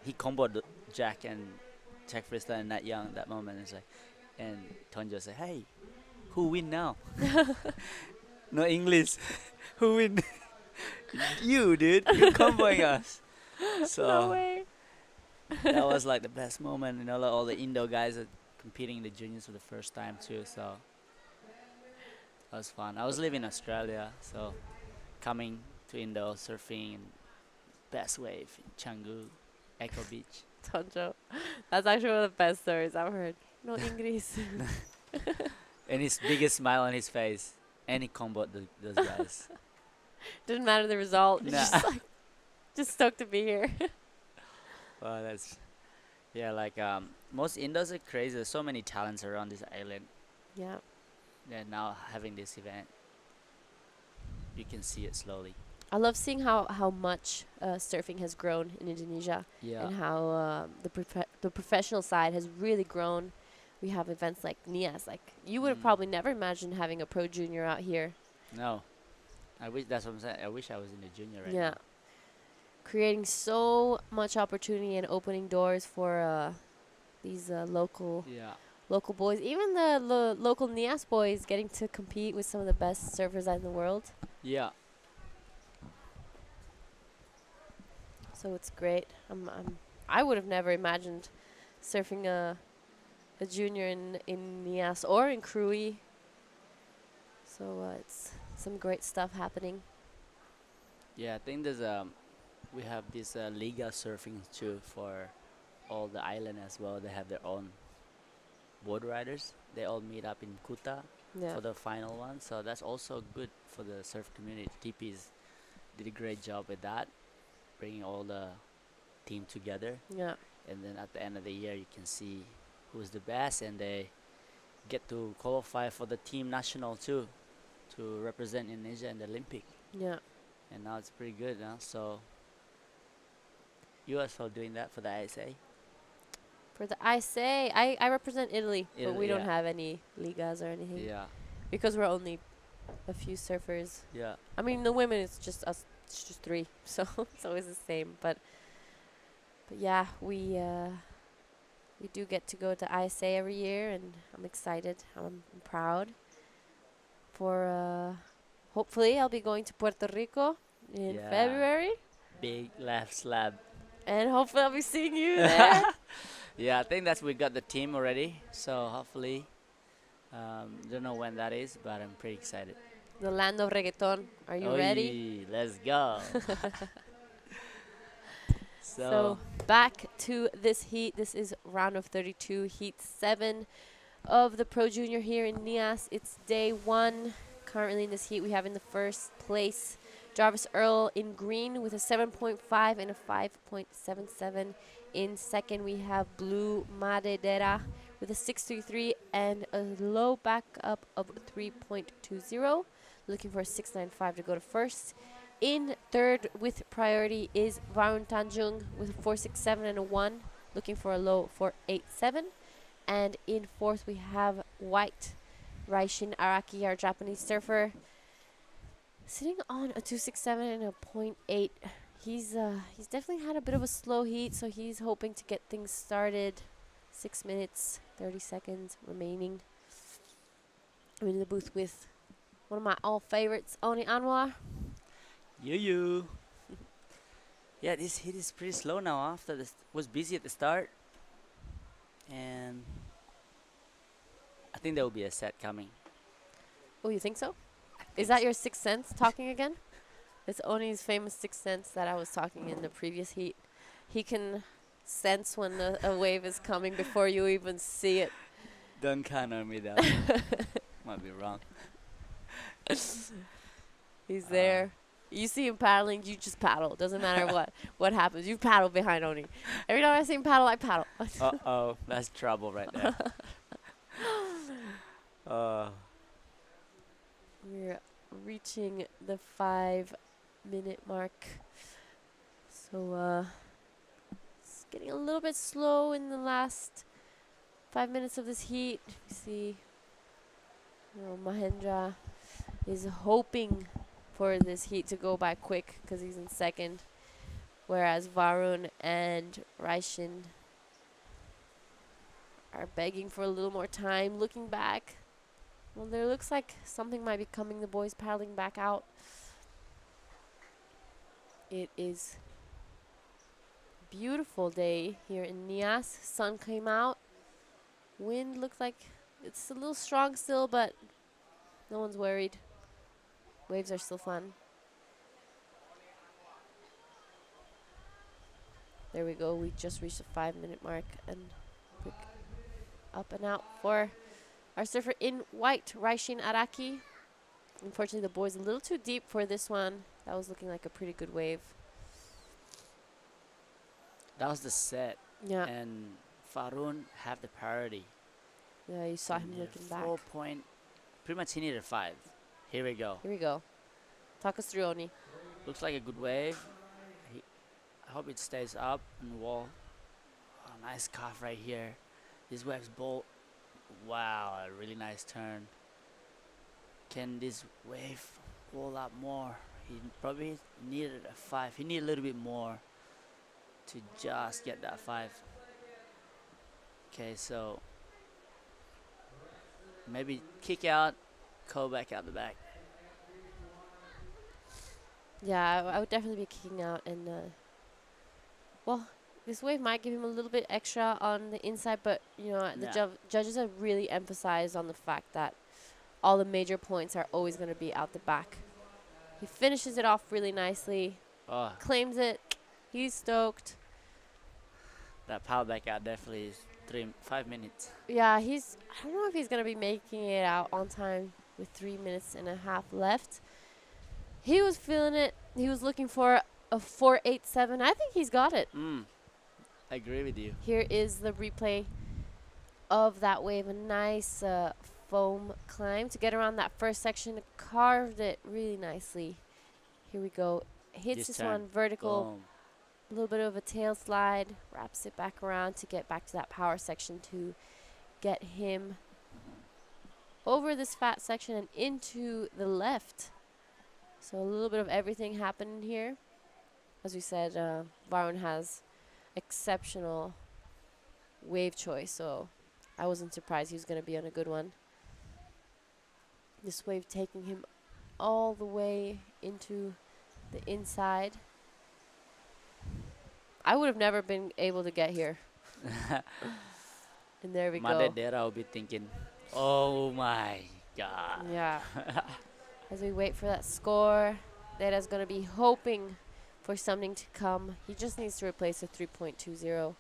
he comboed Jack and Jack Freestone and Nat Young that moment. It's like, and Tonjo said, "Hey, who win now?" No English. Who win? You, dude. You're comboing us. So no way. That was like the best moment. You know, like all the Indo guys are competing in the juniors for the first time too. So that was fun. I was living in Australia, so coming to Indo, surfing, and best wave in Canggu, Echo Beach. Tonjo. That's actually one of the best stories I've heard. No English. And his biggest smile on his face. And he comboed those guys. Didn't matter the result. Nah. Just stoked to be here. Well, that's... Yeah, like, most Indos are crazy. There's so many talents around this island. Yeah. They're now having this event. You can see it slowly. I love seeing how much surfing has grown in Indonesia, Yeah. and how the professional side has really grown. We have events like Nias. Like, you would have probably never imagined having a pro junior out here. No. I wish that's what I'm saying. I wish I was in the junior right Yeah. now. Creating so much opportunity and opening doors for these local Yeah. boys. Even the local Nias boys getting to compete with some of the best surfers in the world. Yeah. So it's great. I would have never imagined surfing a junior in Nias or in Krui. So it's some great stuff happening. Yeah, I think there's we have this Liga surfing too for all the island as well. They have their own board riders. They all meet up in Kuta Yeah. for the final one. So that's also good for the surf community. TPs did a great job with that, bringing all the team together. Yeah. And then at the end of the year, you can see who's the best, and they get to qualify for the team national too, to represent Indonesia in the Olympic. Yeah. And now it's pretty good, huh? So you also doing that for the ISA? For the ISA, I represent Italy, but Italy, we don't yeah. have any ligas or anything. Yeah. Because we're only a few surfers. Yeah. I mean, the women, it's just us. It's just 3, so it's always the same. But yeah, we do get to go to ISA every year, and I'm excited. I'm proud. For hopefully, I'll be going to Puerto Rico in Yeah. February, Big left slab. and hopefully, I'll be seeing you there. Yeah, I think that's we got the team already. So hopefully, don't know when that is, but I'm pretty excited. The land of reggaeton. Are you ready? Let's go. So back to this heat. This is round of 32, heat 7 of the Pro Junior here in Nias. It's day 1. Currently in this heat, we have in the first place Jarvis Earl in green with a 7.5 and a 5.77. In second, we have Blue Madedera with a 6.33 and a low backup of 3.20. Looking for a 6.95 to go to first. In third with priority is Varun Tanjung with a 4.67 and a 1, looking for a low 4.87. And in fourth we have White Raishin Araki, our Japanese surfer, sitting on a 2.67 and a 0.8. He's definitely had a bit of a slow heat, so he's hoping to get things started. 6 minutes, 30 seconds remaining. I'm in the booth with one of my all favorites, Oni Anwar. You. Yeah, this hit is pretty slow now. After this was busy at the start, and I think there will be a set coming. Oh, you think so? Is that your sixth sense talking again? It's Oni's famous sixth sense that I was talking in the previous heat. He can sense when a wave is coming before you even see it. Don't count on me though. Might be wrong. He's there. You see him paddling, you just paddle. Doesn't matter what happens. You paddle behind Oni. Every time I see him paddle, I paddle. Uh-oh, that's trouble right there. We're reaching the 5-minute mark. So it's getting a little bit slow in the last 5 minutes of this heat. You see, Mahendra is hoping for this heat to go by quick because he's in second, whereas Varun and Raishin are begging for a little more time. Looking back, well, there looks like something might be coming. The boys paddling back out. It is a beautiful day here in Nias. Sun came out. Wind looks like it's a little strong still, but no one's worried. Waves are still fun. There we go. We just reached the 5-minute mark, and quick up and out for our surfer in white, Raishin Araki. Unfortunately, the boy's a little too deep for this one. That was looking like a pretty good wave. That was the set. Yeah. And Farun have the priority. Yeah, you saw him looking back. 4 point. Pretty much he needed 5. Here we go. Here we go. Talk us through, Oni. Looks like a good wave. I hope it stays up and wall. Oh, nice carve right here. This wave's bolt. Wow, a really nice turn. Can this wave wall up more? He probably needed a 5. He needed a little bit more to just get that 5. Okay, so maybe kick out, go back out the back. Yeah, I would definitely be kicking out. And, well, this wave might give him a little bit extra on the inside, but, you know, the Yeah. judges have really emphasized on the fact that all the major points are always going to be out the back. He finishes it off really nicely, Oh, claims it. He's stoked. that power back out definitely is 5 minutes. Yeah, I don't know if he's going to be making it out on time with 3 minutes and a half left. He was feeling it. He was looking for a 4.87. I think he's got it. I agree with you. Here is the replay of that wave. A nice foam climb to get around that first section. Carved it really nicely. Here we go. Hits this turn. one vertical. Boom. A little bit of a tail slide. Wraps it back around to get back to that power section to get him over this fat section and into the left. So a little bit of everything happening here. As we said, Varun has exceptional wave choice, so I wasn't surprised he was going to be on a good one. This wave taking him all the way into the inside. I would have never been able to get here. And there we go. Madedera will be thinking, oh my God. Yeah. As we wait for that score, Dera's going to be hoping for something to come. He just needs to replace a 3.20.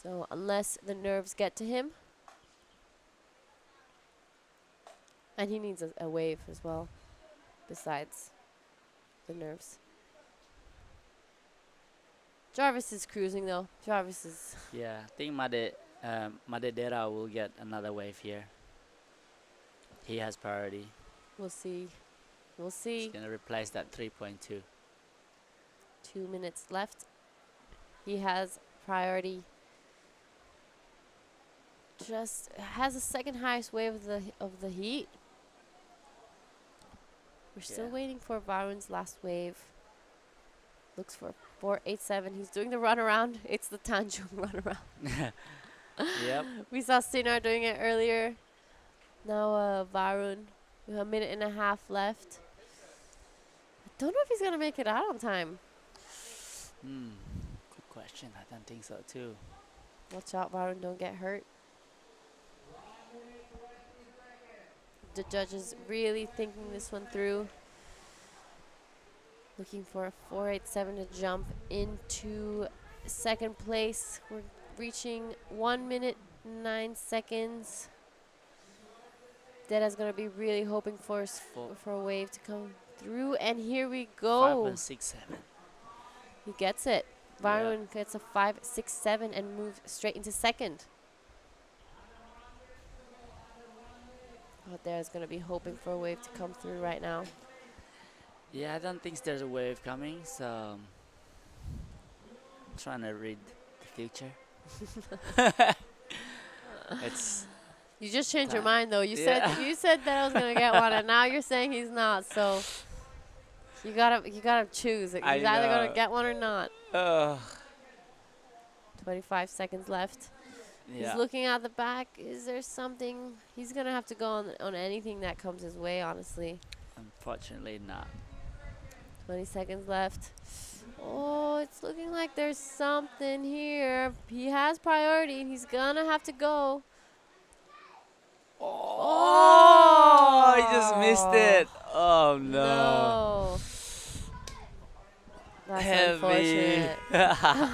So unless the nerves get to him. And he needs a wave as well, besides the nerves. Jarvis is cruising though. Jarvis is... Yeah, I think Madedera will get another wave here. He has priority. We'll see. We'll see. He's going to replace that 3.2. 2 minutes left. He has priority. Just has the second highest wave of the heat. We're still waiting for Varun's last wave. Looks for 4.87. He's doing the runaround. It's the Tanjung runaround. Yep. We saw Sinar doing it earlier. Now Varun. We have a minute and a half left. I don't know if he's going to make it out on time. Good question. I don't think so too. Watch out, Varun. Don't get hurt. The judges really thinking this one through. Looking for a 4.87 to jump into second place. We're reaching 1 minute 9 seconds. Dera's gonna be really hoping for a wave to come through, and here we go. 5.67. He gets it. Varun gets a 5.67 and moves straight into second. But Dera's gonna be hoping for a wave to come through right now. Yeah, I don't think there's a wave coming, so I'm trying to read the future. It's You just changed your mind though. You said that I was gonna get one, and now you're saying he's not. So you gotta choose. He's either gonna get one or not. 25 seconds left. Yeah. He's looking at the back. Is there something? He's gonna have to go on anything that comes his way. Honestly. Unfortunately, not. 20 seconds left. Oh, it's looking like there's something here. He has priority, and he's gonna have to go. Oh, he just missed it. Oh no. That's heavy. unfortunate.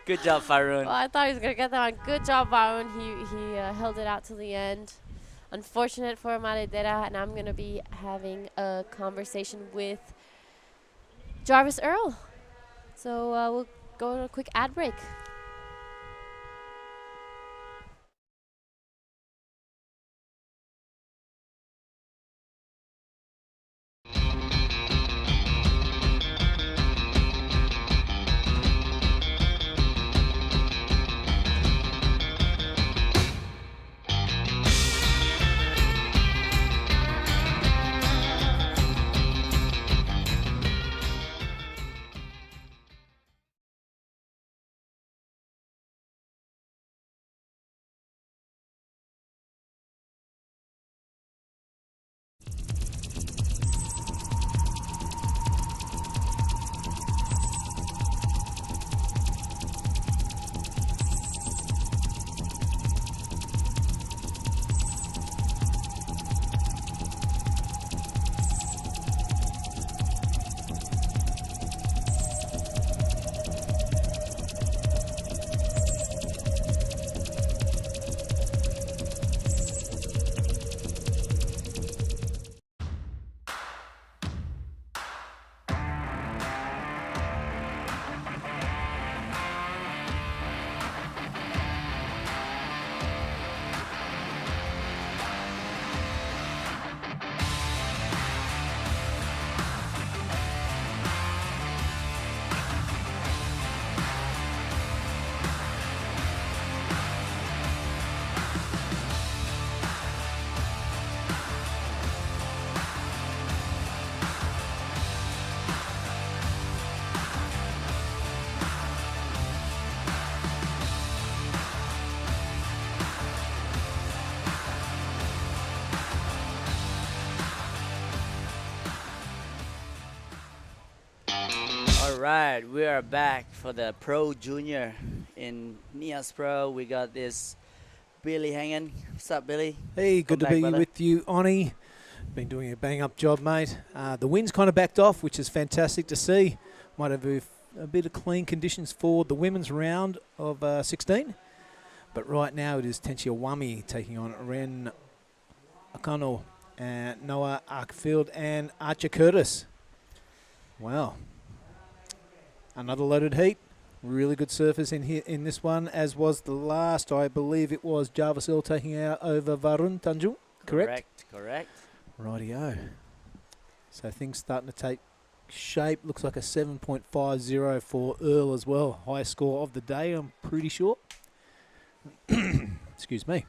Good job, Varun. Well, I thought he was gonna get that one. Good job, Varun. He held it out to the end. Unfortunate for Madedera, and I'm gonna be having a conversation with Jarvis Earl. So we'll go to a quick ad break. right, we are back for the Pro Junior in Nias Pro. We got this Billy hanging. What's up, Billy? Hey, good to back, be brother. with you, Oni. Been doing a bang-up job, mate. The wind's kind of backed off, which is fantastic to see. Might have a bit of clean conditions for the women's round of 16. But right now it is Tenchia Wami taking on Ren Akano and Noah Arkfield and Archer Curtis. Wow. Another loaded heat. Really good surface in here in this one, as was the last. I believe it was Jarvisel taking out over Varun Tanjung. Correct? Correct. Rightio. So things starting to take shape. Looks like a 7.50 for Earl as well. Highest score of the day, I'm pretty sure. Excuse me.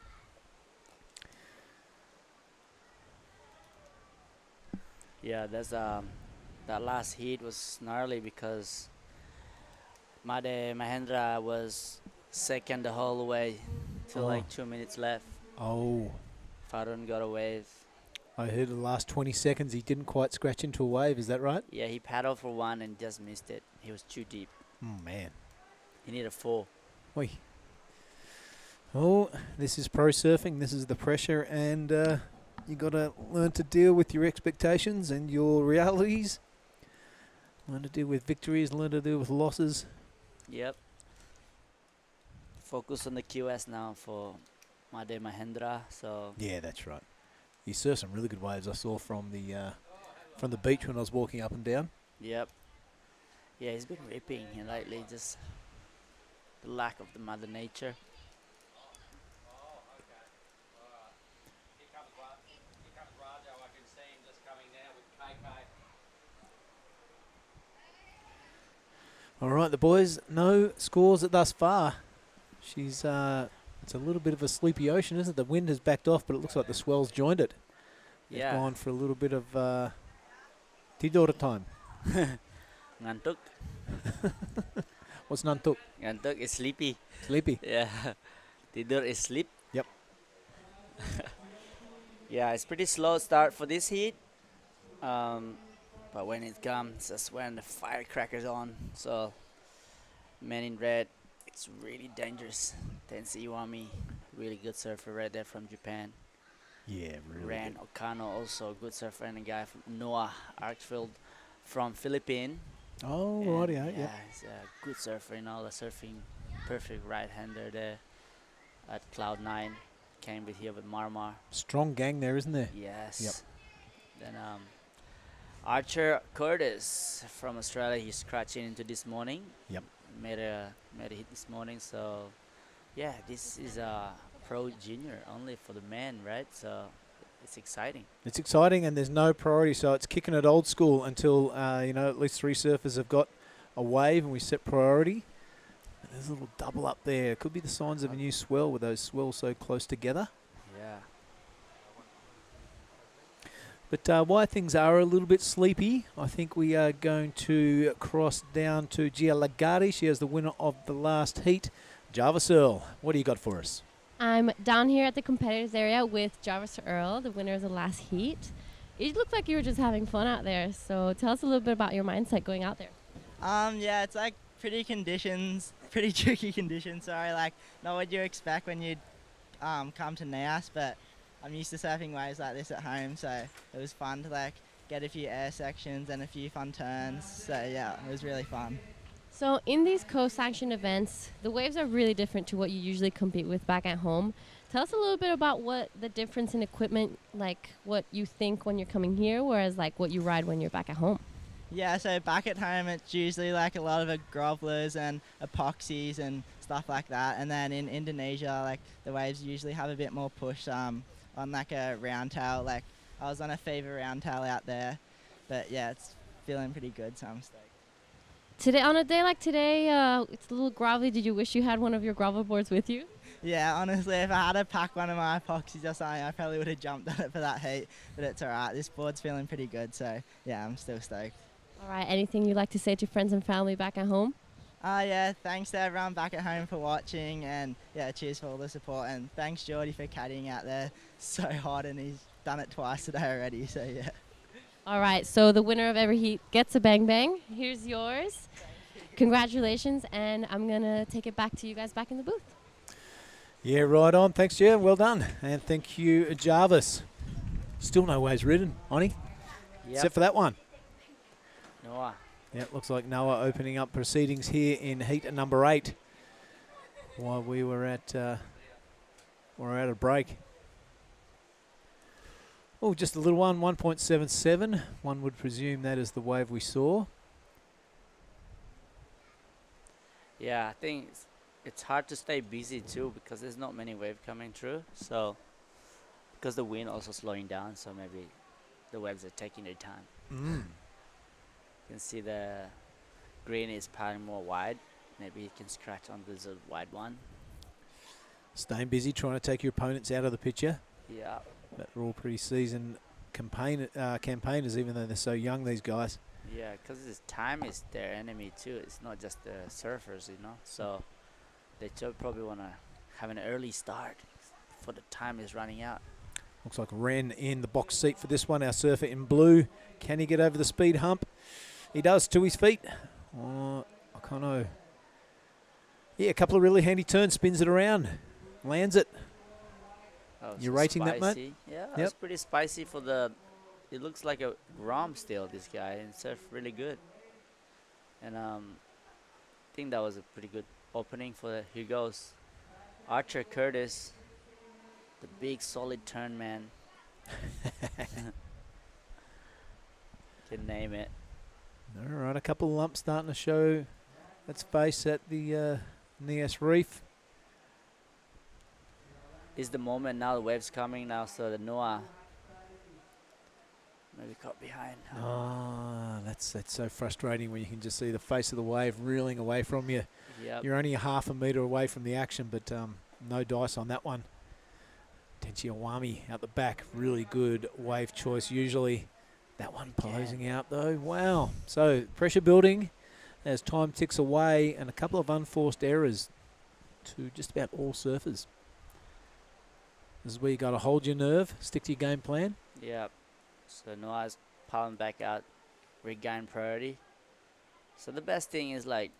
Yeah, that's that last heat was gnarly because Made Mahendra was second the whole way till like 2 minutes left. Oh. Farun got a wave. I heard the last 20 seconds he didn't quite scratch into a wave. Is that right? Yeah, he paddled for one and just missed it. He was too deep. Oh, man. He needed 4. Oi. Oh, this is pro surfing. This is the pressure, and you got to learn to deal with your expectations and your realities. Learn to deal with victories. Learn to deal with losses. Yep. Focus on the QS now for Made Mahendra. So Yeah, that's right. He surfed some really good waves I saw from the beach when I was walking up and down. yep. Yeah, he's been ripping here lately. Just the lack of the Mother Nature. All right, the boys, no scores thus far. She's it's a little bit of a sleepy ocean, isn't it? The wind has backed off, but it looks like the swell's joined it. They've Yeah. gone for a little bit of tidor time. Ngantuk. What's nantuk? Ngantuk is sleepy. Sleepy. Yeah. Tidur is sleep. Yep. Yeah, it's pretty slow start for this heat. But when it comes, that's when the firecrackers on. So, man in red, it's really dangerous. Tensei Iwami, really good surfer right there from Japan. Yeah, really. Ran Okano, also a good surfer, and a guy from Noah Arkfield from Philippines. Oh, And righty, yeah, yeah. he's a good surfer in all the surfing. Perfect right-hander there at Cloud9. Came with here with Marmar. Strong gang there, isn't there? Yes. Yep. Then Archer Curtis from Australia, he's scratching into this morning. Yep. Made a hit this morning. So yeah, this is a pro junior only for the men, right? So it's exciting. It's exciting, and there's no priority, so it's kicking it old school until at least 3 surfers have got a wave and we set priority. And there's a little double up there. It could be the signs of a new swell with those swells so close together. Yeah. But why things are a little bit sleepy, I think we are going to cross down to Gia Lagundri. She is the winner of the last heat. Jarvis Earl, what do you got for us? I'm down here at the competitors area with Jarvis Earl, the winner of the last heat. It looked like you were just having fun out there. So tell us a little bit about your mindset going out there. Yeah, it's like pretty tricky conditions. Sorry, like not what you expect when you come to Nias, but I'm used to surfing waves like this at home, so it was fun to like get a few air sections and a few fun turns. So yeah, it was really fun. So in these co-sanction events, the waves are really different to what you usually compete with back at home. Tell us a little bit about what the difference in equipment, like what you think when you're coming here, whereas like what you ride when you're back at home. Yeah, so back at home it's usually like a lot of grovelers and epoxies and stuff like that, and then in Indonesia like the waves usually have a bit more push on like a round tail. Like I was on a Fever round tail out there, but yeah, it's feeling pretty good, so I'm stoked. Today, on a day like today, it's a little gravelly. Did you wish you had one of your gravel boards with you? Yeah, honestly, if I had to pack one of my epoxies or something, I probably would have jumped on it for that heat, but it's alright. This board's feeling pretty good, so yeah, I'm still stoked. All right, anything you'd like to say to friends and family back at home? Yeah, thanks to everyone back at home for watching, and yeah, cheers for all the support, and thanks Geordie for caddying out there so hard, and he's done it twice today already, so yeah. All right, so the winner of every heat gets a bang bang. Here's yours. Congratulations, and I'm going to take it back to you guys back in the booth. Yeah, right on. Thanks, Jeff. Well done. And thank you, Jarvis. Still no waves ridden, Oni, except for that one. Noah. Yeah, looks like Noah opening up proceedings here in heat number 8 while we were at a break. Oh, just a little one, 1.77. One would presume that is the wave we saw. Yeah, I think it's hard to stay busy too because there's not many waves coming through. So, because the wind also slowing down, so maybe the waves are taking their time. You can see the green is piling more wide. Maybe you can scratch on this wide one. Staying busy, trying to take your opponents out of the picture. Yeah. But they're all pretty seasoned campaigners, even though they're so young, these guys. Yeah, because this time is their enemy too. It's not just the surfers, you know. So they probably want to have an early start before the time is running out. Looks like Ren in the box seat for this one. Our surfer in blue. Can he get over the speed hump? He does, to his feet. Oh, I can't know. Yeah, a couple of really handy turns, spins it around, lands it. Oh, You're so rating that, mate? spicy. Yeah, that's pretty spicy for the. It looks like a rom still. This guy and surf really good. And I think that was a pretty good opening for the. Here goes, Archer Curtis, the big solid turn man. Can name it. All right, a couple of lumps starting to show its face at the Nias Reef. Is the moment now, the wave's coming now, so the Noah maybe caught behind. Ah, that's so frustrating when you can just see the face of the wave reeling away from you. Yep. You're only a half a metre away from the action, but no dice on that one. Tenchiawami out the back, really good wave choice usually. That one closing out though, wow. So pressure building as time ticks away and a couple of unforced errors to just about all surfers. This is where you got to hold your nerve, stick to your game plan. Yep. So Noah's piling back out, regain priority. So the best thing is, like,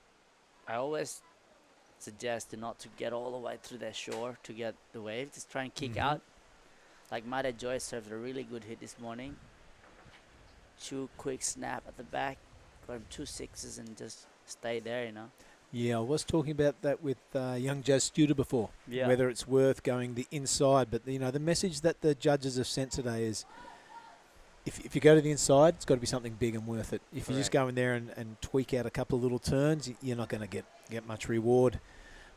I always suggest to not to get all the way through that shore to get the wave. Just try and kick out. Like Mada Joy served a really good hit this morning. 2 quick snap at the back, got him 2 6s and just stay there, you know. Yeah, I was talking about that with young Jazz Studer before, whether it's worth going the inside. But, you know, the message that the judges have sent today is if you go to the inside, it's got to be something big and worth it. If you just go in there and tweak out a couple of little turns, you're not going to get much reward.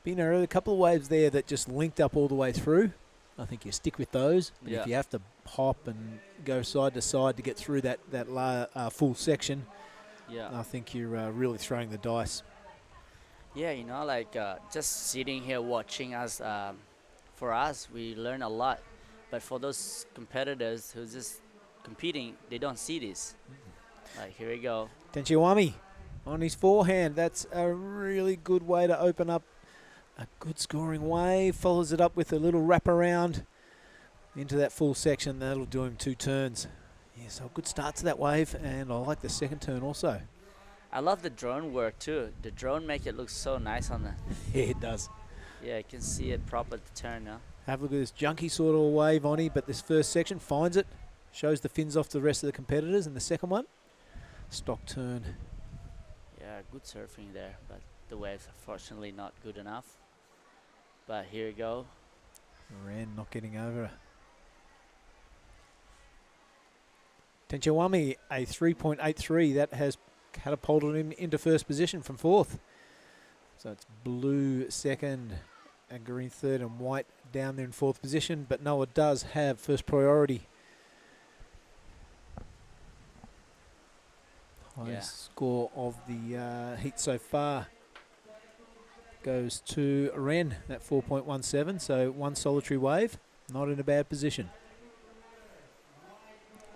But, you know, there are a couple of waves there that just linked up all the way through. I think you stick with those. But if you have to hop and go side to side to get through that full section, I think you're really throwing the dice. Yeah, you know, like just sitting here watching us, for us, we learn a lot. But for those competitors who's just competing, they don't see this. Like, here we go. Tenchiawami on his forehand. That's a really good way to open up a good scoring wave. Follows it up with a little wraparound into that full section. That'll do him 2 turns. Yeah, so a good start to that wave, and I like the second turn also. I love the drone work too. The drone make it look so nice on the. Yeah, it does. Yeah, you can see it proper to turn now. Have a look at this junky sort of wave on him, but this first section finds it, shows the fins off to the rest of the competitors, and the second one, stock turn. Yeah, good surfing there, but the waves unfortunately not good enough. But here we go. Ren not getting over. Tenchiawami, a 3.83. That has catapulted him into first position from 4th. So it's blue second and green third and white down there in 4th position. But Noah does have first priority. Highest score of the heat so far goes to Ren at 4.17. So 1 solitary wave, not in a bad position.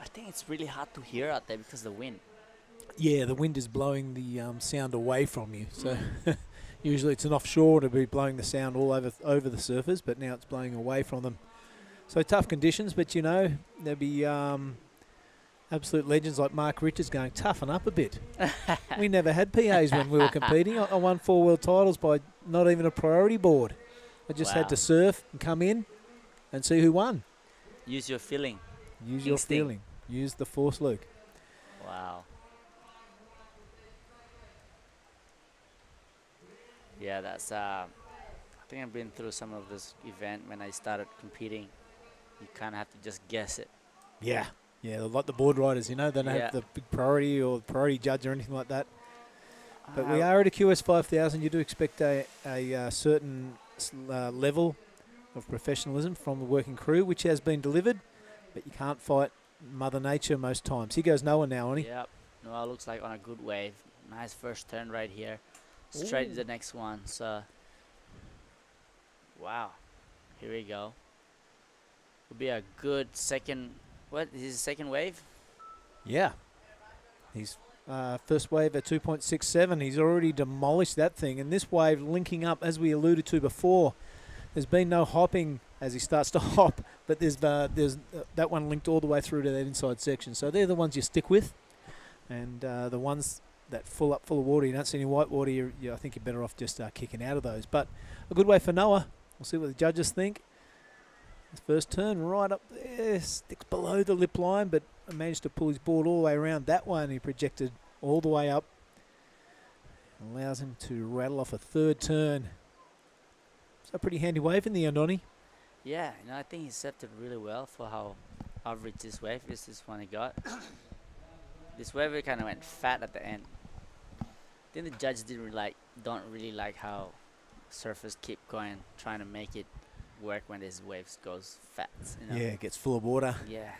I think it's really hard to hear out there because of the wind. Yeah, the wind is blowing the sound away from you. So usually it's an offshore to be blowing the sound all over the surfers, but now it's blowing away from them. So tough conditions, but you know, there'll be Absolute legends like Mark Richards going, toughen up a bit. We never had PAs when we were competing. I won 4 world titles by not even a priority board. I just had to surf and come in and see who won. Use your feeling. Use your feeling. Use the force, Luke. Wow. Yeah, that's. I think I've been through some of this event when I started competing. You kind of have to just guess it. Yeah. Yeah, like the board riders, you know, they don't have the big priority or priority judge or anything like that. But we are at a QS 5000. You do expect a certain level of professionalism from the working crew, which has been delivered. But you can't fight Mother Nature most times. Here goes Noah now, Oni. Yep. Noah looks like on a good wave. Nice first turn right here. Straight to the next one. So, wow. Here we go. Will be a good second. What is his second wave? Yeah. He's first wave at 2.67. He's already demolished that thing. And this wave linking up, as we alluded to before, there's been no hopping as he starts to hop, but there's that one linked all the way through to that inside section. So they're the ones you stick with. And the ones that full of water, you don't see any white water, I think you're better off just kicking out of those. But a good way for Noah. We'll see what the judges think. His first turn right up there, sticks below the lip line, but managed to pull his board all the way around that one. He projected all the way up. Allows him to rattle off a third turn. So a pretty handy wave in the end, Donnie. Yeah, I think he set it really well for how average this wave is. This one he got. This wave kind of went fat at the end. I think the judge don't really like how surfers keep going, trying to make it work when this wave goes fat. Yeah, it gets full of water. Yeah.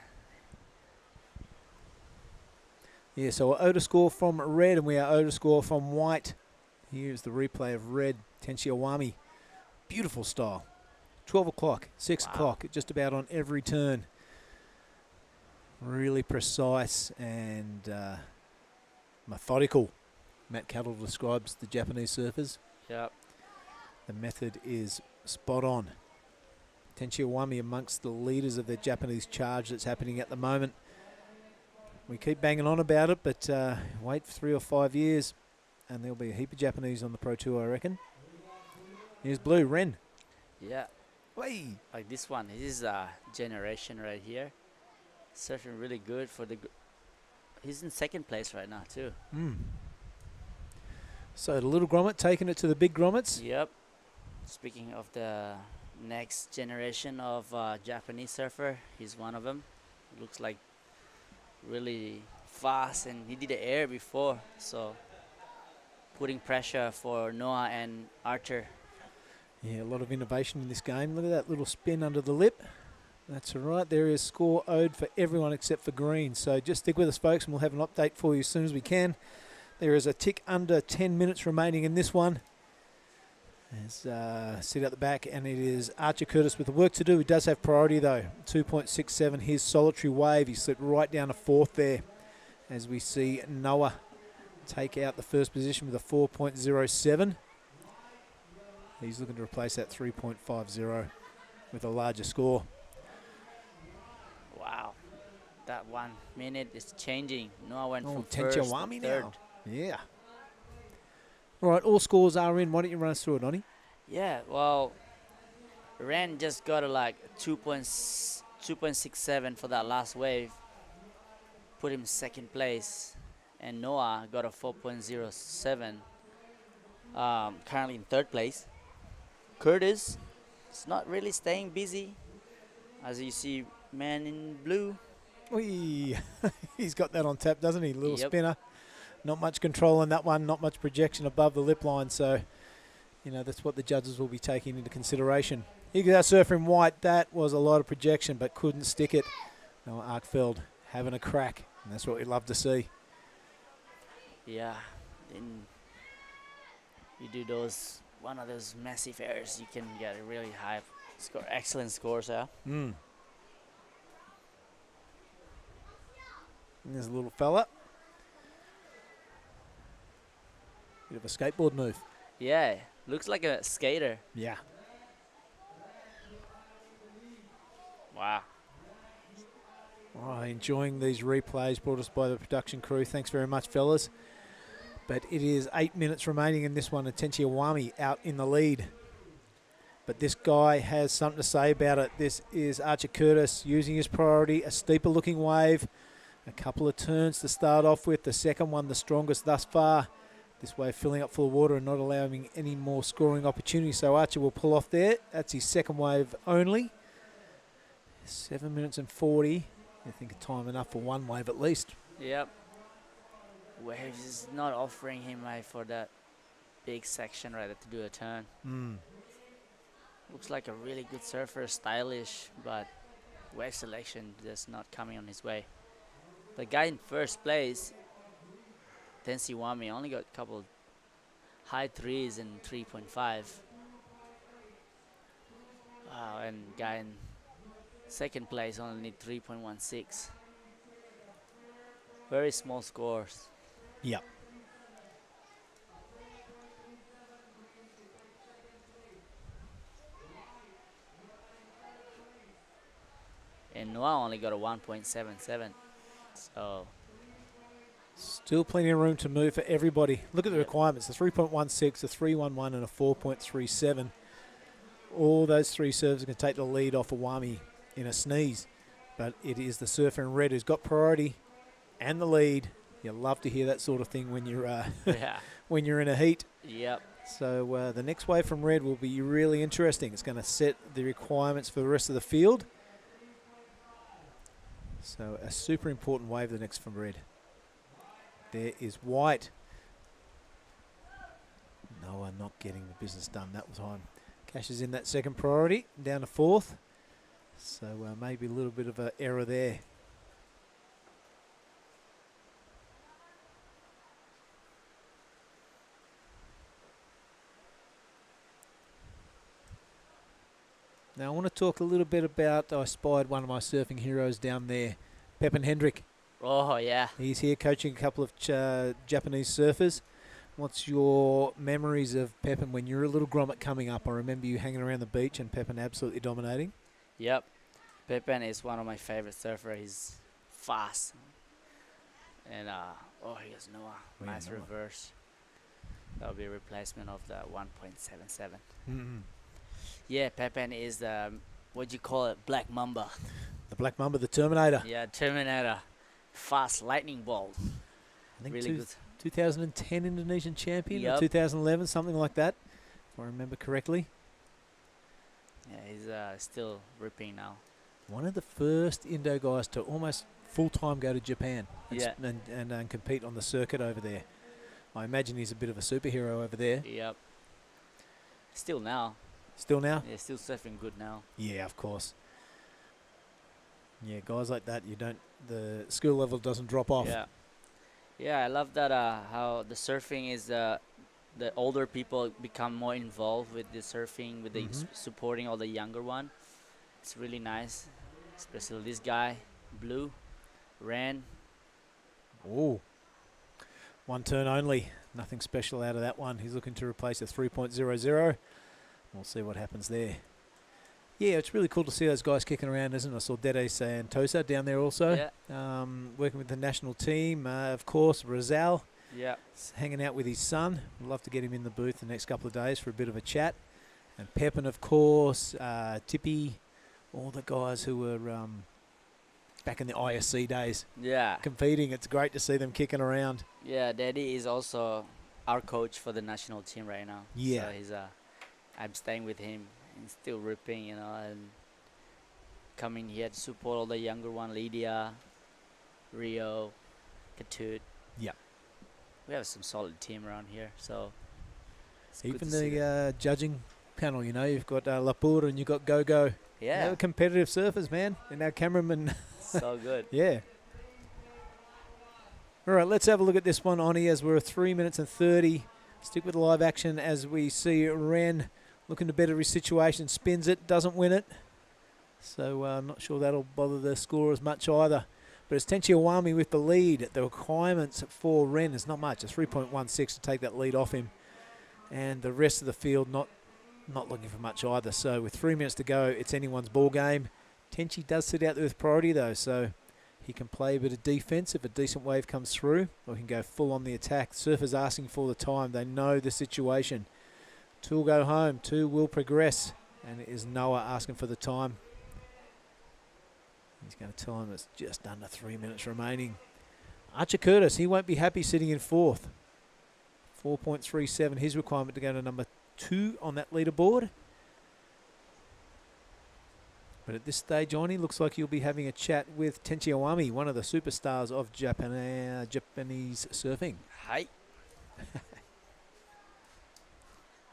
Yeah, so our Oda score from red, and we are Oda score from white. Here's the replay of red, Tenchiawami. Beautiful style. 12 o'clock, 6 o'clock, just about on every turn. Really precise and methodical. Matt Cattle describes the Japanese surfers. Yep. The method is spot on. Tenchiawami amongst the leaders of the Japanese charge that's happening at the moment. We keep banging on about it, but wait for 3 or 5 years and there'll be a heap of Japanese on the Pro Tour, I reckon. Here's Blue, Ren. Yeah. Whee! Like this one. This is a generation right here. Surfing really good for the... He's in second place right now too. So the little grommet taking it to the big grommets. Yep. Speaking of the next generation of Japanese surfer, he's one of them. Looks like really fast, and he did the air before, so putting pressure for Noah and Archer. Yeah, a lot of innovation in this game. Look at that little spin under the lip. That's all right. There is score owed for everyone except for green. So just stick with us, folks, and we'll have an update for you as soon as we can. There is a tick under 10 minutes remaining in this one. There's sit at the back, and it is Archer Curtis with the work to do. He does have priority, though. 2.67, his solitary wave. He slipped right down to fourth there as we see Noah take out the first position with a 4.07. He's looking to replace that 3.50 with a larger score. Wow. That 1 minute is changing. Noah went from first to Tenchiawami third. now. Yeah. All right, all scores are in. Why don't you run us through it, Donnie? Yeah, well, Ren just got a 2.67 for that last wave. Put him second place. And Noah got a 4.07. Currently in third place. Curtis is not really staying busy. As you see, man in blue. Whee. He's got that on tap, doesn't he? Little Yep. spinner. Not much control on that one, not much projection above the lip line. So, that's what the judges will be taking into consideration. Here goes our surfer in white. That was a lot of projection, but couldn't stick it. Noah Arkfeld having a crack, and that's what we love to see. Yeah. Then you do one of those massive airs, you can get a really high score. Excellent scores, yeah. And there's a little fella. Bit of a skateboard move. Yeah, looks like a skater. Yeah. Oh, enjoying these replays brought us by the production crew. Thanks very much, fellas. But it is 8 minutes remaining in this one. Atenchi Awami out in the lead. But this guy has something to say about it. This is Archer Curtis using his priority, a steeper looking wave. A couple of turns to start off with. The second one, the strongest thus far. This wave filling up full of water and not allowing any more scoring opportunities. So Archer will pull off there. That's his second wave only. 7 minutes and 40. I think of time enough for one wave at least. Yep. Waves is not offering him for that big section right there to do a turn. Looks like a really good surfer, stylish, but wave selection just not coming on his way. The guy in first place, Tensi Wami, only got a couple high threes and 3.5. Wow, and guy in second place only need 3.16. Very small scores. Yep. And Noah only got a 1.77. So still plenty of room to move for everybody. Look at the requirements, the 3.16, the 3.11 and a 4.37. All those three serves are going to take the lead off Awami in a sneeze. But it is the surfer in red who's got priority and the lead. You love to hear that sort of thing when you're when you're in a heat. Yep. So the next wave from red will be really interesting. It's going to set the requirements for the rest of the field. So a super important wave the next from red. There is white. Noah not getting the business done that time. Cash is in that second priority, down to fourth. So maybe a little bit of an error there. Now I want to talk a little bit about, I spied one of my surfing heroes down there, Pepin Hendrick. Oh, yeah. He's here coaching a couple of Japanese surfers. What's your memories of Pepin when you were a little grommet coming up? I remember you hanging around the beach and Pepin absolutely dominating. Yep. Pepin is one of my favorite surfers. He's fast. And, he has Noah. Nice reverse. That'll be a replacement of the 1.77. Mm-hmm. Yeah, Pepin is the, what do you call it, Black Mamba. The Black Mamba, the Terminator. Yeah, Terminator. Fast lightning bolt. I think really good. 2010 Indonesian champion, Yep. or 2011, something like that, if I remember correctly. Yeah, he's still ripping now. One of the first Indo guys to almost full-time go to Japan and compete on the circuit over there. I imagine he's a bit of a superhero over there. Yep. Still now. Still now? Yeah, still surfing good now. Yeah, of course. Yeah, guys like that, the skill level doesn't drop off. Yeah. Yeah, I love that how the surfing is the older people become more involved with the surfing, with the supporting all the younger one. It's really nice, especially this guy, Blue, ran. Oh, one turn only. Nothing special out of that one. He's looking to replace a 3.00. We'll see what happens there. Yeah, it's really cool to see those guys kicking around, isn't it? I saw Dede Santosa down there also. Yeah. Working with the national team. Of course, Rizal. Yeah. Hanging out with his son. We'd love to get him in the booth the next couple of days for a bit of a chat. And Pepin, of course, Tippy, all the guys who were back in the ISC days. Yeah. Competing. It's great to see them kicking around. Yeah, Daddy is also our coach for the national team right now. Yeah. So he's I'm staying with him. He's still ripping, and coming here to support all the younger one, Lydia, Rio, Katut. Yeah. We have some solid team around here, so it's good Even to see that. the judging panel, you've got Lapur and you've got Go-Go. Yeah. They're competitive surfers, man. And our cameraman. So good. Yeah. All right, let's have a look at this one, Oni, as we're at 3 minutes and 30. Stick with live action as we see Ren looking to better his situation, spins it, doesn't win it. So I'm not sure that'll bother the score as much either. But it's Tenchi Awami with the lead. The requirements for Ren is not much. A 3.16 to take that lead off him. And the rest of the field not looking for much either. So with 3 minutes to go, it's anyone's ball game. Tenchi does sit out there with priority though, so He can play a bit of defence if a decent wave comes through, or he can go full on the attack. Surfers asking for the time. They know the situation. 2 will go home, 2 will progress, and it is Noah asking for the time. He's going to tell him it's just under 3 minutes remaining. Archer Curtis, he won't be happy sitting in 4th. 4.37, his requirement to go to number 2 on that leaderboard. But at this stage, Oni looks like he'll be having a chat with Tenchi Owami, one of the superstars of Japanese surfing. Hi.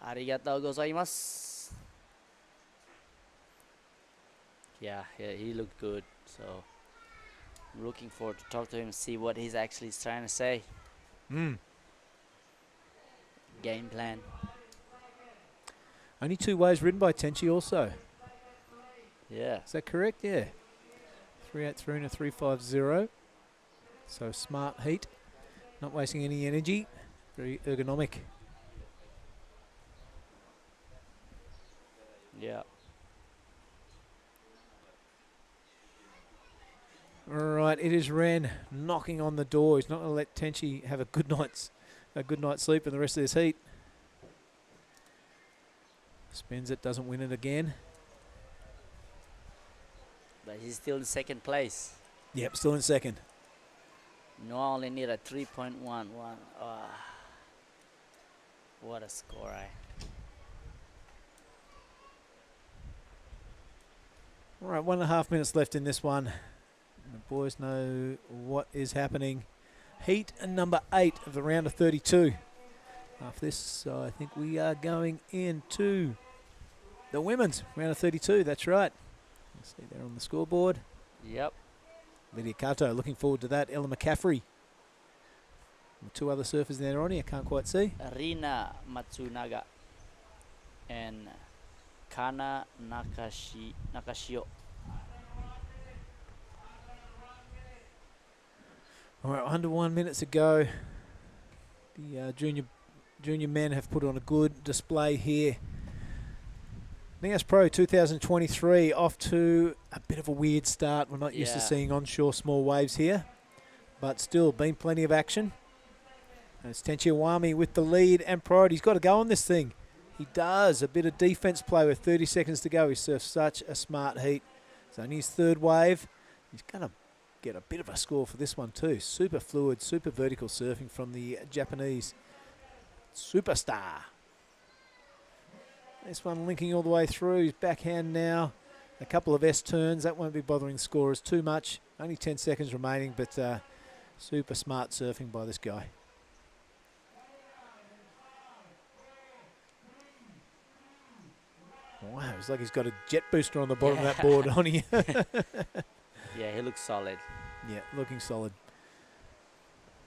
Arigatou gozaimasu. Yeah, he looked good. So I'm looking forward to talk to him, see what he's actually trying to say. Game plan. Only 2 waves ridden by Tenchi also. Yeah. Is that correct? Yeah. 383 and a 350. So smart heat. Not wasting any energy. Very ergonomic. Yeah. All right, it is Ren knocking on the door. He's not going to let Tenchi have a good night's sleep in the rest of this heat. Spins it, doesn't win it again. But he's still in 2nd place. Yep, still in 2nd. No, I only need a 3.11. What a score, All right, 1.5 minutes left in this one. The boys know what is happening. Heat number 8 of the round of 32. After this, I think we are going into the women's round of 32. That's right. You see there on the scoreboard. Yep. Lydia Kato, looking forward to that. Ella McCaffrey. And 2 other surfers there on here, I can't quite see. Rina Matsunaga and Kana Nakashio. All right, under 1 minute to go. The junior men have put on a good display here. Nias Pro 2023 off to a bit of a weird start. We're not used to seeing onshore small waves here, but still been plenty of action. And it's Tenchi Owami with the lead and priority. He's got to go on this thing. He does. A bit of defense play with 30 seconds to go. He surfs such a smart heat. It's only his 3rd wave. He's going to get a bit of a score for this one too. Super fluid, super vertical surfing from the Japanese superstar. This one linking all the way through. His backhand now. A couple of S turns. That won't be bothering scorers too much. Only 10 seconds remaining, but super smart surfing by this guy. Wow, it's like he's got a jet booster on the bottom of that board, on he? Yeah, he looks solid. Yeah, looking solid.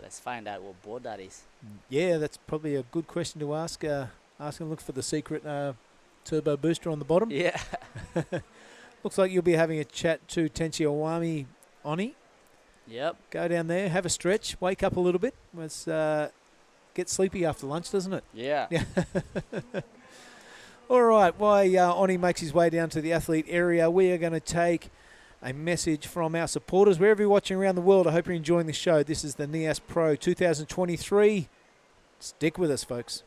Let's find out what board that is. Yeah, that's probably a good question to ask. Ask him to look for the secret turbo booster on the bottom. Yeah. Looks like you'll be having a chat to Tenchi Owami, Oni. Yep. Go down there, have a stretch, wake up a little bit. Let's get sleepy after lunch, doesn't it? Yeah. All right, while Oni makes his way down to the athlete area, we are going to take a message from our supporters. Wherever you're watching around the world, I hope you're enjoying the show. This is the Nias Pro 2023. Stick with us, folks.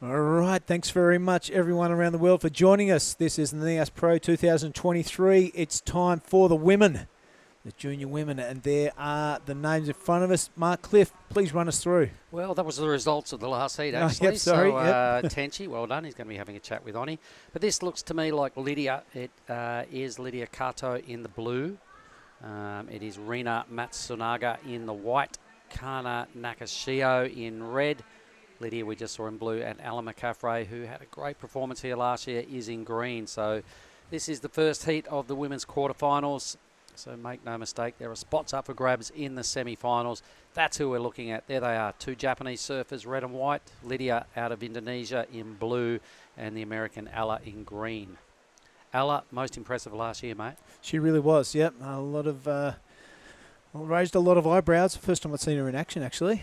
All right, thanks very much, everyone around the world, for joining us. This is the Nias Pro 2023. It's time for the women, the junior women, and there are the names in front of us. Mark Cliff, please run us through. Well, that was the results of the last heat, Oh, actually. yep, sorry, So, yep. Tenchi, well done. He's going to be having a chat with Oni. But this looks to me like Lydia. It is Lydia Kato in the blue. It is Rina Matsunaga in the white. Kana Nakashio in red. Lydia we just saw in blue, and Ella McCaffrey, who had a great performance here last year, is in green. So this is the first heat of the women's quarterfinals. So make no mistake, there are spots up for grabs in the semi-finals. That's who we're looking at. There they are, two Japanese surfers, red and white. Lydia out of Indonesia in blue, and the American Ella in green. Ella, most impressive last year, mate. She really was, yep. A lot of, raised a lot of eyebrows. First time I'd seen her in action, actually,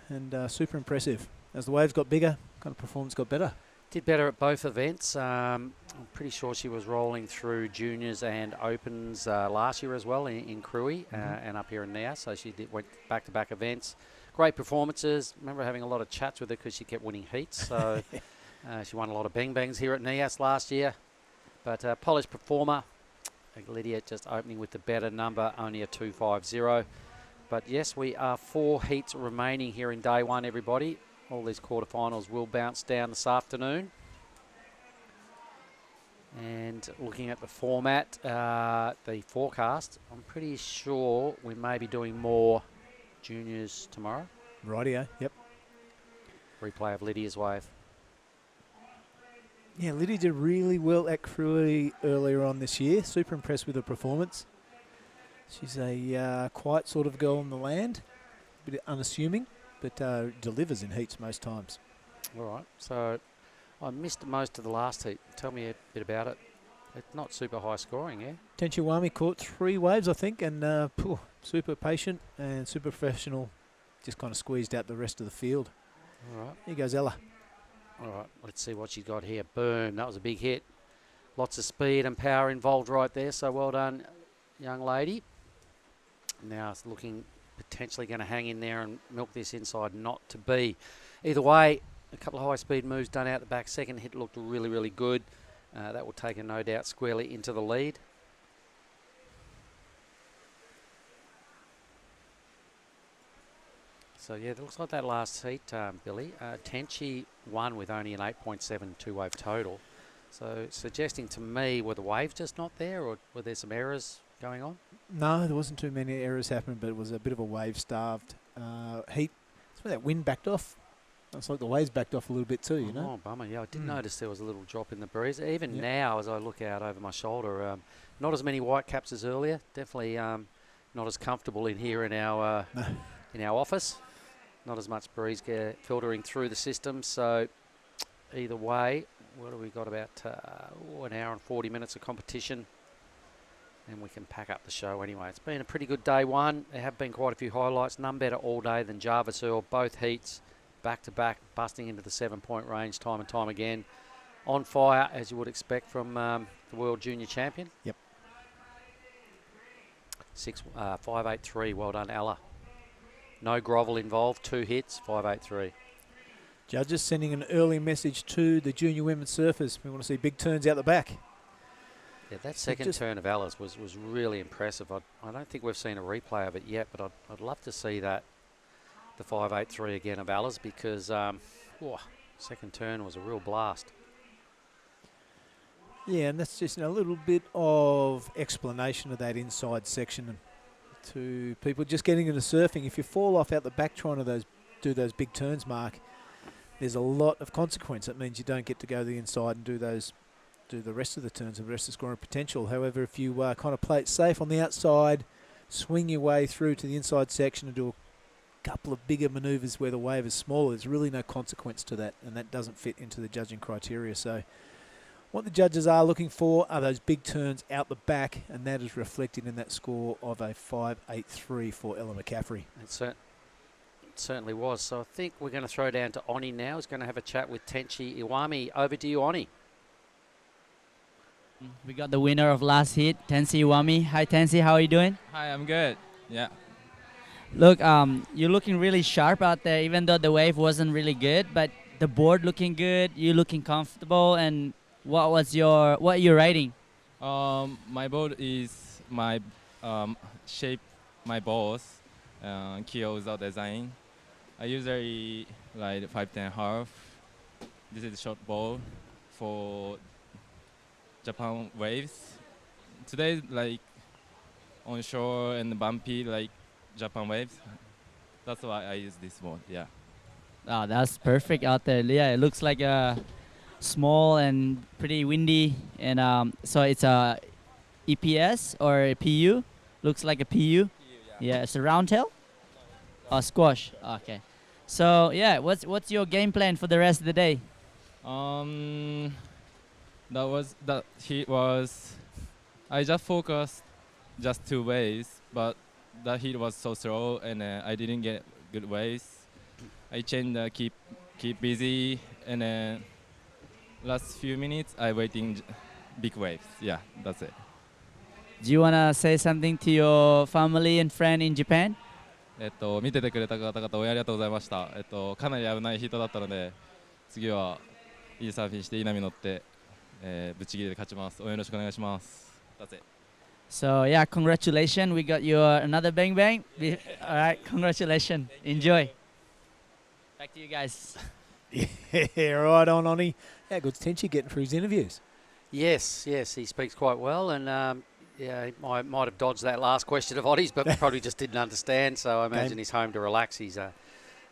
and super impressive. As the waves got bigger, kind of performance got better. Did better at both events. I'm pretty sure she was rolling through juniors and opens last year as well in Krui and up here in Nias. So she went back-to-back events. Great performances. Remember having a lot of chats with her because she kept winning heats. So she won a lot of bang-bangs here at Nias last year. But polished performer. Lydia just opening with the better number, only a 2.50. But yes, we are 4 heats remaining here in day one, everybody. All these quarterfinals will bounce down this afternoon. And looking at the format, the forecast, I'm pretty sure we may be doing more juniors tomorrow. Rightio, yep. Replay of Lydia's wave. Yeah, Lydia did really well at Krui earlier on this year. Super impressed with her performance. She's a quiet sort of girl on the land, a bit unassuming, but delivers in heats most times. All right, so I missed most of the last heat. Tell me a bit about it. It's not super high scoring, yeah? Tenchiwami caught 3 waves, I think, and super patient and super professional. Just kind of squeezed out the rest of the field. All right. Here goes Ella. All right, let's see what she's got here. Boom, that was a big hit. Lots of speed and power involved right there, so well done, young lady. Now it's looking potentially going to hang in there and milk this inside, not to be. Either way, a couple of high-speed moves done out the back. Second hit looked really, really good. That will take her, no doubt, squarely into the lead. So, yeah, it looks like that last heat, Billy. Tenchi won with only an 8.7 two-wave total. So, suggesting to me, were the waves just not there, or were there some errors going on? No, there wasn't too many errors happening, but it was a bit of a wave-starved heat. That's where that wind backed off. Looks like the waves backed off a little bit too, you know? Oh, bummer. Yeah, I did notice there was a little drop in the breeze. Even now, as I look out over my shoulder, not as many white caps as earlier. Definitely not as comfortable in here in our office. Not as much breeze filtering through the system. So either way, what have we got? About an hour and 40 minutes of competition. And we can pack up the show anyway. It's been a pretty good day one. There have been quite a few highlights. None better all day than Jarvis Earl. Both heats, back-to-back, busting into the 7-point range time and time again. On fire, as you would expect from the World Junior Champion. Yep. 5.83. Well done, Ella. No grovel involved. 2 hits, 5.83. Judges sending an early message to the junior women's surfers. We want to see big turns out the back. Yeah, that second turn of Ella's was really impressive. I don't think we've seen a replay of it yet, but I'd love to see that, the 5.83 again of Ella's, because second turn was a real blast. Yeah, and that's just a little bit of explanation of that inside section to people just getting into surfing. If you fall off out the back trying to do those big turns, Mark, there's a lot of consequence. That means you don't get to go to the inside and do the rest of the turns and the rest of the scoring potential. However, if you kind of play it safe on the outside, swing your way through to the inside section and do a couple of bigger manoeuvres where the wave is smaller, there's really no consequence to that, and that doesn't fit into the judging criteria. So what the judges are looking for are those big turns out the back, and that is reflected in that score of a 5.83 for Ella McCaffrey. It certainly was. So I think we're going to throw down to Oni now. He's going to have a chat with Tenchi Iwami. Over to you, Oni. We got the winner of last heat, Tensi Iwami. Hi, Tensi. How are you doing? Hi, I'm good. Yeah. Look, you're looking really sharp out there, even though the wave wasn't really good. But the board looking good, you looking comfortable, and what are you rating? My board is my shape, my balls, Kyozo design. I usually like 510 half. This is short ball for Japan waves. Today like onshore and bumpy like Japan waves. That's why I use this board. Yeah. Oh, that's perfect out there. Yeah, it looks like small and pretty windy, and so it's a EPS or a PU. Looks like a PU. Yeah, it's a round tail. Oh, squash. Okay. So yeah, what's your game plan for the rest of the day? That heat was. I just focused just 2 waves, but that heat was so slow and I didn't get good waves. I changed keep busy and last few minutes I waiting big waves. Yeah, that's it. Do you wanna say something to your family and friend in Japan? 見ててくれた方々応援ありがとうございました。かなり危ないヒートだったので、次はいいサーフィンしていい波乗って、ぶっちぎりで勝ちます。応援よろしくお願いします。That's it. So yeah, congratulations. We got you another bang bang. All right, congratulations. Enjoy. Back to you guys. Yeah, right on, Oni. How good's Tenchi getting through his interviews? Yes, he speaks quite well, and yeah, he might have dodged that last question of Oddie's, but probably just didn't understand. So I imagine he's home to relax. He's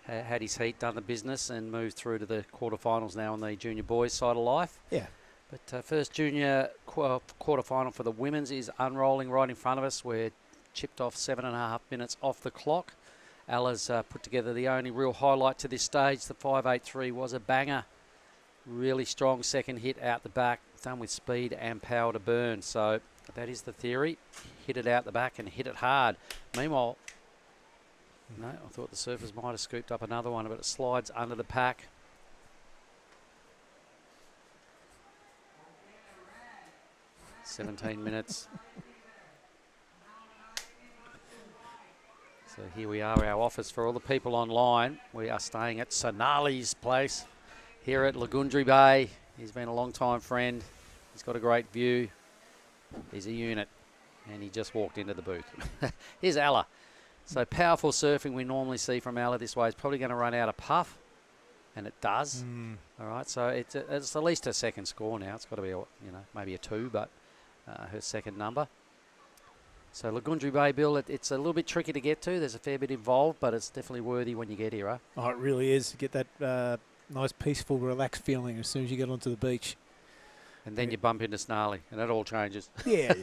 had his heat, done the business, and moved through to the quarterfinals now on the junior boys side of life. Yeah. But first junior quarterfinal for the women's is unrolling right in front of us. We're chipped off 7.5 minutes off the clock. Ella's put together the only real highlight to this stage. The 5.83 was a banger. Really strong second hit out the back, done with speed and power to burn. So that is the theory. Hit it out the back and hit it hard. Meanwhile, no, I thought the surfers might have scooped up another one, but it slides under the pack. "17 minutes. So here we are, our office for all the people online. We are staying at Sonali's place here at Lagundri Bay. He's been a long time friend. He's got a great view. He's a unit, and he just walked into the booth. Here's Ella. So powerful surfing we normally see from Ella this way. It's probably going to run out of puff, and it does. All right, so it's at least a second score now. It's got to be, maybe a 2, but her second number. So Lagundri Bay, Bill, it's a little bit tricky to get to. There's a fair bit involved, but it's definitely worthy when you get here, huh? Oh, it really is. You get that nice, peaceful, relaxed feeling as soon as you get onto the beach. And then you bump into Snarly, and it all changes. Yeah.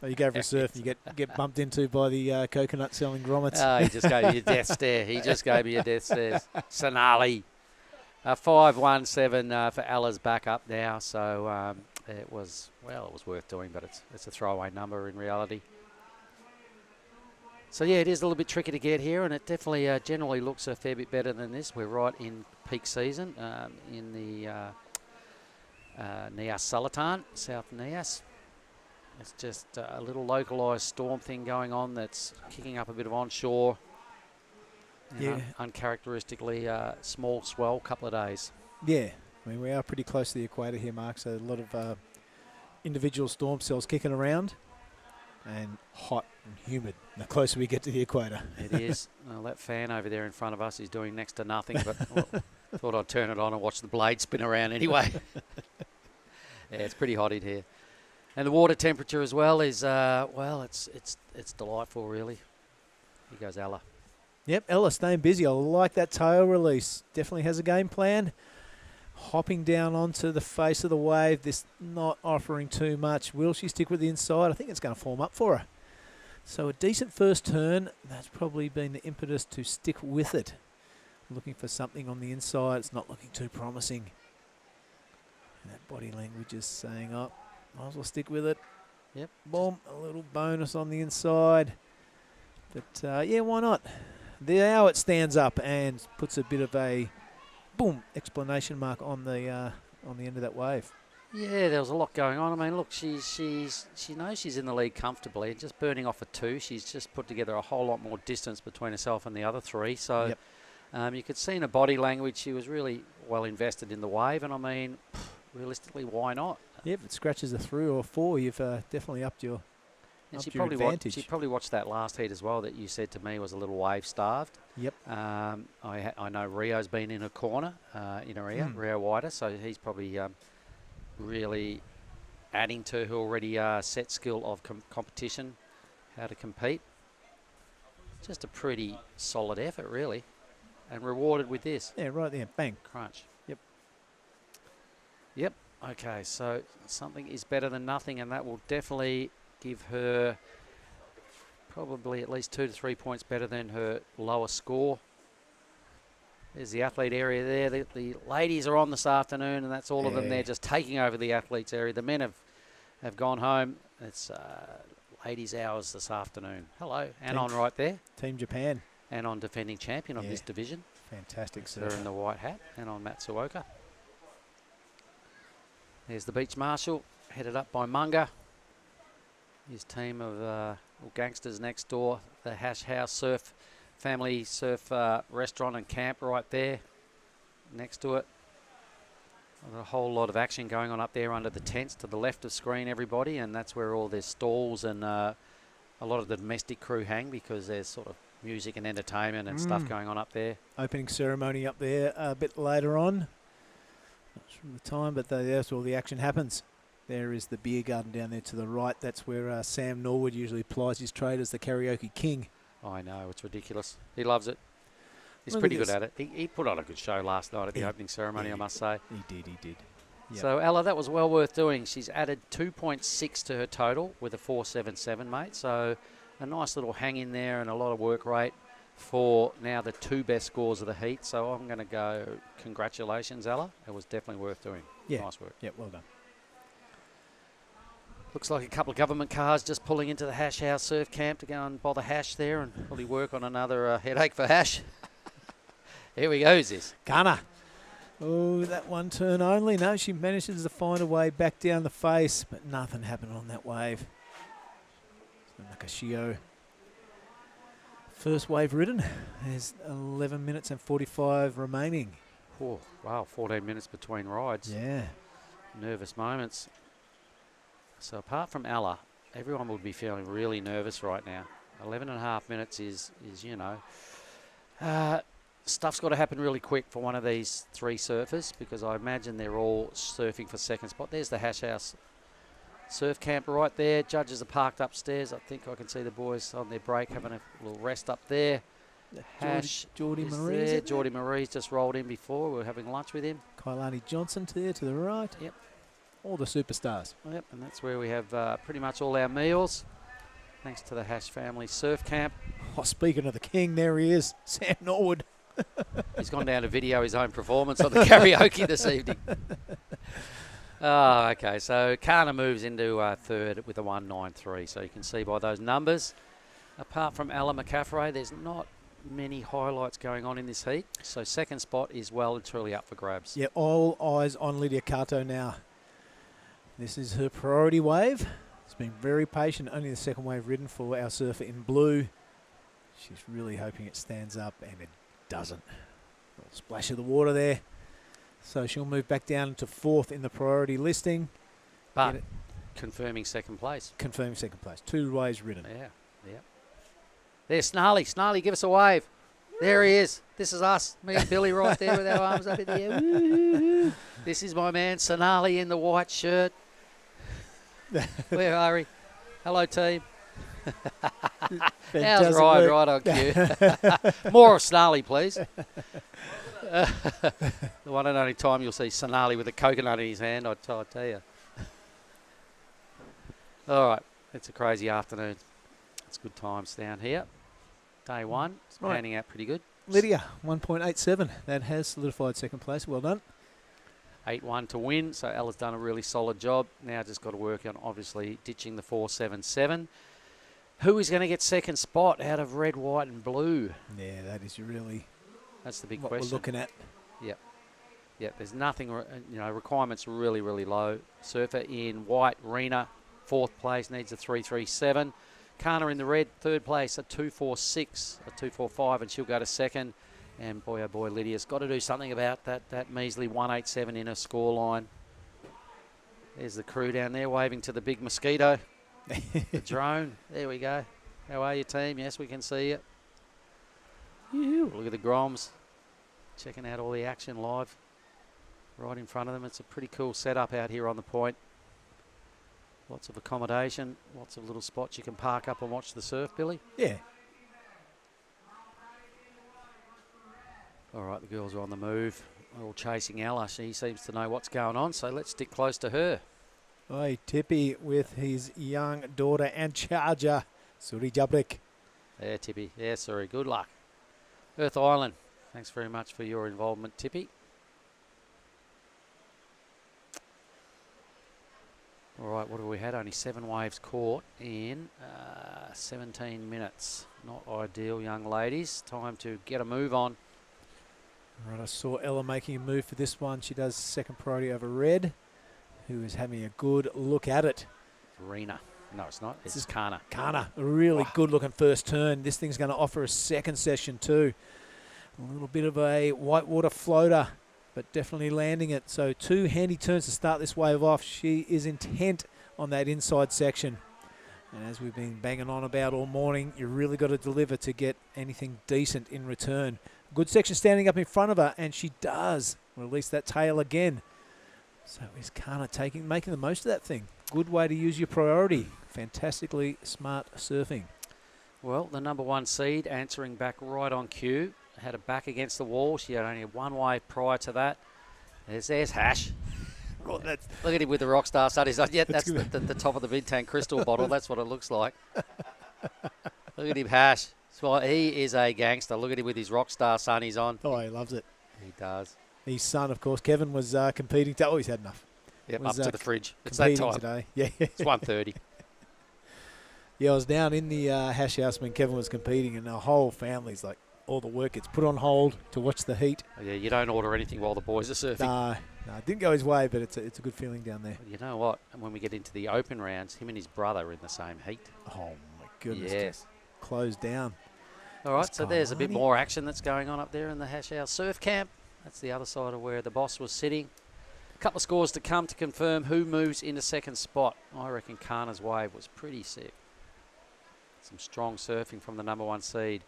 You go for a surf, you get bumped into by the coconut selling grommets. Oh, he just gave you a death stare. He just gave me a death stare. Sonali. 5.17 for Ella's back up now. So it was worth doing, but it's a throwaway number in reality. So yeah, it is a little bit tricky to get here, and it definitely generally looks a fair bit better than this. We're right in peak season in the Nias Sulatan, South Nias. It's just a little localised storm thing going on that's kicking up a bit of onshore. Yeah. Uncharacteristically small swell, couple of days. Yeah, I mean, we are pretty close to the equator here, Mark, so a lot of individual storm cells kicking around, and hot and humid the closer we get to the equator. It is. Well, that fan over there in front of us is doing next to nothing, but thought I'd turn it on and watch the blade spin around anyway. Yeah, it's pretty hot in here. And the water temperature as well is, it's delightful, really. Here goes Ella. Yep, Ella staying busy. I like that tail release. Definitely has a game plan. Hopping down onto the face of the wave. This not offering too much. Will she stick with the inside? I think it's going to form up for her. So a decent first turn. That's probably been the impetus to stick with it. Looking for something on the inside. It's not looking too promising. And that body language is saying, oh, might as well stick with it. Yep. Boom, a little bonus on the inside. But yeah, why not? Now it stands up and puts a bit of a boom exclamation mark on the end of that wave. Yeah, there was a lot going on. I mean, look, she knows she's in the lead comfortably, and just burning off a 2, she's just put together a whole lot more distance between herself and the other 3. So you could see in her body language she was really well invested in the wave, and I mean, realistically, why not? Yeah, if it scratches a 3 or 4, you've definitely upped your, And upped your advantage. she probably watched that last heat as well that you said to me was a little wave starved. Yep. I know Rio's been in a corner in Rio, Rio Wider, so he's probably really adding to her already set skill of competition, how to compete. Just a pretty solid effort, really, and rewarded with this. Yeah, right there. Bang. Crunch. Yep. Yep. Okay, so something is better than nothing, and that will definitely give her probably at least 2 to 3 points better than her lower score. There's the athlete area there. The ladies are on this afternoon, and that's all of them. They're just taking over the athletes area. The men have gone home. It's ladies' hours this afternoon. Hello, Anon right there. Team Japan. Anon defending champion of this division. Fantastic, sir. They're in the white hat. Anon Matsuoka. There's the beach marshal, headed up by Munga. His team of gangsters next door. The Hash House Surf Family Surf Restaurant and Camp right there next to it. A whole lot of action going on up there under the tents to the left of screen, everybody, and that's where all their stalls and a lot of the domestic crew hang, because there's sort of music and entertainment and stuff going on up there. Opening ceremony up there a bit later on. Not sure the time, but that's where all the action happens. There is the beer garden down there to the right. That's where Sam Norwood usually plies his trade as the karaoke king. I know, it's ridiculous. He loves it. He's pretty good at it. He put on a good show last night at the opening ceremony, I must say. He did. Yep. So, Ella, that was well worth doing. She's added 2.6 to her total with a 4.77, mate. So, a nice little hang in there and a lot of work rate for now the 2 best scores of the heat. So, I'm going to go, congratulations, Ella. It was definitely worth doing. Yeah. Nice work. Yeah, well done. Looks like a couple of government cars just pulling into the Hash House Surf Camp to go and bother Hash there and probably work on another headache for Hash. Here we go, who's this? Gunner. Oh, that one turn only. No, she manages to find a way back down the face, but nothing happened on that wave. So Nakashio. First wave ridden. There's 11 minutes and 45 remaining. Oh, wow, 14 minutes between rides. Yeah. Nervous moments. So apart from Ella, everyone would be feeling really nervous right now. 11 and a half minutes is you know, stuff's got to happen really quick for one of these 3 surfers, because I imagine they're all surfing for second spot. There's the Hash House Surf Camp right there. Judges are parked upstairs. I think I can see the boys on their break having a little rest up there. Hash Geordie is Marie's there. in there. Geordie Marie's just rolled in before. We were having lunch with him. Kailani Johnson to there to the right. Yep. All the superstars. Yep, and that's where we have pretty much all our meals, thanks to the Hash Family Surf Camp. Oh, speaking of the king, there he is, Sam Norwood. He's gone down to video his own performance on the karaoke this evening. Oh, okay, so Kana moves into third with a 1.93, so you can see by those numbers. Apart from Ella McCaffrey, there's not many highlights going on in this heat, so second spot is well and truly up for grabs. Yeah, all eyes on Lydia Kato now. This is her priority wave. It's been very patient, only the second wave ridden for our surfer in blue. She's really hoping it stands up, and it doesn't. A little splash of the water there. So she'll move back down to 4th in the priority listing. But confirming second place. Confirming second place. 2 waves ridden. Yeah, yeah. There's Snarly. Snarly, give us a wave. There he is. This is us. Me and Billy right there with our arms up in the air. Woo-hoo-hoo. This is my man, Sonali, in the white shirt. Where are we? Hello, team. How's right on cue. More of Snarly, please. The one and only time you'll see Sonali with a coconut in his hand, I'll tell you. All right, it's a crazy afternoon. It's good times down here. Day 1, it's panning out pretty good. Lydia, 1.87. That has solidified second place. Well done. 8-1 to win, so Ella's done a really solid job. Now just got to work on, obviously, ditching the 4.77. Who is going to get second spot out of red, white and blue? Yeah, that is really... That's the big what question. we're looking at. Yep. Yep, there's nothing, requirements really, really low. Surfer in white, Rena, 4th place, needs a 3.37. Kana in the red, 3rd place, a 2.46, a 2.45, and she'll go to second. And boy, oh boy, Lydia's got to do something about that measly 187 in her scoreline. There's the crew down there waving to the big mosquito. The drone. There we go. How are you, team? Yes, we can see you. Look at the Groms. Checking out all the action live. Right in front of them. It's a pretty cool setup out here on the point. Lots of accommodation. Lots of little spots you can park up and watch the surf, Billy. Yeah. All right, the girls are on the move. All chasing Ella. She seems to know what's going on, so let's stick close to her. Oi, Tippy with his young daughter and charger, Suri Jabrik. There, Tippy. Yeah, sorry. Good luck. Earth Island. Thanks very much for your involvement, Tippy. All right, what have we had? Only 7 waves caught in 17 minutes. Not ideal, young ladies. Time to get a move on. Right, I saw Ella making a move for this one. She does second priority over Red, who is having a good look at it. Rena. No, it's not. It's Kana. Kana, a really good looking first turn. This thing's going to offer a second session too. A little bit of a whitewater floater, but definitely landing it. So 2 handy turns to start this wave off. She is intent on that inside section. And as we've been banging on about all morning, you really got to deliver to get anything decent in return. Good section standing up in front of her, and she does release that tail again. So is Kana making the most of that thing. Good way to use your priority. Fantastically smart surfing. Well, the number 1 seed answering back right on cue. Had her back against the wall. She had only 1 wave prior to that. There's Hash. Well, that's Look at him with the Rockstar sunnies. Yeah, that's the top of the mid-tank crystal bottle. That's what it looks like. Look at him, Hash. So he is a gangster. Look at him with his Rockstar sunnies on. Oh, he loves it. He does. His son, of course, Kevin, was competing. Oh, he's had enough. Yep, up to the fridge. It's that time. Today. Yeah. It's 1:30. Yeah, I was down in the hash house when Kevin was competing, and the whole family's like, all the work gets put on hold to watch the heat. Oh, yeah, you don't order anything while the boys are surfing. No, it didn't go his way, but it's a good feeling down there. You know what? And when we get into the open rounds, him and his brother are in the same heat. Oh, my goodness. Yes. Closed down. All right, so there's a bit more action that's going on up there in the Hash House Surf Camp. That's the other side of where the boss was sitting. A couple of scores to come to confirm who moves into second spot. I reckon Kana's wave was pretty sick. Some strong surfing from the number 1 seed.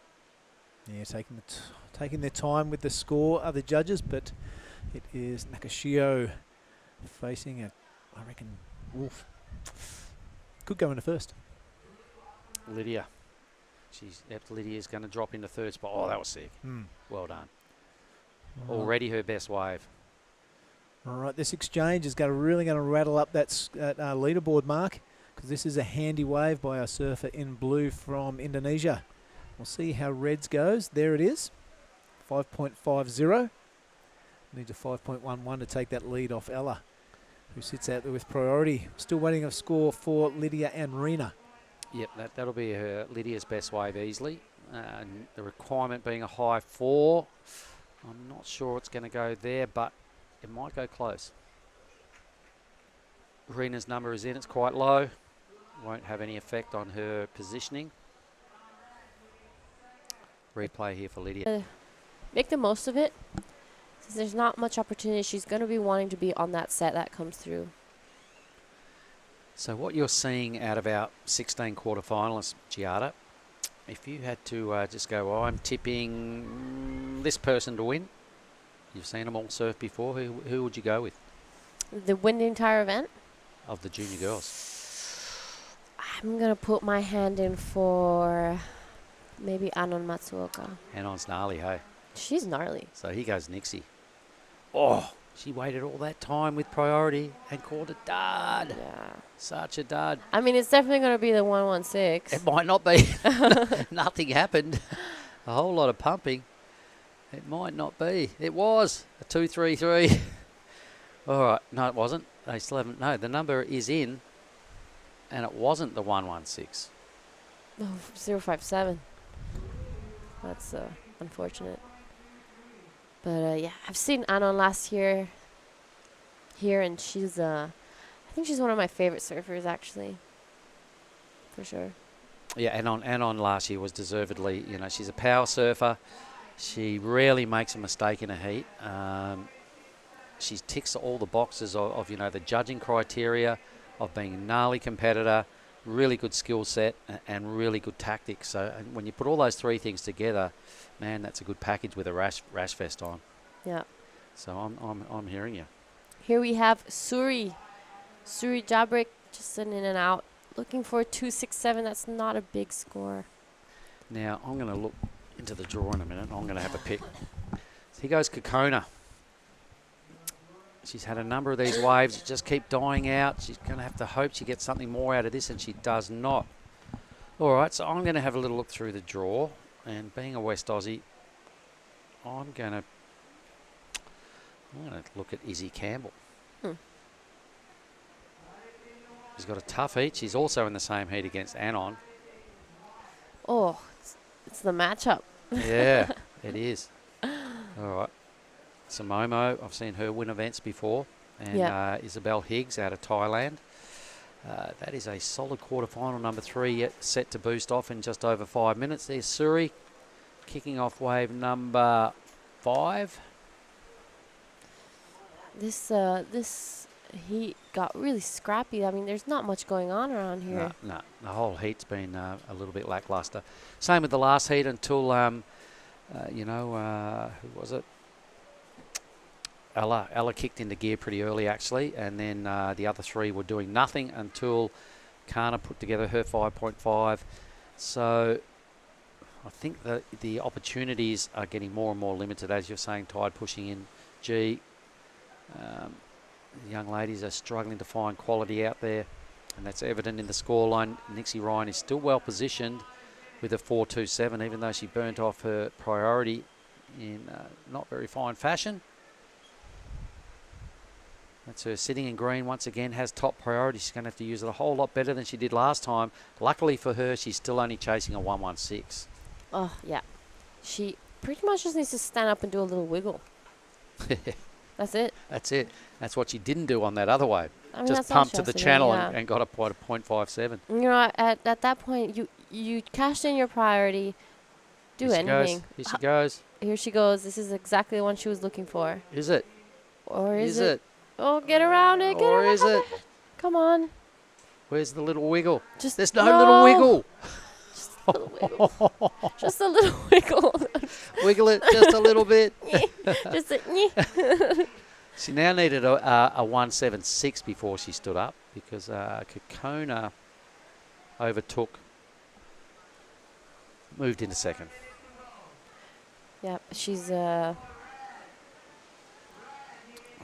Yeah, taking their time with the score of the judges, but it is Nakashio facing I reckon, Wolf. Could go into first. Lydia. Lydia's going to drop into third spot. Oh, that was sick. Well done. Already her best wave. All right, this exchange is really going to rattle up that leaderboard mark, because this is a handy wave by our surfer in blue from Indonesia. We'll see how Reds goes. There it is, 5.50. Needs a 5.11 to take that lead off Ella, who sits out there with priority. Still waiting a score for Lydia and Rena. Yep, that'll be Lydia's best wave easily. And the requirement being a high 4. I'm not sure it's going to go there, but it might go close. Rena's number is in. It's quite low. Won't have any effect on her positioning. Replay here for Lydia. Make the most of it. Since there's not much opportunity, she's going to be wanting to be on that set that comes through. So what you're seeing out of our 16 quarterfinalists, Giada, if you had to just go, I'm tipping this person to win. You've seen them all surf before. Who would you go with? The win the entire event? Of the junior girls. I'm going to put my hand in for maybe Anon Matsuoka. Anon's gnarly, hey? She's gnarly. So he goes Nixie. Oh, she waited all that time with priority and called a dud. Yeah. Such a dud. I mean, it's definitely going to be the 116. It might not be. Nothing happened. A whole lot of pumping. It might not be. It was a 233. All right. No, it wasn't. They still haven't. No, the number is in, and it wasn't the 116. Oh, 057. That's unfortunate. But yeah, I've seen Anon last year here, and she's I think she's one of my favorite surfers, actually. For sure. Yeah, Anon last year was deservedly, she's a power surfer. She rarely makes a mistake in a heat. She ticks all the boxes of, you know, the judging criteria, of being a gnarly competitor, really good skill set, and really good tactics. So and when you put all those three things together, man, that's a good package with a rash vest on. Yeah. So I'm hearing you. Here we have Suri Jabrik just in and out, looking for 267. That's not a big score. Now I'm going to look into the draw in a minute. I'm going to have a pick. So here goes Kokona. She's had a number of these waves that just keep dying out. She's going to have to hope she gets something more out of this, and she does not. All right, so I'm going to have a little look through the draw, and being a West Aussie, I'm going to look at Izzy Campbell. She's got a tough heat. She's also in the same heat against Anon. Oh, it's the matchup. Yeah, it is. All right. Samomo, I've seen her win events before. And Isabel Higgs out of Thailand. That is a solid quarterfinal, number 3, yet set to boost off in just over 5 minutes. There's Suri kicking off wave number 5. This heat got really scrappy. I mean, there's not much going on around here. No, the whole heat's been a little bit lackluster. Same with the last heat until, who was it? Ella kicked into gear pretty early, actually, and then the other 3 were doing nothing until Kana put together her 5.5. So I think that the opportunities are getting more and more limited, as you're saying, Tide pushing in G. The young ladies are struggling to find quality out there, and that's evident in the scoreline. Nixie Ryan is still well positioned with a 4.27, even though she burnt off her priority in not very fine fashion. That's her sitting in green once again, has top priority. She's going to have to use it a whole lot better than she did last time. Luckily for her, she's still only chasing a 1.16. Oh, yeah. She pretty much just needs to stand up and do a little wiggle. That's it. That's it. That's what she didn't do on that other wave. I mean, just pumped to the channel and got up quite a 0.57. You know, at that point, you cashed in your priority. Do anything. Here she goes. Here she goes. This is exactly the one she was looking for. Is it? Or is it? Oh, get around it. Get or around is it? Come on. Where's the little wiggle? There's no little wiggle. Just a little wiggle. Just a little wiggle. Wiggle it just a little bit. Just a She now needed a 1.76 before she stood up, because Kokona moved into second. Yep, she's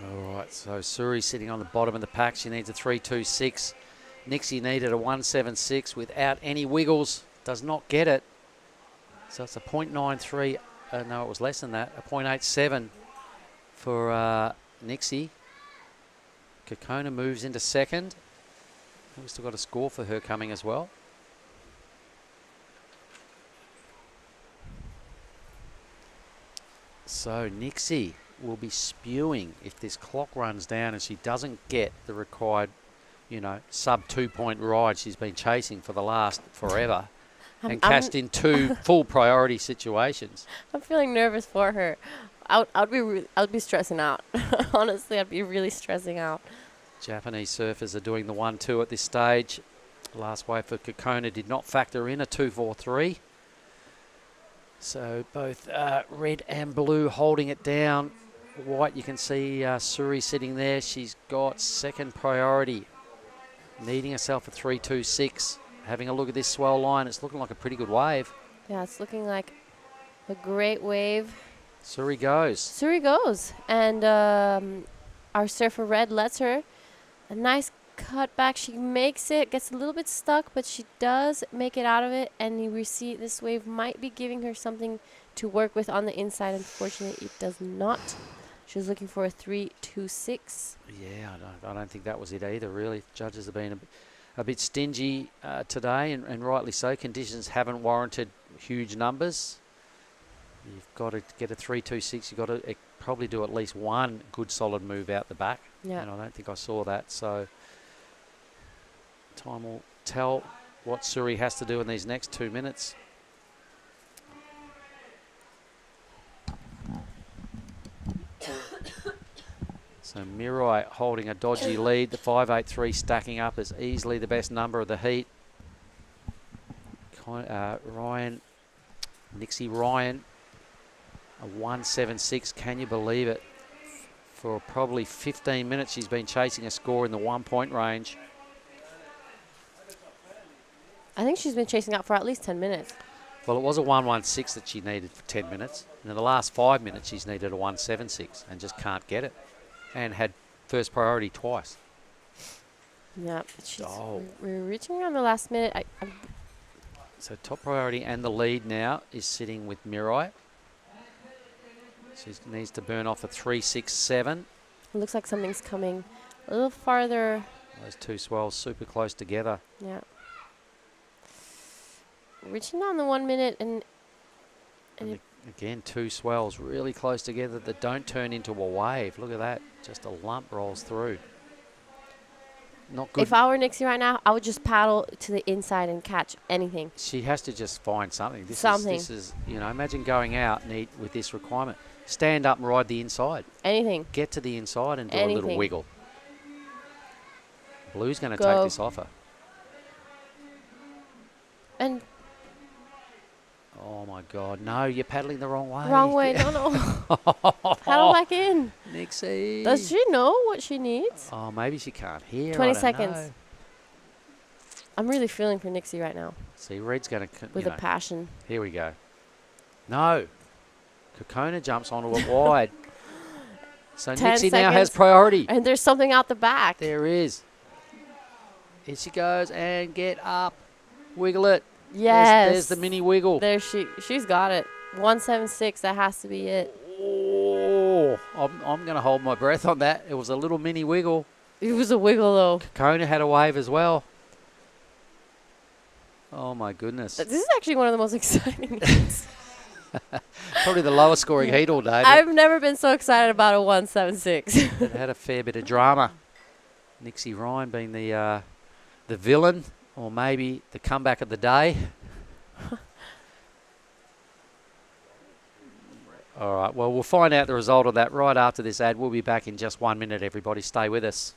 All right, so Suri sitting on the bottom of the pack. She needs a 3.26. Nixie needed a 1.76 without any wiggles. Does not get it. So it's a 0.93. No, it was less than that. A 0.87 for Nixie. Kokona moves into second. We've still got a score for her coming as well. So Nixie will be spewing if this clock runs down and she doesn't get the required, sub 2-point ride she's been chasing for the last forever and cashed in 2 full priority situations. I'm feeling nervous for her. I'd be stressing out. Honestly, I'd be really stressing out. Japanese surfers are doing the 1-2 at this stage. Last wave for Kokona did not factor in a 2.43. So both red and blue holding it down. White, you can see Suri sitting there. She's got second priority, needing herself a 3.26. Having a look at this swell line, it's looking like a pretty good wave. Yeah, it's looking like a great wave. Suri goes. Suri goes. And our surfer red lets her a nice cut back. She makes it, gets a little bit stuck, but she does make it out of it. And we see this wave might be giving her something to work with on the inside. Unfortunately, it does not. She was looking for a 3.26. Yeah, I don't think that was it either, really. Judges have been a bit stingy today, and rightly so. Conditions haven't warranted huge numbers. You've got to get a 3.26. You've got to probably do at least one good solid move out the back. Yeah. And I don't think I saw that. So time will tell what Suri has to do in these next 2 minutes. So Mirai holding a dodgy lead. The 5.83 stacking up as easily the best number of the heat. Nixie Ryan, a 1.76. Can you believe it? For probably 15 minutes, she's been chasing a score in the 1 point range. I think she's been chasing up for at least 10 minutes. Well, it was a 1.16 that she needed for 10 minutes. And in the last 5 minutes, she's needed a 1.76 and just can't get it. And had first priority twice. Yeah, we're reaching around the last minute. So top priority and the lead now is sitting with Mirai. She needs to burn off a 3.67. It looks like something's coming a little farther. Those two swells super close together. Yeah. Reaching down the 1 minute and again, two swells really close together that don't turn into a wave. Look at that. Just a lump rolls through. Not good. If I were Nixie right now, I would just paddle to the inside and catch anything. She has to just find something. This is, you know, imagine going out with this requirement. Stand up and ride the inside. Anything. Get to the inside and do a little wiggle. Blue's going to take this off her. And oh my God, no, you're paddling the wrong way. Wrong way, no. Paddle back in. Nixie. Does she know what she needs? Oh, maybe she can't hear. 20 I don't seconds. know. I'm really feeling for Nixie right now. See, Red's going to... With a passion. Here we go. No. Kokona jumps onto it wide. So Nixie now has priority. And there's something out the back. There is. Here she goes and get up. Wiggle it. Yes. There's the mini wiggle. There she's got it. 1.76, that has to be it. Oh, I'm going to hold my breath on that. It was a little mini wiggle. It was a wiggle, though. Kokona had a wave as well. Oh, my goodness. This is actually one of the most exciting heats. Probably the lowest scoring heat all day. I've never been so excited about a 1.76. It had a fair bit of drama. Nixie Ryan being the villain, or maybe the comeback of the day. All right, well, we'll find out the result of that right after this ad. We'll be back in just 1 minute, everybody. Stay with us.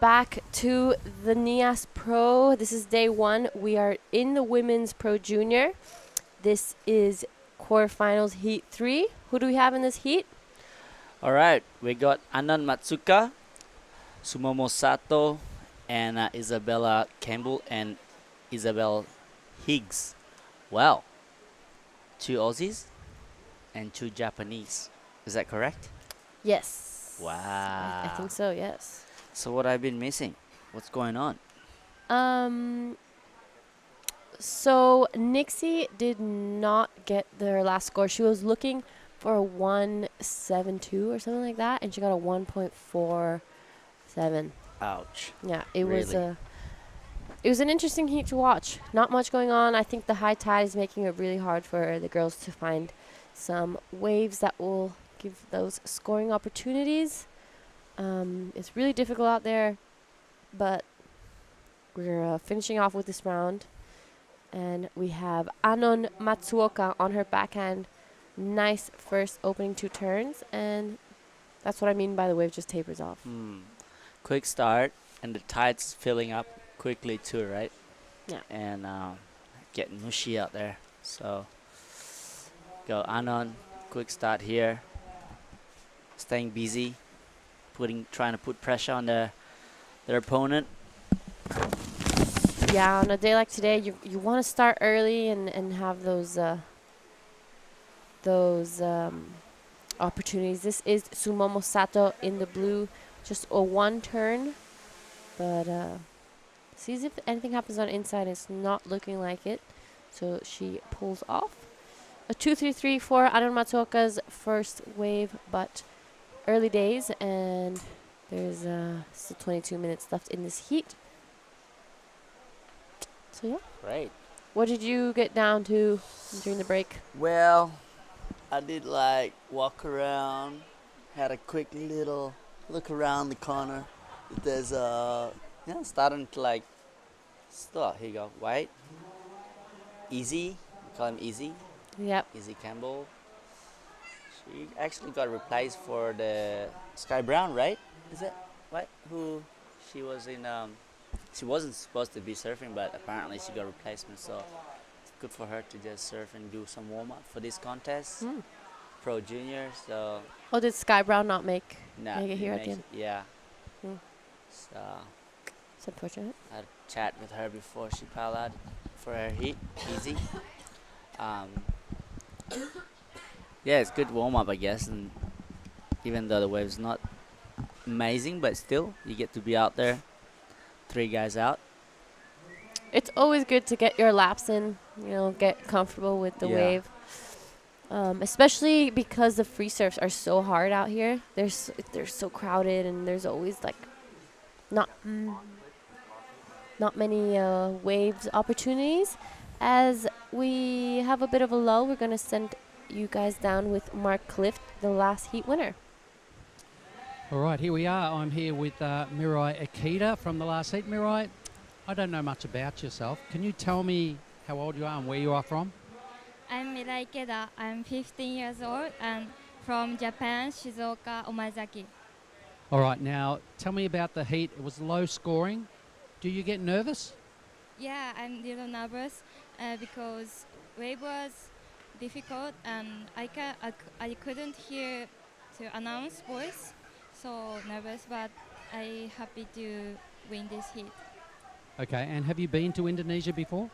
Back to the Nias Pro. This is day one. We are in the Women's Pro Junior. This is quarterfinals heat 3. Who do we have in this heat? All right, we got Anand Matsuka, Sumomo Sato, and Isabella Campbell and Isabel Higgs. Wow, 2 Aussies and 2 Japanese. Is that correct? Yes. Wow. I think so, yes. So what I've been missing? What's going on? So Nixie did not get their last score. She was looking for a 1.72 or something like that, and she got a 1.47. Ouch. Yeah, it was Really? it was an interesting heat to watch. Not much going on. I think the high tide is making it really hard for the girls to find some waves that will give those scoring opportunities. It's really difficult out there, but we're finishing off with this round. And we have Anon Matsuoka on her backhand. Nice first opening 2 turns, and that's what I mean by the wave just tapers off. Quick start, and the tide's filling up quickly too, right? Yeah. And getting mushy out there. So go Anon, quick start here. Staying busy, trying to put pressure on their opponent. Yeah, on a day like today, you want to start early and have those opportunities. This is Sumomo Sato in the blue, just a 1 turn, but sees if anything happens on inside. It's not looking like it, so she pulls off. A 2-3-3 for Anon Matsuoka's first wave, but early days, and there's still 22 minutes left in this heat. So yeah. Great. What did you get down to during the break? Well, I did like walk around, had a quick little look around the corner. There's starting to like, here you go, White, Easy, we call him Easy. Yep. Easy Campbell. She actually got replaced for the Sky Brown, right? Is it? What? Who? She was in. She wasn't supposed to be surfing, but apparently she got replacement. So it's good for her to just surf and do some warm up for this contest. Pro Junior. So. Oh, did Sky Brown not make Nah, it here at the end? Yeah. So. It's unfortunate. I had a chat with her before she piled out for her heat. Easy. Yeah, it's good warm up, I guess, and even though the wave's not amazing, but still you get to be out there. 3 guys out. It's always good to get your laps in, get comfortable with the wave. Especially because the free surfs are so hard out here. They're so crowded, and there's always like not many waves opportunities. As we have a bit of a lull, we're going to send you guys down with Mark Clift, the last heat winner. All right, here we are. I'm here with Mirai Akita from the last heat. Mirai, I don't know much about yourself. Can you tell me how old you are and where you are from? I'm Mirai Ikeda. I'm 15 years old and from Japan, Shizuoka, Omazaki. All right, now tell me about the heat. It was low scoring. Do you get nervous? Yeah, I'm a little nervous because wave was difficult and I couldn't hear to announce voice. So nervous, but I happy to win this heat. Okay, and have you been to Indonesia before?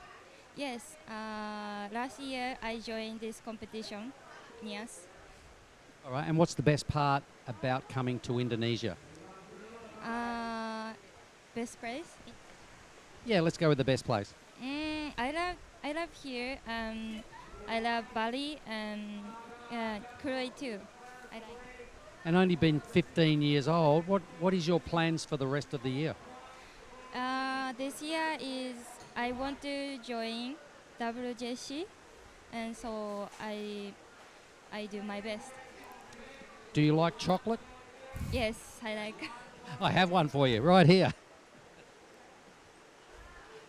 Yes, last year I joined this competition, Nias. All right, and what's the best part about coming to Indonesia? Best place? Yeah, let's go with the best place. I love here. I love Bali and Kuwait too. I like. And only been 15 years old. What is your plans for the rest of the year? This year is I want to join WJC, and so I do my best. Do you like chocolate? Yes, I like. I have one for you right here.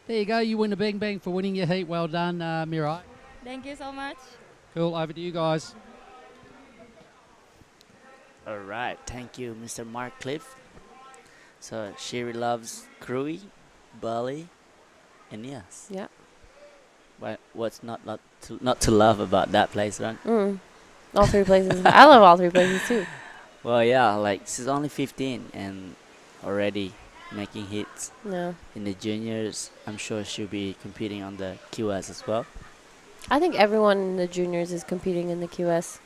There you go. You win a bang bang for winning your heat. Well done, Mirai. Thank you so much. Cool. Over to you guys. All right, thank you, Mr. Mark Cliff. So Sherry loves Krui, Bali, and Nias. Yeah. What's not to love about that place, right? All 3 places. I love all 3 places too. Well, yeah, like she's only 15 and already making hits. Yeah. In the juniors, I'm sure she'll be competing on the QS as well. I think everyone in the juniors is competing in the QS.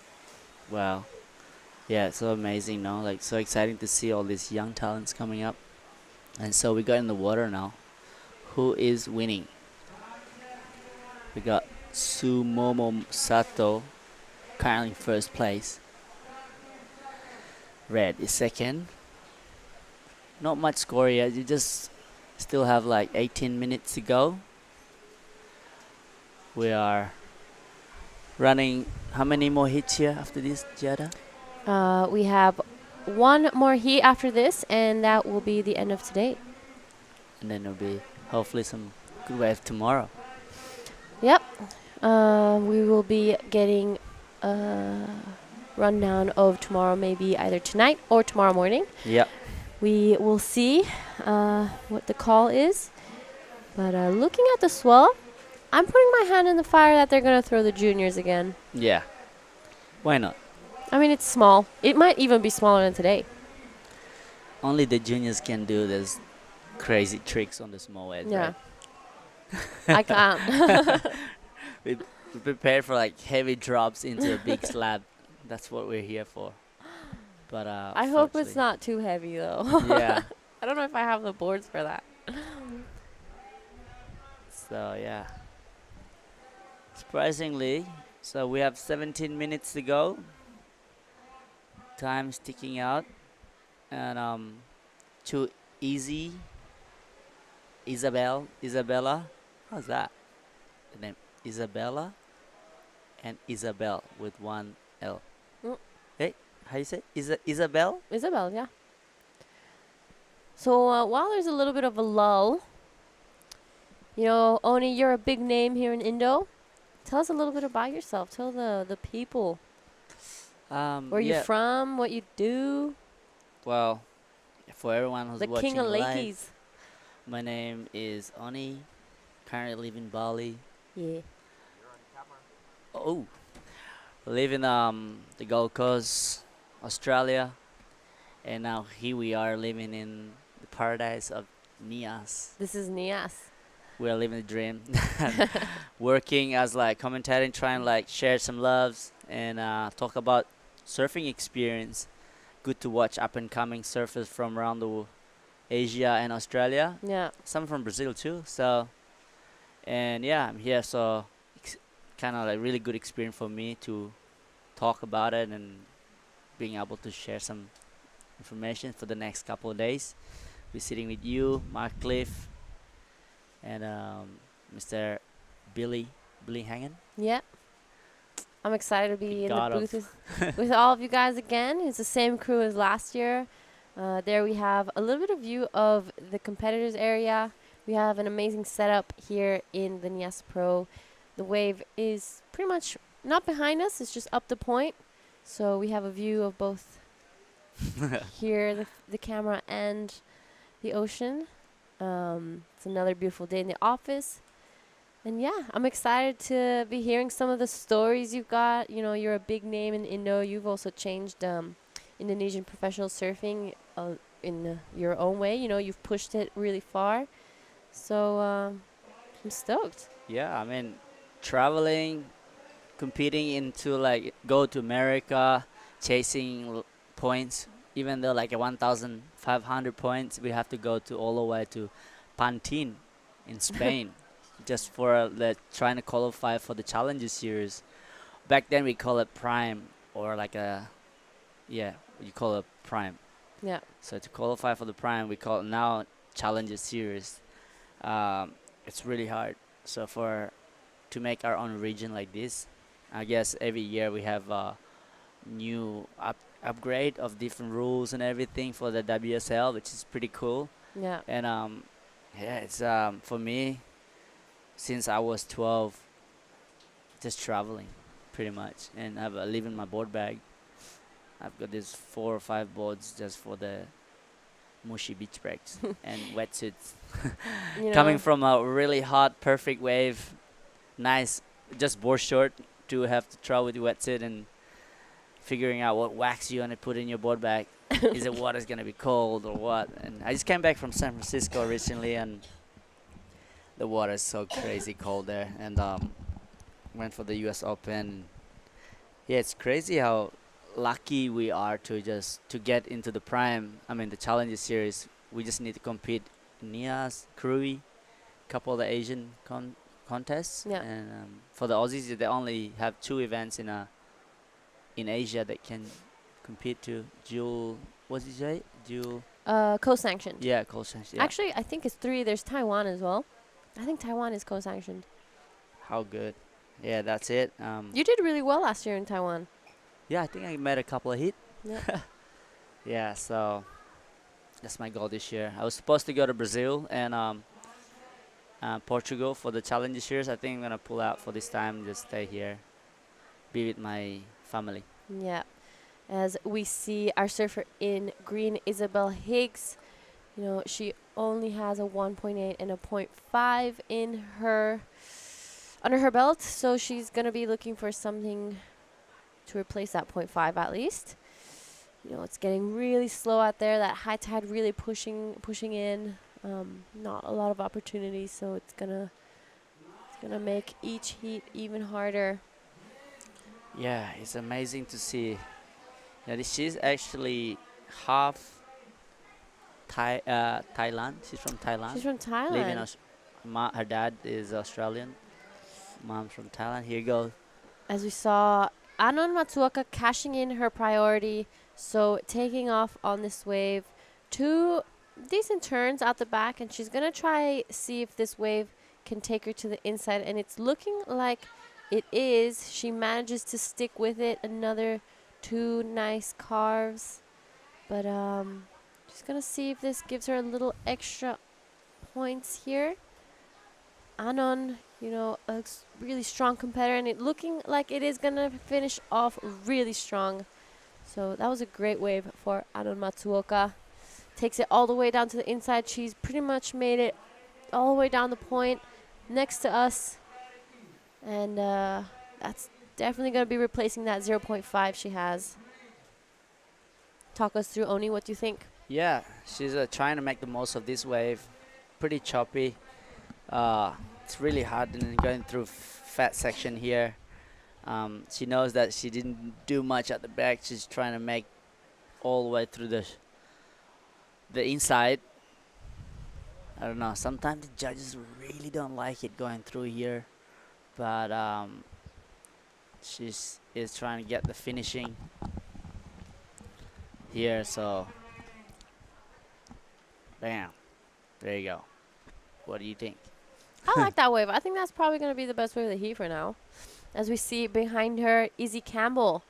Wow. Yeah, it's so amazing, no? Like, so exciting to see all these young talents coming up. And so we got in the water now. Who is winning? We got Sumomo Sato currently first place. Red is second. Not much score yet. You just still have like 18 minutes to go. We are running. How many more hits here after this, Jada? We have one more heat after this, and that will be the end of today. And then there'll be hopefully some good wave tomorrow. Yep. We will be getting a rundown of tomorrow, maybe either tonight or tomorrow morning. Yep. We will see what the call is. But looking at the swell, I'm putting my hand in the fire that they're going to throw the juniors again. Yeah. Why not? I mean, it's small. It might even be smaller than today. Only the juniors can do this crazy tricks on the small waves, Yeah. right? I can't. we prepared for like heavy drops into a big slab. That's what we're here for. But I hope it's not too heavy, though. Yeah. I don't know if I have the boards for that. So, yeah. Surprisingly, so we have 17 minutes to go. Time's ticking out. And too easy. Isabella. How's that? The name Isabella and Isabel with one L. Mm. Hey, how you say? Isabel? Isabel, yeah. So while there's a little bit of a lull, Oni, you're a big name here in Indo. Tell us a little bit about yourself. Tell the people where you're from, what you do. Well, for everyone who's The watching king of live, Lakeys. my name is Oni. Currently live in Bali. Yeah. Oh, live in the Gold Coast, Australia, and now here we are living in the paradise of Nias. This is Nias. We are living the dream, working as like commentating, trying like share some loves and talk about surfing experience. Good to watch up and coming surfers from around the Asia and Australia. Yeah. Some from Brazil too. So, and yeah, I'm here. So, kind of like really good experience for me to talk about it and being able to share some information for the next couple of days. Be sitting with you, Mark Cliff, and Mr. Billy Hangen. Yeah. I'm excited to be in the God booth with all of you guys again. It's the same crew as last year. There we have a little bit of view of the competitors area. We have an amazing setup here in the Nias Pro. The wave is pretty much not behind us. It's just up the point. So we have a view of both here, the camera and the ocean. It's another beautiful day in the office. And yeah, I'm excited to be hearing some of the stories you've got. You're a big name in Indo. You've also changed Indonesian professional surfing in your own way. You've pushed it really far. So I'm stoked. Yeah, I mean, traveling, competing into like go to America, chasing points. Even though like 1,500 points, we have to go to all the way to Pantin in Spain. Just for trying to qualify for the Challenger Series. Back then we call it Prime or like you call it Prime. Yeah. So to qualify for the Prime, we call it now Challenger Series. It's really hard. So to make our own region like this, I guess every year we have a new upgrade of different rules and everything for the WSL, which is pretty cool. Yeah. And it's for me. Since I was 12, just traveling, pretty much, and I live in my board bag. I've got these 4 or 5 boards just for the mushy beach breaks and wetsuits. Coming from a really hot, perfect wave, nice, just board short to have to travel with your wetsuit and figuring out what wax you want to put in your board bag. Is it water's gonna be cold or what? And I just came back from San Francisco recently and. The water is so crazy cold there, and went for the U.S. Open. Yeah, it's crazy how lucky we are to get into the Prime. I mean, the Challenger Series. We just need to compete in Nias, Krui, couple of the Asian contests. Yeah. And for the Aussies, they only have 2 events in a in Asia that can compete to dual. What did you say? Dual. Co-sanctioned. Yeah, co-sanctioned. Yeah. Actually, I think it's 3. There's Taiwan as well. I think Taiwan is co-sanctioned. How good. Yeah, that's it. You did really well last year in Taiwan. Yeah, I think I made a couple of hits. Yeah. Yeah, so that's my goal this year. I was supposed to go to Brazil and Portugal for the challenge this year. So I think I'm gonna pull out for this time. Just stay here, be with my family. Yeah. As we see our surfer in green, Isabel Higgs, you know, she only has a 1.8 and a 0.5 in her under her belt, so she's gonna be looking for something to replace that 0.5 at least. You know, it's getting really slow out there. That high tide really pushing in. Not a lot of opportunities, so it's gonna make each heat even harder. Yeah, it's amazing to see. Yeah, she's actually half Thailand. She's from Thailand. She's from Thailand. Living her dad is Australian. Mom's from Thailand. Here you go. As we saw, Anon Matsuoka cashing in her priority, so taking off on this wave. 2 decent turns out the back, and she's gonna try see if this wave can take her to the inside, and it's looking like it is. She manages to stick with it. Another 2 nice carves, but she's gonna see if this gives her a little extra points here. Anon, you know, a really strong competitor, and it looking like it is gonna finish off really strong. So that was a great wave for Anon Matsuoka. Takes it all the way down to the inside. She's pretty much made it all the way down the point next to us, and that's definitely gonna be replacing that 0.5 she has. Talk us through, Oni. What do you think? Yeah, she's trying to make the most of this wave. Pretty choppy. It's really hard and going through fat section here. She knows that she didn't do much at the back. She's trying to make all the way through the inside. I don't know. Sometimes the judges really don't like it going through here, but she's trying to get the finishing here. So, bam, there you go. What do you think? I like that wave. I think that's probably going to be the best wave of the heat for now. As we see behind her, Izzy Campbell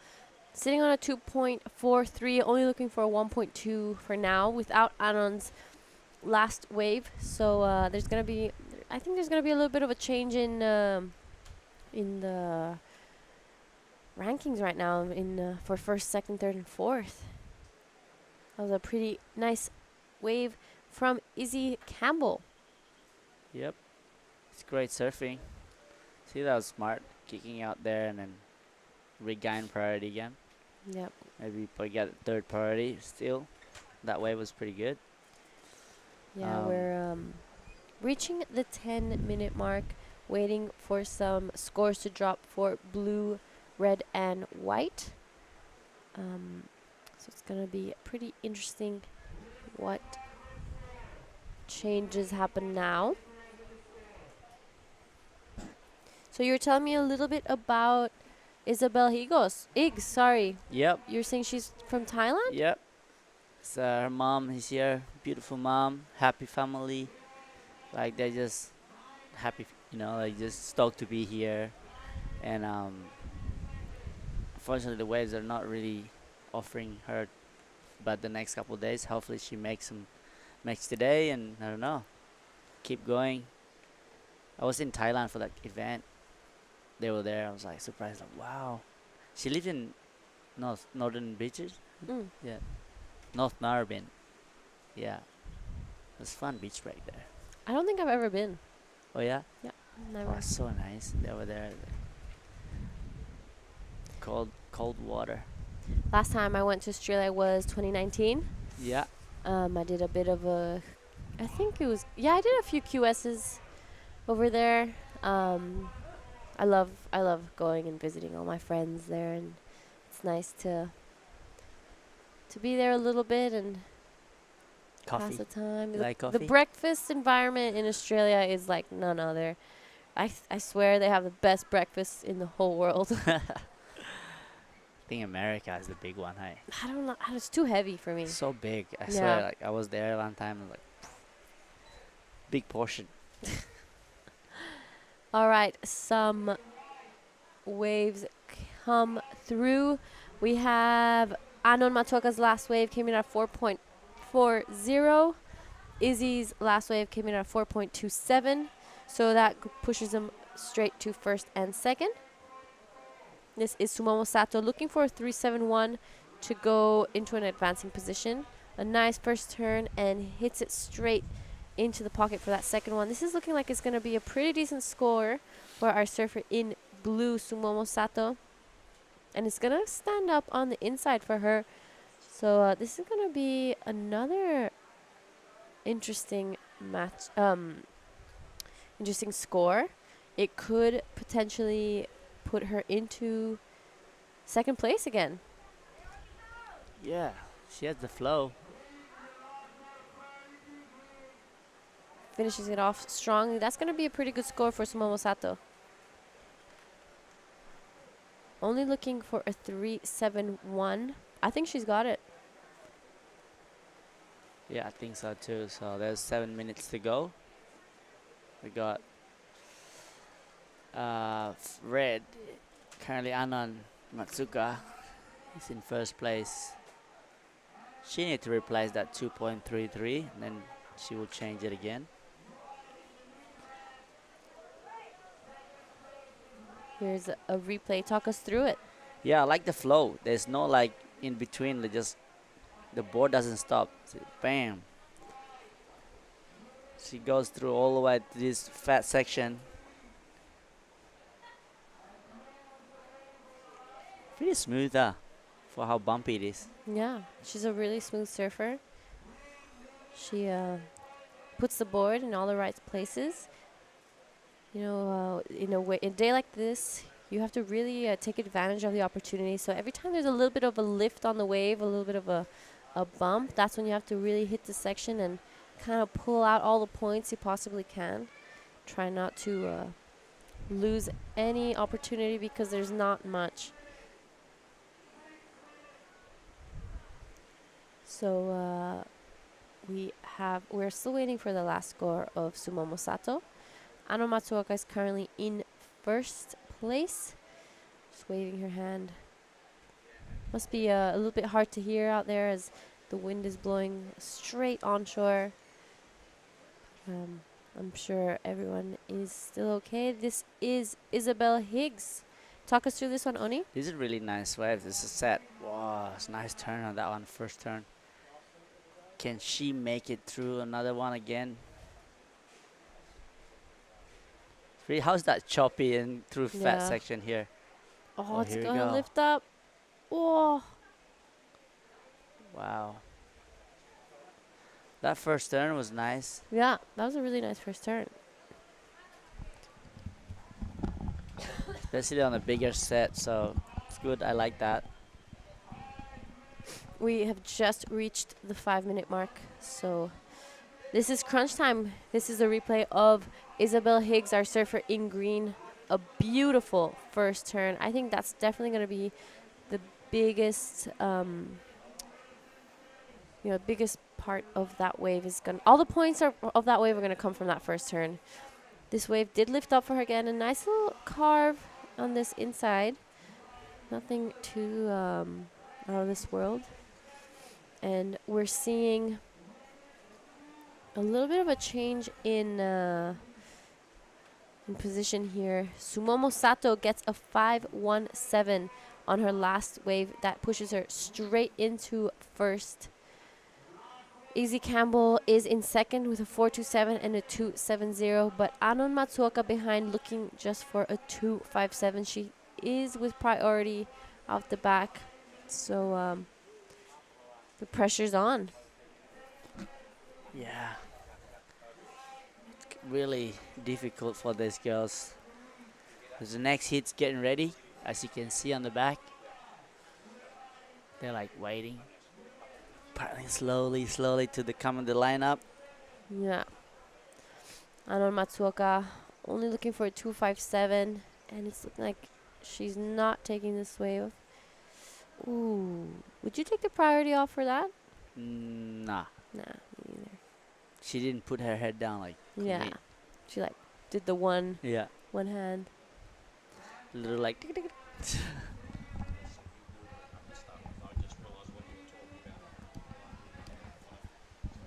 sitting on a 2.43, only looking for a 1.2 for now without Anon's last wave. So there's going to be, I think there's going to be a little bit of a change in the rankings right now for first, second, third, and fourth. That was a pretty nice wave from Izzy Campbell. Yep. It's great surfing. See, that was smart. Kicking out there and then regain priority again. Yep. Maybe probably get third priority still. That wave was pretty good. Yeah, we're reaching the 10-minute mark, waiting for some scores to drop for blue, red, and white. So it's going to be pretty interesting what changes happen now. So you were telling me a little bit about Isabel Higgs, sorry. Yep. You're saying she's from Thailand? Yep. So her mom is here. Beautiful mom. Happy family. Like they're just happy, you know, like just stoked to be here. And unfortunately the waves are not really offering her but the next couple of days. Hopefully she makes today, and I don't know. Keep going. I was in Thailand for that event. They were there. I was like surprised, like wow. She lives in northern beaches. Mm. Yeah, North Narrabeen. Yeah, it was fun beach break there. I don't think I've ever been. Oh yeah. Yeah, never. Oh, so nice. They were there. Cold water. Last time I went to Australia was 2019. Yeah. I did a bit of I did a few QSs over there. I love going and visiting all my friends there, and it's nice to be there a little bit and pass the time. Like The coffee? breakfast environment in Australia is like none other. I swear they have the best breakfast in the whole world. I think America is the big one, hey? I don't know. It's too heavy for me. So big. I Yeah. swear, like I was there one time and like big portion. All right, some waves come through. We have Anon Matoka's last wave came in at 4.40. Izzy's last wave came in at 4.27. So that pushes him straight to first and second. This is Sumomo Sato looking for a 371 to go into an advancing position. A nice first turn and hits it straight into the pocket for that second one. This is looking like it's going to be a pretty decent score for our surfer in blue, Sumomo Sato. And it's going to stand up on the inside for her. So this is going to be another interesting match, interesting score. It could potentially put her into second place again. Yeah, she has the flow. Finishes it off strongly. That's going to be a pretty good score for Sumomo Sato. Only looking for a 371. I think she's got it. Yeah, I think so too. So there's 7 minutes to go. We got red. Currently Anon Matsuka is in first place. She needs to replace that 2.33 and then she will change it again. Here's a replay. Talk us through it. Yeah, I like the flow. There's no like in between. The board doesn't stop. So, bam. She goes through all the way to this fat section. Pretty smooth for how bumpy it is. Yeah, she's a really smooth surfer. She puts the board in all the right places. You know, in a day like this, you have to really take advantage of the opportunity. So every time there's a little bit of a lift on the wave, a little bit of a bump, that's when you have to really hit the section and kind of pull out all the points you possibly can. Try not to lose any opportunity because there's not much. So we're still waiting for the last score of Sumomo Sato. Ano Matsuoka is currently in first place. Just waving her hand. Must be a little bit hard to hear out there as the wind is blowing straight onshore. I'm sure everyone is still okay. This is Isabel Higgs. Talk us through this one, Oni. This is a really nice wave. This is set. Wow, it's a nice turn on that one, first turn. Can she make it through another one again? Really, how's that choppy and through fat section here? Oh, it's here we gonna go. lift up. Oh. Wow. That first turn was nice. Yeah, that was a really nice first turn. Especially on a bigger set, so it's good. I like that. We have just reached the 5-minute mark, so this is crunch time. This is a replay of Isabel Higgs, our surfer in green. A beautiful first turn. I think that's definitely going to be the biggest, biggest part of that wave is going. All the points of that wave are going to come from that first turn. This wave did lift up for her again. A nice little carve on this inside. Nothing too out of this world. And we're seeing a little bit of a change in position here. Sumomo Sato gets a 517 on her last wave. That pushes her straight into first. Izzy Campbell is in second with a 427 and a 270, but Anon Matsuoka behind looking just for a 257. She is with priority off the back, so the pressure's on. Yeah. It's really difficult for these girls. Because the next hit's getting ready, as you can see on the back. They're like waiting. Paddling slowly to come in the lineup. Yeah. Anon Matsuoka only looking for a 257, and it's looking like she's not taking this wave. Ooh. Would you take the priority off for that? Nah. Nah, me neither. She didn't put her head down like. Yeah. commit. She like did the one Yeah. one hand. Little like. tick, tick, tick.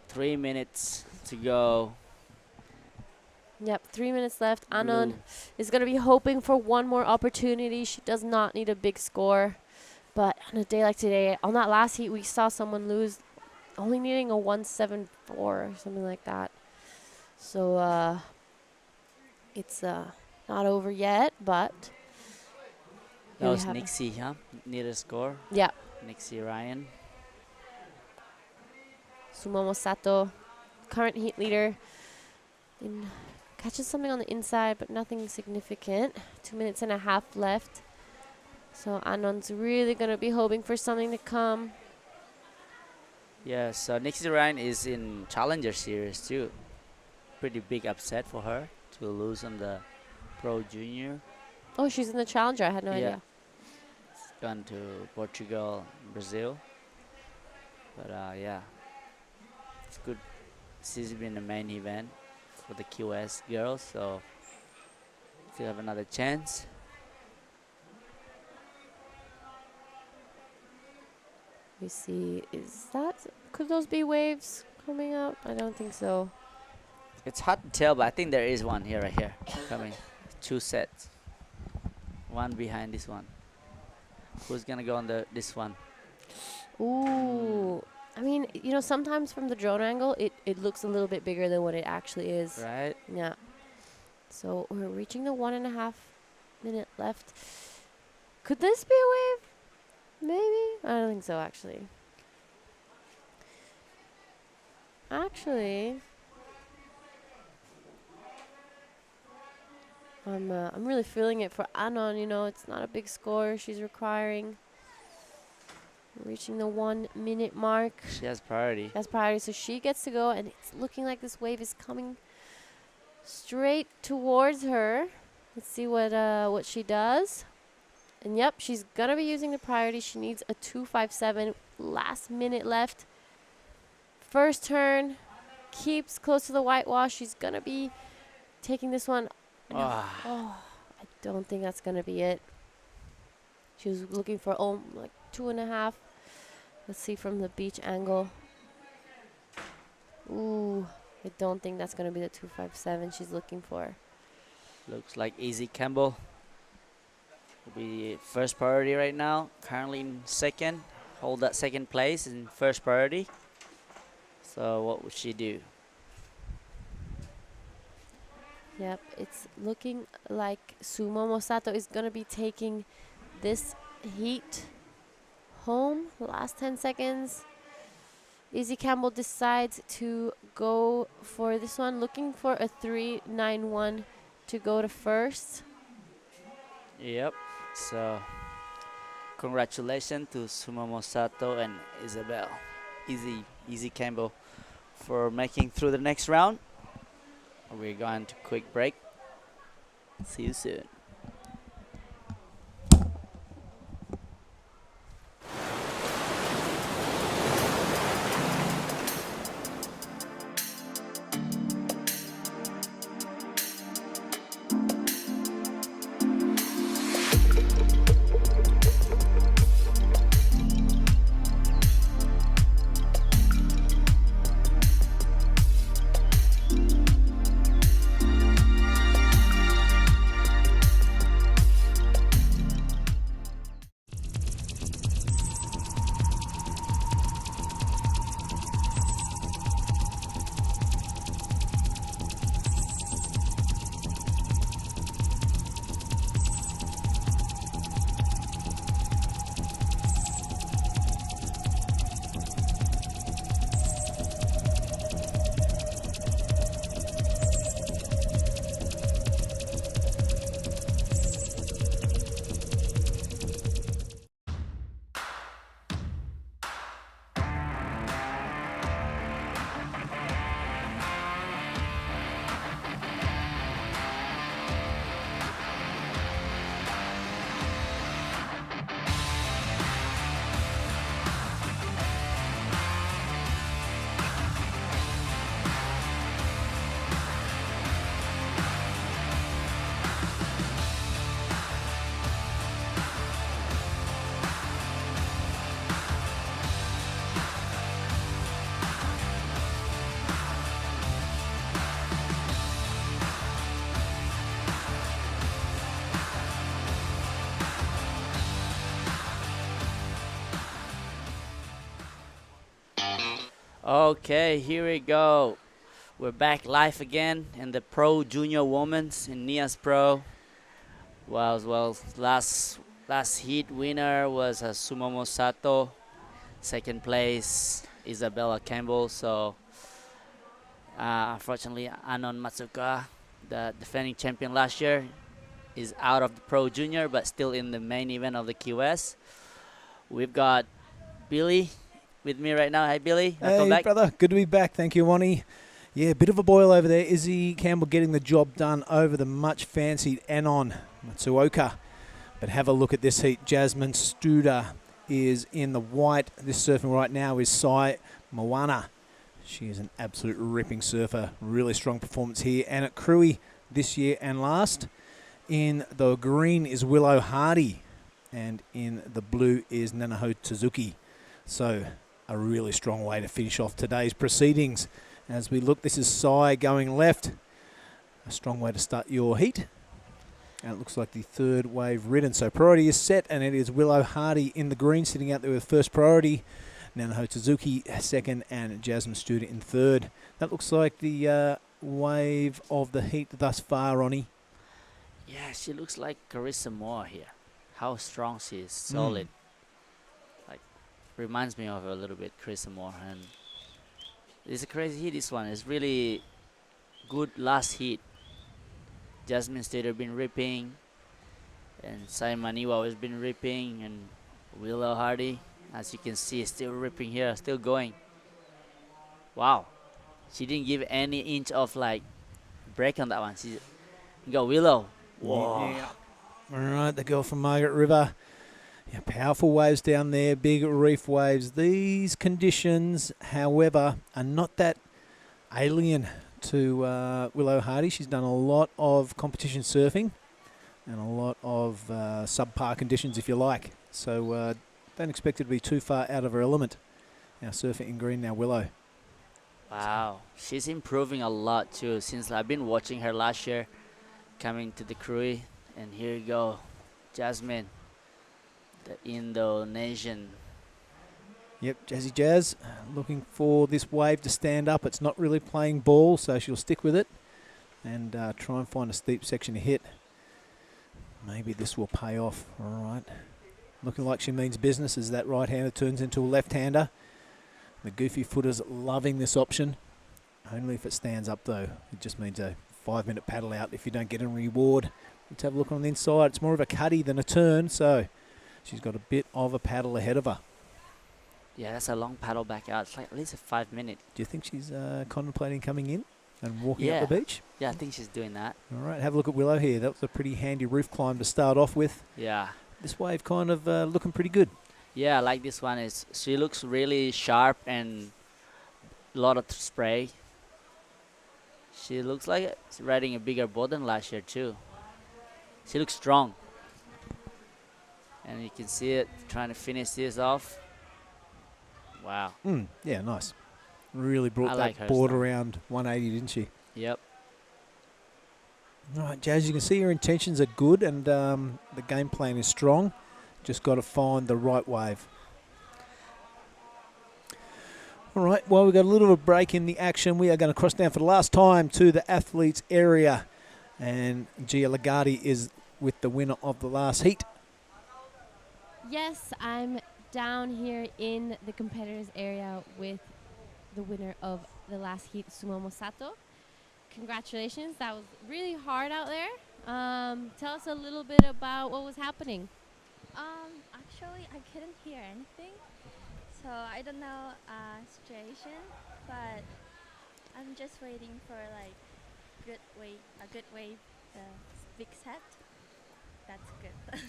3 minutes to go. Yep, 3 minutes left. Anon Blue. is going to be hoping for one more opportunity. She does not need a big score. But on a day like today, on that last heat, we saw someone lose only needing a 174 or something like that. So it's not over yet, but That here we was have Nixie, huh? Need a score. Yeah. Nixie Ryan. Sumomo Sato, current heat leader, catches something on the inside, but nothing significant. 2 minutes and a half left. So Anon's really going to be hoping for something to come. Yeah, so Nixie Ryan is in Challenger Series too. Pretty big upset for her to lose on the Pro Junior. Oh, she's in the Challenger. I had no Yeah. idea. Gone to Portugal, Brazil. But yeah, it's good. She's been the main event for the QS girls, so still have another chance. We see, could those be waves coming up? I don't think so. It's hard to tell, but I think there is one here, right here, coming. 2 sets. One behind this one. Who's gonna go on this one? Ooh. I mean, sometimes from the drone angle, it looks a little bit bigger than what it actually is. Right? Yeah. So we're reaching the 1.5 minute left. Could this be a wave? Maybe? I don't think so, actually. I'm really feeling it for Anon. It's not a big score she's requiring. Reaching the 1 minute mark. She has priority. So she gets to go, and it's looking like this wave is coming straight towards her. Let's see what she does. And yep, she's gonna be using the priority. She needs a 257. Last minute left. First turn, keeps close to the whitewash. She's gonna be taking this one. No. Oh, I don't think that's gonna be it. She was looking for like 2.5. Let's see from the beach angle. Ooh, I don't think that's gonna be the 257 she's looking for. Looks like Easy Campbell will be first priority right now. Currently in second. Hold that second place in first priority. So what would she do? Yep, it's looking like Sumomo Sato is going to be taking this heat home. Last 10 seconds. Izzy Campbell decides to go for this one, looking for a 391 to go to first. Yep. So congratulations to Sumomo Sato and Isabel. Easy Campbell for making through the next round. We're going to quick break. See you soon. Okay, here we go. We're back live again in the Pro Junior Women's in Nias Pro. Well, last heat winner was Sumomo Sato. Second place, Isabella Campbell. So, unfortunately, Anon Matsuka, the defending champion last year, is out of the Pro Junior, but still in the main event of the QS. We've got Billy with me right now. Hi, Billy. Welcome Hey, back. brother. Good to be back. Thank you, Wani. Yeah, bit of a boil over there. Izzy Campbell getting the job done over the much-fancied Anon Matsuoka. But have a look at this heat. Jasmine Studer is in the white. This surfing right now is Sai Moana. She is an absolute ripping surfer. Really strong performance here. And at Krui this year and last. In the green is Willow Hardy. And in the blue is Nanaho Tsuzuki. So a really strong way to finish off today's proceedings. As we look, this is Sai going left. A strong way to start your heat. And it looks like the third wave ridden. So priority is set, and it is Willow Hardy in the green, sitting out there with first priority. Nanaho Tsuzuki second, and Jasmine Studer in third. That looks like the wave of the heat thus far, Ronnie. Yeah, she looks like Carissa Moore here. How strong she is, solid. Like, reminds me of her a little bit, Carissa Moore. And it's a crazy heat, this one. It's really good last heat. Jasmine Studer been ripping, and Simon Iwa has been ripping, and Willow Hardy, as you can see, is still ripping here, still going. Wow, she didn't give any inch of like break on that one. She go Willow. Whoa. Yeah. All right, the girl from Margaret River. Yeah, powerful waves down there, big reef waves. These conditions, however, are not that alien to Willow Hardy. She's done a lot of competition surfing and a lot of subpar conditions, if you like. So don't expect her to be too far out of her element. Now surfing in green, now Willow. Wow, she's improving a lot too since I've been watching her last year coming to the Krui. And here you go, Jasmine, the Indonesian. Yep, Jazzy Jazz looking for this wave to stand up. It's not really playing ball, so she'll stick with it and try and find a steep section to hit. Maybe this will pay off. All right. Looking like she means business as that right-hander turns into a left-hander. The goofy footers loving this option. Only if it stands up, though. It just means a 5-minute paddle out if you don't get a reward. Let's have a look on the inside. It's more of a cutty than a turn, so she's got a bit of a paddle ahead of her. Yeah, that's a long paddle back out. It's like at least a 5 minute. Do you think she's contemplating coming in and walking up the beach? Yeah, I think she's doing that. All right, have a look at Willow here. That was a pretty handy roof climb to start off with. Yeah. This wave kind of looking pretty good. Yeah, I like this one. She looks really sharp and a lot of spray. She looks like she's riding a bigger boat than last year too. She looks strong. And you can see it trying to finish this off. Wow. Yeah, nice. Really brought like that her board style. around 180, didn't she? Yep. All right, Jazz, you can see her intentions are good and the game plan is strong. Just got to find the right wave. All right, well, we've got a little bit of a break in the action. We are going to cross down for the last time to the athletes area. And Gia Lagarde is with the winner of the last heat. Yes, I'm down here in the competitors area with the winner of the last heat, Sumomo Sato. Congratulations, that was really hard out there. Tell us a little bit about what was happening. Actually, I couldn't hear anything, so I don't know situation, but I'm just waiting for like a good wave, big set. That's good.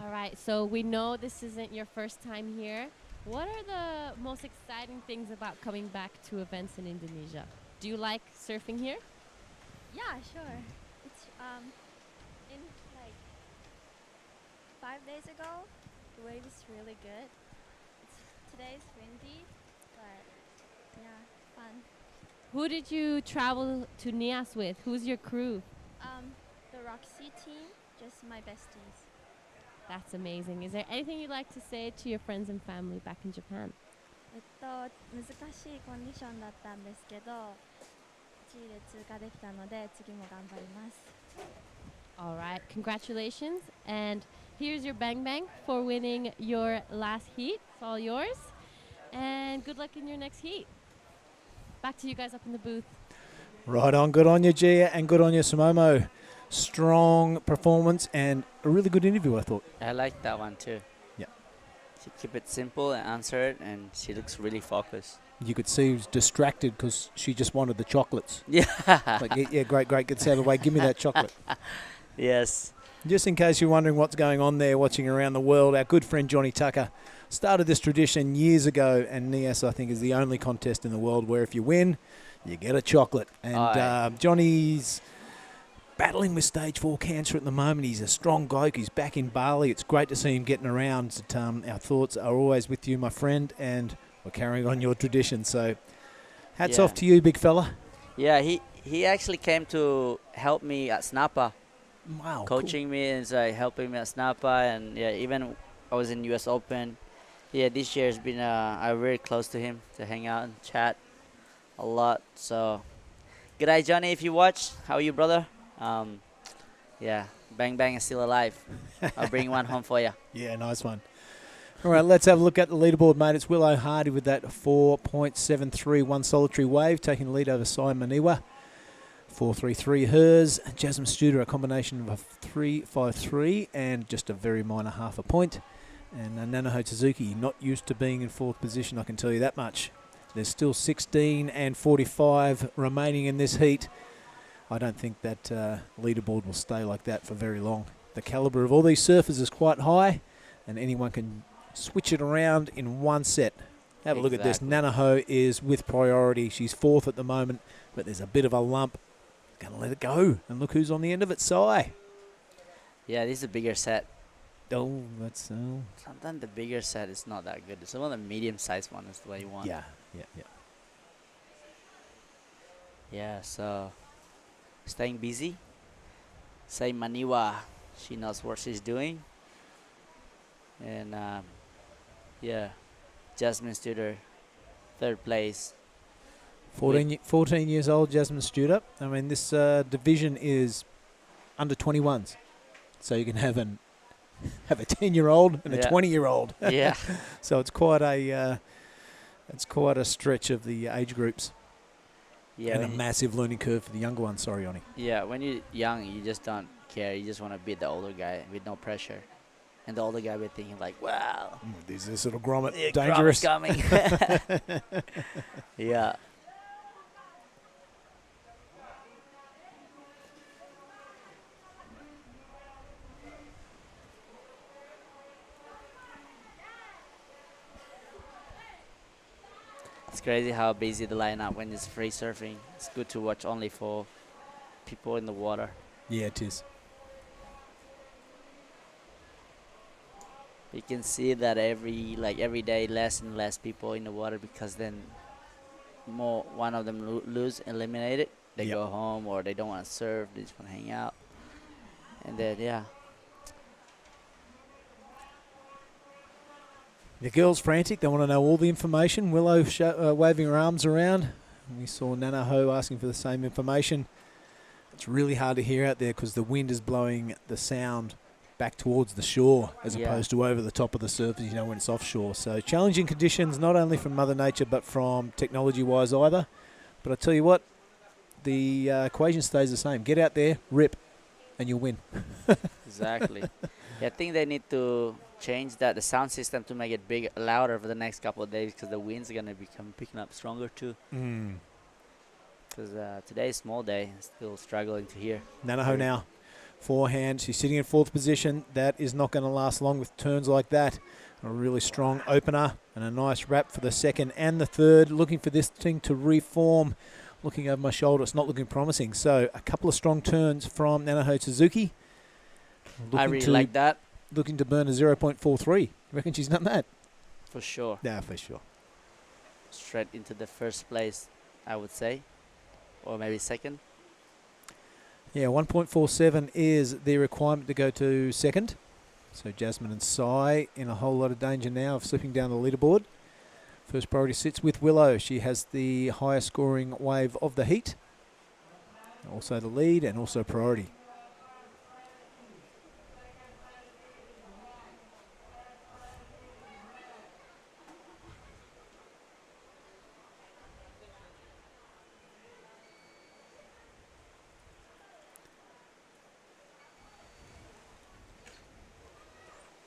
All right, so we know this isn't your first time here. What are the most exciting things about coming back to events in Indonesia? Do you like surfing here? Yeah, sure. It's in like 5 days ago, the wave is really good. Today's windy, but yeah, fun. Who did you travel to Nias with? Who's your crew? The Roxy team, just my besties. That's amazing. Is there anything you'd like to say to your friends and family back in Japan? 難しいコンディションだったんですけど、1位で通過できたので次も頑張ります。 All right, congratulations. And here's your bang bang for winning your last heat. It's all yours. And good luck in your next heat. Back to you guys up in the booth. Right on. Good on you, Gia, and good on you, Samomo. Strong performance and a really good interview, I thought. I like that one too. Yeah. She keep it simple and answer it, and she looks really focused. You could see he was distracted because she just wanted the chocolates. Yeah. Like, yeah, great, get out of the way. Give me that chocolate. Yes. Just in case you're wondering what's going on there, watching around the world, our good friend Johnny Tucker started this tradition years ago, and Nias, I think, is the only contest in the world where if you win, you get a chocolate. And Johnny's battling with stage 4 cancer at the moment. He's a strong bloke. He's back in Bali. It's great to see him getting around. Our thoughts are always with you, my friend, and we're carrying on your tradition. So hats off to you, big fella. Yeah, he actually came to help me at Snappa. Wow, coaching me and helping me at Snappa, and yeah, even I was in US Open. Yeah, this year has been I'm very close to him to hang out and chat a lot. So good day, Johnny, if you watch. How are you, brother? Yeah, Bang Bang is still alive. I'll bring one home for you. Yeah, nice one. All right, let's have a look at the leaderboard, mate. It's Willow Hardy with that 4.73, one solitary wave, taking the lead over Simon Maniwa. 4.33 hers. Jasmine Studer, a combination of a 3.53 and just a very minor half a point. And Nanaho Suzuki, not used to being in 4th position, I can tell you that much. There's still 16 and 45 remaining in this heat. I don't think that leaderboard will stay like that for very long. The calibre of all these surfers is quite high, and anyone can switch it around in one set. Have a look at this. Nanaho is with priority. She's 4th at the moment, but there's a bit of a lump. Going to let it go. And look who's on the end of it, Sai. Yeah, this is a bigger set. Oh, that's... Sometimes the bigger set is not that good. Some of the medium-sized one is the way you want. Yeah. Yeah, so staying busy. Say Maniwa, she knows what she's doing. And yeah, Jasmine Studer, 3rd place. 14 years old, Jasmine Studer. I mean, this division is under 21s. So you can have a 10-year-old and a 20-year-old. Yeah. So it's quite a stretch of the age groups. Yeah. And a massive learning curve for the younger ones. Sorry, Oni. Yeah, when you're young, you just don't care. You just want to beat the older guy with no pressure. And the older guy will be thinking like, wow. There's this little grommet. Yeah, Dangerous. coming. Yeah. It's crazy how busy the lineup when it's free surfing. It's good to watch only for people in the water. Yeah, it is. You can see that every day less and less people in the water, because then one of them lose, eliminated. They go home, or they don't want to surf. They just want to hang out. And then yeah. The girls frantic. They want to know all the information. Willow waving her arms around. We saw Nanaho asking for the same information. It's really hard to hear out there because the wind is blowing the sound back towards the shore as opposed to over the top of the surface, when it's offshore. So challenging conditions, not only from Mother Nature, but from technology-wise either. But I tell you what, the equation stays the same. Get out there, rip, and you'll win. Exactly. Yeah, I think they need to change the sound system to make it louder for the next couple of days, because the winds are going to picking up stronger too. Because today's small day, still struggling to hear. Nanaho now, forehand. She's sitting in 4th position. That is not going to last long with turns like that. A really strong opener and a nice wrap for the 2nd and the 3rd. Looking for this thing to reform. Looking over my shoulder, it's not looking promising. So a couple of strong turns from Nanaho Suzuki. I really like that. Looking to burn a 0.43. You reckon she's done that? For sure. Yeah, for sure. Straight into the 1st place, I would say. Or maybe 2nd. Yeah, 1.47 is the requirement to go to 2nd. So Jasmine and Sai in a whole lot of danger now of slipping down the leaderboard. First priority sits with Willow. She has the highest scoring wave of the heat. Also the lead and also priority.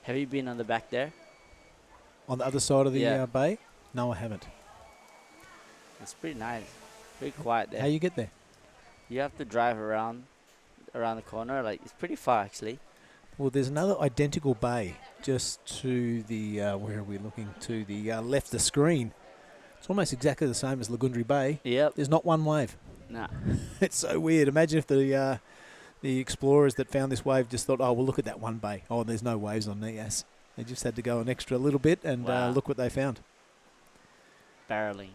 Have you been on the back there? On the other side of the Yeah. bay? No, I haven't. It's pretty nice. Pretty quiet there. How you get there? You have to drive around the corner. Like, it's pretty far, actually. Well, there's another identical bay just to the, where are we looking? To the left of the screen. It's almost exactly the same as Lagundri Bay. Yep. There's not one wave. Nah. It's so weird. Imagine if the explorers that found this wave just thought, oh, well, look at that one bay. Oh, there's no waves on Nias. They just had to go an extra little bit and Wow. look what they found. Barreling.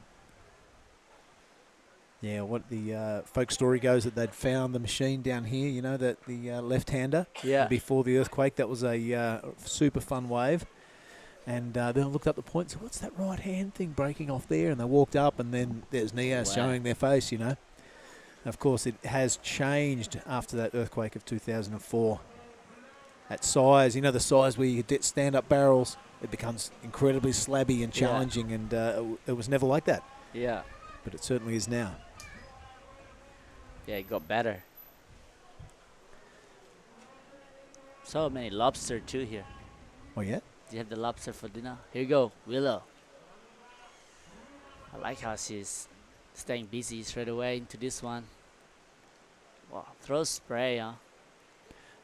Yeah, what the folk story goes that they'd found the machine down here, you know, that the left-hander. Yeah. Before the earthquake, that was a super fun wave. And then I looked up the point and said, what's that right-hand thing breaking off there? And they walked up and then there's Nias showing their face, you know. Of course, it has changed after that earthquake of 2004. That size, you know, the size where you get stand-up barrels, it becomes incredibly slabby and challenging, and it was never like that. Yeah. But it certainly is now. Yeah, it got better. So many lobster too here. Oh, yeah? Do you have the lobster for dinner? Here you go, Willow. I like how she's staying busy straight away into this one. Wow, throw spray, huh?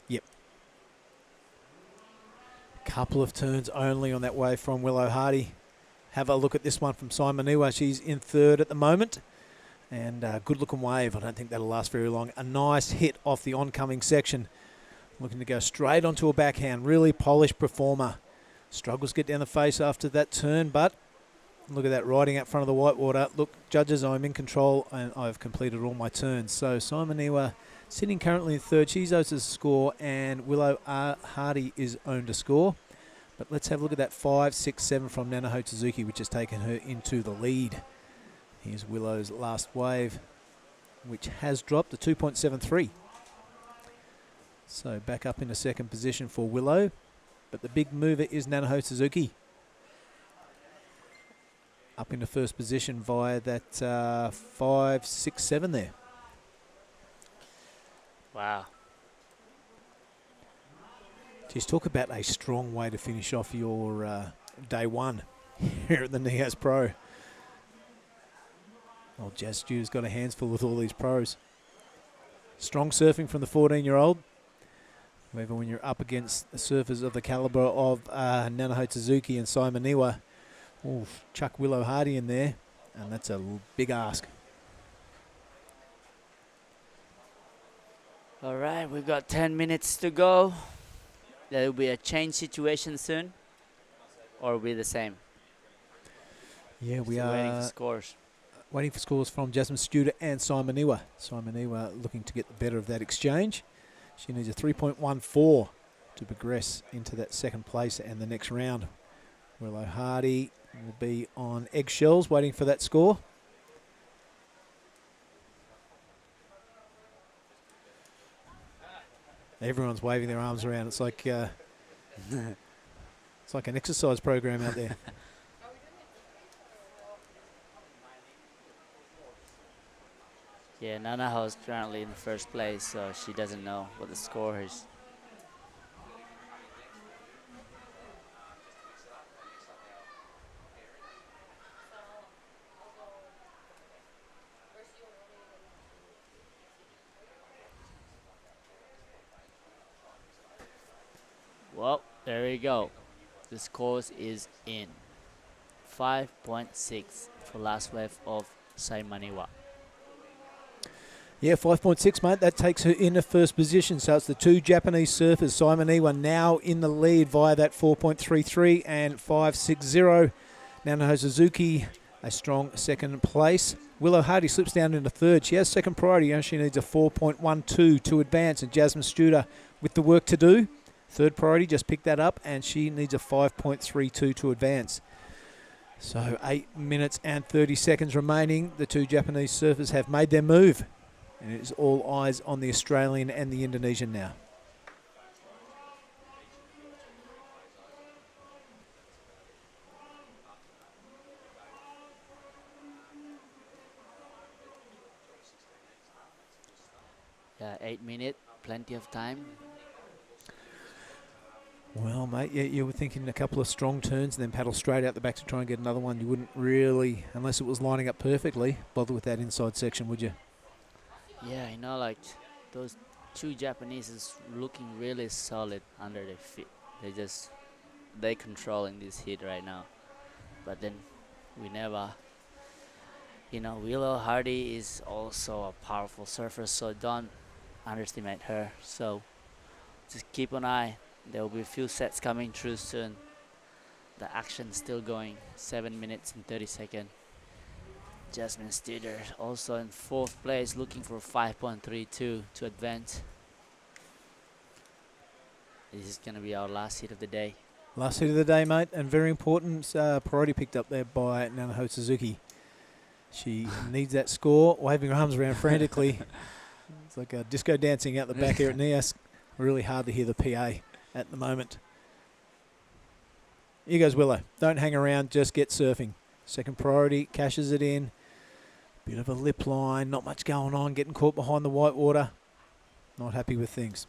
Yep. Couple of turns only on that wave from Willow Hardy. Have a look at this one from Simon Niwa. She's in third at the moment. And good looking wave. I don't think that'll last very long. A nice hit off the oncoming section. Looking to go straight onto a backhand. Really polished performer. Struggles to get down the face after that turn, but look at that riding out front of the whitewater. Look, judges, I'm in control and I've completed all my turns. So Simon Niwa sitting currently in third. She's owed a score and Willow Hardy is owned a score. But let's have a look at that 5, 6, 7 from Nanaho Tsuzuki, which has taken her into the lead. Here's Willow's last wave, which has dropped to 2.73. So back up into second position for Willow. But the big mover is Nanaho Suzuki. Up into first position via that 5, 6, 7 there. Wow. Just talk about a strong way to finish off your day one here at the Nias Pro. Well, Jazz Stew's got a handsful with all these pros. Strong surfing from the 14-year-old. However, when you're up against the surfers of the calibre of Nanaho Tsuzuki and Simon Niwa, chuck Willow Hardy in there, and that's a big ask. All right, we've got 10 minutes to go. There will be a change situation soon, or will be the same? Yeah, we Still are waiting for scores. Waiting for scores from Jasmine Studer and Simon Niwa. Simon Niwa looking to get the better of that exchange. She needs a 3.14 to progress into that second place and the next round. Willow Hardy will be on eggshells waiting for that score. Everyone's waving their arms around. It's like it's like an exercise program out there. Yeah, Nanaho is currently in the first place, so she doesn't know what the score is. Well, there we go. The scores is in. 5.6 for last wave of Saimaniwa. Yeah, 5.6, mate. That takes her in the first position. So it's the two Japanese surfers. Simon Niwa now in the lead via that 4.33 and 5.60. Nanaho Suzuki, a strong second place. Willow Hardy slips down into third. She has second priority. She needs a 4.12 to advance. And Jasmine Studer with the work to do. Third priority, just picked that up. And she needs a 5.32 to advance. So 8 minutes and 30 seconds remaining. The two Japanese surfers have made their move. And it is all eyes on the Australian and the Indonesian now. Yeah, 8 minutes, plenty of time. Well, mate, you were thinking a couple of strong turns and then paddle straight out the back to try and get another one. You wouldn't really, unless it was lining up perfectly, bother with that inside section, would you? Yeah, you know, like those two Japanese is looking really solid under their feet. They controlling this heat right now. But then we never, you know, Willow Hardy is also a powerful surfer, so don't underestimate her. So just keep an eye. There will be a few sets coming through soon. The action's still going. 7 minutes and 30 seconds. Jasmine Studer also in 4th place, looking for 5.32 to advance. This is going to be our last hit of the day. Last hit of the day, mate, and very important priority picked up there by Nanaho Suzuki. She needs that score, waving her arms around frantically. It's like a disco dancing out the back here at Nias. Really hard to hear the PA at the moment. Here goes Willow. Don't hang around, just get surfing. Second priority, cashes it in. Bit of a lip line, not much going on, getting caught behind the white water. Not happy with things.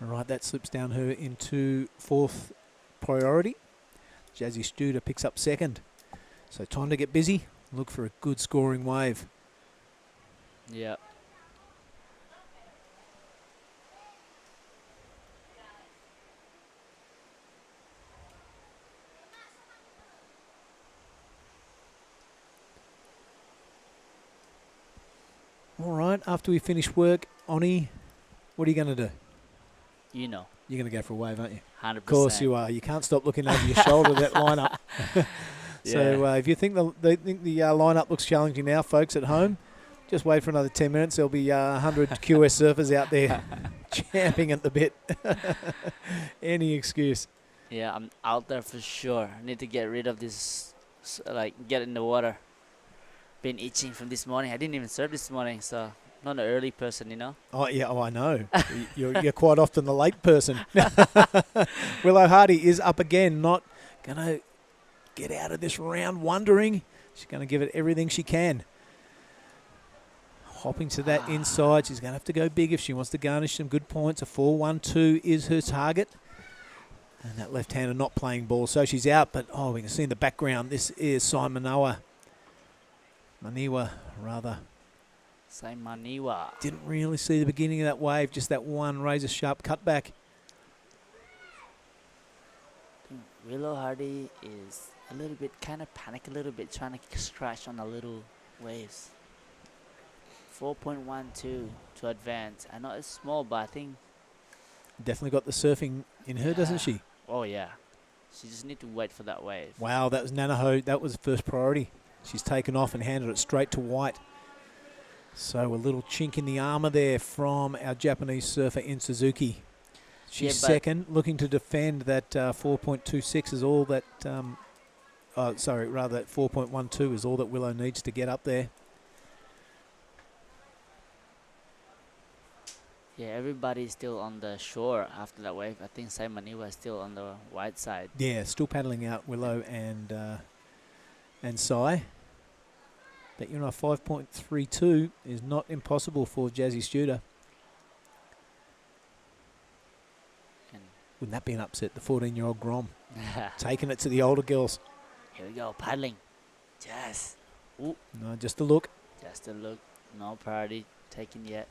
All right, that slips down her into 4th priority. Jazzy Studer picks up 2nd. So time to get busy. Look for a good scoring wave. Yeah. All right, after we finish work, Oni, what are you going to do? You know. You're going to go for a wave, aren't you? 100%. Of course you are. You can't stop looking over your shoulder at that lineup. So if you think the lineup looks challenging now, folks at home, just wait for another 10 minutes. There'll be 100 QS surfers out there champing at the bit. Any excuse. Yeah, I'm out there for sure. I need to get rid of this, get in the water. Been itching from this morning. I didn't even surf this morning, so not an early person, you know. Oh yeah, I know. You're quite often the late person. Willow Hardy is up again, not gonna get out of this round wondering. She's gonna give it everything she can. Hopping to that inside, she's gonna have to go big if she wants to garnish some good points. A 4-1-2 is her target. And that left-hander not playing ball, so she's out. But we can see in the background, this is Simoniwa. Maniwa, rather. Simoniwa. Didn't really see the beginning of that wave, just that one razor-sharp cutback. Willow Hardy is a little bit, kind of panic a little bit, trying to scratch on the little waves. 4.12 to advance. I know it's small, but I think... Definitely got the surfing in her, doesn't she? Oh, yeah. She just need to wait for that wave. Wow, that was Nanaho. That was first priority. She's taken off and handed it straight to white. So a little chink in the armour there from our Japanese surfer in Suzuki. She's second, looking to defend that 4.26 is all that... that 4.12 is all that Willow needs to get up there. Yeah, everybody's still on the shore after that wave. I think Simoniwa is still on the white side. Yeah, still paddling out Willow and Sai. But 5.32 is not impossible for Jazzy Studer. Wouldn't that be an upset? The 14-year-old Grom taking it to the older girls. Here we go, paddling. Yes. Ooh. No, just a look. Just a look. No priority taken yet.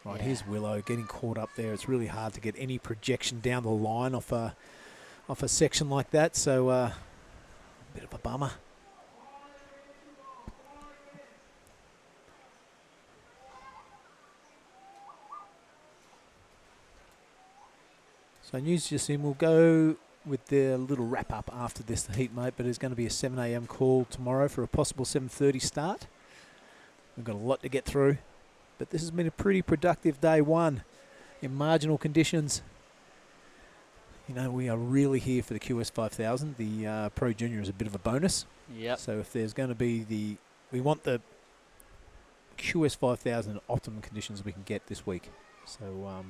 Right, here's Willow getting caught up there. It's really hard to get any projection down the line off a section like that. So a bit of a bummer. So news just in, we'll go with the little wrap up after this heat, mate. But it's going to be a 7 a.m. call tomorrow for a possible 7:30 start. We've got a lot to get through. But this has been a pretty productive day one in marginal conditions. You know, we are really here for the QS 5000. The Pro Junior is a bit of a bonus. Yep. So if there's going to be we want the QS 5000 in optimum conditions we can get this week. So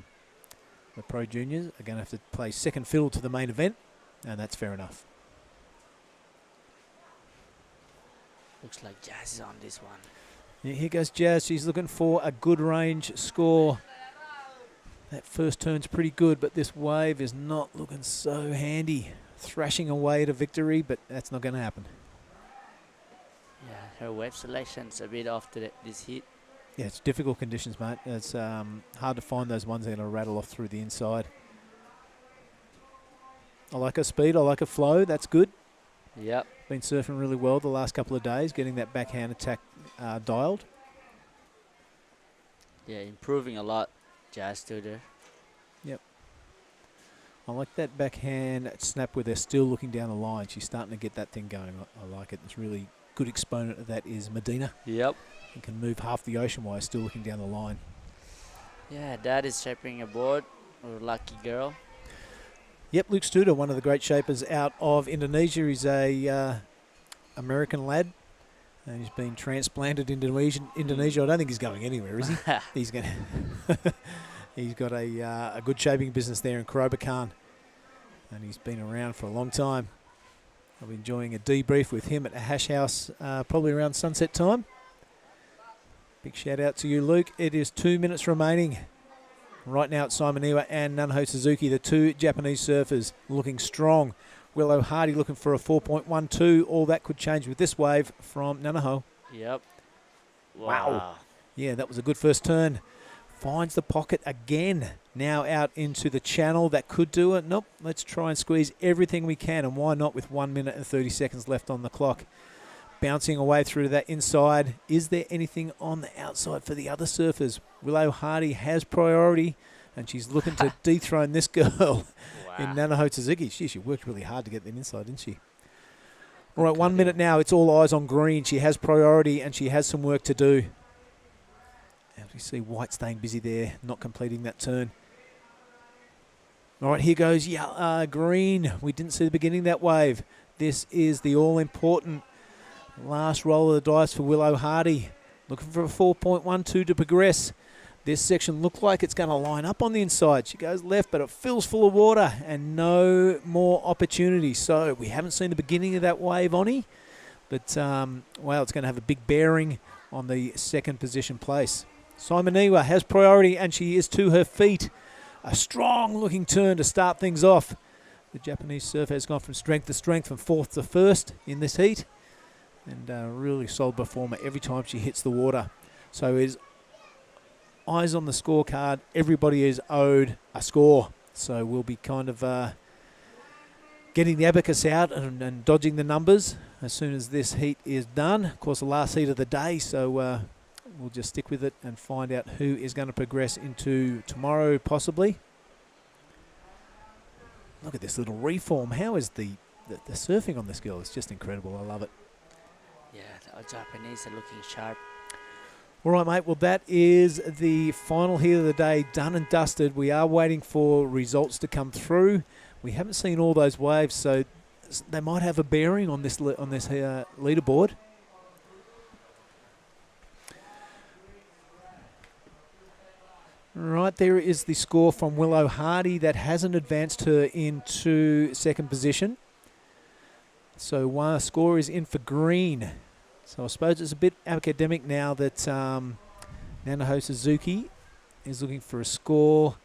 the Pro Juniors are going to have to play second fiddle to the main event, and that's fair enough. Looks like Jazz is on this one. Yeah, here goes Jazz. She's looking for a good range score. That first turn's pretty good, but this wave is not looking so handy. Thrashing away to victory, but that's not going to happen. Yeah, her wave selection's a bit off to this heat. Yeah, it's difficult conditions, mate. It's hard to find those ones that are going to rattle off through the inside. I like her speed. I like her flow. That's good. Yep. Been surfing really well the last couple of days, getting that backhand attack dialed. Yeah, improving a lot. Jazz still there. Yep. I like that backhand snap where they're still looking down the line. She's starting to get that thing going. I like it. It's really good exponent of that is Medina. Yep. And can move half the ocean while still looking down the line. Yeah, Dad is shaping a board. Or lucky girl. Yep, Luke Studer, one of the great shapers out of Indonesia. He's a American lad, and he's been transplanted into Indonesia. I don't think he's going anywhere, is he? He's going. He's got a good shaping business there in Kerobokan, and he's been around for a long time. I'll be enjoying a debrief with him at a hash house probably around sunset time. Big shout out to you, Luke. It is 2 minutes remaining. Right now it's Simon Iwa and Nanaho Suzuki, the two Japanese surfers looking strong. Willow Hardy looking for a 4.12. All that could change with this wave from Nanaho. Yep. Wow. Yeah, that was a good first turn. Finds the pocket again. Now out into the channel. That could do it. Nope. Let's try and squeeze everything we can. And why not with 1 minute and 30 seconds left on the clock. Bouncing away through to that inside. Is there anything on the outside for the other surfers? Willow Hardy has priority, and she's looking to dethrone this girl in Nanaho Suzuki. She worked really hard to get that inside, didn't she? All right, 1 minute now. It's all eyes on green. She has priority, and she has some work to do. As we see White staying busy there, not completing that turn. All right, here goes green. We didn't see the beginning of that wave. This is the all-important last roll of the dice for Willow Hardy. Looking for a 4.12 to progress. This section looked like it's going to line up on the inside. She goes left, but it fills full of water and no more opportunity. So we haven't seen the beginning of that wave, Oni. But, wow, it's going to have a big bearing on the second position place. Simon Iwa has priority, and she is to her feet. A strong-looking turn to start things off. The Japanese surfer has gone from strength to strength, from fourth to first in this heat. And a really solid performer every time she hits the water. So is eyes on the scorecard. Everybody is owed a score. So we'll be kind of getting the abacus out and dodging the numbers as soon as this heat is done. Of course, the last heat of the day. So we'll just stick with it and find out who is going to progress into tomorrow, possibly. Look at this little reform. How is the surfing on this girl? It's just incredible. I love it. Yeah, our Japanese are looking sharp. All right, mate. Well, that is the final heat of the day, done and dusted. We are waiting for results to come through. We haven't seen all those waves, so they might have a bearing on this leaderboard. Right, there is the score from Willow Hardy. That hasn't advanced her into second position. So one score is in for green. So I suppose it's a bit academic now that Nanaho Suzuki is looking for a score.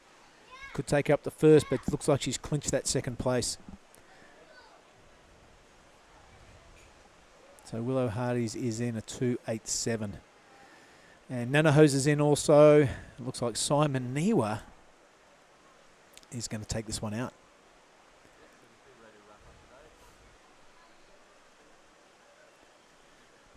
Could take her up to first, but it looks like she's clinched that second place. So Willow Hardy's is in a 2.87. And Nanaho's is in also. It looks like Simon Niwa is going to take this one out.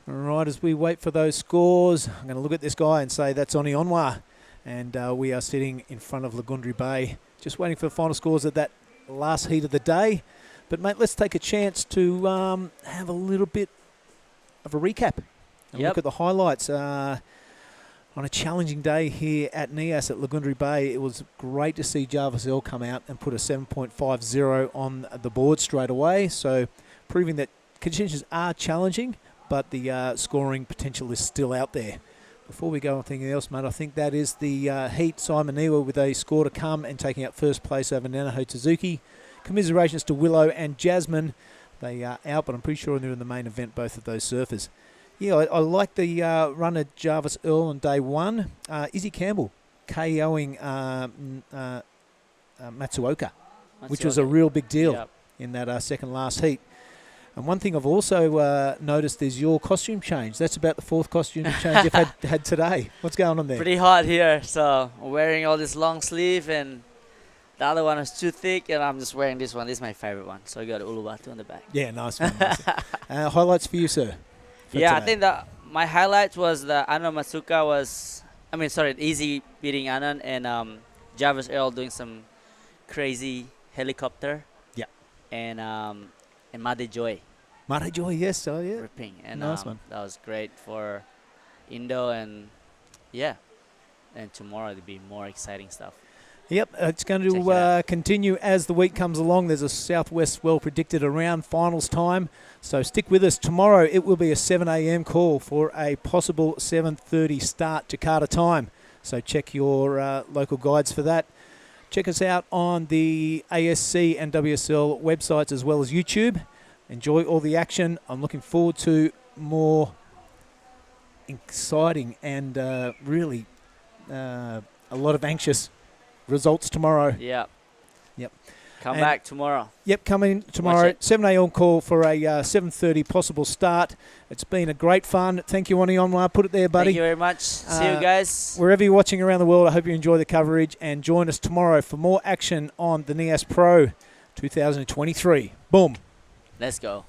All right, as we wait for those scores, I'm going to look at this guy and say that's Oni Onwa. And we are sitting in front of Lagundri Bay, just waiting for the final scores of that last heat of the day. But, mate, let's take a chance to have a little bit of a recap and look at the highlights. On a challenging day here at Nias at Lagundri Bay, it was great to see Jarvis Earl come out and put a 7.50 on the board straight away. So proving that conditions are challenging, but the scoring potential is still out there. Before we go on anything else, mate, I think that is the heat. Simon Niwa with a score to come and taking out first place over Nanaho Suzuki. Commiserations to Willow and Jasmine. They are out, but I'm pretty sure they're in the main event, both of those surfers. Yeah, I like the run of Jarvis Earl on day one. Izzy Campbell KOing Matsuoka, which was a real big deal in that second last heat. And one thing I've also noticed is your costume change. That's about the fourth costume change you've had today. What's going on there? Pretty hot here, so I'm wearing all this long sleeve, and the other one is too thick, and I'm just wearing this one. This is my favorite one. So I got Uluwatu on the back. Yeah, nice one. Highlights for you, sir? Yeah, today? I think my highlights was the Anand Matsuka Easy beating Anand, and Jarvis Earl doing some crazy helicopter. Yeah. And Made Joy. Made Joy, yes. Oh, yeah. Ripping. And nice one. That was great for Indo, and yeah. And tomorrow there'll be more exciting stuff. Yep, it's going to continue as the week comes along. There's a Southwest well predicted around finals time, so stick with us. Tomorrow it will be a 7 a.m. call for a possible 7:30 start Jakarta time. So check your local guides for that. Check us out on the ASC and WSL websites as well as YouTube. Enjoy all the action. I'm looking forward to more exciting and really a lot of anxious results tomorrow. Yep. Come and back tomorrow. Yep, coming tomorrow. 7 a.m. call for a 7:30 possible start. It's been a great fun. Thank you, Onionwa. Put it there, buddy. Thank you very much. See you guys. Wherever you're watching around the world, I hope you enjoy the coverage, and join us tomorrow for more action on the Nias Pro 2023. Boom. Let's go.